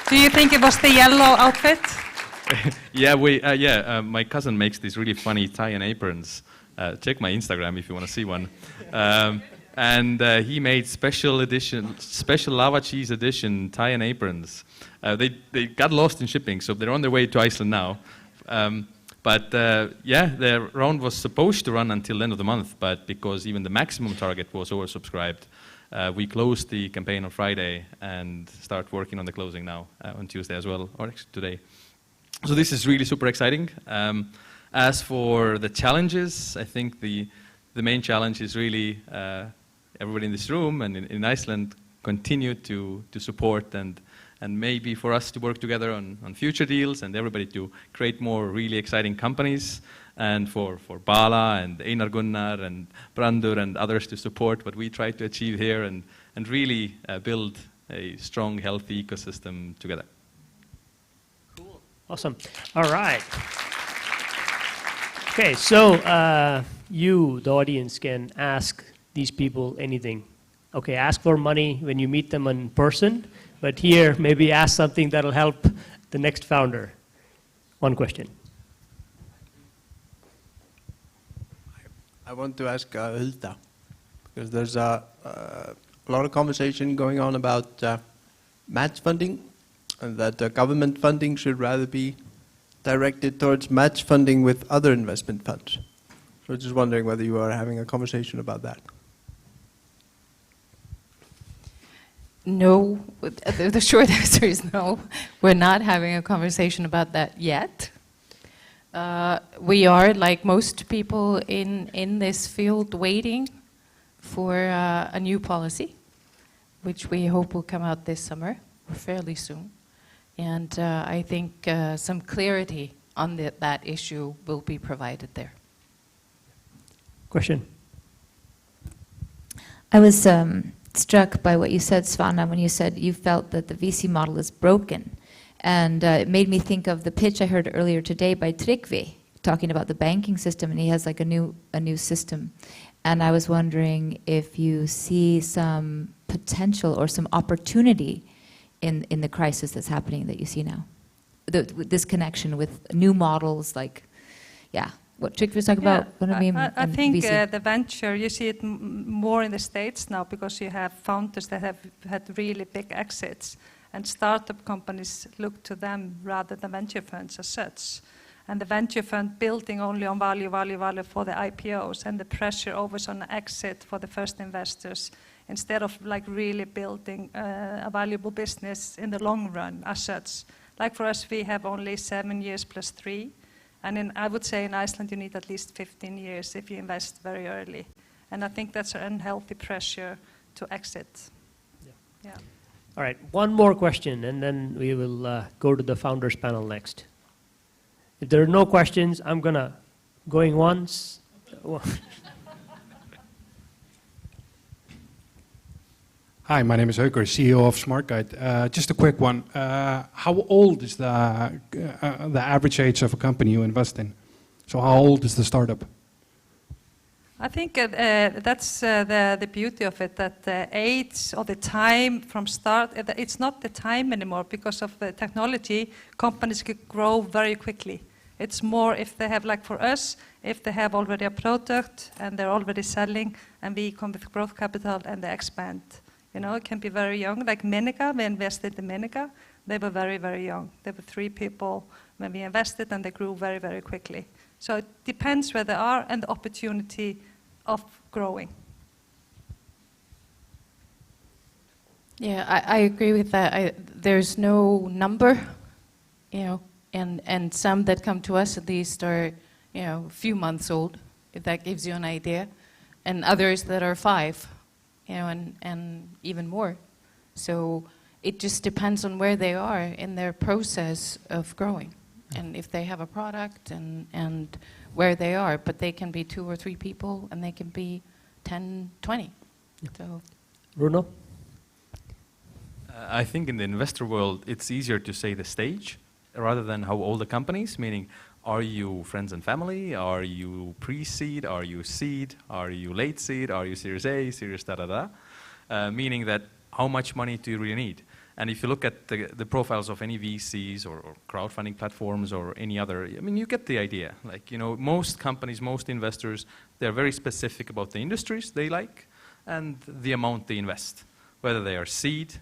Do you think it was the yellow outfit? Yeah, my cousin makes these really funny tie and aprons. Check my Instagram if you want to see one. And he made special Lava Cheese edition tie and aprons. They got lost in shipping, so they're on their way to Iceland now. But yeah, the round was supposed to run until the end of the month, but because even the maximum target was oversubscribed, we closed the campaign on Friday and start working on the closing now on Tuesday as well, or actually today. So this is really super exciting. As for the challenges, I think the main challenge is really everybody in this room and in Iceland continue to support and maybe for us to work together on future deals and everybody to create more really exciting companies, and for Bala and Einar Gunnar and Brandur and others to support what we try to achieve here and really build a strong, healthy ecosystem together. Cool. Awesome. All right. Okay, so you, the audience, can ask these people anything. Okay, ask for money when you meet them in person, but here, maybe ask something that'll help the next founder. One question. I want to ask Hulda, because there's a lot of conversation going on about match funding, and that government funding should rather be directed towards match funding with other investment funds. So just wondering whether you are having a conversation about that. No, the short answer is no. We're not having a conversation about that yet. We are, like most people in this field, waiting for a new policy, which we hope will come out this summer, or fairly soon. And I think some clarity on that issue will be provided there. Question. I was struck by what you said, Svana, when you said you felt that the VC model is broken. And it made me think of the pitch I heard earlier today by Tryggvi, talking about the banking system, and he has like a new system. And I was wondering if you see some potential or some opportunity in the crisis that's happening that you see now. This connection with new models, like, yeah, what Tryggvi was talking about. I think VC. the venture, you see it more in the States now because you have founders that have had really big exits, and startup companies look to them rather than venture funds as such. And the venture fund building only on value for the IPOs, and the pressure always on exit for the first investors, instead of like really building a valuable business in the long run as such. Like for us, we have only 7 years plus 3. And I would say in Iceland, you need at least 15 years if you invest very early. And I think that's an unhealthy pressure to exit. Yeah. All right, one more question, and then we will go to the founders panel next. If there are no questions, I'm going once. Hi, my name is Heuker, CEO of SmartGuide. Just a quick one. How old is the average age of a company you invest in? So how old is the startup? I think that's the beauty of it, that the age or the time from start, it's not the time anymore because of the technology. Companies could grow very quickly. It's more if they have, like for us, if they have already a product and they're already selling, and we come with growth capital and they expand. You know, it can be very young. Like Menica, we invested in Menica. They were very, very young. There were 3 people when we invested, and they grew very, very quickly. So it depends where they are and the opportunity of growing. Yeah, I agree with that. There's no number, you know, and some that come to us at least are, you know, a few months old, if that gives you an idea, and others that are 5, you know, and even more. So it just depends on where they are in their process of growing, and if they have a product and where they are. But they can be 2 or 3 people, and they can be 10, 20. So. Bruno? I think in the investor world, it's easier to say the stage rather than how old the company is, meaning are you friends and family? Are you pre-seed? Are you seed? Are you late seed? Are you Series A, Series da-da-da? Meaning that how much money do you really need? And if you look at the profiles of any VCs or crowdfunding platforms or any other, I mean, you get the idea. Like, you know, most companies, most investors, they're very specific about the industries they like and the amount they invest. Whether they are seed,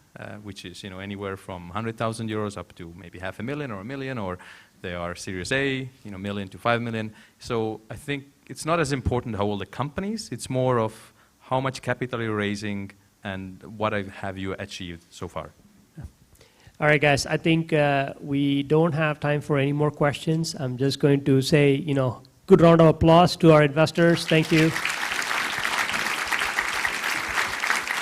which is, you know, anywhere from 100,000 euros up to maybe 500,000 or 1 million, or they are Series A, you know, 1 million to 5 million. So I think it's not as important how old the company is. It's more of how much capital you're raising and what have you achieved so far. All right, guys, I think we don't have time for any more questions. I'm just going to say, you know, good round of applause to our investors. Thank you.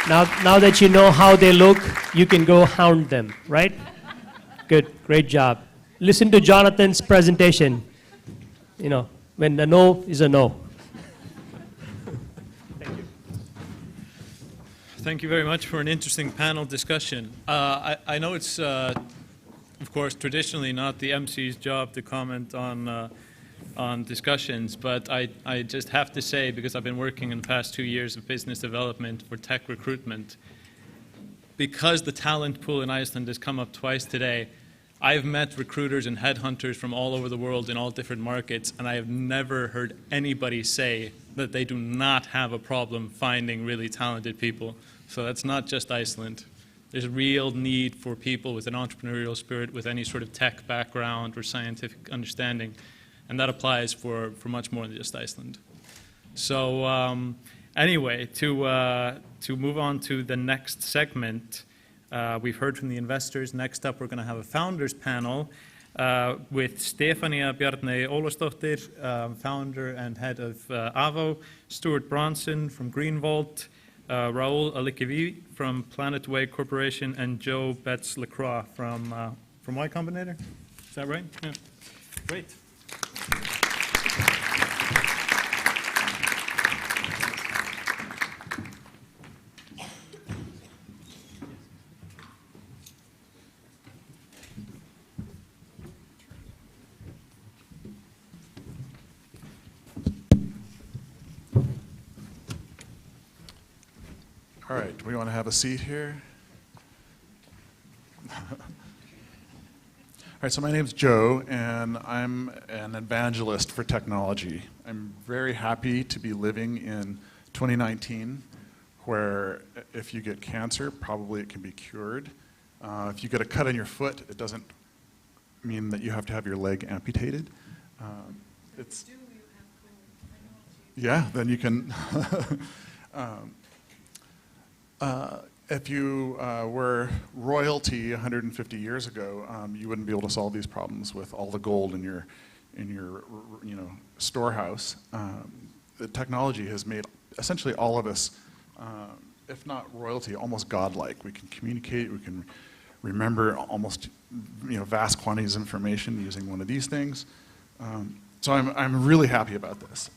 Now that you know how they look, you can go hound them, right? Good, great job. Listen to Jonathan's presentation. You know, when the no is a no. Thank you. Thank you very much for an interesting panel discussion. I know it's, of course, traditionally not the MC's job to comment on discussions, but I just have to say, because I've been working in the past 2 years of business development for tech recruitment, because the talent pool in Iceland has come up twice today, I've met recruiters and headhunters from all over the world in all different markets, and I have never heard anybody say that they do not have a problem finding really talented people. So that's not just Iceland. There's a real need for people with an entrepreneurial spirit, with any sort of tech background or scientific understanding. And that applies for much more than just Iceland. So anyway, to move on to the next segment, we've heard from the investors. Next up, we're going to have a founders panel with Stefania Bjarney Ólafsdóttir, founder and head of Avo, Stuart Bronson from Greenvault, Raul Alikivi from Planet Way Corporation, and Joe Betts-LaCroix from from Y Combinator. Is that right? Yeah. Great. All right, do we want to have a seat here? All right, so my name's Joe, and I'm an evangelist for technology. I'm very happy to be living in 2019, where if you get cancer, probably it can be cured. If you get a cut on your foot, it doesn't mean that you have to have your leg amputated. Yeah, then you can. If you were royalty 150 years ago, you wouldn't be able to solve these problems with all the gold in your storehouse. The technology has made essentially all of us, if not royalty, almost godlike. We can communicate, we can remember almost vast quantities of information using one of these things. So I'm really happy about this.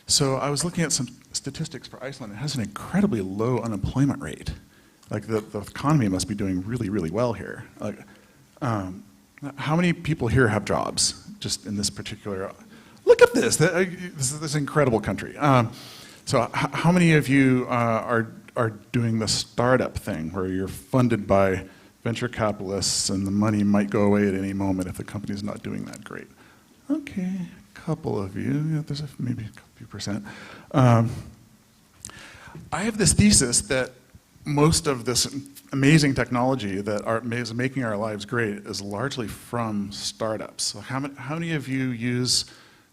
So I was looking at some statistics for Iceland. It has an incredibly low unemployment rate. Like the economy must be doing really, really well here. Like, how many people here have jobs just in this particular? Look at this. This is this incredible country. So how many of you are doing the startup thing where you're funded by venture capitalists and the money might go away at any moment if the company's not doing that great? Okay, a couple of you. Yeah, there's maybe a few percent. I have this thesis that most of this amazing technology that is making our lives great is largely from startups. So how many of you use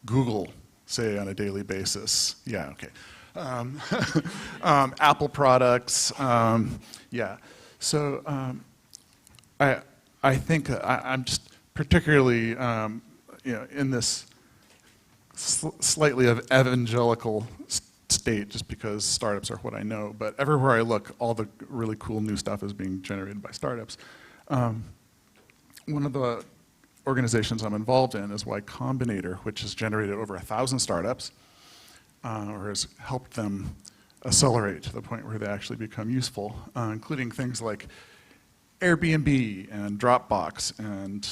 Google, say, on a daily basis? Yeah, okay. Apple products, yeah. So I think I'm just particularly in this slightly of evangelical state just because startups are what I know, but everywhere I look, all the really cool new stuff is being generated by startups. One of the organizations I'm involved in is Y Combinator, which has generated over 1,000 startups, or has helped them accelerate to the point where they actually become useful, including things like Airbnb and Dropbox, and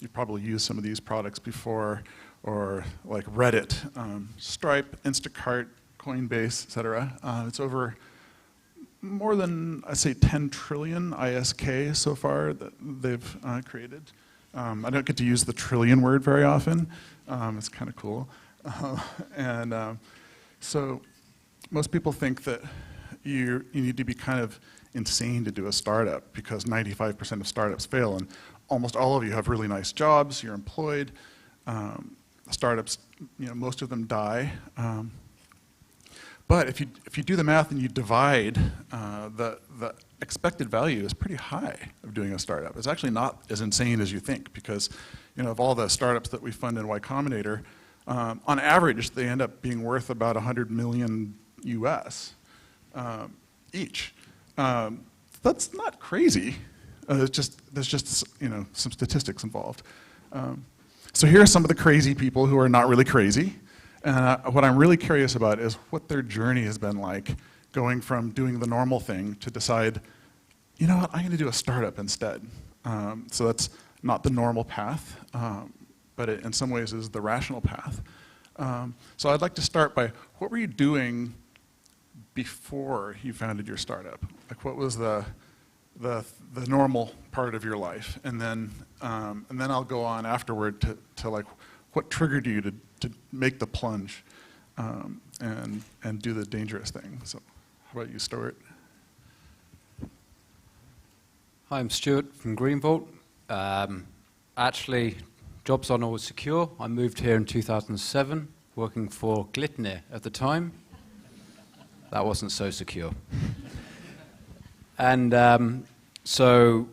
you've probably used some of these products before, or like Reddit, Stripe, Instacart, Coinbase, et cetera. It's over more than, I'd say, 10 trillion ISK so far that they've created. I don't get to use the trillion word very often. It's kind of cool. So most people think that you need to be kind of insane to do a startup because 95% of startups fail, and almost all of you have really nice jobs, you're employed. Startups, most of them die. But if you do the math and you divide, the expected value is pretty high of doing a startup. It's actually not as insane as you think because, of all the startups that we fund in Y Combinator, on average they end up being worth about 100 million US each. That's not crazy. There's just some statistics involved. So here are some of the crazy people who are not really crazy. What I'm really curious about is what their journey has been like, going from doing the normal thing to decide, you know what, I'm going to do a startup instead. So that's not the normal path, but it in some ways is the rational path. So I'd like to start by, what were you doing before you founded your startup? Like, what was the normal part of your life? And then I'll go on afterward to like, what triggered you to make the plunge and do the dangerous thing? So how about you, Stuart? Hi, I'm Stuart from Greenvolt. Actually, jobs aren't always secure. I moved here in 2007, working for Glitnir at the time. That wasn't so secure. And so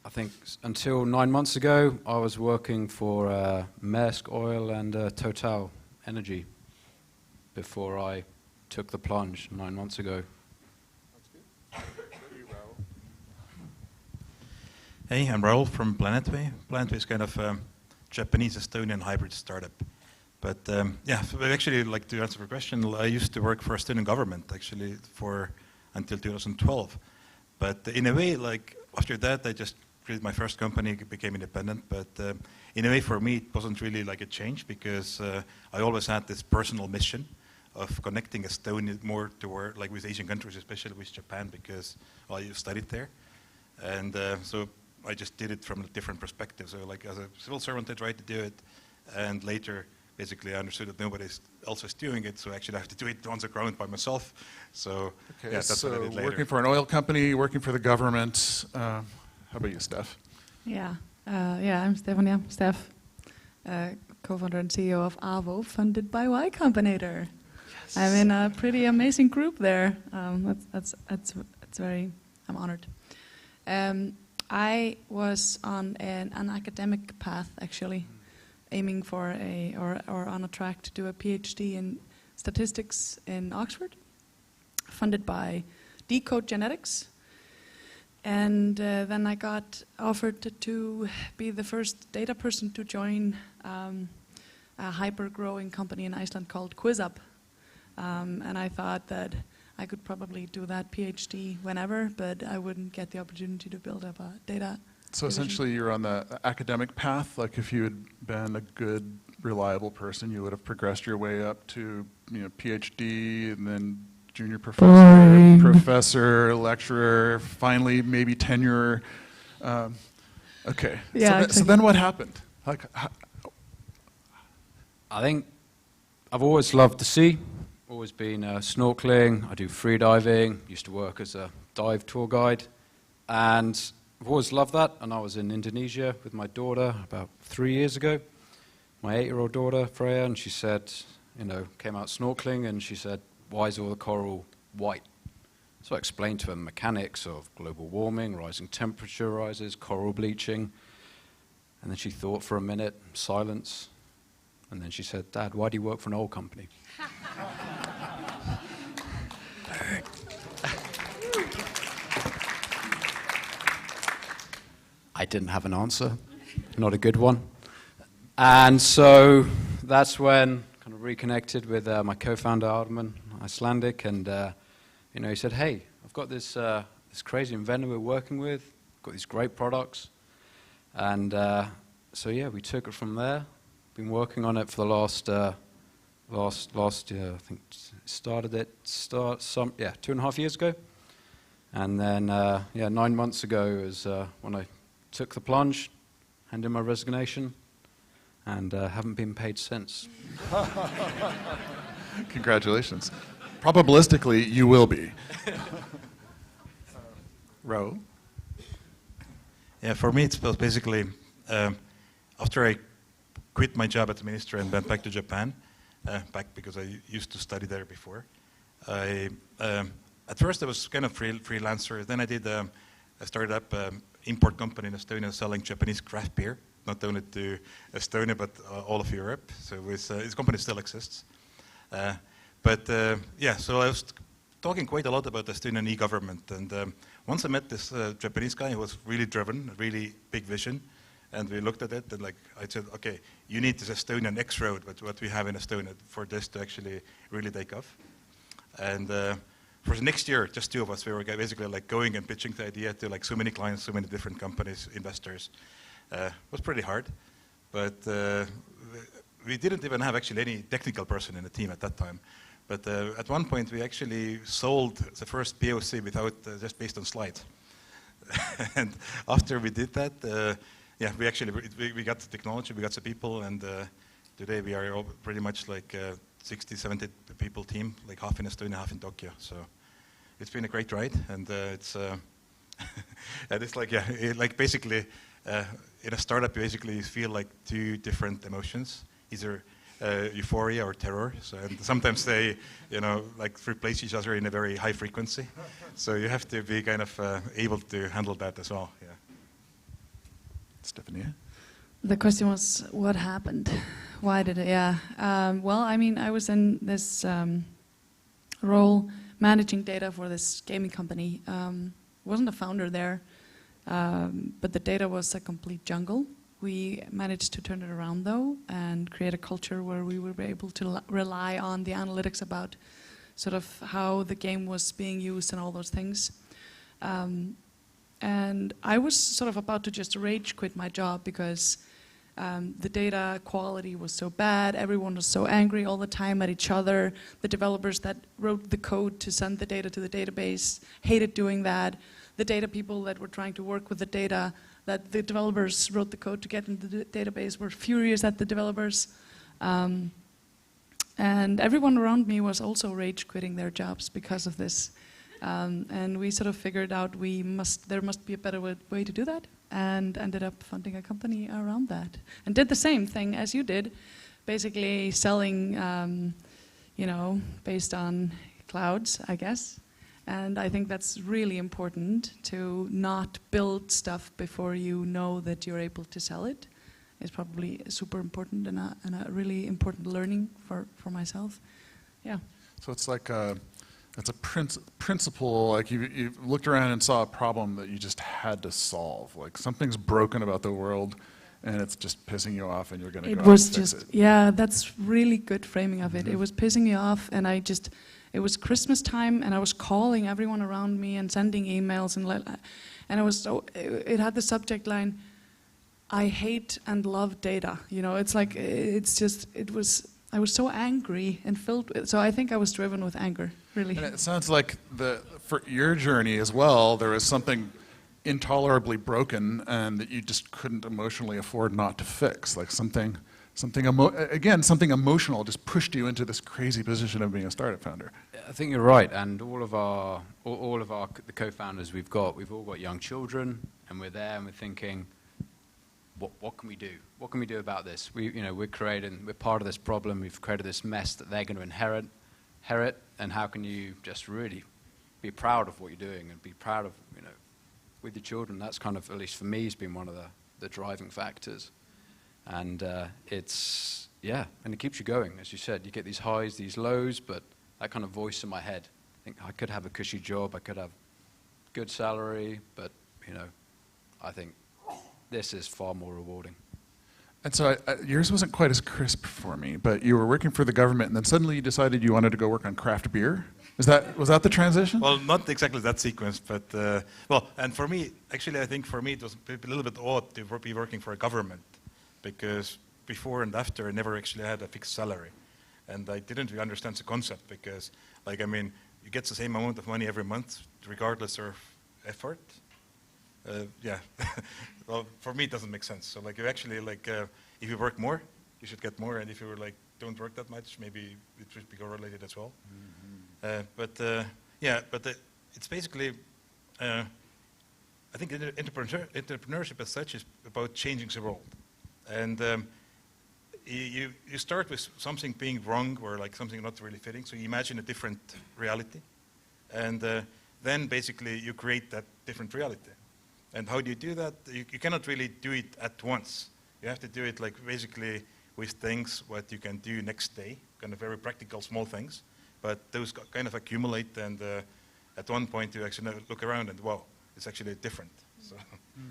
I think until 9 months ago, I was working for Maersk Oil and Total Energy before I took the plunge 9 months ago. Hey, I'm Raul from Planetway. Planetway is kind of a Japanese-Estonian hybrid startup. But yeah, so actually, like to answer your question, I used to work for Estonian government actually until 2012. But in a way, like after that, I just created my first company, became independent. But in a way, for me, it wasn't really like a change because I always had this personal mission of connecting Estonia more toward, like with Asian countries, especially with Japan, because well, I studied there. And so I just did it from a different perspective. So like as a civil servant, I tried to do it. And later, basically, I understood that nobody else was doing it, so actually I have to do it on the ground by myself. So Okay, yeah, that's so what I did later. working for an oil company, working for the government. How about you, Steph? Yeah, I'm Stefania, Steph, co-founder and CEO of Avo, funded by Y Combinator. Yes. I'm in a pretty amazing group there. That's very, I'm honored. I was on an academic path, actually, aiming for or on a track to do a PhD in statistics in Oxford, funded by Decode Genetics. And then I got offered to be the first data person to join a hyper-growing company in Iceland called QuizUp. And I thought that I could probably do that PhD whenever, but I wouldn't get the opportunity to build up a data So division. essentially you're on the academic path. Like if you had been a good, reliable person, you would have progressed your way up to PhD and then junior professor, professor, lecturer, finally maybe tenure. Okay. Yeah, So then what happened? Like, I think I've always loved the sea, always been snorkeling, I do free diving, used to work as a dive tour guide, and I've always loved that. And I was in Indonesia with my daughter about 3 years ago, my 8-year-old daughter, Freya, and she said, came out snorkeling, and she said, why is all the coral white? So I explained to her the mechanics of global warming, rising temperature rises, coral bleaching, and then she thought for a minute, silence, and then she said, Dad, why do you work for an oil company? I didn't have an answer, not a good one. And so that's when I kind of reconnected with my co-founder, Arman, Icelandic, and he said, hey, I've got this crazy inventor we're working with, got these great products. And so yeah, we took it from there. Been working on it for the last year. I think started it 2.5 years ago, and then 9 months ago is when I took the plunge, handed in my resignation, and haven't been paid since. Congratulations. Probabilistically, you will be. Ro? Yeah, for me, it was basically after I quit my job at the ministry and went back to Japan, back because I used to study there before. At first, I was kind of freelancer. Then I started up an import company in Estonia selling Japanese craft beer, not only to Estonia, but all of Europe. So this company still exists. So I was talking quite a lot about the Estonian e-government. And once I met this Japanese guy who was really driven, a really big vision. And we looked at it and I said, okay, you need this Estonian X-Road, what we have in Estonia, for this to actually really take off. And for the next year, just two of us, we were basically going and pitching the idea to so many clients, so many different companies, investors. It was pretty hard, but we didn't even have actually any technical person in the team at that time. But at one point, we actually sold the first POC without, just based on slides. And after we did that, we got the technology, we got the people, and today we are all pretty much 60, 70 people team, half in Estonia, half in Tokyo. So it's been a great ride, and it's basically in a startup, you basically feel two different emotions, either euphoria or terror. So and sometimes they, replace each other in a very high frequency. So you have to be kind of able to handle that as well. Yeah. Stephanie? The question was, what happened? Why did it? Yeah. I was in this role managing data for this gaming company. Wasn't a founder there. But the data was a complete jungle. We managed to turn it around though and create a culture where we were able to rely on the analytics about sort of how the game was being used and all those things. And I was sort of about to just rage quit my job because the data quality was so bad, everyone was so angry all the time at each other. The developers that wrote the code to send the data to the database hated doing that. The data people that were trying to work with the data that the developers wrote the code to get into the database were furious at the developers. And everyone around me was also rage quitting their jobs because of this. And we sort of figured out there must be a better way to do that, and ended up funding a company around that. And did the same thing as you did, basically selling, based on clouds, I guess. And I think that's really important to not build stuff before you know that you're able to sell it. It's probably super important and a really important learning for myself. Yeah. So it's like it's a principle, like you looked around and saw a problem that you just had to solve. Like something's broken about the world and it's just pissing you off and you're going to go out and fix it. Yeah, that's really good framing of it. It was pissing me off and it was Christmas time and I was calling everyone around me and sending emails and it had the subject line, I hate and love data. It's like, I was so angry and filled with, so I think I was driven with anger, really. And it sounds like for your journey as well, there was something intolerably broken and that you just couldn't emotionally afford not to fix, like something emotional just pushed you into this crazy position of being a startup founder. I think you're right, and all of the co-founders we've all got young children, and we're there and we're thinking, what can we do? What can we do about this? We're part of this problem. We've created this mess that they're going to inherit, and how can you just really be proud of what you're doing and be proud of, with your children? That's kind of, at least for me, has been one of the driving factors. And and it keeps you going, as you said. You get these highs, these lows, but that kind of voice in my head, I think I could have a cushy job, I could have good salary, but I think this is far more rewarding. And so yours wasn't quite as crisp for me, but you were working for the government and then suddenly you decided you wanted to go work on craft beer? Was that the transition? Well, not exactly that sequence, but and for me, actually, I think for me it was a little bit odd to be working for a government, because before and after I never actually had a fixed salary, and I didn't really understand the concept because, you get the same amount of money every month regardless of effort. Well, for me it doesn't make sense. So you actually if you work more, you should get more, and if you don't work that much, maybe it should be correlated as well. It's basically, I think entrepreneurship as such is about changing the world. And you start with something being wrong or something not really fitting, so you imagine a different reality. And then basically you create that different reality. And how do you do that? You cannot really do it at once. You have to do it basically with things what you can do next day, kind of very practical small things. But those kind of accumulate, and at one point you actually look around and wow, it's actually different. So,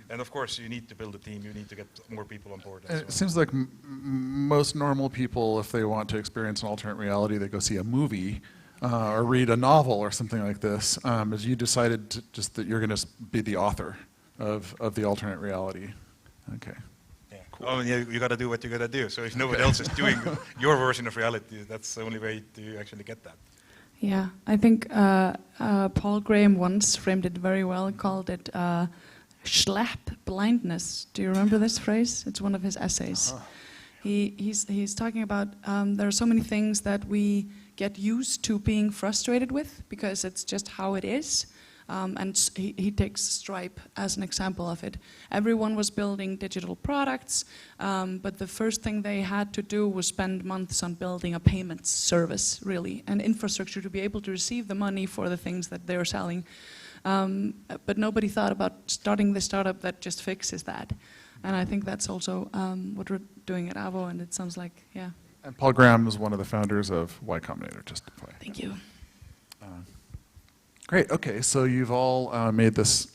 and of course you need to build a team, you need to get more people on board. And it seems like most normal people, if they want to experience an alternate reality, they go see a movie or read a novel or something like this. As you decided that you're going to be the author of the alternate reality. Okay. Yeah. Cool. Oh, yeah, you got to do what you got to do. So if nobody else is doing your version of reality, that's the only way to actually get that. Yeah, I think Paul Graham once framed it very well, called it schlep blindness. Do you remember this phrase? It's one of his essays. He's talking about there are so many things that we get used to being frustrated with because it's just how it is. And he takes Stripe as an example of it. Everyone was building digital products, but the first thing they had to do was spend months on building a payments service, really, and infrastructure to be able to receive the money for the things that they're selling. But nobody thought about starting the startup that just fixes that. And I think that's also what we're doing at Avo, and it sounds like, yeah. And Paul Graham is one of the founders of Y Combinator, just to play. Thank you. Great. Okay, so you've all made this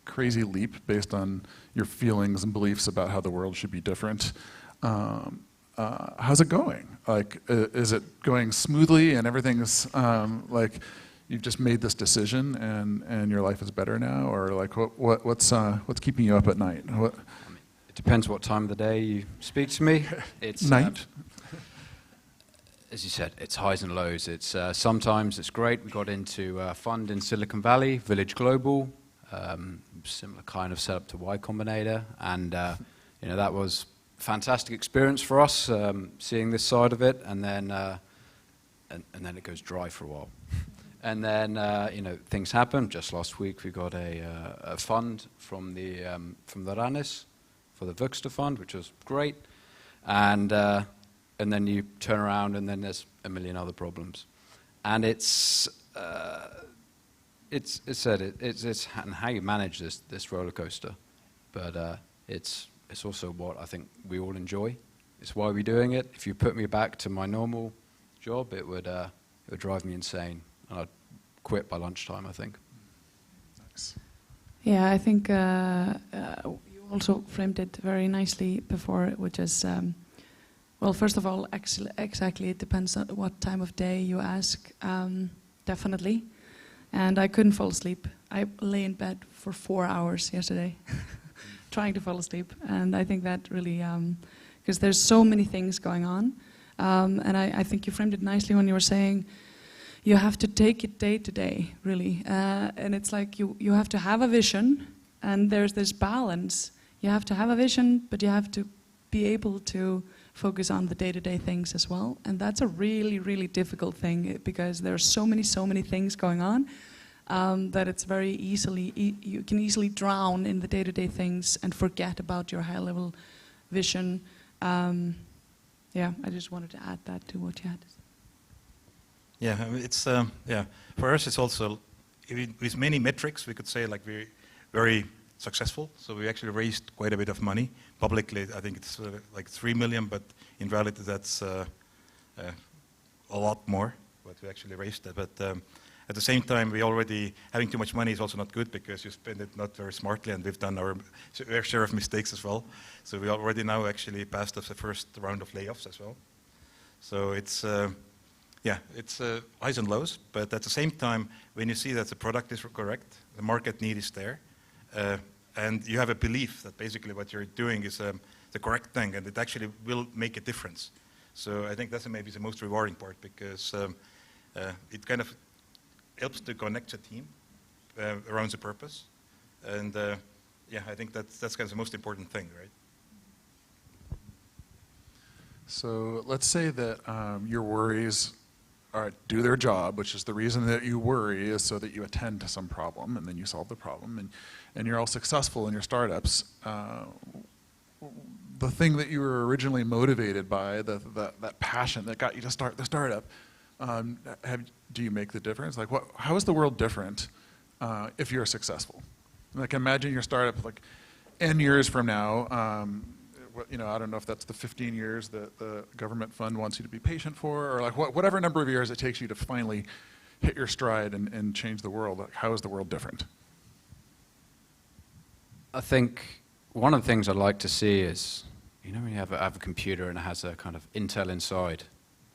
crazy leap based on your feelings and beliefs about how the world should be different. How's it going? Like, is it going smoothly and everything's like you've just made this decision and your life is better now, or like what's keeping you up at night? It depends what time of the day you speak to me. It's night. As you said, it's highs and lows. It's sometimes it's great. We got into a fund in Silicon Valley, Village Global, similar kind of setup to Y Combinator, and that was a fantastic experience for us, seeing this side of it, and then it goes dry for a while, and then things happen. Just last week we got a fund from the RANIS for the Vuxta fund, which was great, and then you turn around and then there's a million other problems. And it's how you manage this roller coaster. But it's also what I think we all enjoy. It's why we're doing it. If you put me back to my normal job, it would drive me insane. And I'd quit by lunchtime, I think. Nice. Yeah, I think you also framed it very nicely before, which is well, first of all, exactly, it depends on what time of day you ask, definitely. And I couldn't fall asleep. I lay in bed for 4 hours yesterday, trying to fall asleep. And I think that really, because there's so many things going on. And I think you framed it nicely when you were saying, you have to take it day to day, really. And it's like you have to have a vision, and there's this balance. You have to have a vision, but you have to be able to focus on the day-to-day things as well. And that's a really, really difficult thing, because there are so many things going on that it's very easily, you can easily drown in the day-to-day things and forget about your high-level vision. Yeah, I just wanted to add that to what you had. Yeah, I mean, it's for us it's also, with many metrics we could say like we're very successful. So we actually raised quite a bit of money publicly. I think it's like 3 million, but in reality that's a lot more what we actually raised. But at the same time, we already having too much money is also not good, because you spend it not very smartly, and we've done our fair share of mistakes as well. So we already now actually passed off the first round of layoffs as well. So it's it's highs and lows, but at the same time, when you see that the product is correct, the market need is there, and you have a belief that basically what you're doing is the correct thing, and it actually will make a difference. So I think that's maybe the most rewarding part, because it kind of helps to connect the team around the purpose, and I think that's kind of the most important thing, right? So let's say that your worries do their job, which is the reason that you worry is so that you attend to some problem and then you solve the problem, and you're all successful in your startups. The thing that you were originally motivated by, that passion that got you to start the startup, do you make the difference? Like, how is the world different if you're successful? Like, imagine your startup like N years from now. I don't know if that's the 15 years that the government fund wants you to be patient for, or like whatever number of years it takes you to finally hit your stride and change the world. Like, how is the world different? I think one of the things I'd like to see is, when you have a computer and it has a kind of Intel inside,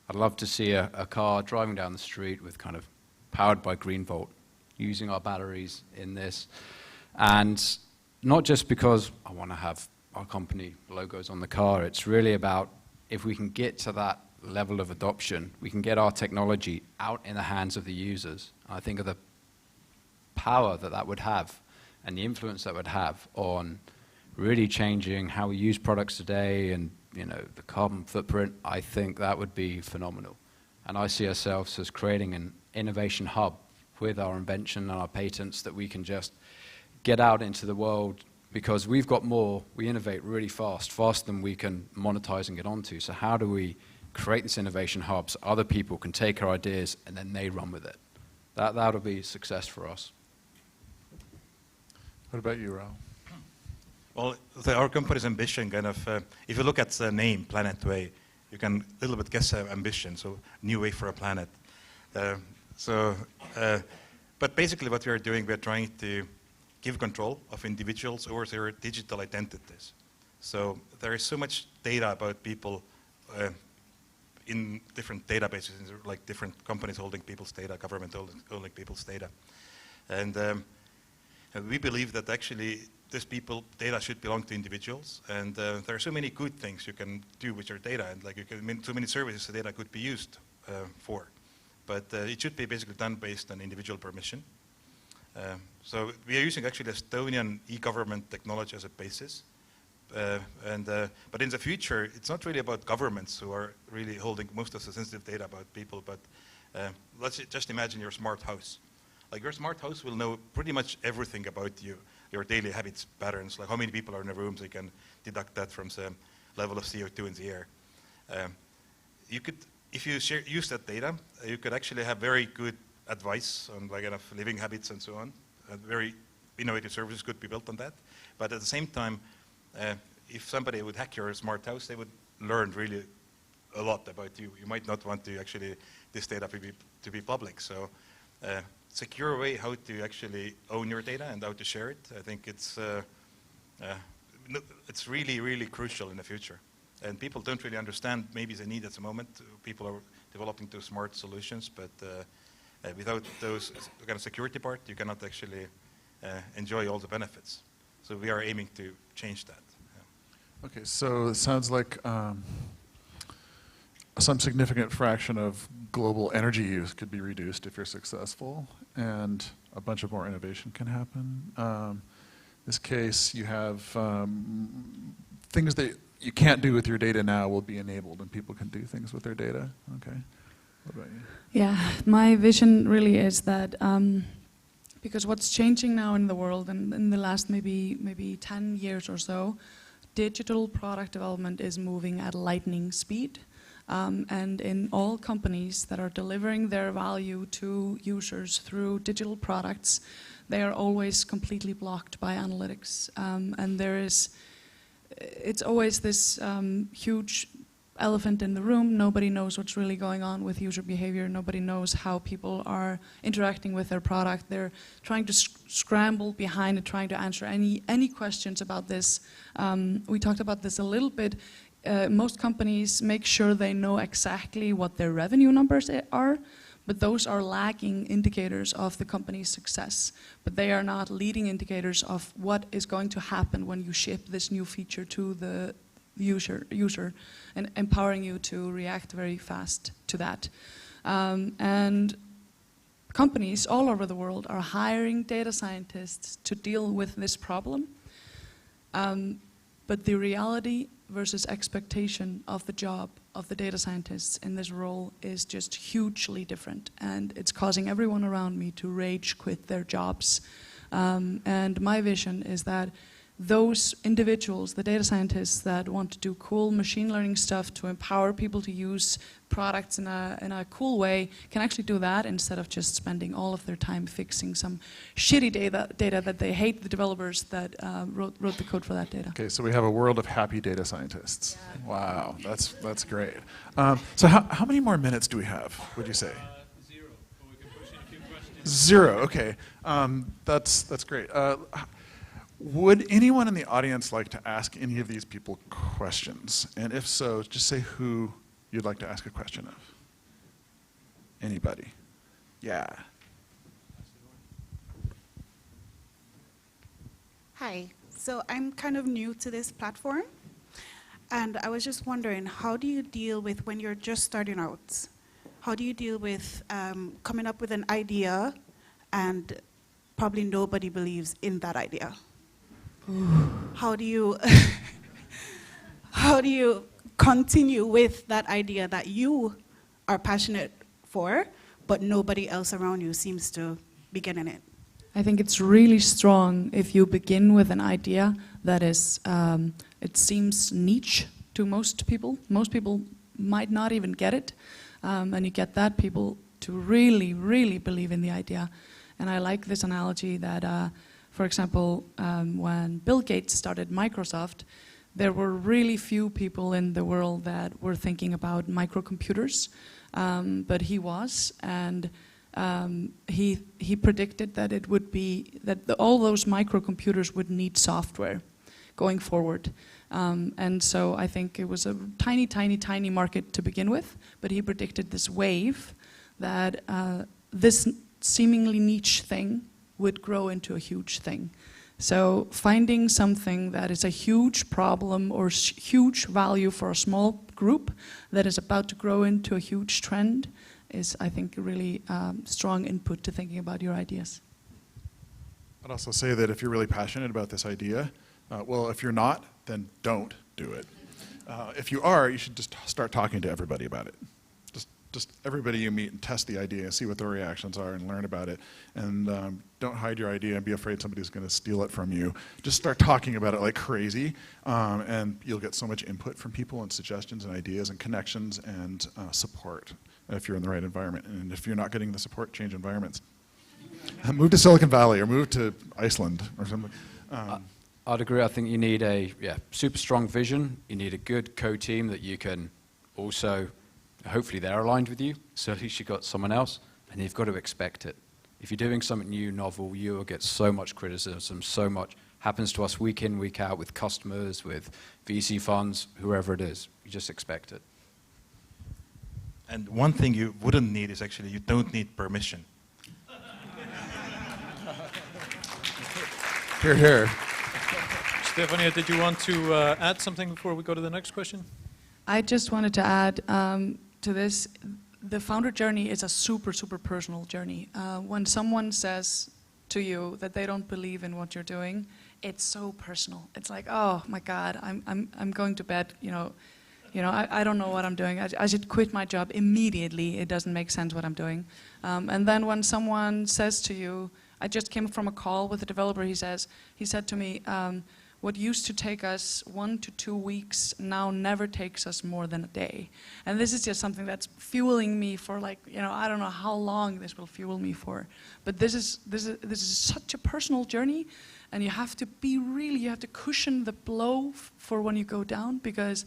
I'd love to see a car driving down the street with kind of powered by GreenVolt, using our batteries in this. And not just because I want to have our company logos on the car, it's really about if we can get to that level of adoption, we can get our technology out in the hands of the users. And I think of the power that would have and the influence that would have on really changing how we use products today and the carbon footprint. I think that would be phenomenal. And I see ourselves as creating an innovation hub with our invention and our patents that we can just get out into the world, because we've got more, we innovate really fast, faster than we can monetize and get onto. So how do we create this innovation hub so other people can take our ideas and then they run with it? That'll be success for us. What about you, Raul? Well, our company's ambition kind of, if you look at the name, Planet Way, you can a little bit guess our ambition, so new way for a planet. But basically what we are doing, we are trying to give control of individuals over their digital identities. So there is so much data about people in different databases, like different companies holding people's data, government holding people's data. And we believe that actually this data should belong to individuals, and there are so many good things you can do with your data, and like so many services the data could be used for. But it should be basically done based on individual permission. So we are using actually Estonian e-government technology as a basis. But in the future, it's not really about governments who are really holding most of the sensitive data about people, but let's just imagine your smart house. Like your smart house will know pretty much everything about you, your daily habits, patterns, like how many people are in a room, so you can deduct that from the level of CO2 in the air. You could, if you use that data, you could actually have very good advice on like kind of living habits and so on. Very innovative services could be built on that. But at the same time, if somebody would hack your smart house, they would learn really a lot about you. You might not want to actually this data to be public. So secure way how to actually own your data and how to share it. I think it's really, really crucial in the future. And people don't really understand maybe the need at the moment. People are developing those smart solutions, but without those kind of security part, you cannot actually enjoy all the benefits. So we are aiming to change that. Yeah. Okay, so it sounds like some significant fraction of global energy use could be reduced if you're successful, and a bunch of more innovation can happen. In this case, you have things that you can't do with your data now will be enabled, and people can do things with their data. Okay, what about you? Yeah, my vision really is that because what's changing now in the world, and in the last maybe 10 years or so, digital product development is moving at lightning speed. And in all companies that are delivering their value to users through digital products, they are always completely blocked by analytics. And it's always this huge elephant in the room. Nobody knows what's really going on with user behavior. Nobody knows how people are interacting with their product. They're trying to scramble behind it, trying to answer any questions about this. We talked about this a little bit. Most companies make sure they know exactly what their revenue numbers are, but those are lagging indicators of the company's success. But they are not leading indicators of what is going to happen when you ship this new feature to the user and empowering you to react very fast to that. And companies all over the world are hiring data scientists to deal with this problem. But the reality versus expectation of the job of the data scientists in this role is just hugely different, and it's causing everyone around me to rage quit their jobs. And my vision is that those individuals, the data scientists that want to do cool machine learning stuff to empower people to use products in a cool way, can actually do that instead of just spending all of their time fixing some shitty data that they hate the developers that wrote the code for that data. Okay, so we have a world of happy data scientists. Yeah. Wow, that's great. So how many more minutes do we have, would you say? 0, but we can push in a few questions. 0, okay. That's great. Would anyone in the audience like to ask any of these people questions? And if so, just say who you'd like to ask a question of. Anybody? Yeah. Hi. So I'm kind of new to this platform, and I was just wondering, how do you deal with when you're just starting out? How do you deal with coming up with an idea and probably nobody believes in that idea? How do you continue with that idea that you are passionate for, but nobody else around you seems to be getting it? I think it's really strong if you begin with an idea that is, it seems niche to most people. Most people might not even get it, and you get that people to really, really believe in the idea. And I like this analogy that for example, when Bill Gates started Microsoft, there were really few people in the world that were thinking about microcomputers, but he was. And he predicted that it would be that all those microcomputers would need software going forward. And so I think it was a tiny, tiny, tiny market to begin with, but he predicted this wave that this seemingly niche thing would grow into a huge thing. So finding something that is a huge problem or huge value for a small group that is about to grow into a huge trend is, I think, a really strong input to thinking about your ideas. I'd also say that if you're really passionate about this idea, well, if you're not, then don't do it. If you are, you should just start talking to everybody about it. Just everybody you meet and test the idea and see what their reactions are and learn about it. And don't hide your idea and be afraid somebody's going to steal it from you. Just start talking about it like crazy, and you'll get so much input from people and suggestions and ideas and connections and support if you're in the right environment. And if you're not getting the support, change environments. Move to Silicon Valley or move to Iceland or something. I'd agree. I think you need a super strong vision. You need a good co-team that you can also, hopefully they're aligned with you, so at least you've got someone else, and you've got to expect it. If you're doing something new, novel, you will get so much criticism, so much happens to us week in, week out with customers, with VC funds, whoever it is. You just expect it. And one thing you wouldn't need is actually you don't need permission. Hear, hear. Stefania, did you want to add something before we go to the next question? I just wanted to add to this, the founder journey is a super, super personal journey. When someone says to you that they don't believe in what you're doing, it's so personal. It's like, oh my God, I'm going to bed, I don't know what I'm doing. I should quit my job immediately. It doesn't make sense what I'm doing. And then when someone says to you, I just came from a call with a developer, he said to me, what used to take us 1 to 2 weeks now never takes us more than a day. And this is just something that's fueling me for I don't know how long this will fuel me for. But this is such a personal journey, and you have to cushion the blow for when you go down, because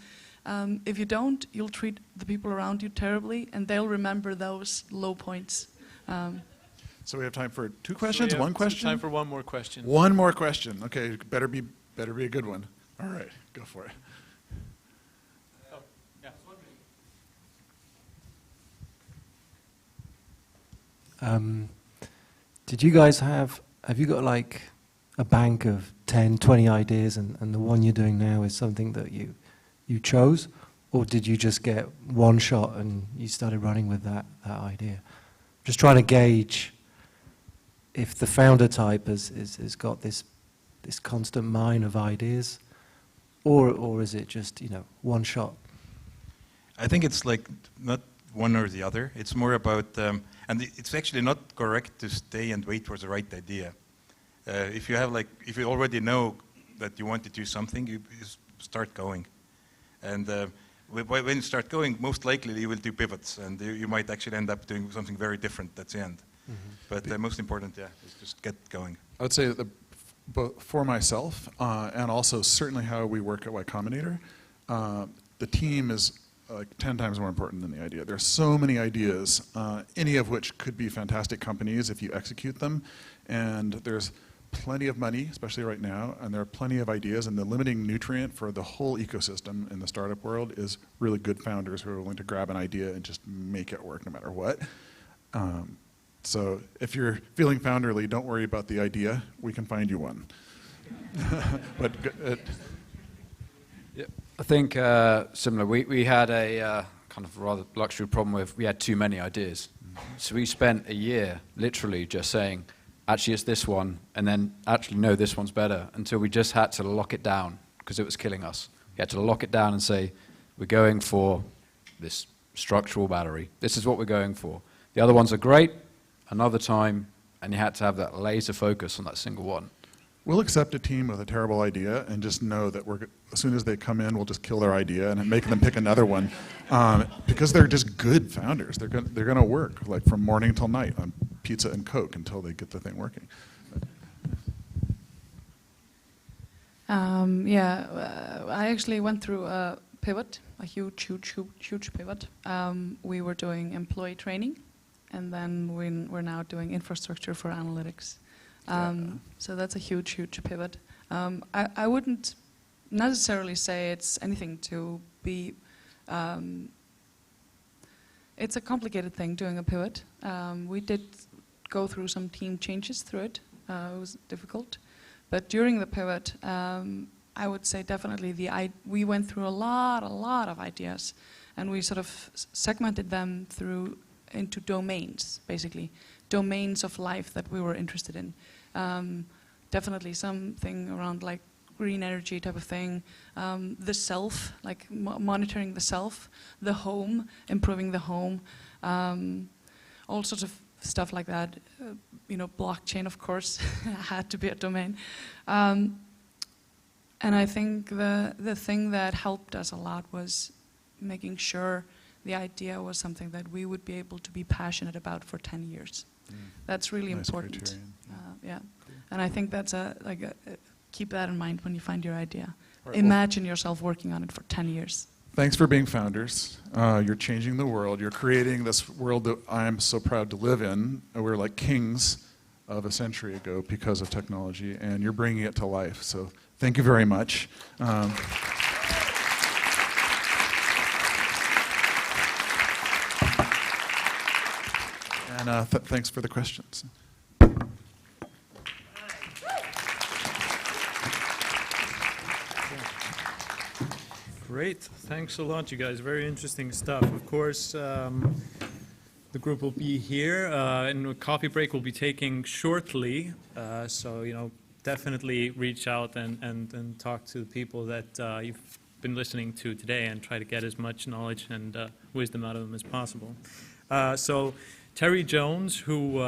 if you don't, you'll treat the people around you terribly, and they'll remember those low points. So we have time for 2 questions, 1 question? Time for one more question. One more question. Okay, better be a good one. All right, go for it. Oh, yeah. Did you guys have you got like a bank of 10, 20 ideas, and the one you're doing now is something that you chose? Or did you just get one shot and you started running with that idea? Just trying to gauge if the founder type has got this constant mine of ideas, or is it just one shot? I think it's like not one or the other. It's more about, and it's actually not correct to stay and wait for the right idea. If you already know that you want to do something, you start going. And when you start going, most likely you will do pivots, and you might actually end up doing something very different at the end. Mm-hmm. But the most important, is just get going. I would say that for myself, and also certainly how we work at Y Combinator, the team is like 10 times more important than the idea. There are so many ideas, any of which could be fantastic companies if you execute them, and there's plenty of money, especially right now, and there are plenty of ideas, and the limiting nutrient for the whole ecosystem in the startup world is really good founders who are willing to grab an idea and just make it work no matter what. So if you're feeling founderly, don't worry about the idea. We can find you one. But yeah, I think similar. We had a kind of rather luxury problem with we had too many ideas. So we spent a year literally just saying, actually it's this one, and then actually no, this one's better, until we just had to lock it down because it was killing us. We had to lock it down and say, we're going for this structural battery. This is what we're going for. The other ones are great, another time, and you had to have that laser focus on that single one. We'll accept a team with a terrible idea and just know that as soon as they come in, we'll just kill their idea and make them pick another one, because they're just good founders. They're going to work like from morning till night on pizza and Coke until they get the thing working. I actually went through a pivot, a huge pivot. We were doing employee training, and then we're now doing infrastructure for analytics. So that's a huge pivot. I wouldn't necessarily say it's anything to be. It's a complicated thing doing a pivot. We did go through some team changes through it. It was difficult, but during the pivot, I would say definitely we went through a lot of ideas, and we sort of segmented them into domains, basically domains of life that we were interested in. Definitely something around like green energy type of thing, the self, like monitoring the self, the home, improving the home, all sorts of stuff like that. Blockchain, of course, had to be a domain. And I think the thing that helped us a lot was making sure the idea was something that we would be able to be passionate about for 10 years. That's really important. Yeah, and I think that's keep that in mind when you find your idea. Right, Imagine yourself working on it for 10 years. Thanks for being founders. You're changing the world. You're creating this world that I'm so proud to live in. We're like kings of a century ago because of technology, and you're bringing it to life. So thank you very much. And thanks for the questions. Great, thanks a lot, you guys. Very interesting stuff. Of course, the group will be here, and a coffee break we'll be taking shortly. So definitely reach out and talk to the people that you've been listening to today, and try to get as much knowledge and wisdom out of them as possible. So Terry Jones, who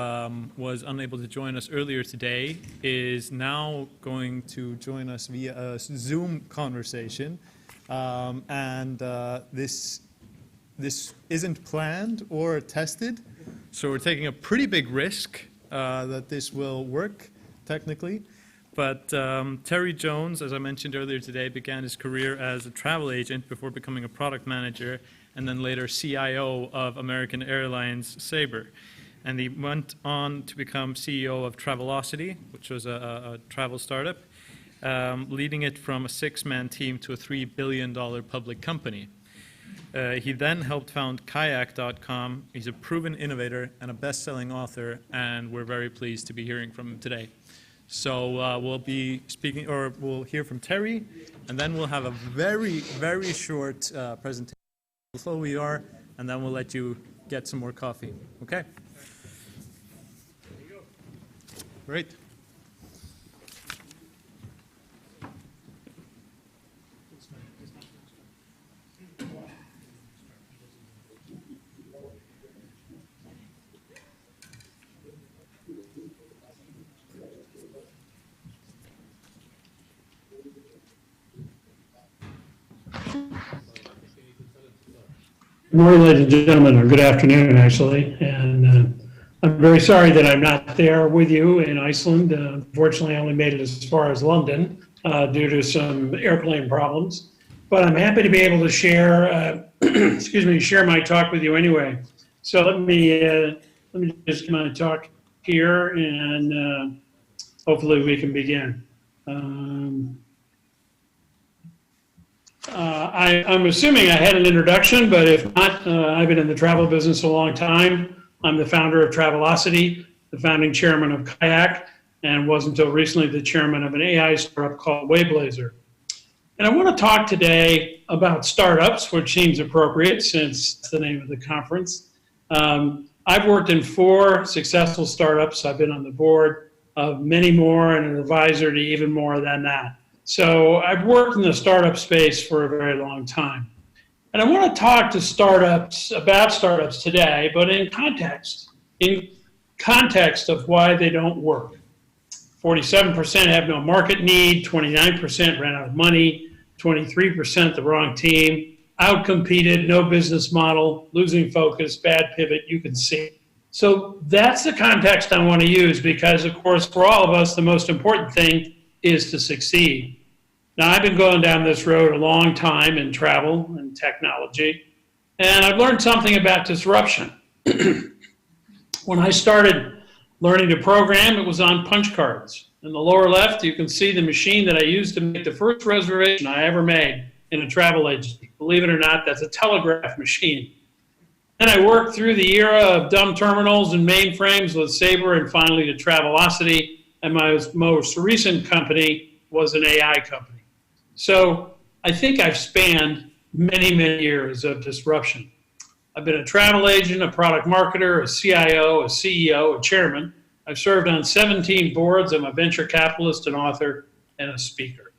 was unable to join us earlier today, is now going to join us via a Zoom conversation. This isn't planned or tested, so we're taking a pretty big risk that this will work technically. But Terry Jones, as I mentioned earlier today, began his career as a travel agent before becoming a product manager, and then later CIO of American Airlines Sabre. And he went on to become CEO of Travelocity, which was a travel startup, leading it from a 6-man team to a $3 billion public company. He then helped found Kayak.com. He's a proven innovator and a best-selling author, and we're very pleased to be hearing from him today. So we'll be speaking, or we'll hear from Terry, and then we'll have a very, very short presentation of who we are, and then we'll let you get some more coffee. Okay? Great. Good morning, ladies and gentlemen, or good afternoon, actually. And I'm very sorry that I'm not there with you in Iceland. Unfortunately, I only made it as far as London due to some airplane problems. But I'm happy to be able to share, share my talk with you anyway. So let me just get my talk here, and hopefully we can begin. I'm assuming I had an introduction, but if not, I've been in the travel business a long time. I'm the founder of Travelocity, the founding chairman of Kayak, and was until recently the chairman of an AI startup called Wayblazer. And I want to talk today about startups, which seems appropriate since it's the name of the conference. I've worked in 4 successful startups. I've been on the board of many more and an advisor to even more than that. So I've worked in the startup space for a very long time. And I want to talk to startups about startups today, but in context of why they don't work. 47% have no market need, 29% ran out of money, 23% the wrong team, outcompeted, no business model, losing focus, bad pivot, you can see. So that's the context I want to use because, of course, for all of us, the most important thing is to succeed. Now, I've been going down this road a long time in travel and technology, and I've learned something about disruption. When I started learning to program, it was on punch cards. In the lower left, you can see the machine that I used to make the first reservation I ever made in a travel agency. Believe it or not, that's a telegraph machine. Then I worked through the era of dumb terminals and mainframes with Sabre and finally to Travelocity. And my most recent company was an AI company. So I think I've spanned many, many years of disruption. I've been a travel agent, a product marketer, a CIO, a CEO, a chairman. I've served on 17 boards. I'm a venture capitalist, an author, and a speaker.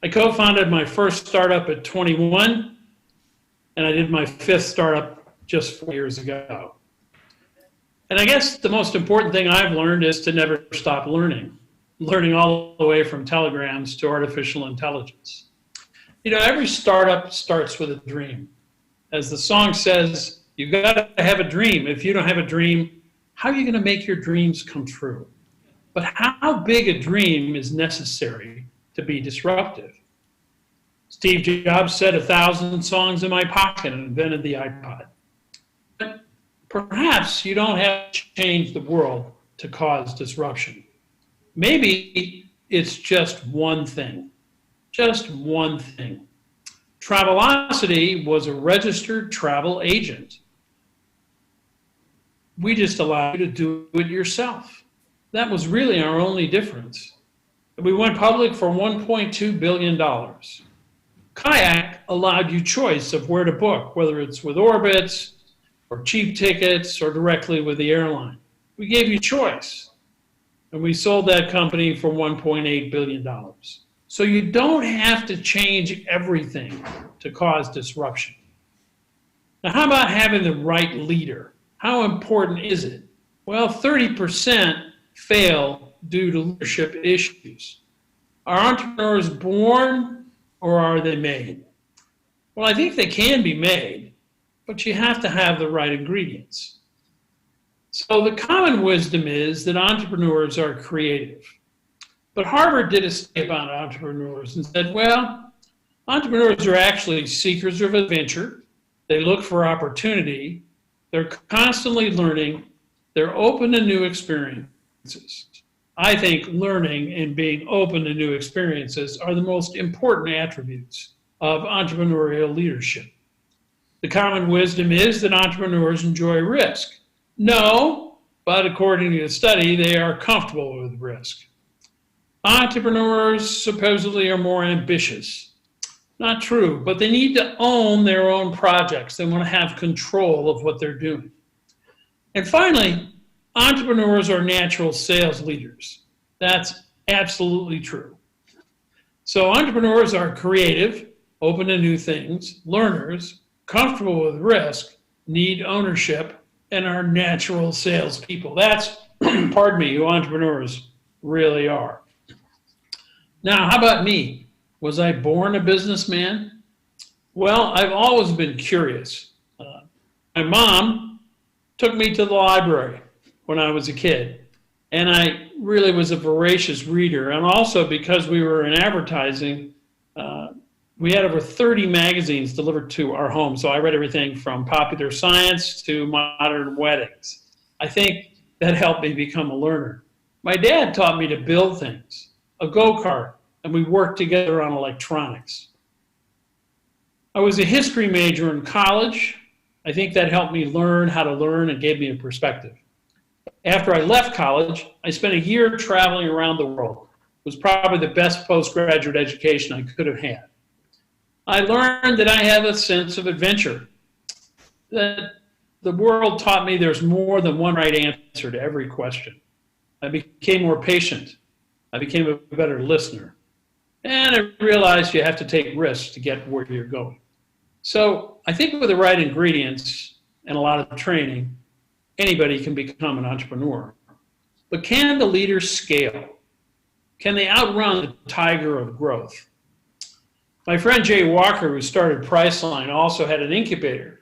I co-founded my first startup at 21, and I did my 5th startup just 4 years ago. And I guess the most important thing I've learned is to never stop learning all the way from telegrams to artificial intelligence. You know, every startup starts with a dream. As the song says, you've got to have a dream. If you don't have a dream, how are you going to make your dreams come true? But how big a dream is necessary to be disruptive? Steve Jobs said 1,000 songs in my pocket and invented the iPod. But perhaps you don't have to change the world to cause disruption. Maybe it's just one thing. Just one thing. Travelocity was a registered travel agent. We just allowed you to do it yourself. That was really our only difference. We went public for $1.2 billion. Kayak allowed you choice of where to book, whether it's with Orbitz or cheap tickets or directly with the airline. We gave you choice. And we sold that company for $1.8 billion. So you don't have to change everything to cause disruption. Now, how about having the right leader? How important is it? Well, 30% fail due to leadership issues. Are entrepreneurs born or are they made? Well, I think they can be made, but you have to have the right ingredients. So the common wisdom is that entrepreneurs are creative. But Harvard did a study about entrepreneurs and said, well, entrepreneurs are actually seekers of adventure. They look for opportunity. They're constantly learning. They're open to new experiences. I think learning and being open to new experiences are the most important attributes of entrepreneurial leadership. The common wisdom is that entrepreneurs enjoy risk. No, but according to the study, they are comfortable with risk. Entrepreneurs supposedly are more ambitious. Not true, but they need to own their own projects. They want to have control of what they're doing. And finally, entrepreneurs are natural sales leaders. That's absolutely true. So entrepreneurs are creative, open to new things, learners, comfortable with risk, need ownership, and are natural salespeople. That's, pardon me, who entrepreneurs really are. Now, how about me? Was I born a businessman? Well, I've always been curious. My mom took me to the library when I was a kid, and I really was a voracious reader. And also because we were in advertising, we had over 30 magazines delivered to our home. So I read everything from popular science to modern weddings. I think that helped me become a learner. My dad taught me to build things, a go-kart, and we worked together on electronics. I was a history major in college. I think that helped me learn how to learn and gave me a perspective. After I left college, I spent a year traveling around the world. It was probably the best postgraduate education I could have had. I learned that I have a sense of adventure, that the world taught me there's more than one right answer to every question. I became more patient. I became a better listener. And I realized you have to take risks to get where you're going. So I think with the right ingredients and a lot of training, anybody can become an entrepreneur. But can the leaders scale? Can they outrun the tiger of growth? My friend Jay Walker, who started Priceline, also had an incubator.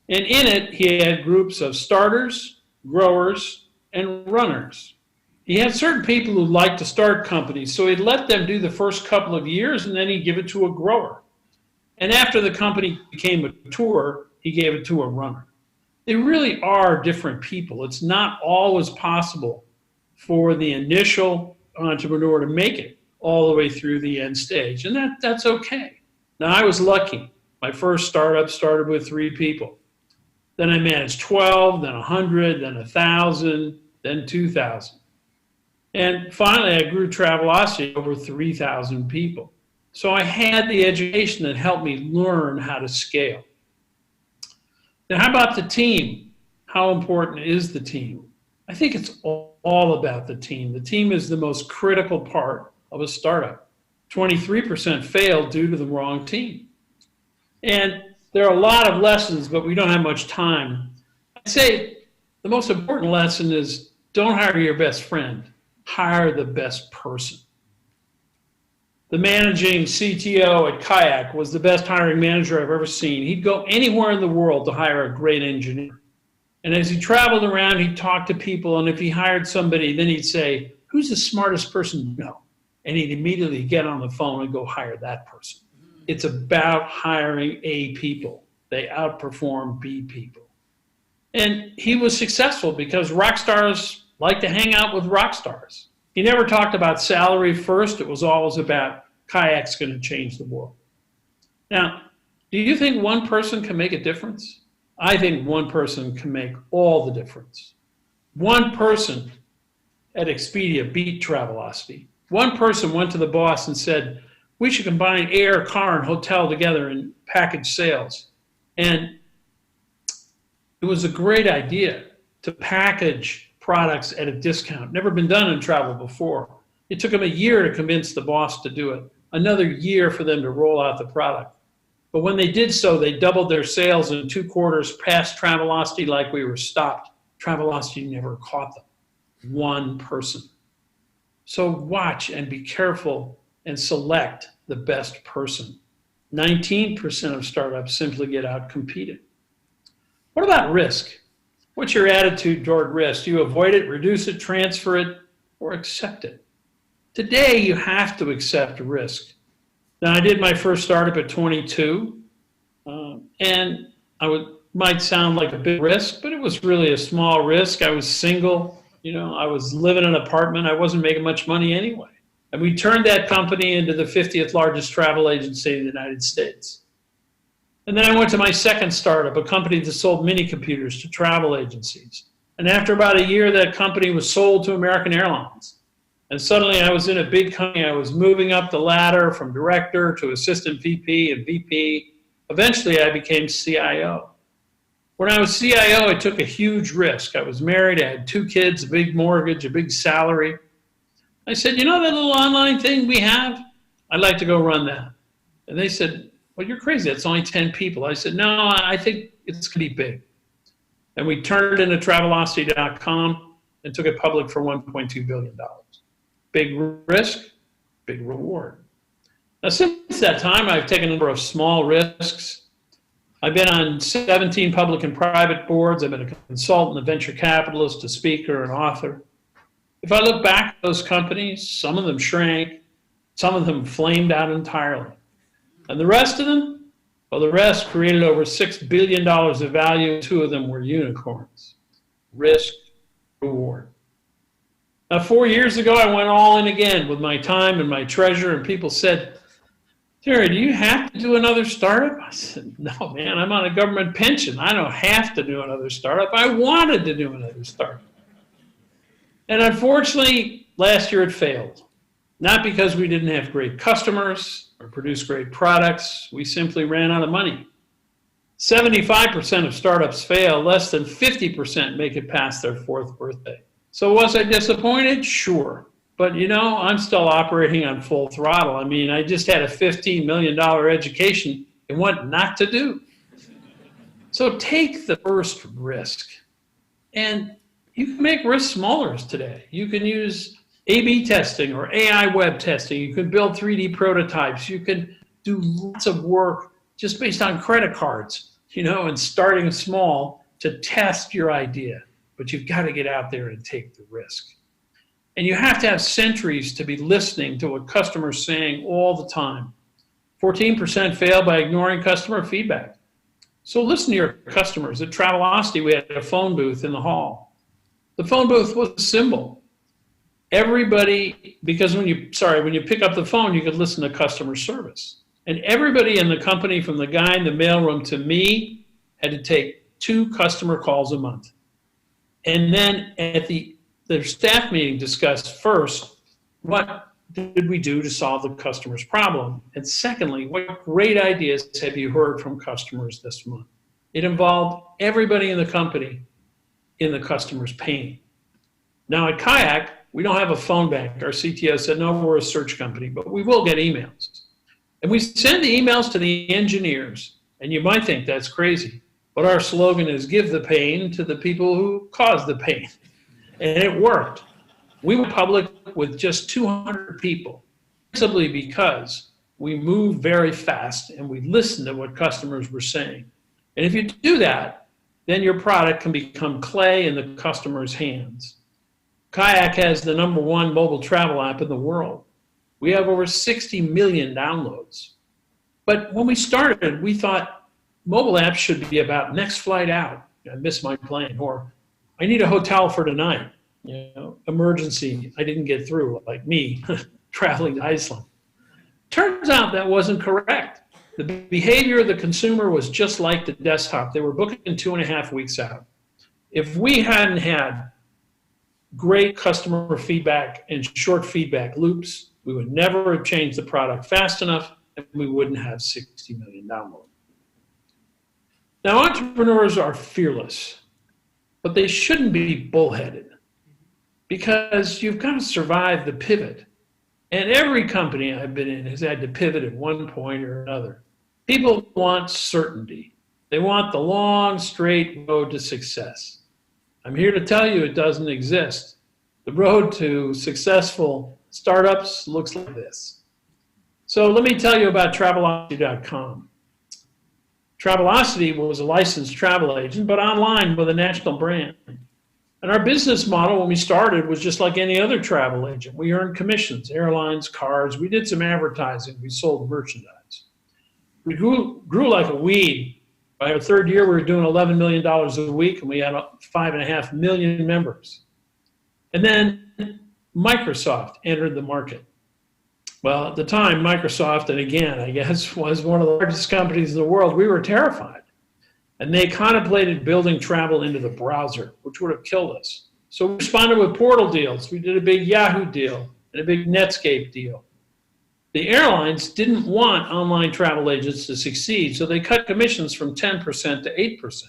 And in it, he had groups of starters, growers, and runners. He had certain people who liked to start companies, so he'd let them do the first couple of years, and then he'd give it to a grower. And after the company became mature, he gave it to a runner. they really are different people. It's not always possible for the initial entrepreneur to make it all the way through the end stage, and that's okay. Now, I was lucky. My first startup started with 3 people. Then I managed 12, then 100, then 1,000, then 2,000. And finally, I grew Travelocity over 3,000 people. So I had the education that helped me learn how to scale. Now, how about the team? How important is the team? I think it's all about the team. The team is the most critical part of a startup. 23% failed due to the wrong team. And there are a lot of lessons, but we don't have much time. I'd say the most important lesson is don't hire your best friend, hire the best person. The managing CTO at Kayak was the best hiring manager I've ever seen. He'd go anywhere in the world to hire a great engineer. And as he traveled around, he'd talk to people, and if he hired somebody, then he'd say, who's the smartest person you know? And he'd immediately get on the phone and go hire that person. It's about hiring A people. They outperform B people. And he was successful because rock stars like to hang out with rock stars. He never talked about salary first. It was always about Kayak's going to change the world. Now, do you think one person can make a difference? I think one person can make all the difference. One person at Expedia beat Travelocity. One person went to the boss and said, we should combine air, car, and hotel together in package sales. And it was a great idea to package products at a discount. Never been done in travel before. It took them a year to convince the boss to do it, another year for them to roll out the product. But when they did so, they doubled their sales in 2 quarters, past Travelocity like we were stopped. Travelocity never caught them. One person. So watch and be careful and select the best person. 19% of startups simply get out-competed. What about risk? What's your attitude toward risk? Do you avoid it, reduce it, transfer it, or accept it? Today, you have to accept risk. Now, I did my first startup at 22, and might sound like a big risk, but it was really a small risk. I was single, I was living in an apartment. I wasn't making much money anyway. And we turned that company into the 50th largest travel agency in the United States. And then I went to my second startup, a company that sold mini computers to travel agencies. And after about a year, that company was sold to American Airlines. And suddenly I was in a big company. I was moving up the ladder from director to assistant VP and VP. Eventually I became CIO. When I was CIO, I took a huge risk. I was married, I had 2 kids, a big mortgage, a big salary. I said, you know that little online thing we have? I'd like to go run that. And they said, well, you're crazy. It's only 10 people. I said, no, I think it's going to be big. And we turned it into Travelocity.com and took it public for $1.2 billion. Big risk, big reward. Now, since that time, I've taken a number of small risks. I've been on 17 public and private boards. I've been a consultant, a venture capitalist, a speaker, an author. If I look back at those companies, some of them shrank, some of them flamed out entirely. And the rest of them, well, the rest created over $6 billion of value. 2 of them were unicorns. Risk, reward. Now, 4 years ago, I went all in again with my time and my treasure, and people said, Terry, do you have to do another startup? I said, no, man, I'm on a government pension. I don't have to do another startup. I wanted to do another startup. And unfortunately, last year it failed. Not because we didn't have great customers or produce great products. We simply ran out of money. 75% of startups fail. Less than 50% make it past their 4th birthday. So was I disappointed? Sure. But I'm still operating on full throttle. I mean, I just had a $15 million education in what not to do. So take the first risk. And you can make risk smaller today. You can use A/B testing or AI web testing. You can build 3D prototypes. You can do lots of work just based on credit cards, and starting small to test your idea. But you've got to get out there and take the risk. And you have to have sentries to be listening to what customers are saying all the time. 14% fail by ignoring customer feedback. So listen to your customers. At Travelocity, we had a phone booth in the hall. The phone booth was a symbol. Everybody, because when you pick up the phone, you could listen to customer service. And everybody in the company, from the guy in the mailroom to me, had to take 2 customer calls a month. And then at the staff meeting discussed first, what did we do to solve the customer's problem? And secondly, what great ideas have you heard from customers this month? It involved everybody in the company in the customer's pain. Now at Kayak, we don't have a phone bank. Our CTO said, no, we're a search company, but we will get emails. And we send the emails to the engineers. And you might think that's crazy, but our slogan is give the pain to the people who cause the pain. And it worked. We went public with just 200 people, simply because we moved very fast and we listened to what customers were saying. And if you do that, then your product can become clay in the customer's hands. Kayak has the #1 mobile travel app in the world. We have over 60 million downloads. But when we started, we thought mobile apps should be about next flight out. I missed my plane, or I need a hotel for tonight. Emergency, I didn't get through, like me traveling to Iceland. Turns out that wasn't correct. The behavior of the consumer was just like the desktop. They were booking 2.5 weeks out. If we hadn't had great customer feedback and short feedback loops, we would never have changed the product fast enough, and we wouldn't have 60 million downloads. Now, entrepreneurs are fearless, but they shouldn't be bullheaded, because you've got to survive the pivot. And every company I've been in has had to pivot at one point or another. People want certainty. They want the long, straight road to success. I'm here to tell you it doesn't exist. The road to successful startups looks like this. So let me tell you about Travelocity.com. Travelocity was a licensed travel agent, but online with a national brand. And our business model when we started was just like any other travel agent. We earned commissions, airlines, cars. We did some advertising. We sold merchandise. We grew like a weed. By our 3rd year, we were doing $11 million a week, and we had 5.5 million members. And then Microsoft entered the market. Well, at the time, Microsoft, and again, I guess, was one of the largest companies in the world. We were terrified. And they contemplated building travel into the browser, which would have killed us. So we responded with portal deals. We did a big Yahoo deal and a big Netscape deal. The airlines didn't want online travel agents to succeed, so they cut commissions from 10% to 8%.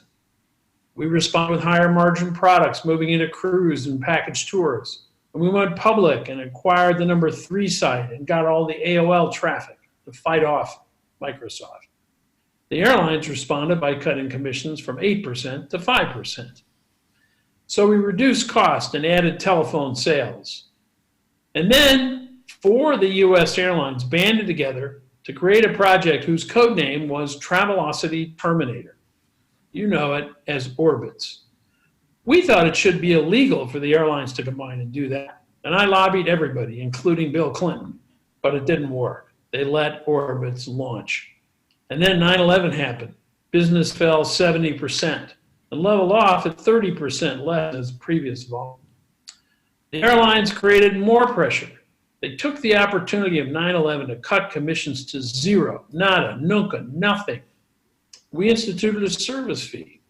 We responded with higher margin products, moving into cruise and package tours. And we went public and acquired the #3 site and got all the AOL traffic to fight off Microsoft. The airlines responded by cutting commissions from 8% to 5%. So we reduced cost and added telephone sales. And then 4 of the US airlines banded together to create a project whose code name was Travelocity Terminator. You know it as Orbitz. We thought it should be illegal for the airlines to combine and do that. And I lobbied everybody, including Bill Clinton, but it didn't work. They let Orbitz launch. And then 9/11 happened. Business fell 70% and leveled off at 30% less than its previous volume. The airlines created more pressure. They took the opportunity of 9/11 to cut commissions to zero, nada, nunca, nothing. We instituted a service fee.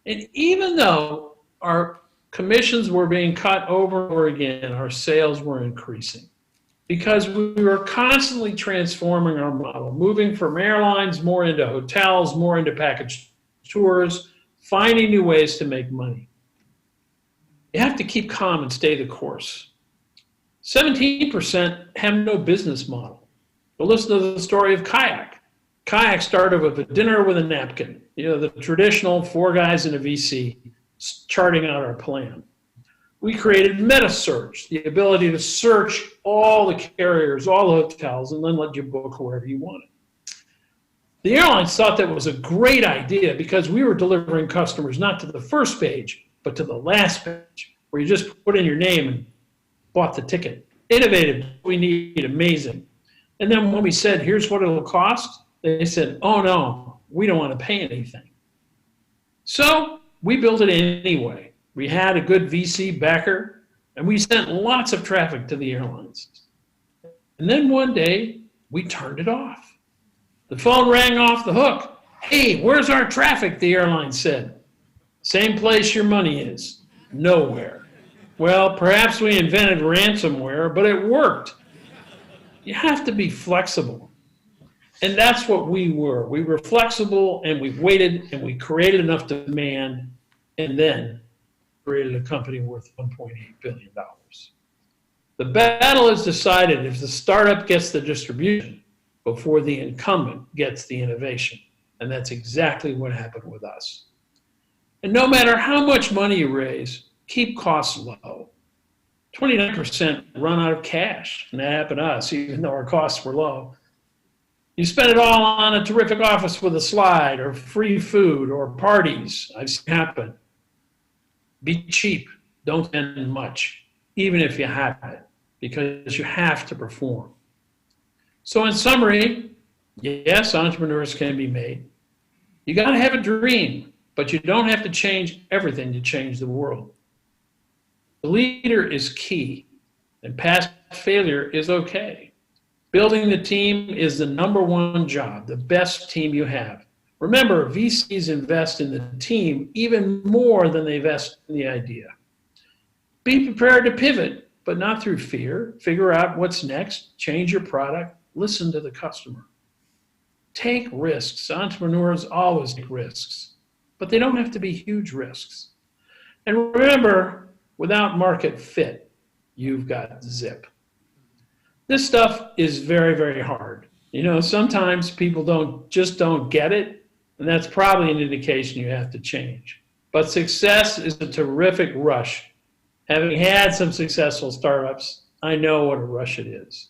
And even though our commissions were being cut over and over again, our sales were increasing, because we were constantly transforming our model, moving from airlines more into hotels, more into package tours, finding new ways to make money. You have to keep calm and stay the course. 17% have no business model. But listen to the story of Kayak. Kayak started with a dinner with a napkin, the traditional 4 guys in a VC charting out our plan. We created MetaSearch, the ability to search all the carriers, all the hotels, and then let you book wherever you wanted. The airlines thought that was a great idea because we were delivering customers not to the first page, but to the last page, where you just put in your name and bought the ticket. Innovative, we need, amazing. And then when we said, here's what it'll cost, They said, oh no, we don't want to pay anything. So we built it anyway. We had a good VC backer, and we sent lots of traffic to the airlines. And then one day, we turned it off. The phone rang off the hook. Hey, where's our traffic? The airline said. Same place your money is. Nowhere. Well, perhaps we invented ransomware, but it worked. You have to be flexible. And that's what we were. We were flexible, and we waited, and we created enough demand, and then created a company worth $1.8 billion. The battle is decided if the startup gets the distribution before the incumbent gets the innovation. And that's exactly what happened with us. And no matter how much money you raise, keep costs low. 29% run out of cash, and that happened to us, even though our costs were low. You spend it all on a terrific office with a slide, or free food, or parties. I've seen it happen. Be cheap. Don't spend much, even if you have it, because you have to perform. So in summary, yes, entrepreneurs can be made. You got to have a dream, but you don't have to change everything to change the world. The leader is key, and past failure is okay. Building the team is the #1 job, the best team you have. Remember, VCs invest in the team even more than they invest in the idea. Be prepared to pivot, but not through fear. Figure out what's next, change your product, listen to the customer. Take risks. Entrepreneurs always take risks, but they don't have to be huge risks. And remember, without market fit, you've got zip. This stuff is very, very hard. You know, sometimes people just don't get it, and that's probably an indication you have to change. But success is a terrific rush. Having had some successful startups, I know what a rush it is.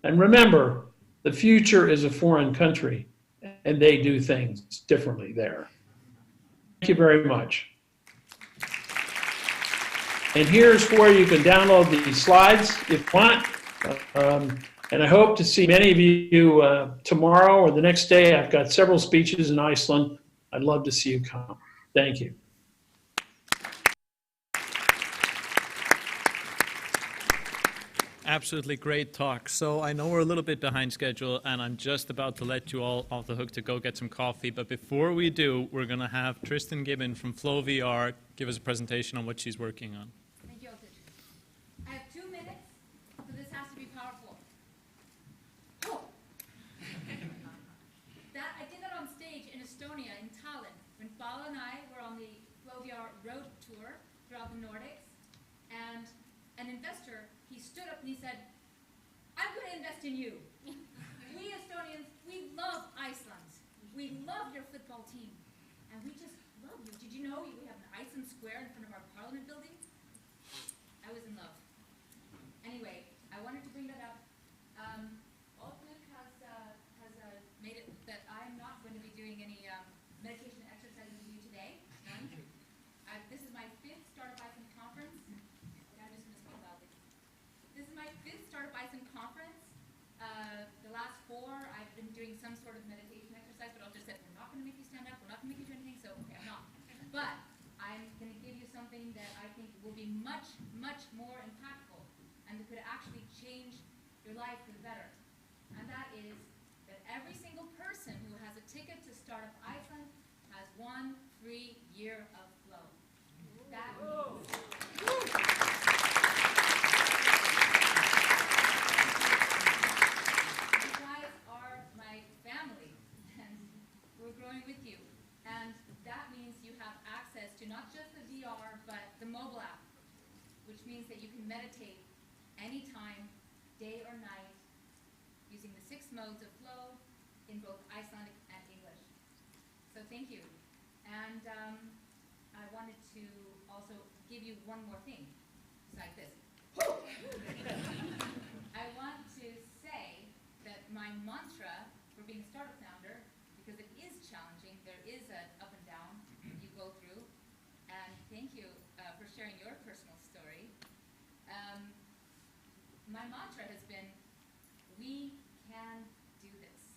And remember, the future is a foreign country, and they do things differently there. Thank you very much. And here's where you can download these slides if you want. And I hope to see many of you tomorrow or the next day. I've got several speeches in Iceland. I'd love to see you come. Thank you. Absolutely great talk. So I know we're a little bit behind schedule, and I'm just about to let you all off the hook to go get some coffee. But before we do, we're going to have Tristan Gibbon from Flow VR give us a presentation on what she's working on. Thank you, Otis. I have 2 minutes, so this has to be powerful. Oh. I did that on stage in Estonia, in Tallinn, when Paula and I were on the Flow VR road tour throughout the Nordics, and an investor, he stood up and he said, I'm going to invest in you. We Estonians, we love Iceland. We love your football team. And we just love you. Did you know we have an Iceland Square in front of our parliament building? I was in love. Anyway, I wanted to bring that up. Oddluck has made it that I'm not going to be doing any meditation exercises with you today. This is my 5th Startup Iceland conference. I'm just going to speak loudly. This is my 5th Startup Iceland conference. The last 4, I've been doing some sort of meditation exercise, but I'll just say, we're not going to make you stand up, we're not going to make you do anything, so okay, I'm not. But I'm going to give you something that I think will be much, much more impactful and that could actually change your life for the better. And that is that every single person who has a ticket to Startup Iceland has 1 free year of flow. That means... with you. And that means you have access to not just the VR, but the mobile app, which means that you can meditate anytime, day or night, using the 6 modes of flow in both Icelandic and English. So thank you. And I wanted to also give you one more thing, like this. I want to say that my mantra for being a startup founder, because it is challenging, there is an up and down you go through, and thank you for sharing your personal story. My mantra has been, we can do this.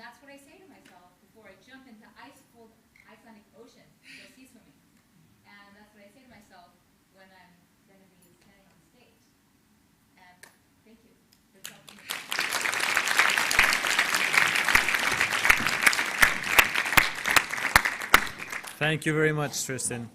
that's what I say to myself before I jump into ice-cold Icelandic Ocean to go sea swimming. And that's what I say to myself when I'm going to be standing on stage. And thank you for helping me. Thank you very much, Tristan.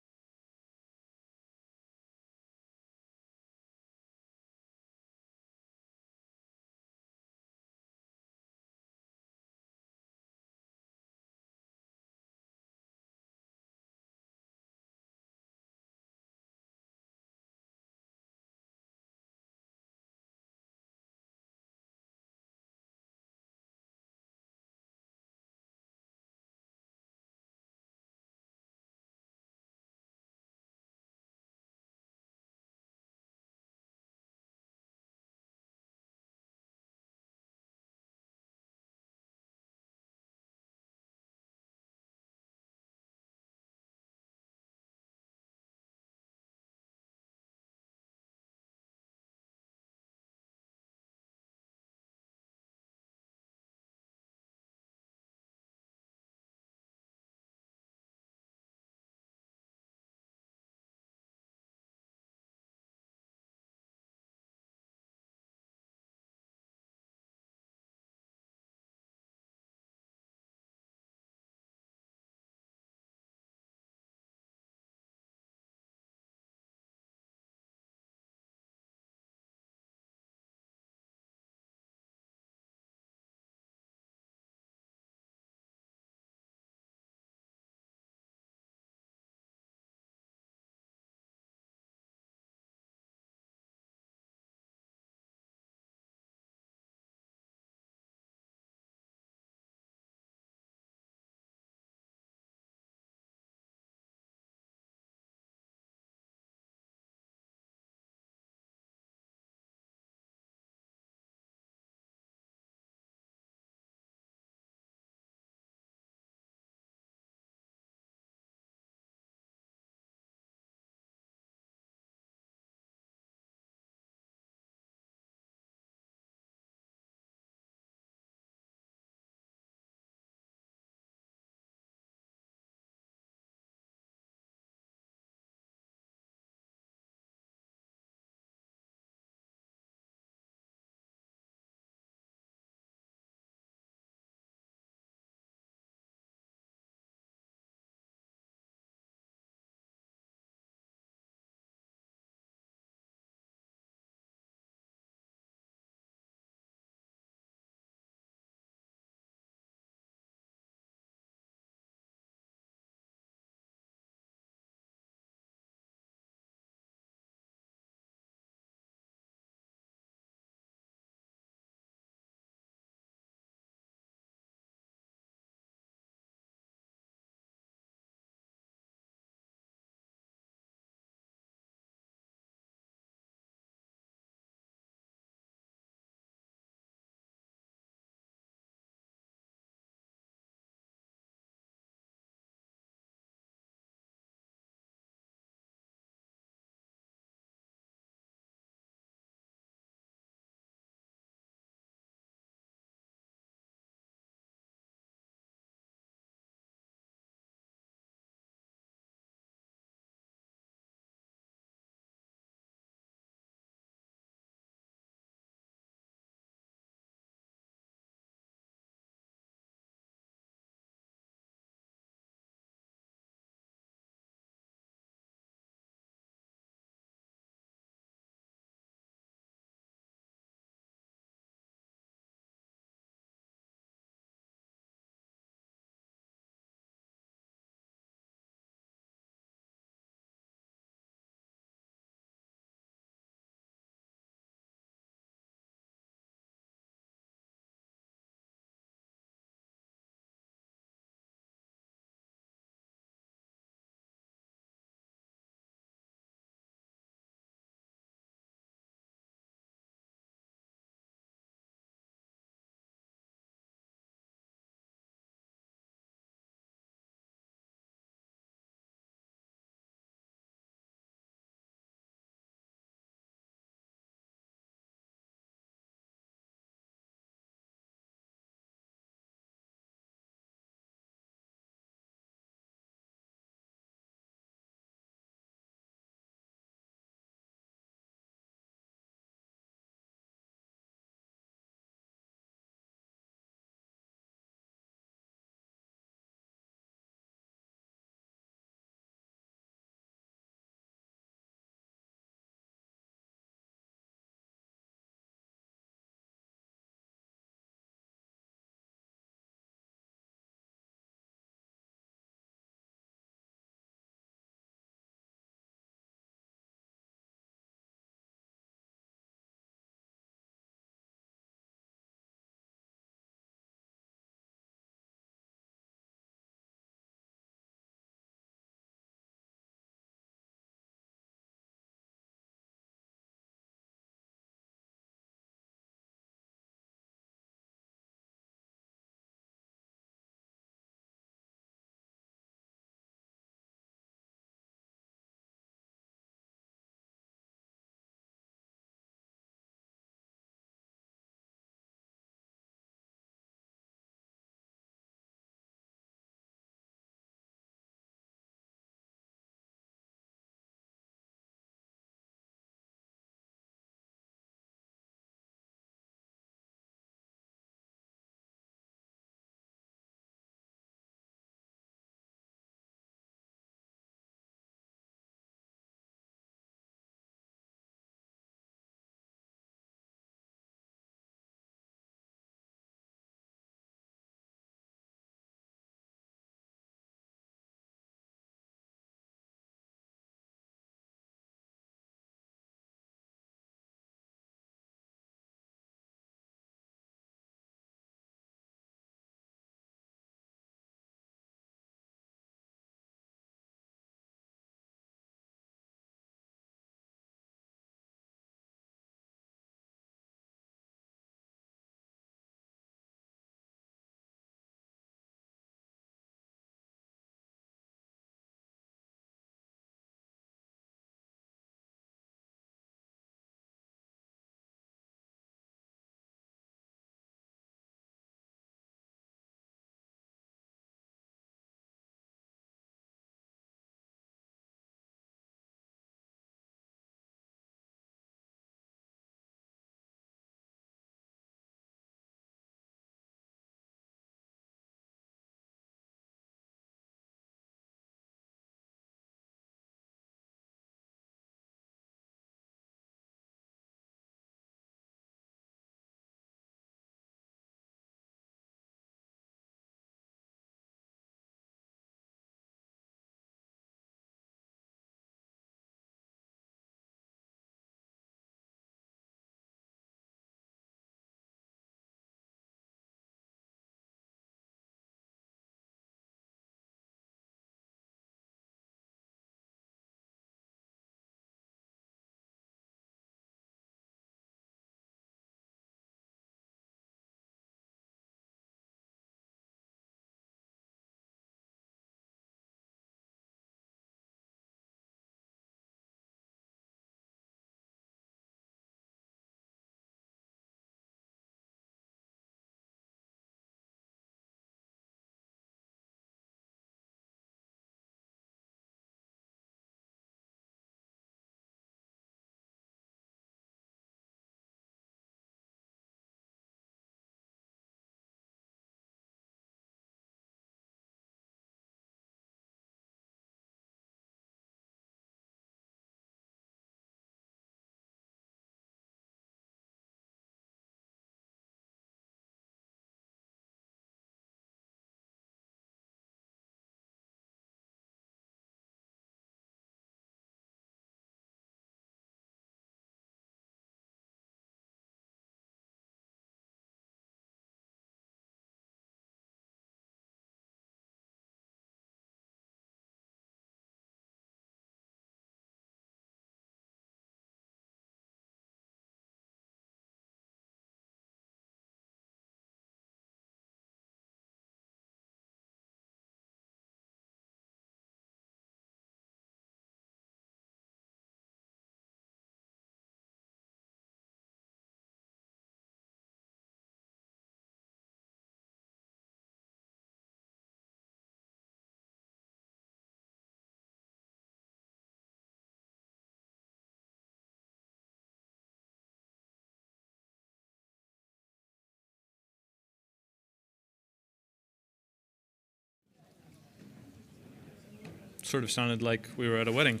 sort of sounded like we were at a wedding.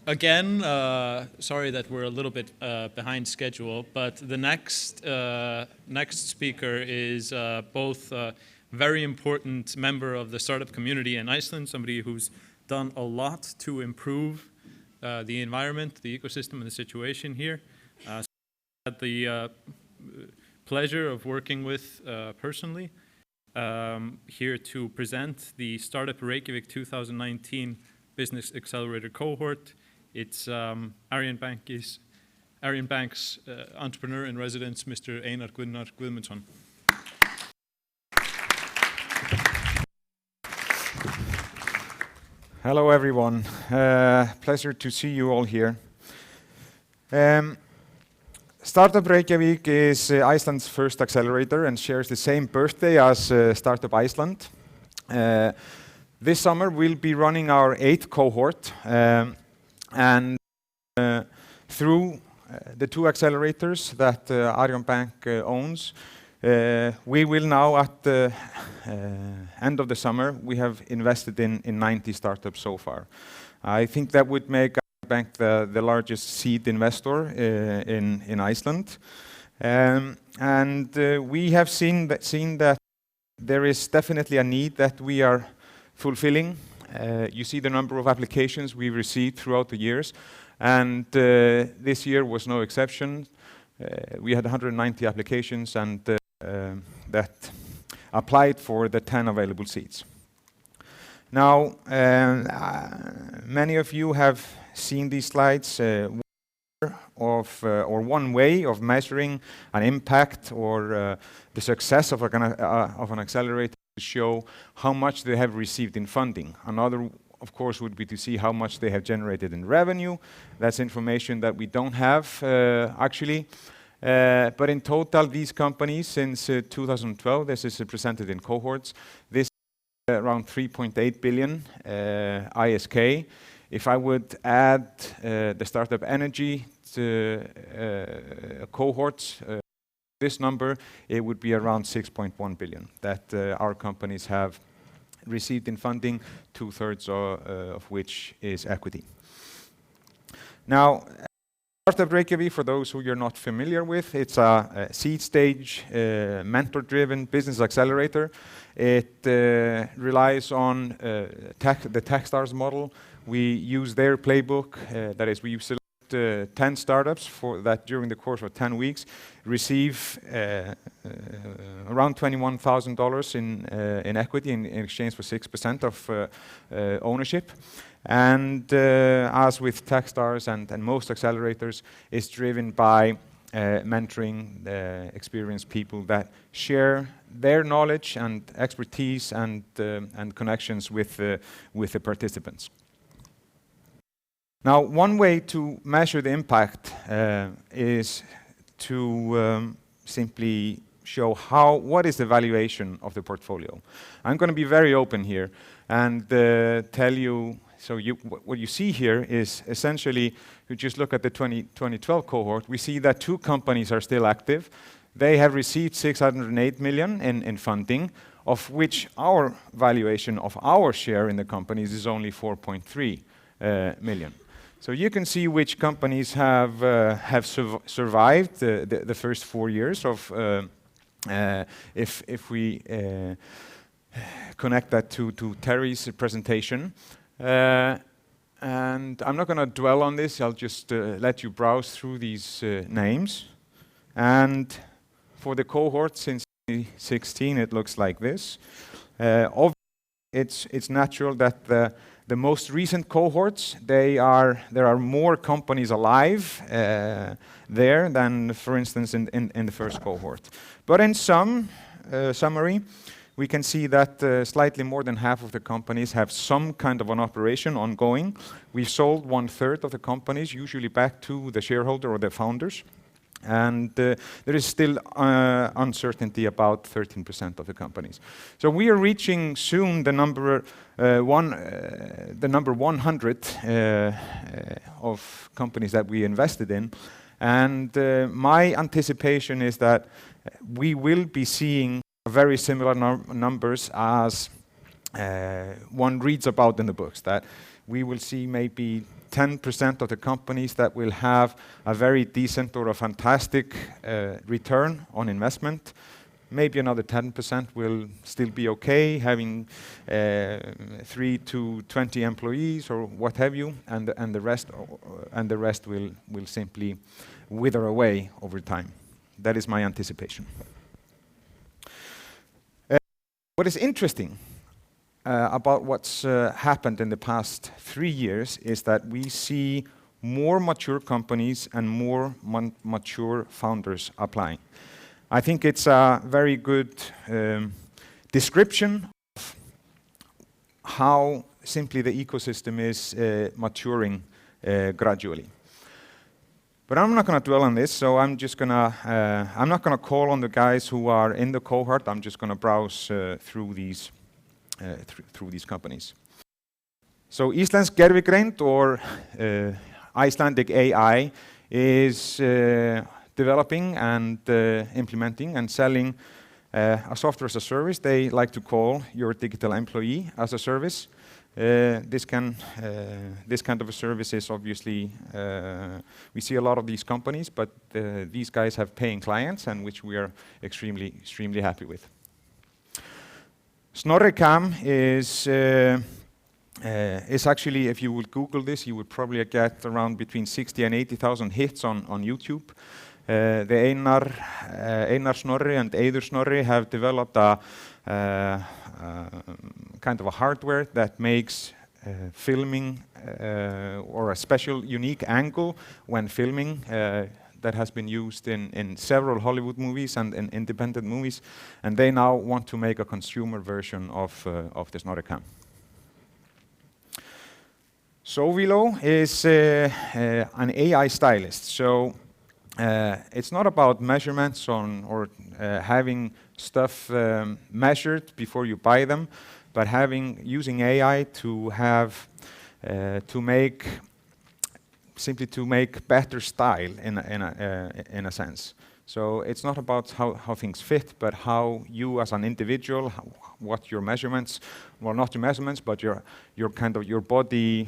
Again, sorry that we're a little bit behind schedule, but the next speaker is both a very important member of the startup community in Iceland, somebody who's done a lot to improve the environment, the ecosystem, and the situation here. I had the pleasure of working with personally here to present the Startup Reykjavik 2019 Business Accelerator Cohort. It's Arion Bank's entrepreneur in residence, Mr. Einar Gunnar Guðmundsson. Hello everyone, pleasure to see you all here. Startup Reykjavik is Iceland's first accelerator and shares the same birthday as Startup Iceland. This summer we'll be running our 8th cohort, and through the 2 accelerators that Arion Bank owns, we will now, at the end of the summer, we have invested in 90 startups so far. I think that would make Arion Bank the largest seed investor in Iceland. And we have seen that there is definitely a need that we are fulfilling. You see the number of applications we received throughout the years, and this year was no exception. We had 190 applications and that applied for the 10 available seats. Now, many of you have seen these slides. One way of measuring an impact or the success of an accelerator to show how much they have received in funding. Another, of course, would be to see how much they have generated in revenue. That's information that we don't have actually. But in total, these companies since 2012, this is presented in cohorts, this is around 3.8 billion ISK. If I would add the startup energy cohorts, this number, it would be around 6.1 billion that our companies have received in funding, 2/3 of which is equity. Now, Startup Reykjavik, for those who you're not familiar with, it's a seed stage, mentor-driven business accelerator. It relies on the Techstars model. We use their playbook, that is, we select 10 startups for that during the course of 10 weeks, receive around $21,000 in equity in exchange for 6% of ownership. And as with Techstars and most accelerators, it's driven by mentoring experienced people that share their knowledge and expertise and connections with the participants. Now, one way to measure the impact is to simply show what is the valuation of the portfolio. I'm going to be very open here and tell you. So what you see here is essentially, you just look at the 2012 cohort, we see that 2 companies are still active. They have received 608 million in funding, of which our valuation of our share in the companies is only 4.3 million. So you can see which companies have survived the first 4 years of, if we connect that to Terry's presentation. And I'm not going to dwell on this. I'll just let you browse through these names. And for the cohort since 2016, it looks like this. It's natural that the most recent cohorts, there are more companies alive there than, for instance, in the first cohort. But in summary, we can see that slightly more than half of the companies have some kind of an operation ongoing. We've sold 1/3 of the companies, usually back to the shareholder or the founders. And there is still uncertainty about 13% of the companies. So we are reaching soon the number 100 of companies that we invested in. And my anticipation is that we will be seeing very similar numbers as one reads about in the books, that we will see maybe 10% of the companies that will have a very decent or a fantastic return on investment. Maybe another 10% will still be okay, having 3 to 20 employees or what have you, and the rest will simply wither away over time. That is my anticipation. What is interesting about what's happened in the past 3 years is that we see more mature companies and more mature founders applying. I think it's a very good description of how simply the ecosystem is maturing gradually. But I'm not going to dwell on this, so I'm not going to call on the guys who are in the cohort. I'm just going to browse through these companies. So Íslensk gervigreind, or Icelandic AI, is developing and implementing and selling a software as a service they like to call your digital employee as a service. This kind of a service is obviously, we see a lot of these companies, but these guys have paying clients, and which we are extremely happy with. SnorriCam is actually, if you would Google this, you would probably get around between 60 and 80,000 hits on YouTube. The Einar Snorri and Eiður Snorri have developed a kind of a hardware that makes filming or a special unique angle when filming that has been used in several Hollywood movies and in independent movies, and they now want to make a consumer version of the SnorriCam. Sovilo is an AI stylist. So it's not about measurements or having stuff measured before you buy them, but using AI to simply to make better style in a sense. So it's not about how things fit, but how you as an individual, what your measurements, well, not your measurements, but your body.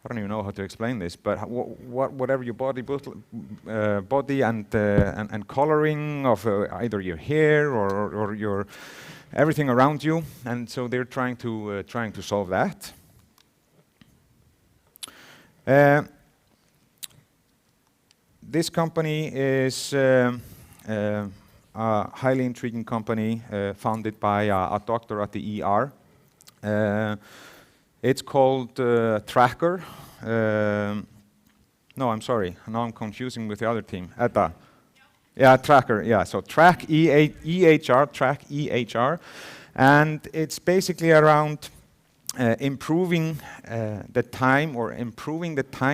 I don't even know how to explain this, but whatever your body and coloring of either your hair or your everything around you, and so they're trying to solve that. This company is a highly intriguing company founded by a doctor at the ER. It's called Tracker. No, I'm sorry. Now I'm confusing with the other team. Edda. Yeah, Tracker. Yeah, so Track EHR, Track EHR, and it's basically around improving the time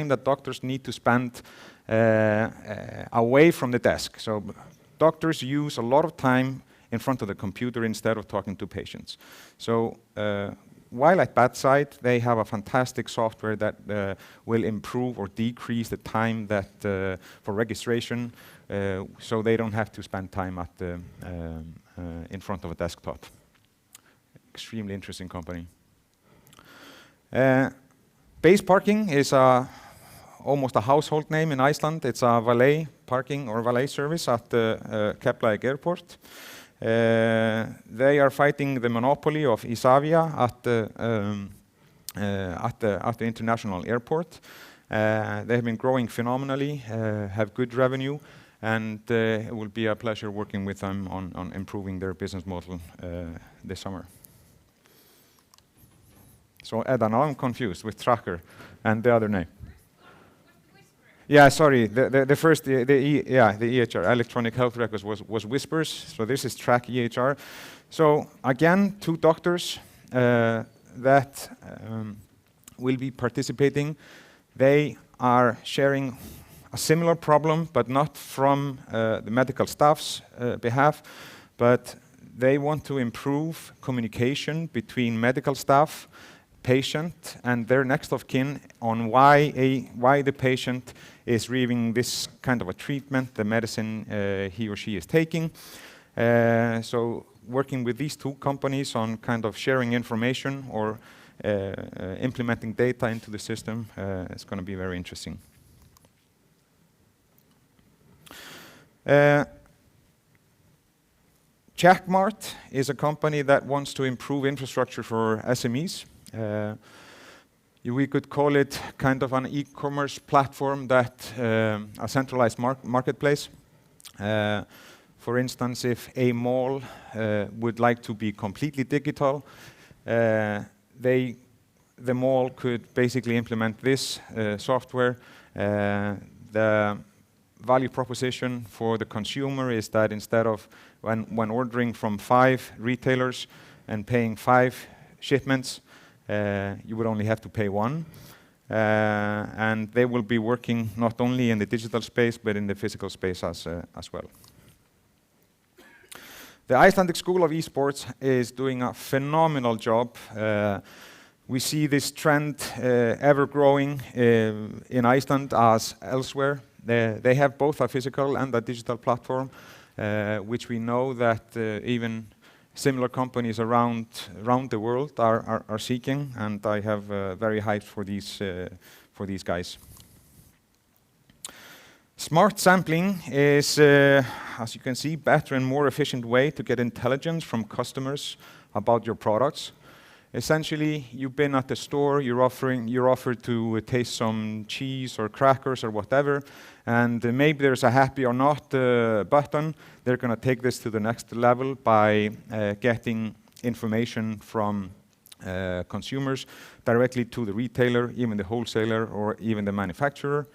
that doctors need to spend away from the desk. So doctors use a lot of time in front of the computer instead of talking to patients. So while at bedside, they have a fantastic software that will improve or decrease the time that for registration, so they don't have to spend time at in front of a desktop. Extremely interesting company. Base Parking is almost a household name in Iceland. It's a valet parking or valet service at the Keflavík Airport. They are fighting the monopoly of Isavia at the international airport. They have been growing phenomenally, have good revenue, and it will be a pleasure working with them on improving their business model this summer. So Edda, now I'm confused with Tracker and the other name. Yeah, sorry. The first, the EHR, electronic health records, was Whispers. So this is Track EHR. So again, 2 doctors that will be participating. They are sharing a similar problem, but not from the medical staff's behalf, but they want to improve communication between medical staff, patient, and their next of kin on why the patient is receiving this kind of a treatment, the medicine he or she is taking. So working with these two companies on kind of sharing information or implementing data into the system. It's going to be very interesting. Checkmart is a company that wants to improve infrastructure for SMEs. We could call it kind of an e-commerce platform that a centralized marketplace. For instance, if a mall would like to be completely digital, the mall could basically implement this software. The value proposition for the consumer is that instead of when ordering from 5 retailers and paying 5 shipments, you would only have to pay 1. And they will be working not only in the digital space, but in the physical space as well. The Icelandic School of Esports is doing a phenomenal job. We see this trend ever growing in Iceland as elsewhere. They have both a physical and a digital platform, which we know that even similar companies around the world are seeking, and I have very hyped for these guys. Smart sampling is, as you can see, better and more efficient way to get intelligence from customers about your products. Essentially, you've been at the store, you're offered to taste some cheese or crackers or whatever, and maybe there's a happy or not button. They're going to take this to the next level by getting information from consumers directly to the retailer, even the wholesaler, or even the manufacturer.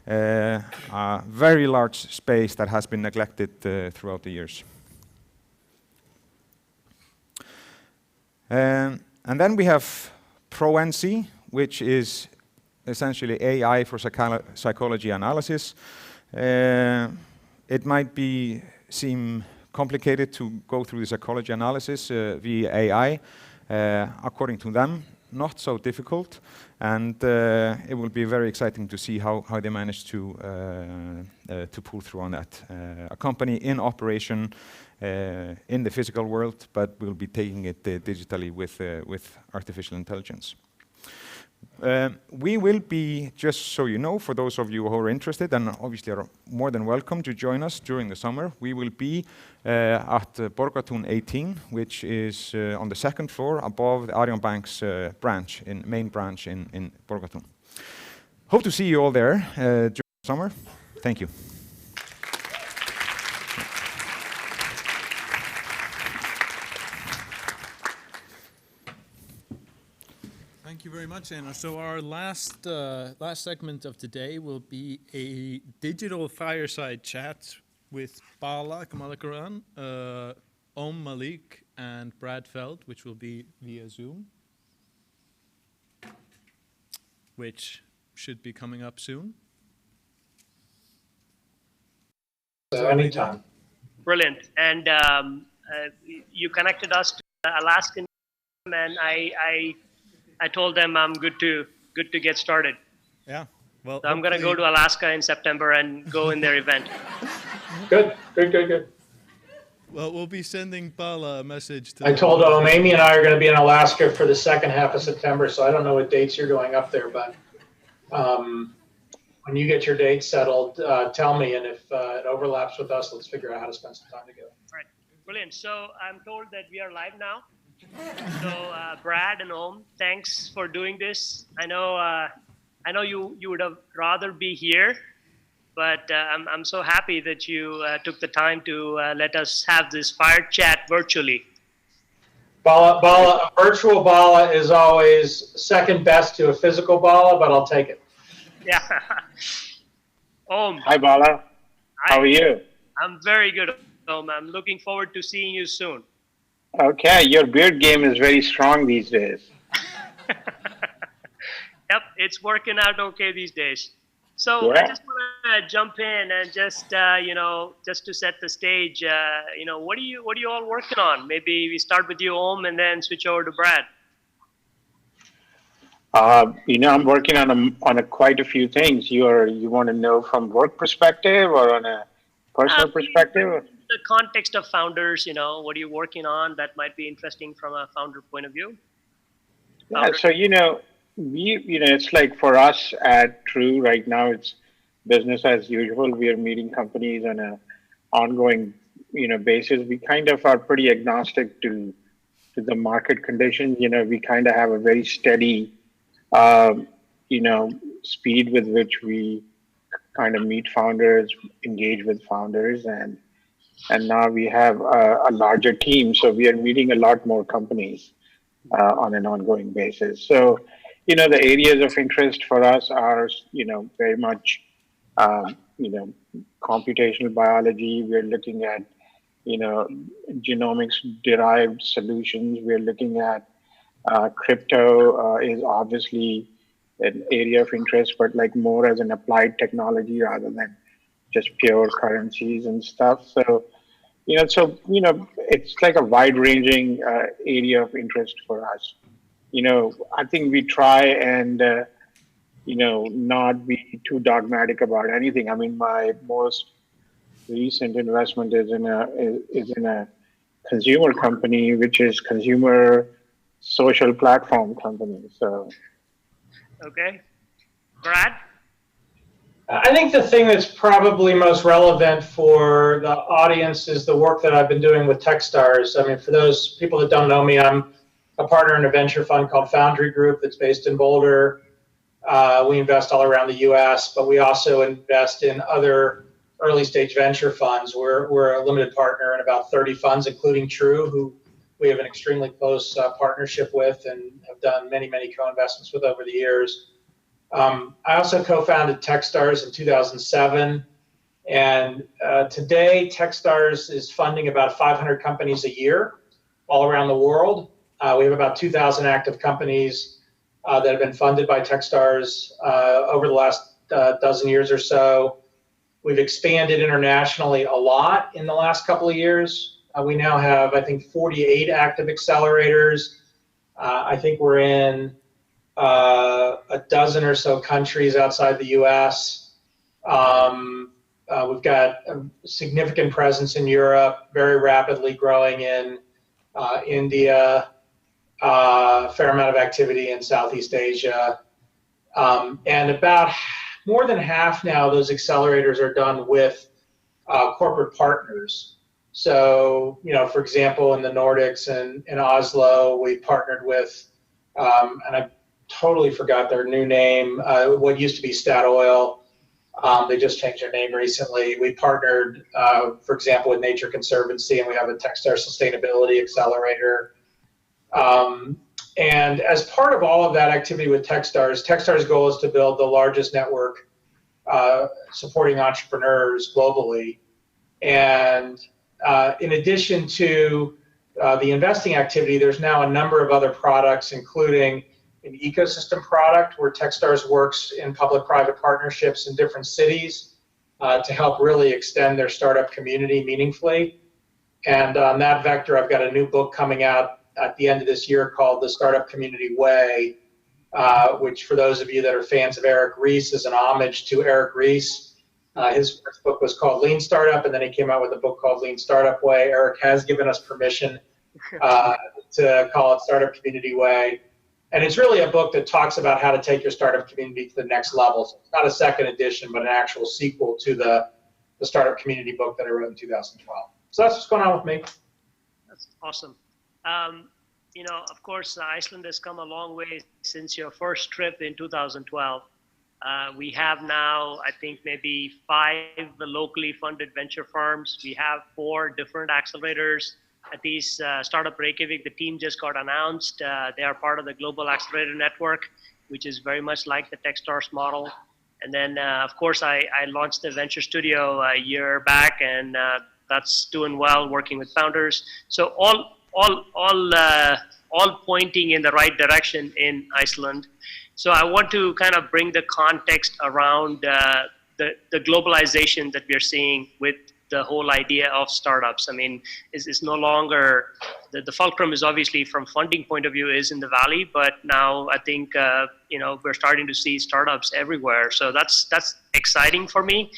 A very large space that has been neglected throughout the years. And then we have ProNC, which is essentially AI for psychology analysis. It might seem complicated to go through the psychology analysis via AI. According to them, not so difficult, and it will be very exciting to see how they manage to pull through on that. A company in operation in the physical world, but we'll be taking it digitally with artificial intelligence. We will be, just so you know, for those of you who are interested, and obviously are more than welcome to join us during the summer, we will be at Borgartún 18, which is on the 2nd floor above the Arion Bank's main branch in Borgartún. Hope to see you all there during the summer. Thank you. Thank you very much, Einar. So our last segment of today will be a digital fireside chat with Bala Kamalakaran, Om Malik, and Brad Feld, which will be via Zoom, which should be coming up soon. Anytime. Brilliant. And you connected us to Alaskan, and I told them I'm good to get started. Yeah. Well, so I'm going to go to Alaska in September and go in their event. Good. Well, we'll be sending Bala a message. I told Amy and I are going to be in Alaska for the second half of September, so I don't know what dates you're going up there, but when you get your dates settled, tell me, and if it overlaps with us, let's figure out how to spend some time together. All right. Brilliant. So I'm told that we are live now. So Brad and Om, thanks for doing this. I know you would have rather be here, but I'm so happy that you took the time to let us have this fire chat virtually. Bala, a virtual Bala is always second best to a physical Bala, but I'll take it. Yeah. Om. Hi, Bala. How are you? I'm very good, Om. I'm looking forward to seeing you soon. Okay, your beard game is very strong these days. Yep, it's working out okay these days. So yeah. I just want to jump in and just just to set the stage. What are you all working on? Maybe we start with you, Om, and then switch over to Brad. I'm working on quite a few things. You want to know from work perspective or on a personal perspective? the context of founders, what are you working on that might be interesting from a founder point of view? Yeah, so it's like for us at True right now, it's business as usual. We are meeting companies on a ongoing basis. We kind of are pretty agnostic to the market conditions. We kind of have a very steady speed with which we kind of meet founders, engage with founders, and now we have a larger team, so we are meeting a lot more companies on an ongoing basis. So, the areas of interest for us are, very much, computational biology. We're looking at, genomics-derived solutions. We're looking at crypto is obviously an area of interest, but like more as an applied technology rather than just pure currencies and stuff. So, it's like a wide-ranging area of interest for us. I think we try and, not be too dogmatic about anything. I mean, my most recent investment is in a consumer company, which is consumer social platform company. So. Okay. Brad? I think the thing that's probably most relevant for the audience is the work that I've been doing with Techstars. I mean, for those people that don't know me, I'm a partner in a venture fund called Foundry Group that's based in Boulder. We invest all around the U.S., but we also invest in other early stage venture funds. We're a limited partner in about 30 funds, including True, who we have an extremely close partnership with and have done many, many co-investments with over the years. I also co-founded Techstars in 2007, and today Techstars is funding about 500 companies a year all around the world. We have about 2,000 active companies that have been funded by Techstars over the last dozen years or so. We've expanded internationally a lot in the last couple of years. We now have, I think, 48 active accelerators. I think we're in a dozen or so countries outside the U.S. We've got a significant presence in Europe, very rapidly growing in India, a fair amount of activity in Southeast Asia. And about more than half now, those accelerators are done with corporate partners. So, for example, in the Nordics and in Oslo, we partnered with, and I totally forgot their new name, what used to be Statoil. They just changed their name recently. We partnered, for example, with Nature Conservancy, and we have a Techstars Sustainability Accelerator. And as part of all of that activity with Techstars' goal is to build the largest network supporting entrepreneurs globally. And in addition to the investing activity, there's now a number of other products, including an ecosystem product where Techstars works in public-private partnerships in different cities to help really extend their startup community meaningfully. And on that vector, I've got a new book coming out at the end of this year called The Startup Community Way, which for those of you that are fans of Eric Ries is an homage to Eric Ries. His first book was called Lean Startup, and then he came out with a book called Lean Startup Way. Eric has given us permission to call it Startup Community Way. And it's really a book that talks about how to take your startup community to the next level. So it's not a second edition, but an actual sequel to the startup community book that I wrote in 2012. So that's what's going on with me. That's awesome. Of course, Iceland has come a long way since your first trip in 2012. We have now, I think, maybe 5 locally funded venture firms. We have 4 different accelerators. At these Startup Reykjavik, the team just got announced. They are part of the Global Accelerator Network, which is very much like the Techstars model. And then, of course, I launched the Venture Studio a year back, and that's doing well, working with founders. So all pointing in the right direction in Iceland. So I want to kind of bring the context around the globalization that we're seeing with the whole idea of startups. I mean, it's no longer, the fulcrum is obviously from funding point of view is in the Valley, but now I think, we're starting to see startups everywhere. So that's exciting for me.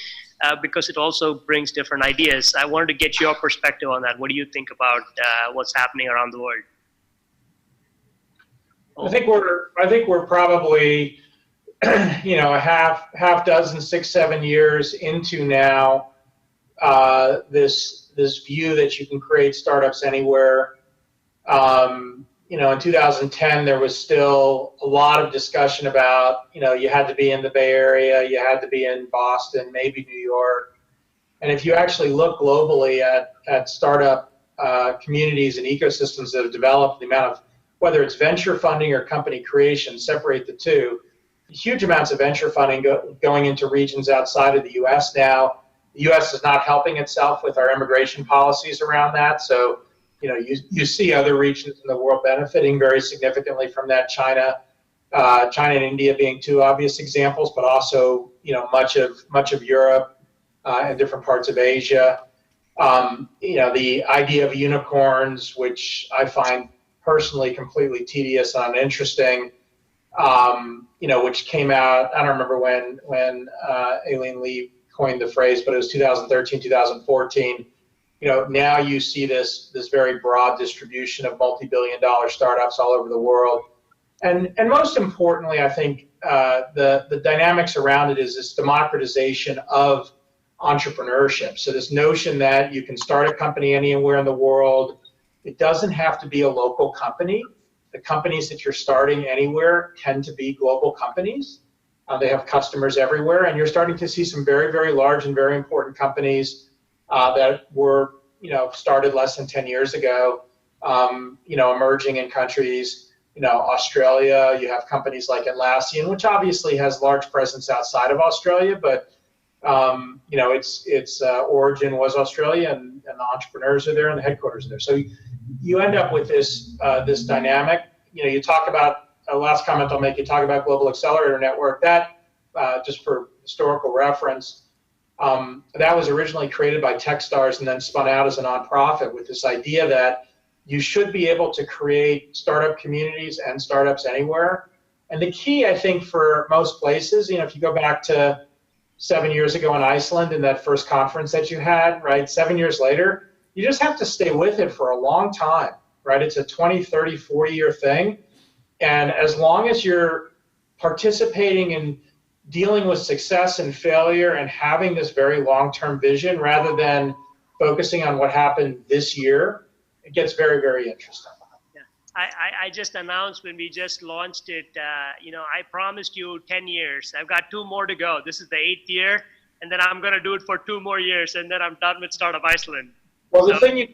because it also brings different ideas. I wanted to get your perspective on that. What do you think about what's happening around the world? I think we're probably, a half dozen, 6, 7 years into now this view that you can create startups anywhere. In 2010, there was still a lot of discussion about, you had to be in the Bay Area, you had to be in Boston, maybe New York. And if you actually look globally at startup communities and ecosystems that have developed, the amount of, whether it's venture funding or company creation, separate the two, huge amounts of venture funding going into regions outside of the U.S. now. The U.S. is not helping itself with our immigration policies around that. So, you see other regions in the world benefiting very significantly from that. China and India being two obvious examples, but also, much of Europe and different parts of Asia. The idea of unicorns, which I find personally completely tedious and uninteresting, which came out, I don't remember when Aileen Lee coined the phrase, but it was 2013, 2014. Now you see this very broad distribution of multi-billion-dollar startups all over the world. And most importantly, I think the dynamics around it is this democratization of entrepreneurship. So this notion that you can start a company anywhere in the world. It doesn't have to be a local company. The companies that you're starting anywhere tend to be global companies. They have customers everywhere, and you're starting to see some very, very large and very important companies that were, started less than 10 years ago, emerging in countries, Australia. You have companies like Atlassian, which obviously has large presence outside of Australia, but its origin was Australia, and the entrepreneurs are there, and the headquarters are there. So you end up with this dynamic. You talk about, last comment I'll make, you talk about Global Accelerator Network. That, just for historical reference, that was originally created by Techstars and then spun out as a nonprofit with this idea that you should be able to create startup communities and startups anywhere. And the key, I think, for most places, if you go back to 7 years ago in Iceland in that first conference that you had, right, 7 years later, you just have to stay with it for a long time, right? It's a 20, 30, 40-year thing. And as long as you're participating in dealing with success and failure and having this very long-term vision rather than focusing on what happened this year, it gets very, very interesting. Yeah. I just announced when we just launched it, I promised you 10 years. I've got 2 more to go. This is the 8th year, and then I'm going to do it for 2 more years, and then I'm done with Startup Iceland. Well, the thing you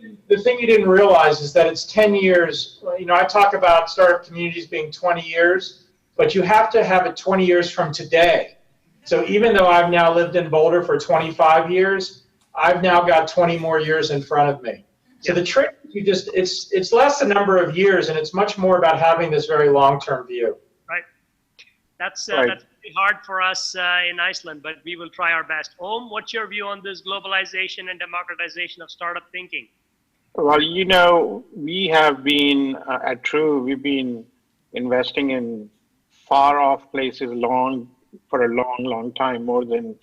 didn't realize is that it's 10 years. I talk about startup communities being 20 years, but you have to have it 20 years from today. So even though I've now lived in Boulder for 25 years, I've now got 20 more years in front of me. So the trick, it's less a number of years, and it's much more about having this very long-term view. Right. That's really hard for us in Iceland, but we will try our best. Om, what's your view on this globalization and democratization of startup thinking? Well, we have been, at True, we've been investing in far off places for a long, long time, more than,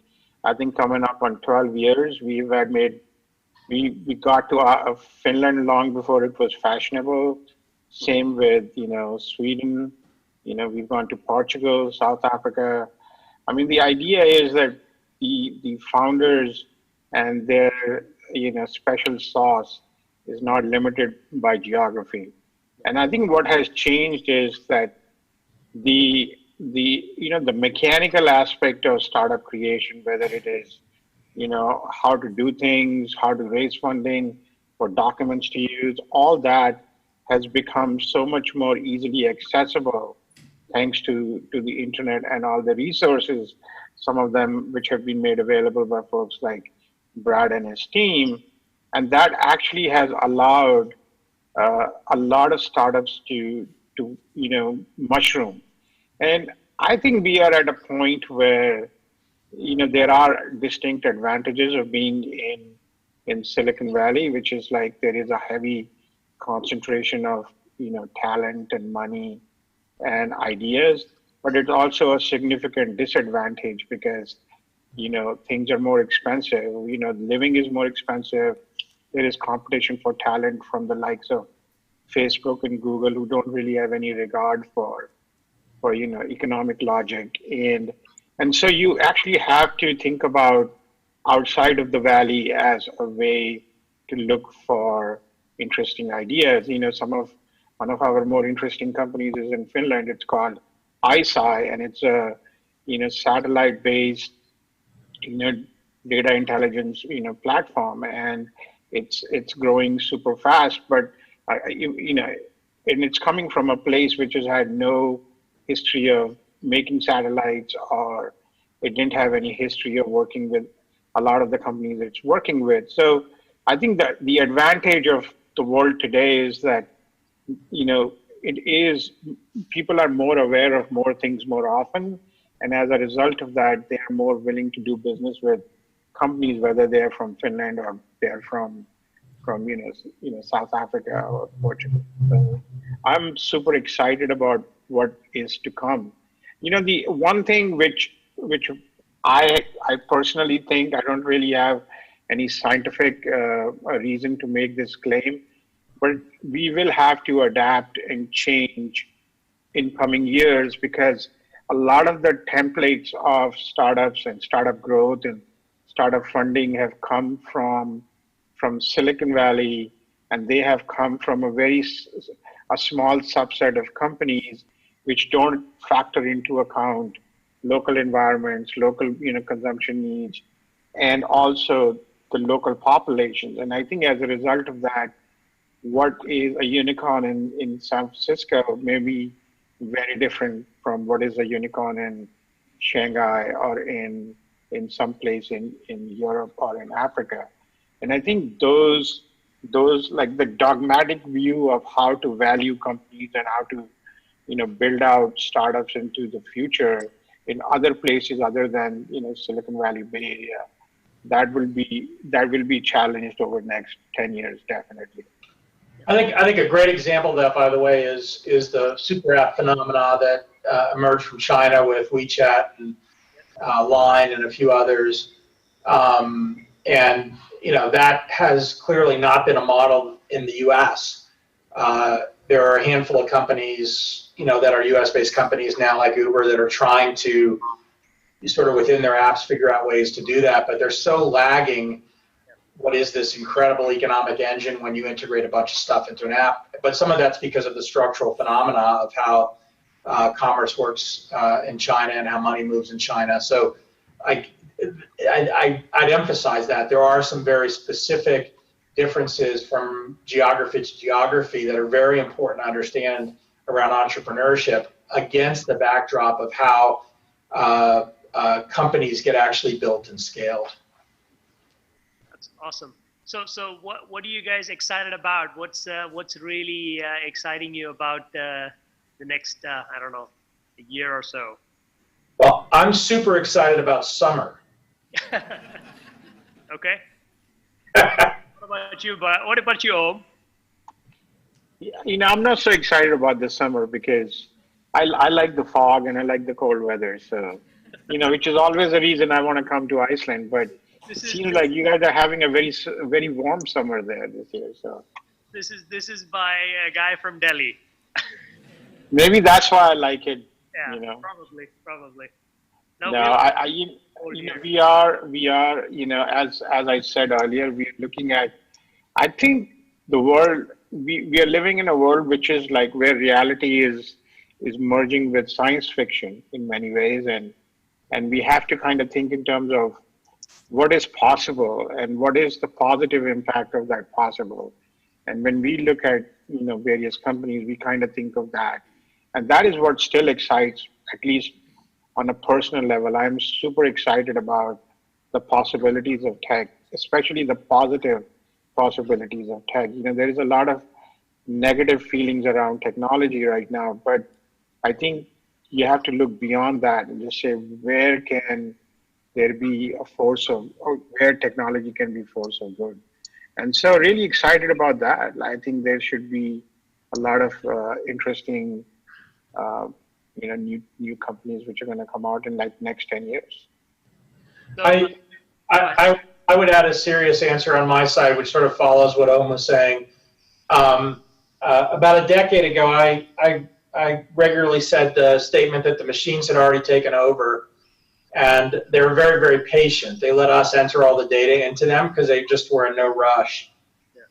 I think, coming up on 12 years. We got to Finland long before it was fashionable. Same with, Sweden. We've gone to Portugal, South Africa. I mean, the idea is that the founders and their, special sauce is not limited by geography. And I think what has changed is that the mechanical aspect of startup creation, whether it is, how to do things, how to raise funding, what documents to use, all that has become so much more easily accessible thanks to the internet and all the resources, some of them which have been made available by folks like Brad and his team. And that actually has allowed a lot of startups to mushroom. And I think we are at a point where, there are distinct advantages of being in Silicon Valley, which is like there is a heavy concentration of, talent and money and ideas, but it's also a significant disadvantage because things are more expensive. Living is more expensive. There is competition for talent from the likes of Facebook and Google, who don't really have any regard for economic logic. And so you actually have to think about outside of the valley as a way to look for interesting ideas. One of our more interesting companies is in Finland. It's called ISAI, and it's a satellite-based data intelligence platform, and it's growing super fast. But and it's coming from a place which has had no history of making satellites, or it didn't have any history of working with a lot of the companies it's working with. So I think that the advantage of the world today is that people are more aware of more things more often, and as a result of that, they are more willing to do business with companies, whether they're from Finland or they're from South Africa or Portugal. So I'm super excited about what is to come. The one thing which I personally think, I don't really have any scientific reason to make this claim, but we will have to adapt and change in coming years, because a lot of the templates of startups and startup growth and startup funding have come from Silicon Valley, and they have come from a small subset of companies which don't factor into account local environments, local consumption needs, and also the local populations. And I think as a result of that, what is a unicorn in San Francisco may be very different from what is a unicorn in Shanghai or in some place in Europe or in Africa. And I think those like the dogmatic view of how to value companies and how to build out startups into the future in other places other than Silicon Valley, Bay Area, that will be challenged over the next 10 years, definitely. I think a great example of that, by the way, is the super app phenomena that emerged from China with WeChat and Line and a few others. And that has clearly not been a model in the U.S. There are a handful of companies, that are U.S.-based companies now, like Uber, that are trying to sort of within their apps figure out ways to do that, but they're so lagging. What is this incredible economic engine when you integrate a bunch of stuff into an app? But some of that's because of the structural phenomena of how commerce works in China and how money moves in China. So I'd emphasize that there are some very specific differences from geography to geography that are very important to understand around entrepreneurship against the backdrop of how companies get actually built and scaled. That's awesome. So what are you guys excited about? What's really exciting you about the next a year or so? Well, I'm super excited about summer. Okay. What about you, Om? I'm not so excited about the summer because I like the fog and I like the cold weather. So, which is always a reason I want to come to Iceland. But it seems like you guys are having a very warm summer there this year. So this is by a guy from Delhi. Maybe that's why I like it. Yeah, probably. No, we are, as I said earlier, we are looking at, I think the world, we are living in a world which is like where reality is merging with science fiction in many ways. And we have to kind of think in terms of what is possible and what is the positive impact of that possible. And when we look at, various companies, we kind of think of that. And that is what still excites, at least on a personal level. I'm super excited about the possibilities of tech, especially the positive possibilities of tech. There is a lot of negative feelings around technology right now, but I think you have to look beyond that and just say, where can there be a force of, or where technology can be a force of good? And so really excited about that. I think there should be a lot of interesting new companies which are going to come out in like next 10 years. I would add a serious answer on my side, which sort of follows what Ohm was saying. About a decade ago, I regularly said the statement that the machines had already taken over, and they were very, very patient. They let us enter all the data into them because they just were in no rush.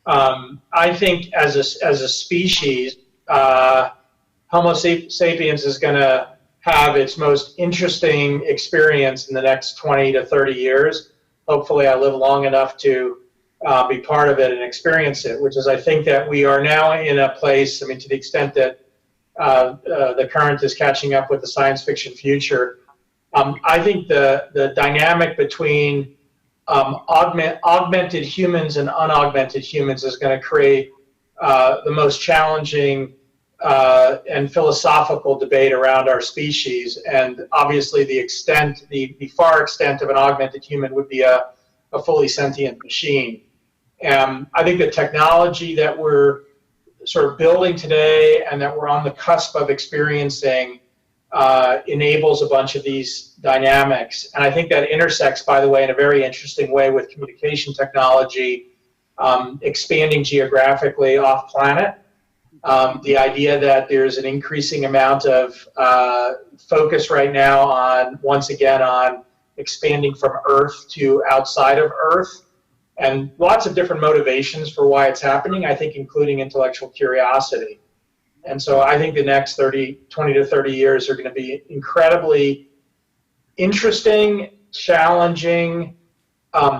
I think as a species, Homo sapiens is going to have its most interesting experience in the next 20 to 30 years. Hopefully I live long enough to be part of it and experience it, which is I think that we are now in a place, I mean, to the extent that the current is catching up with the science fiction future, I think the dynamic between augmented humans and unaugmented humans is going to create the most challenging and philosophical debate around our species. And obviously the far extent of an augmented human would be a fully sentient machine. I think the technology that we're sort of building today and that we're on the cusp of experiencing enables a bunch of these dynamics. And I think that intersects, by the way, in a very interesting way with communication technology, expanding geographically off planet. The idea that there's an increasing amount of focus right now on, once again, on expanding from Earth to outside of Earth, and lots of different motivations for why it's happening, I think including intellectual curiosity. And so I think the next 20 to 30 years are going to be incredibly interesting, challenging,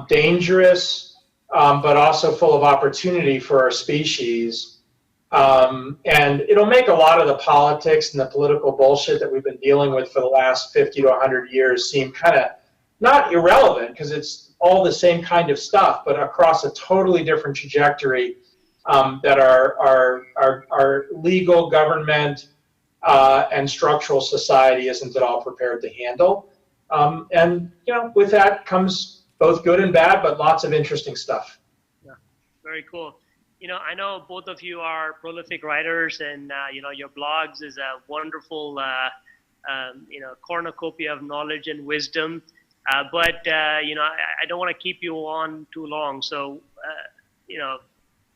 dangerous, but also full of opportunity for our species. And it'll make a lot of the politics and the political bullshit that we've been dealing with for the last 50 to 100 years seem kind of not irrelevant, because it's all the same kind of stuff, but across a totally different trajectory that our legal, government, and structural society isn't at all prepared to handle. And with that comes both good and bad, but lots of interesting stuff. Yeah, very cool. I know both of you are prolific writers, and your blogs is a wonderful cornucopia of knowledge and wisdom. But I don't want to keep you on too long. So,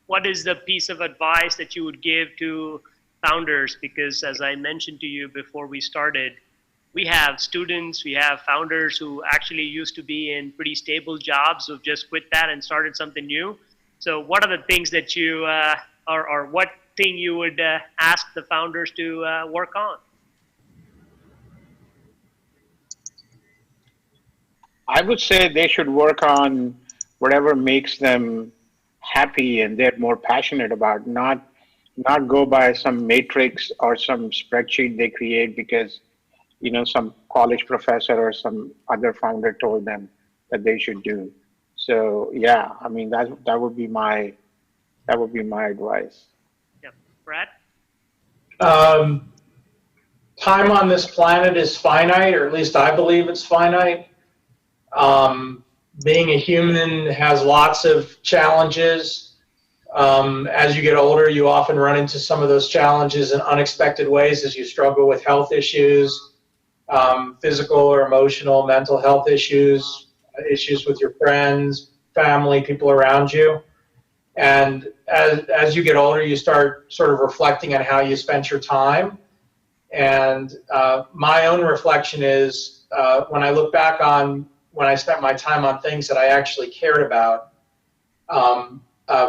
what is the piece of advice that you would give to founders? Because as I mentioned to you before we started, we have students, we have founders who actually used to be in pretty stable jobs who've just quit that and started something new. So what are the things that you, or what thing you would ask the founders to work on? I would say they should work on whatever makes them happy and they're more passionate about, not go by some matrix or some spreadsheet they create because, some college professor or some other founder told them that they should do. So yeah, I mean, that would be my advice. Yeah, Brad? Time on this planet is finite, or at least I believe it's finite. Being a human has lots of challenges. As you get older, you often run into some of those challenges in unexpected ways as you struggle with health issues, physical or emotional, mental health issues with your friends, family, people around you. And as you get older, you start sort of reflecting on how you spent your time. And my own reflection is when I look back on when I spent my time on things that I actually cared about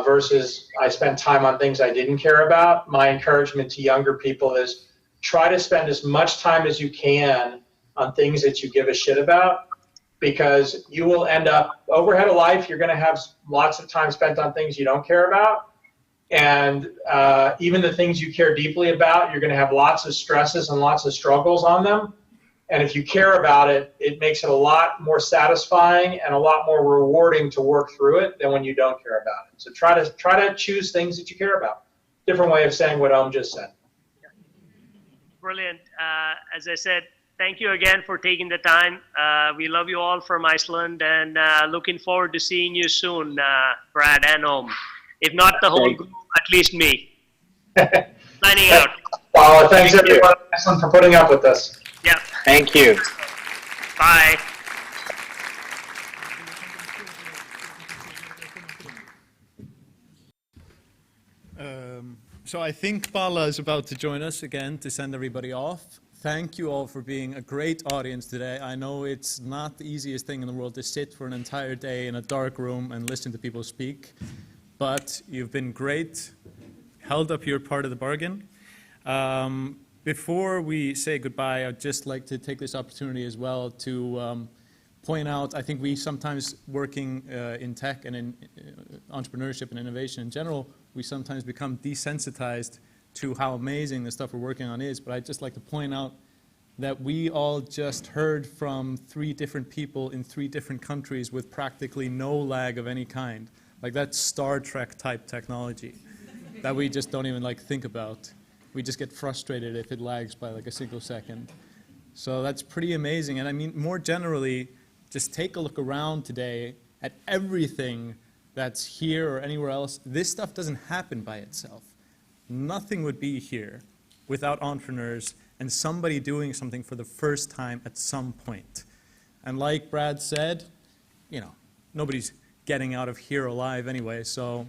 versus I spent time on things I didn't care about, my encouragement to younger people is try to spend as much time as you can on things that you give a shit about, because you will end up, overhead of life, you're going to have lots of time spent on things you don't care about. And even the things you care deeply about, you're going to have lots of stresses and lots of struggles on them. And if you care about it, it makes it a lot more satisfying and a lot more rewarding to work through it than when you don't care about it. So try to choose things that you care about. Different way of saying what Ohm just said. Brilliant. As I said, thank you again for taking the time. We love you all from Iceland, and looking forward to seeing you soon, Brad and Ohm. If not the whole group, at least me. Signing out. Well, thanks everyone in Iceland for putting up with us. Yeah. Thank you. Bye. So I think Bala is about to join us again to send everybody off. Thank you all for being a great audience today. I know it's not the easiest thing in the world to sit for an entire day in a dark room and listen to people speak, but you've been great, held up your part of the bargain. Before we say goodbye, I'd just like to take this opportunity as well to point out, I think we sometimes working in tech and in entrepreneurship and innovation in general, we sometimes become desensitized to how amazing the stuff we're working on is. But I'd just like to point out that we all just heard from 3 different people in 3 different countries with practically no lag of any kind. Like that's Star Trek type technology that we just don't even like think about. We just get frustrated if it lags by like a single second. So that's pretty amazing. And I mean, more generally, just take a look around today at everything that's here or anywhere else. This stuff doesn't happen by itself. Nothing would be here without entrepreneurs and somebody doing something for the first time at some point. And like Brad said, you know, nobody's getting out of here alive anyway, so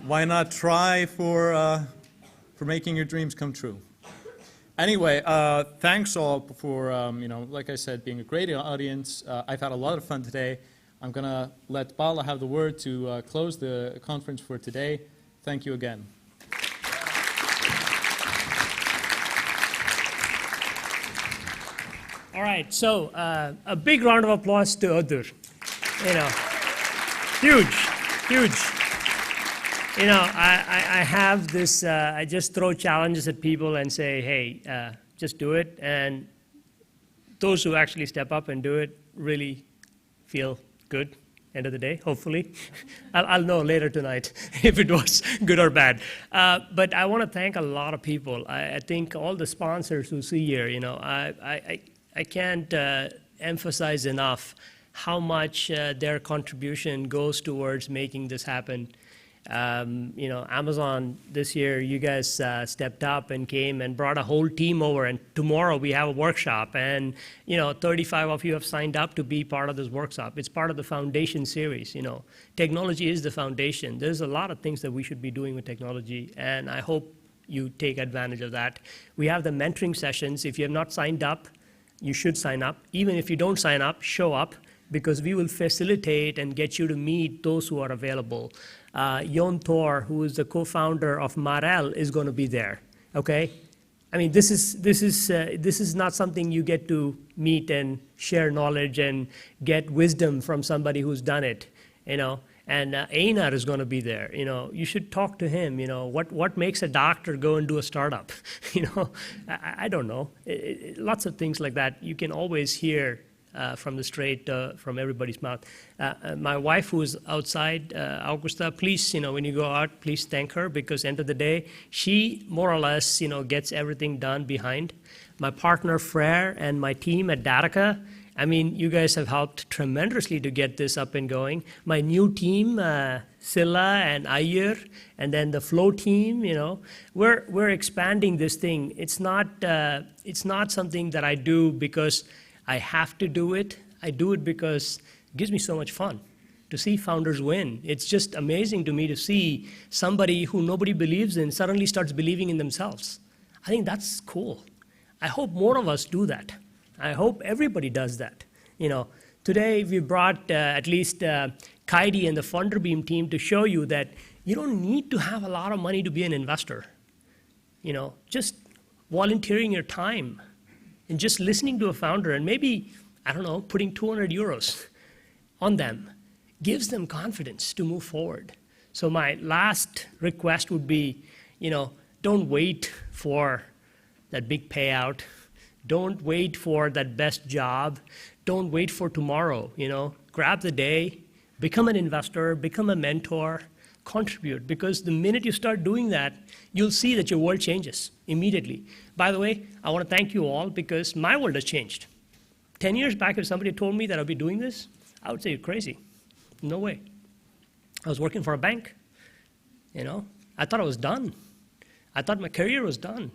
why not try for making your dreams come true? Anyway, thanks all for, you know, like I said, being a great audience. I've had a lot of fun today. I'm going to let Bala have the word to close the conference for today. Thank you again. All right, so a big round of applause to Odur. You know, huge, huge. You know, I have this, I just throw challenges at people and say, hey, just do it. And those who actually step up and do it really feel good, end of the day, hopefully. I'll know later tonight if it was good or bad. But I want to thank a lot of people. I think all the sponsors who see here, you know, I can't emphasize enough how much their contribution goes towards making this happen. You know, Amazon this year, you guys stepped up and came and brought a whole team over, and tomorrow we have a workshop, and you know, 35 of you have signed up to be part of this workshop. It's part of the foundation series. You know, technology is the foundation. There's a lot of things that we should be doing with technology, and I hope you take advantage of that. We have the mentoring sessions. If you have not signed up, you should sign up. Even if you don't sign up, show up, because we will facilitate and get you to meet those who are available. Jon Thor, who is the co-founder of Marel, is going to be there. Okay, I mean, this is not something you get to meet and share knowledge and get wisdom from somebody who's done it. You know, and Einar is going to be there. You know, you should talk to him. You know, what makes a doctor go and do a startup? You know, I don't know. Lots of things like that you can always hear. From the straight, from everybody's mouth. My wife, who is outside, Augusta, please, you know, when you go out, please thank her, because end of the day, she more or less, you know, gets everything done behind. My partner, Frere, and my team at Datica, I mean, you guys have helped tremendously to get this up and going. My new team, Silla and Ayur, and then the Flow team, you know, we're expanding this thing. It's not something that I do because I have to do it. I do it because it gives me so much fun to see founders win. It's just amazing to me to see somebody who nobody believes in suddenly starts believing in themselves. I think that's cool. I hope more of us do that. I hope everybody does that. You know, today we brought at least Kaidi and the Funderbeam team to show you that you don't need to have a lot of money to be an investor. You know, just volunteering your time and just listening to a founder and maybe, I don't know, putting 200 euros on them gives them confidence to move forward. So my last request would be, you know, don't wait for that big payout. Don't wait for that best job. Don't wait for tomorrow, you know. Grab the day, become an investor, become a mentor, contribute, because the minute you start doing that, you'll see that your world changes immediately. By the way, I want to thank you all because my world has changed. 10 years back, if somebody told me that I'd be doing this, I would say you're crazy. No way. I was working for a bank. You know, I thought I was done. I thought my career was done.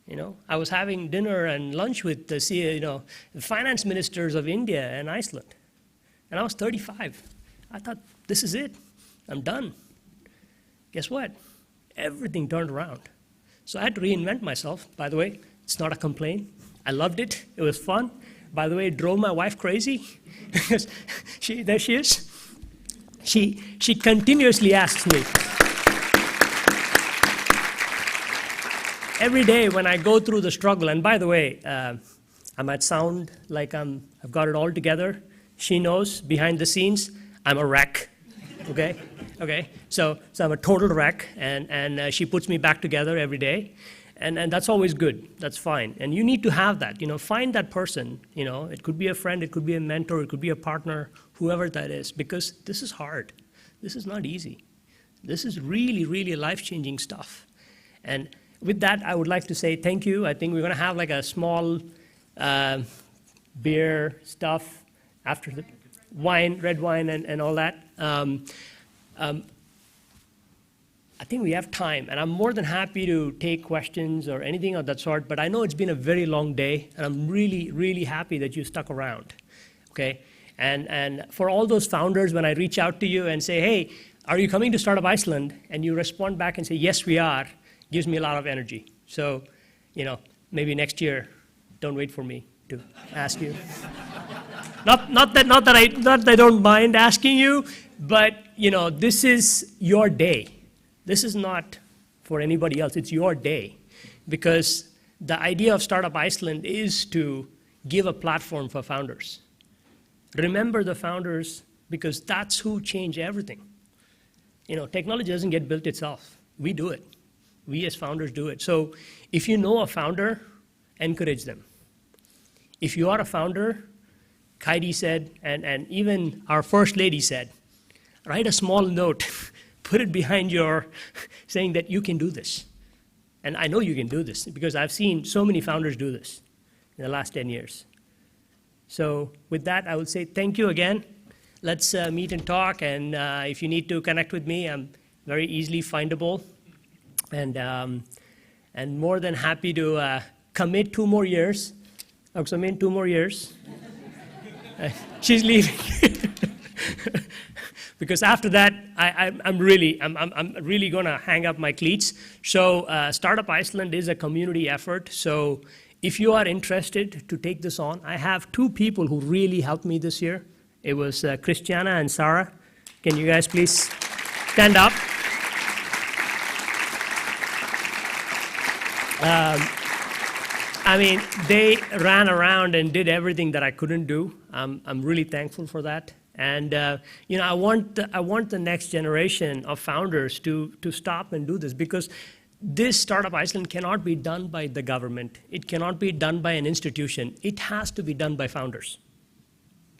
You know, I was having dinner and lunch with the finance ministers of India and Iceland. And I was 35. I thought, this is it. I'm done. Guess what? everything turned around. So I had to reinvent myself. By the way, it's not a complaint. I loved it. It was fun. By the way, it drove my wife crazy. There she is. She continuously asks me. Every day when I go through the struggle, and by the way, I might sound like I've got it all together. She knows behind the scenes, I'm a wreck, okay? Okay, so I'm a total wreck, and she puts me back together every day, and that's always good, that's fine. And you need to have that, find that person, it could be a friend, it could be a mentor, it could be a partner, whoever that is, because this is hard. This is not easy. This is really, really life-changing stuff. And with that, I would like to say thank you. I think we're going to have like a small beer stuff after the wine, red wine, and all that. I think we have time, and I'm more than happy to take questions or anything of that sort, but I know it's been a very long day, and I'm really, really happy that you stuck around, okay? And for all those founders, when I reach out to you and say, hey, are you coming to Startup Iceland? And you respond back and say, yes, we are, gives me a lot of energy. So, maybe next year, don't wait for me to ask you. Not that I don't mind asking you, but this is your day. This is not for anybody else. It's your day, because the idea of Startup Iceland is to give a platform for founders. Remember the founders, because that's who change everything. Technology doesn't get built itself. We do it. We as founders do it. So if you know a founder, encourage them. If you are a founder, Kaidi said, and even our First Lady said, write a small note, put it behind your, saying that you can do this. And I know you can do this, because I've seen so many founders do this in the last 10 years. So with that, I would say thank you again. Let's meet and talk, and if you need to connect with me, I'm very easily findable. And more than happy to commit 2 more years. Oxamin, 2 more years. She's leaving. Because after that, I'm really going to hang up my cleats. So Startup Iceland is a community effort. So if you are interested to take this on, I have 2 people who really helped me this year. It was Christiana and Sarah. Can you guys please stand up? They ran around and did everything that I couldn't do. I'm really thankful for that. And I want the next generation of founders to stop and do this, because this Startup Iceland cannot be done by the government. It cannot be done by an institution. It has to be done by founders.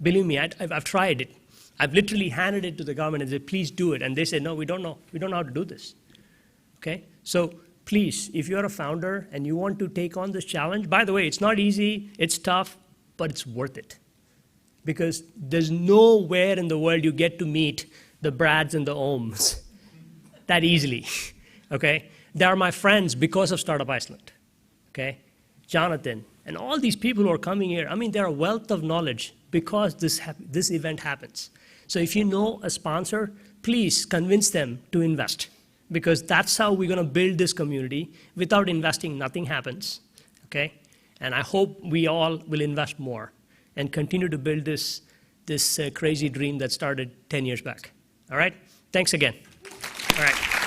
Believe me, I've tried it. I've literally handed it to the government and said, please do it. And they said, no, we don't know. We don't know how to do this. Okay? So please, if you're a founder and you want to take on this challenge, by the way, it's not easy, it's tough, but it's worth it. Because there's nowhere in the world you get to meet the Brads and the Ohms that easily, okay? They are my friends because of Startup Iceland, okay? Jonathan, and all these people who are coming here, they're a wealth of knowledge because this event happens. So if you know a sponsor, please convince them to invest, because that's how we're going to build this community. Without investing, nothing happens, okay? And I hope we all will invest more and continue to build this crazy dream that started 10 years back. All right? Thanks again. All right.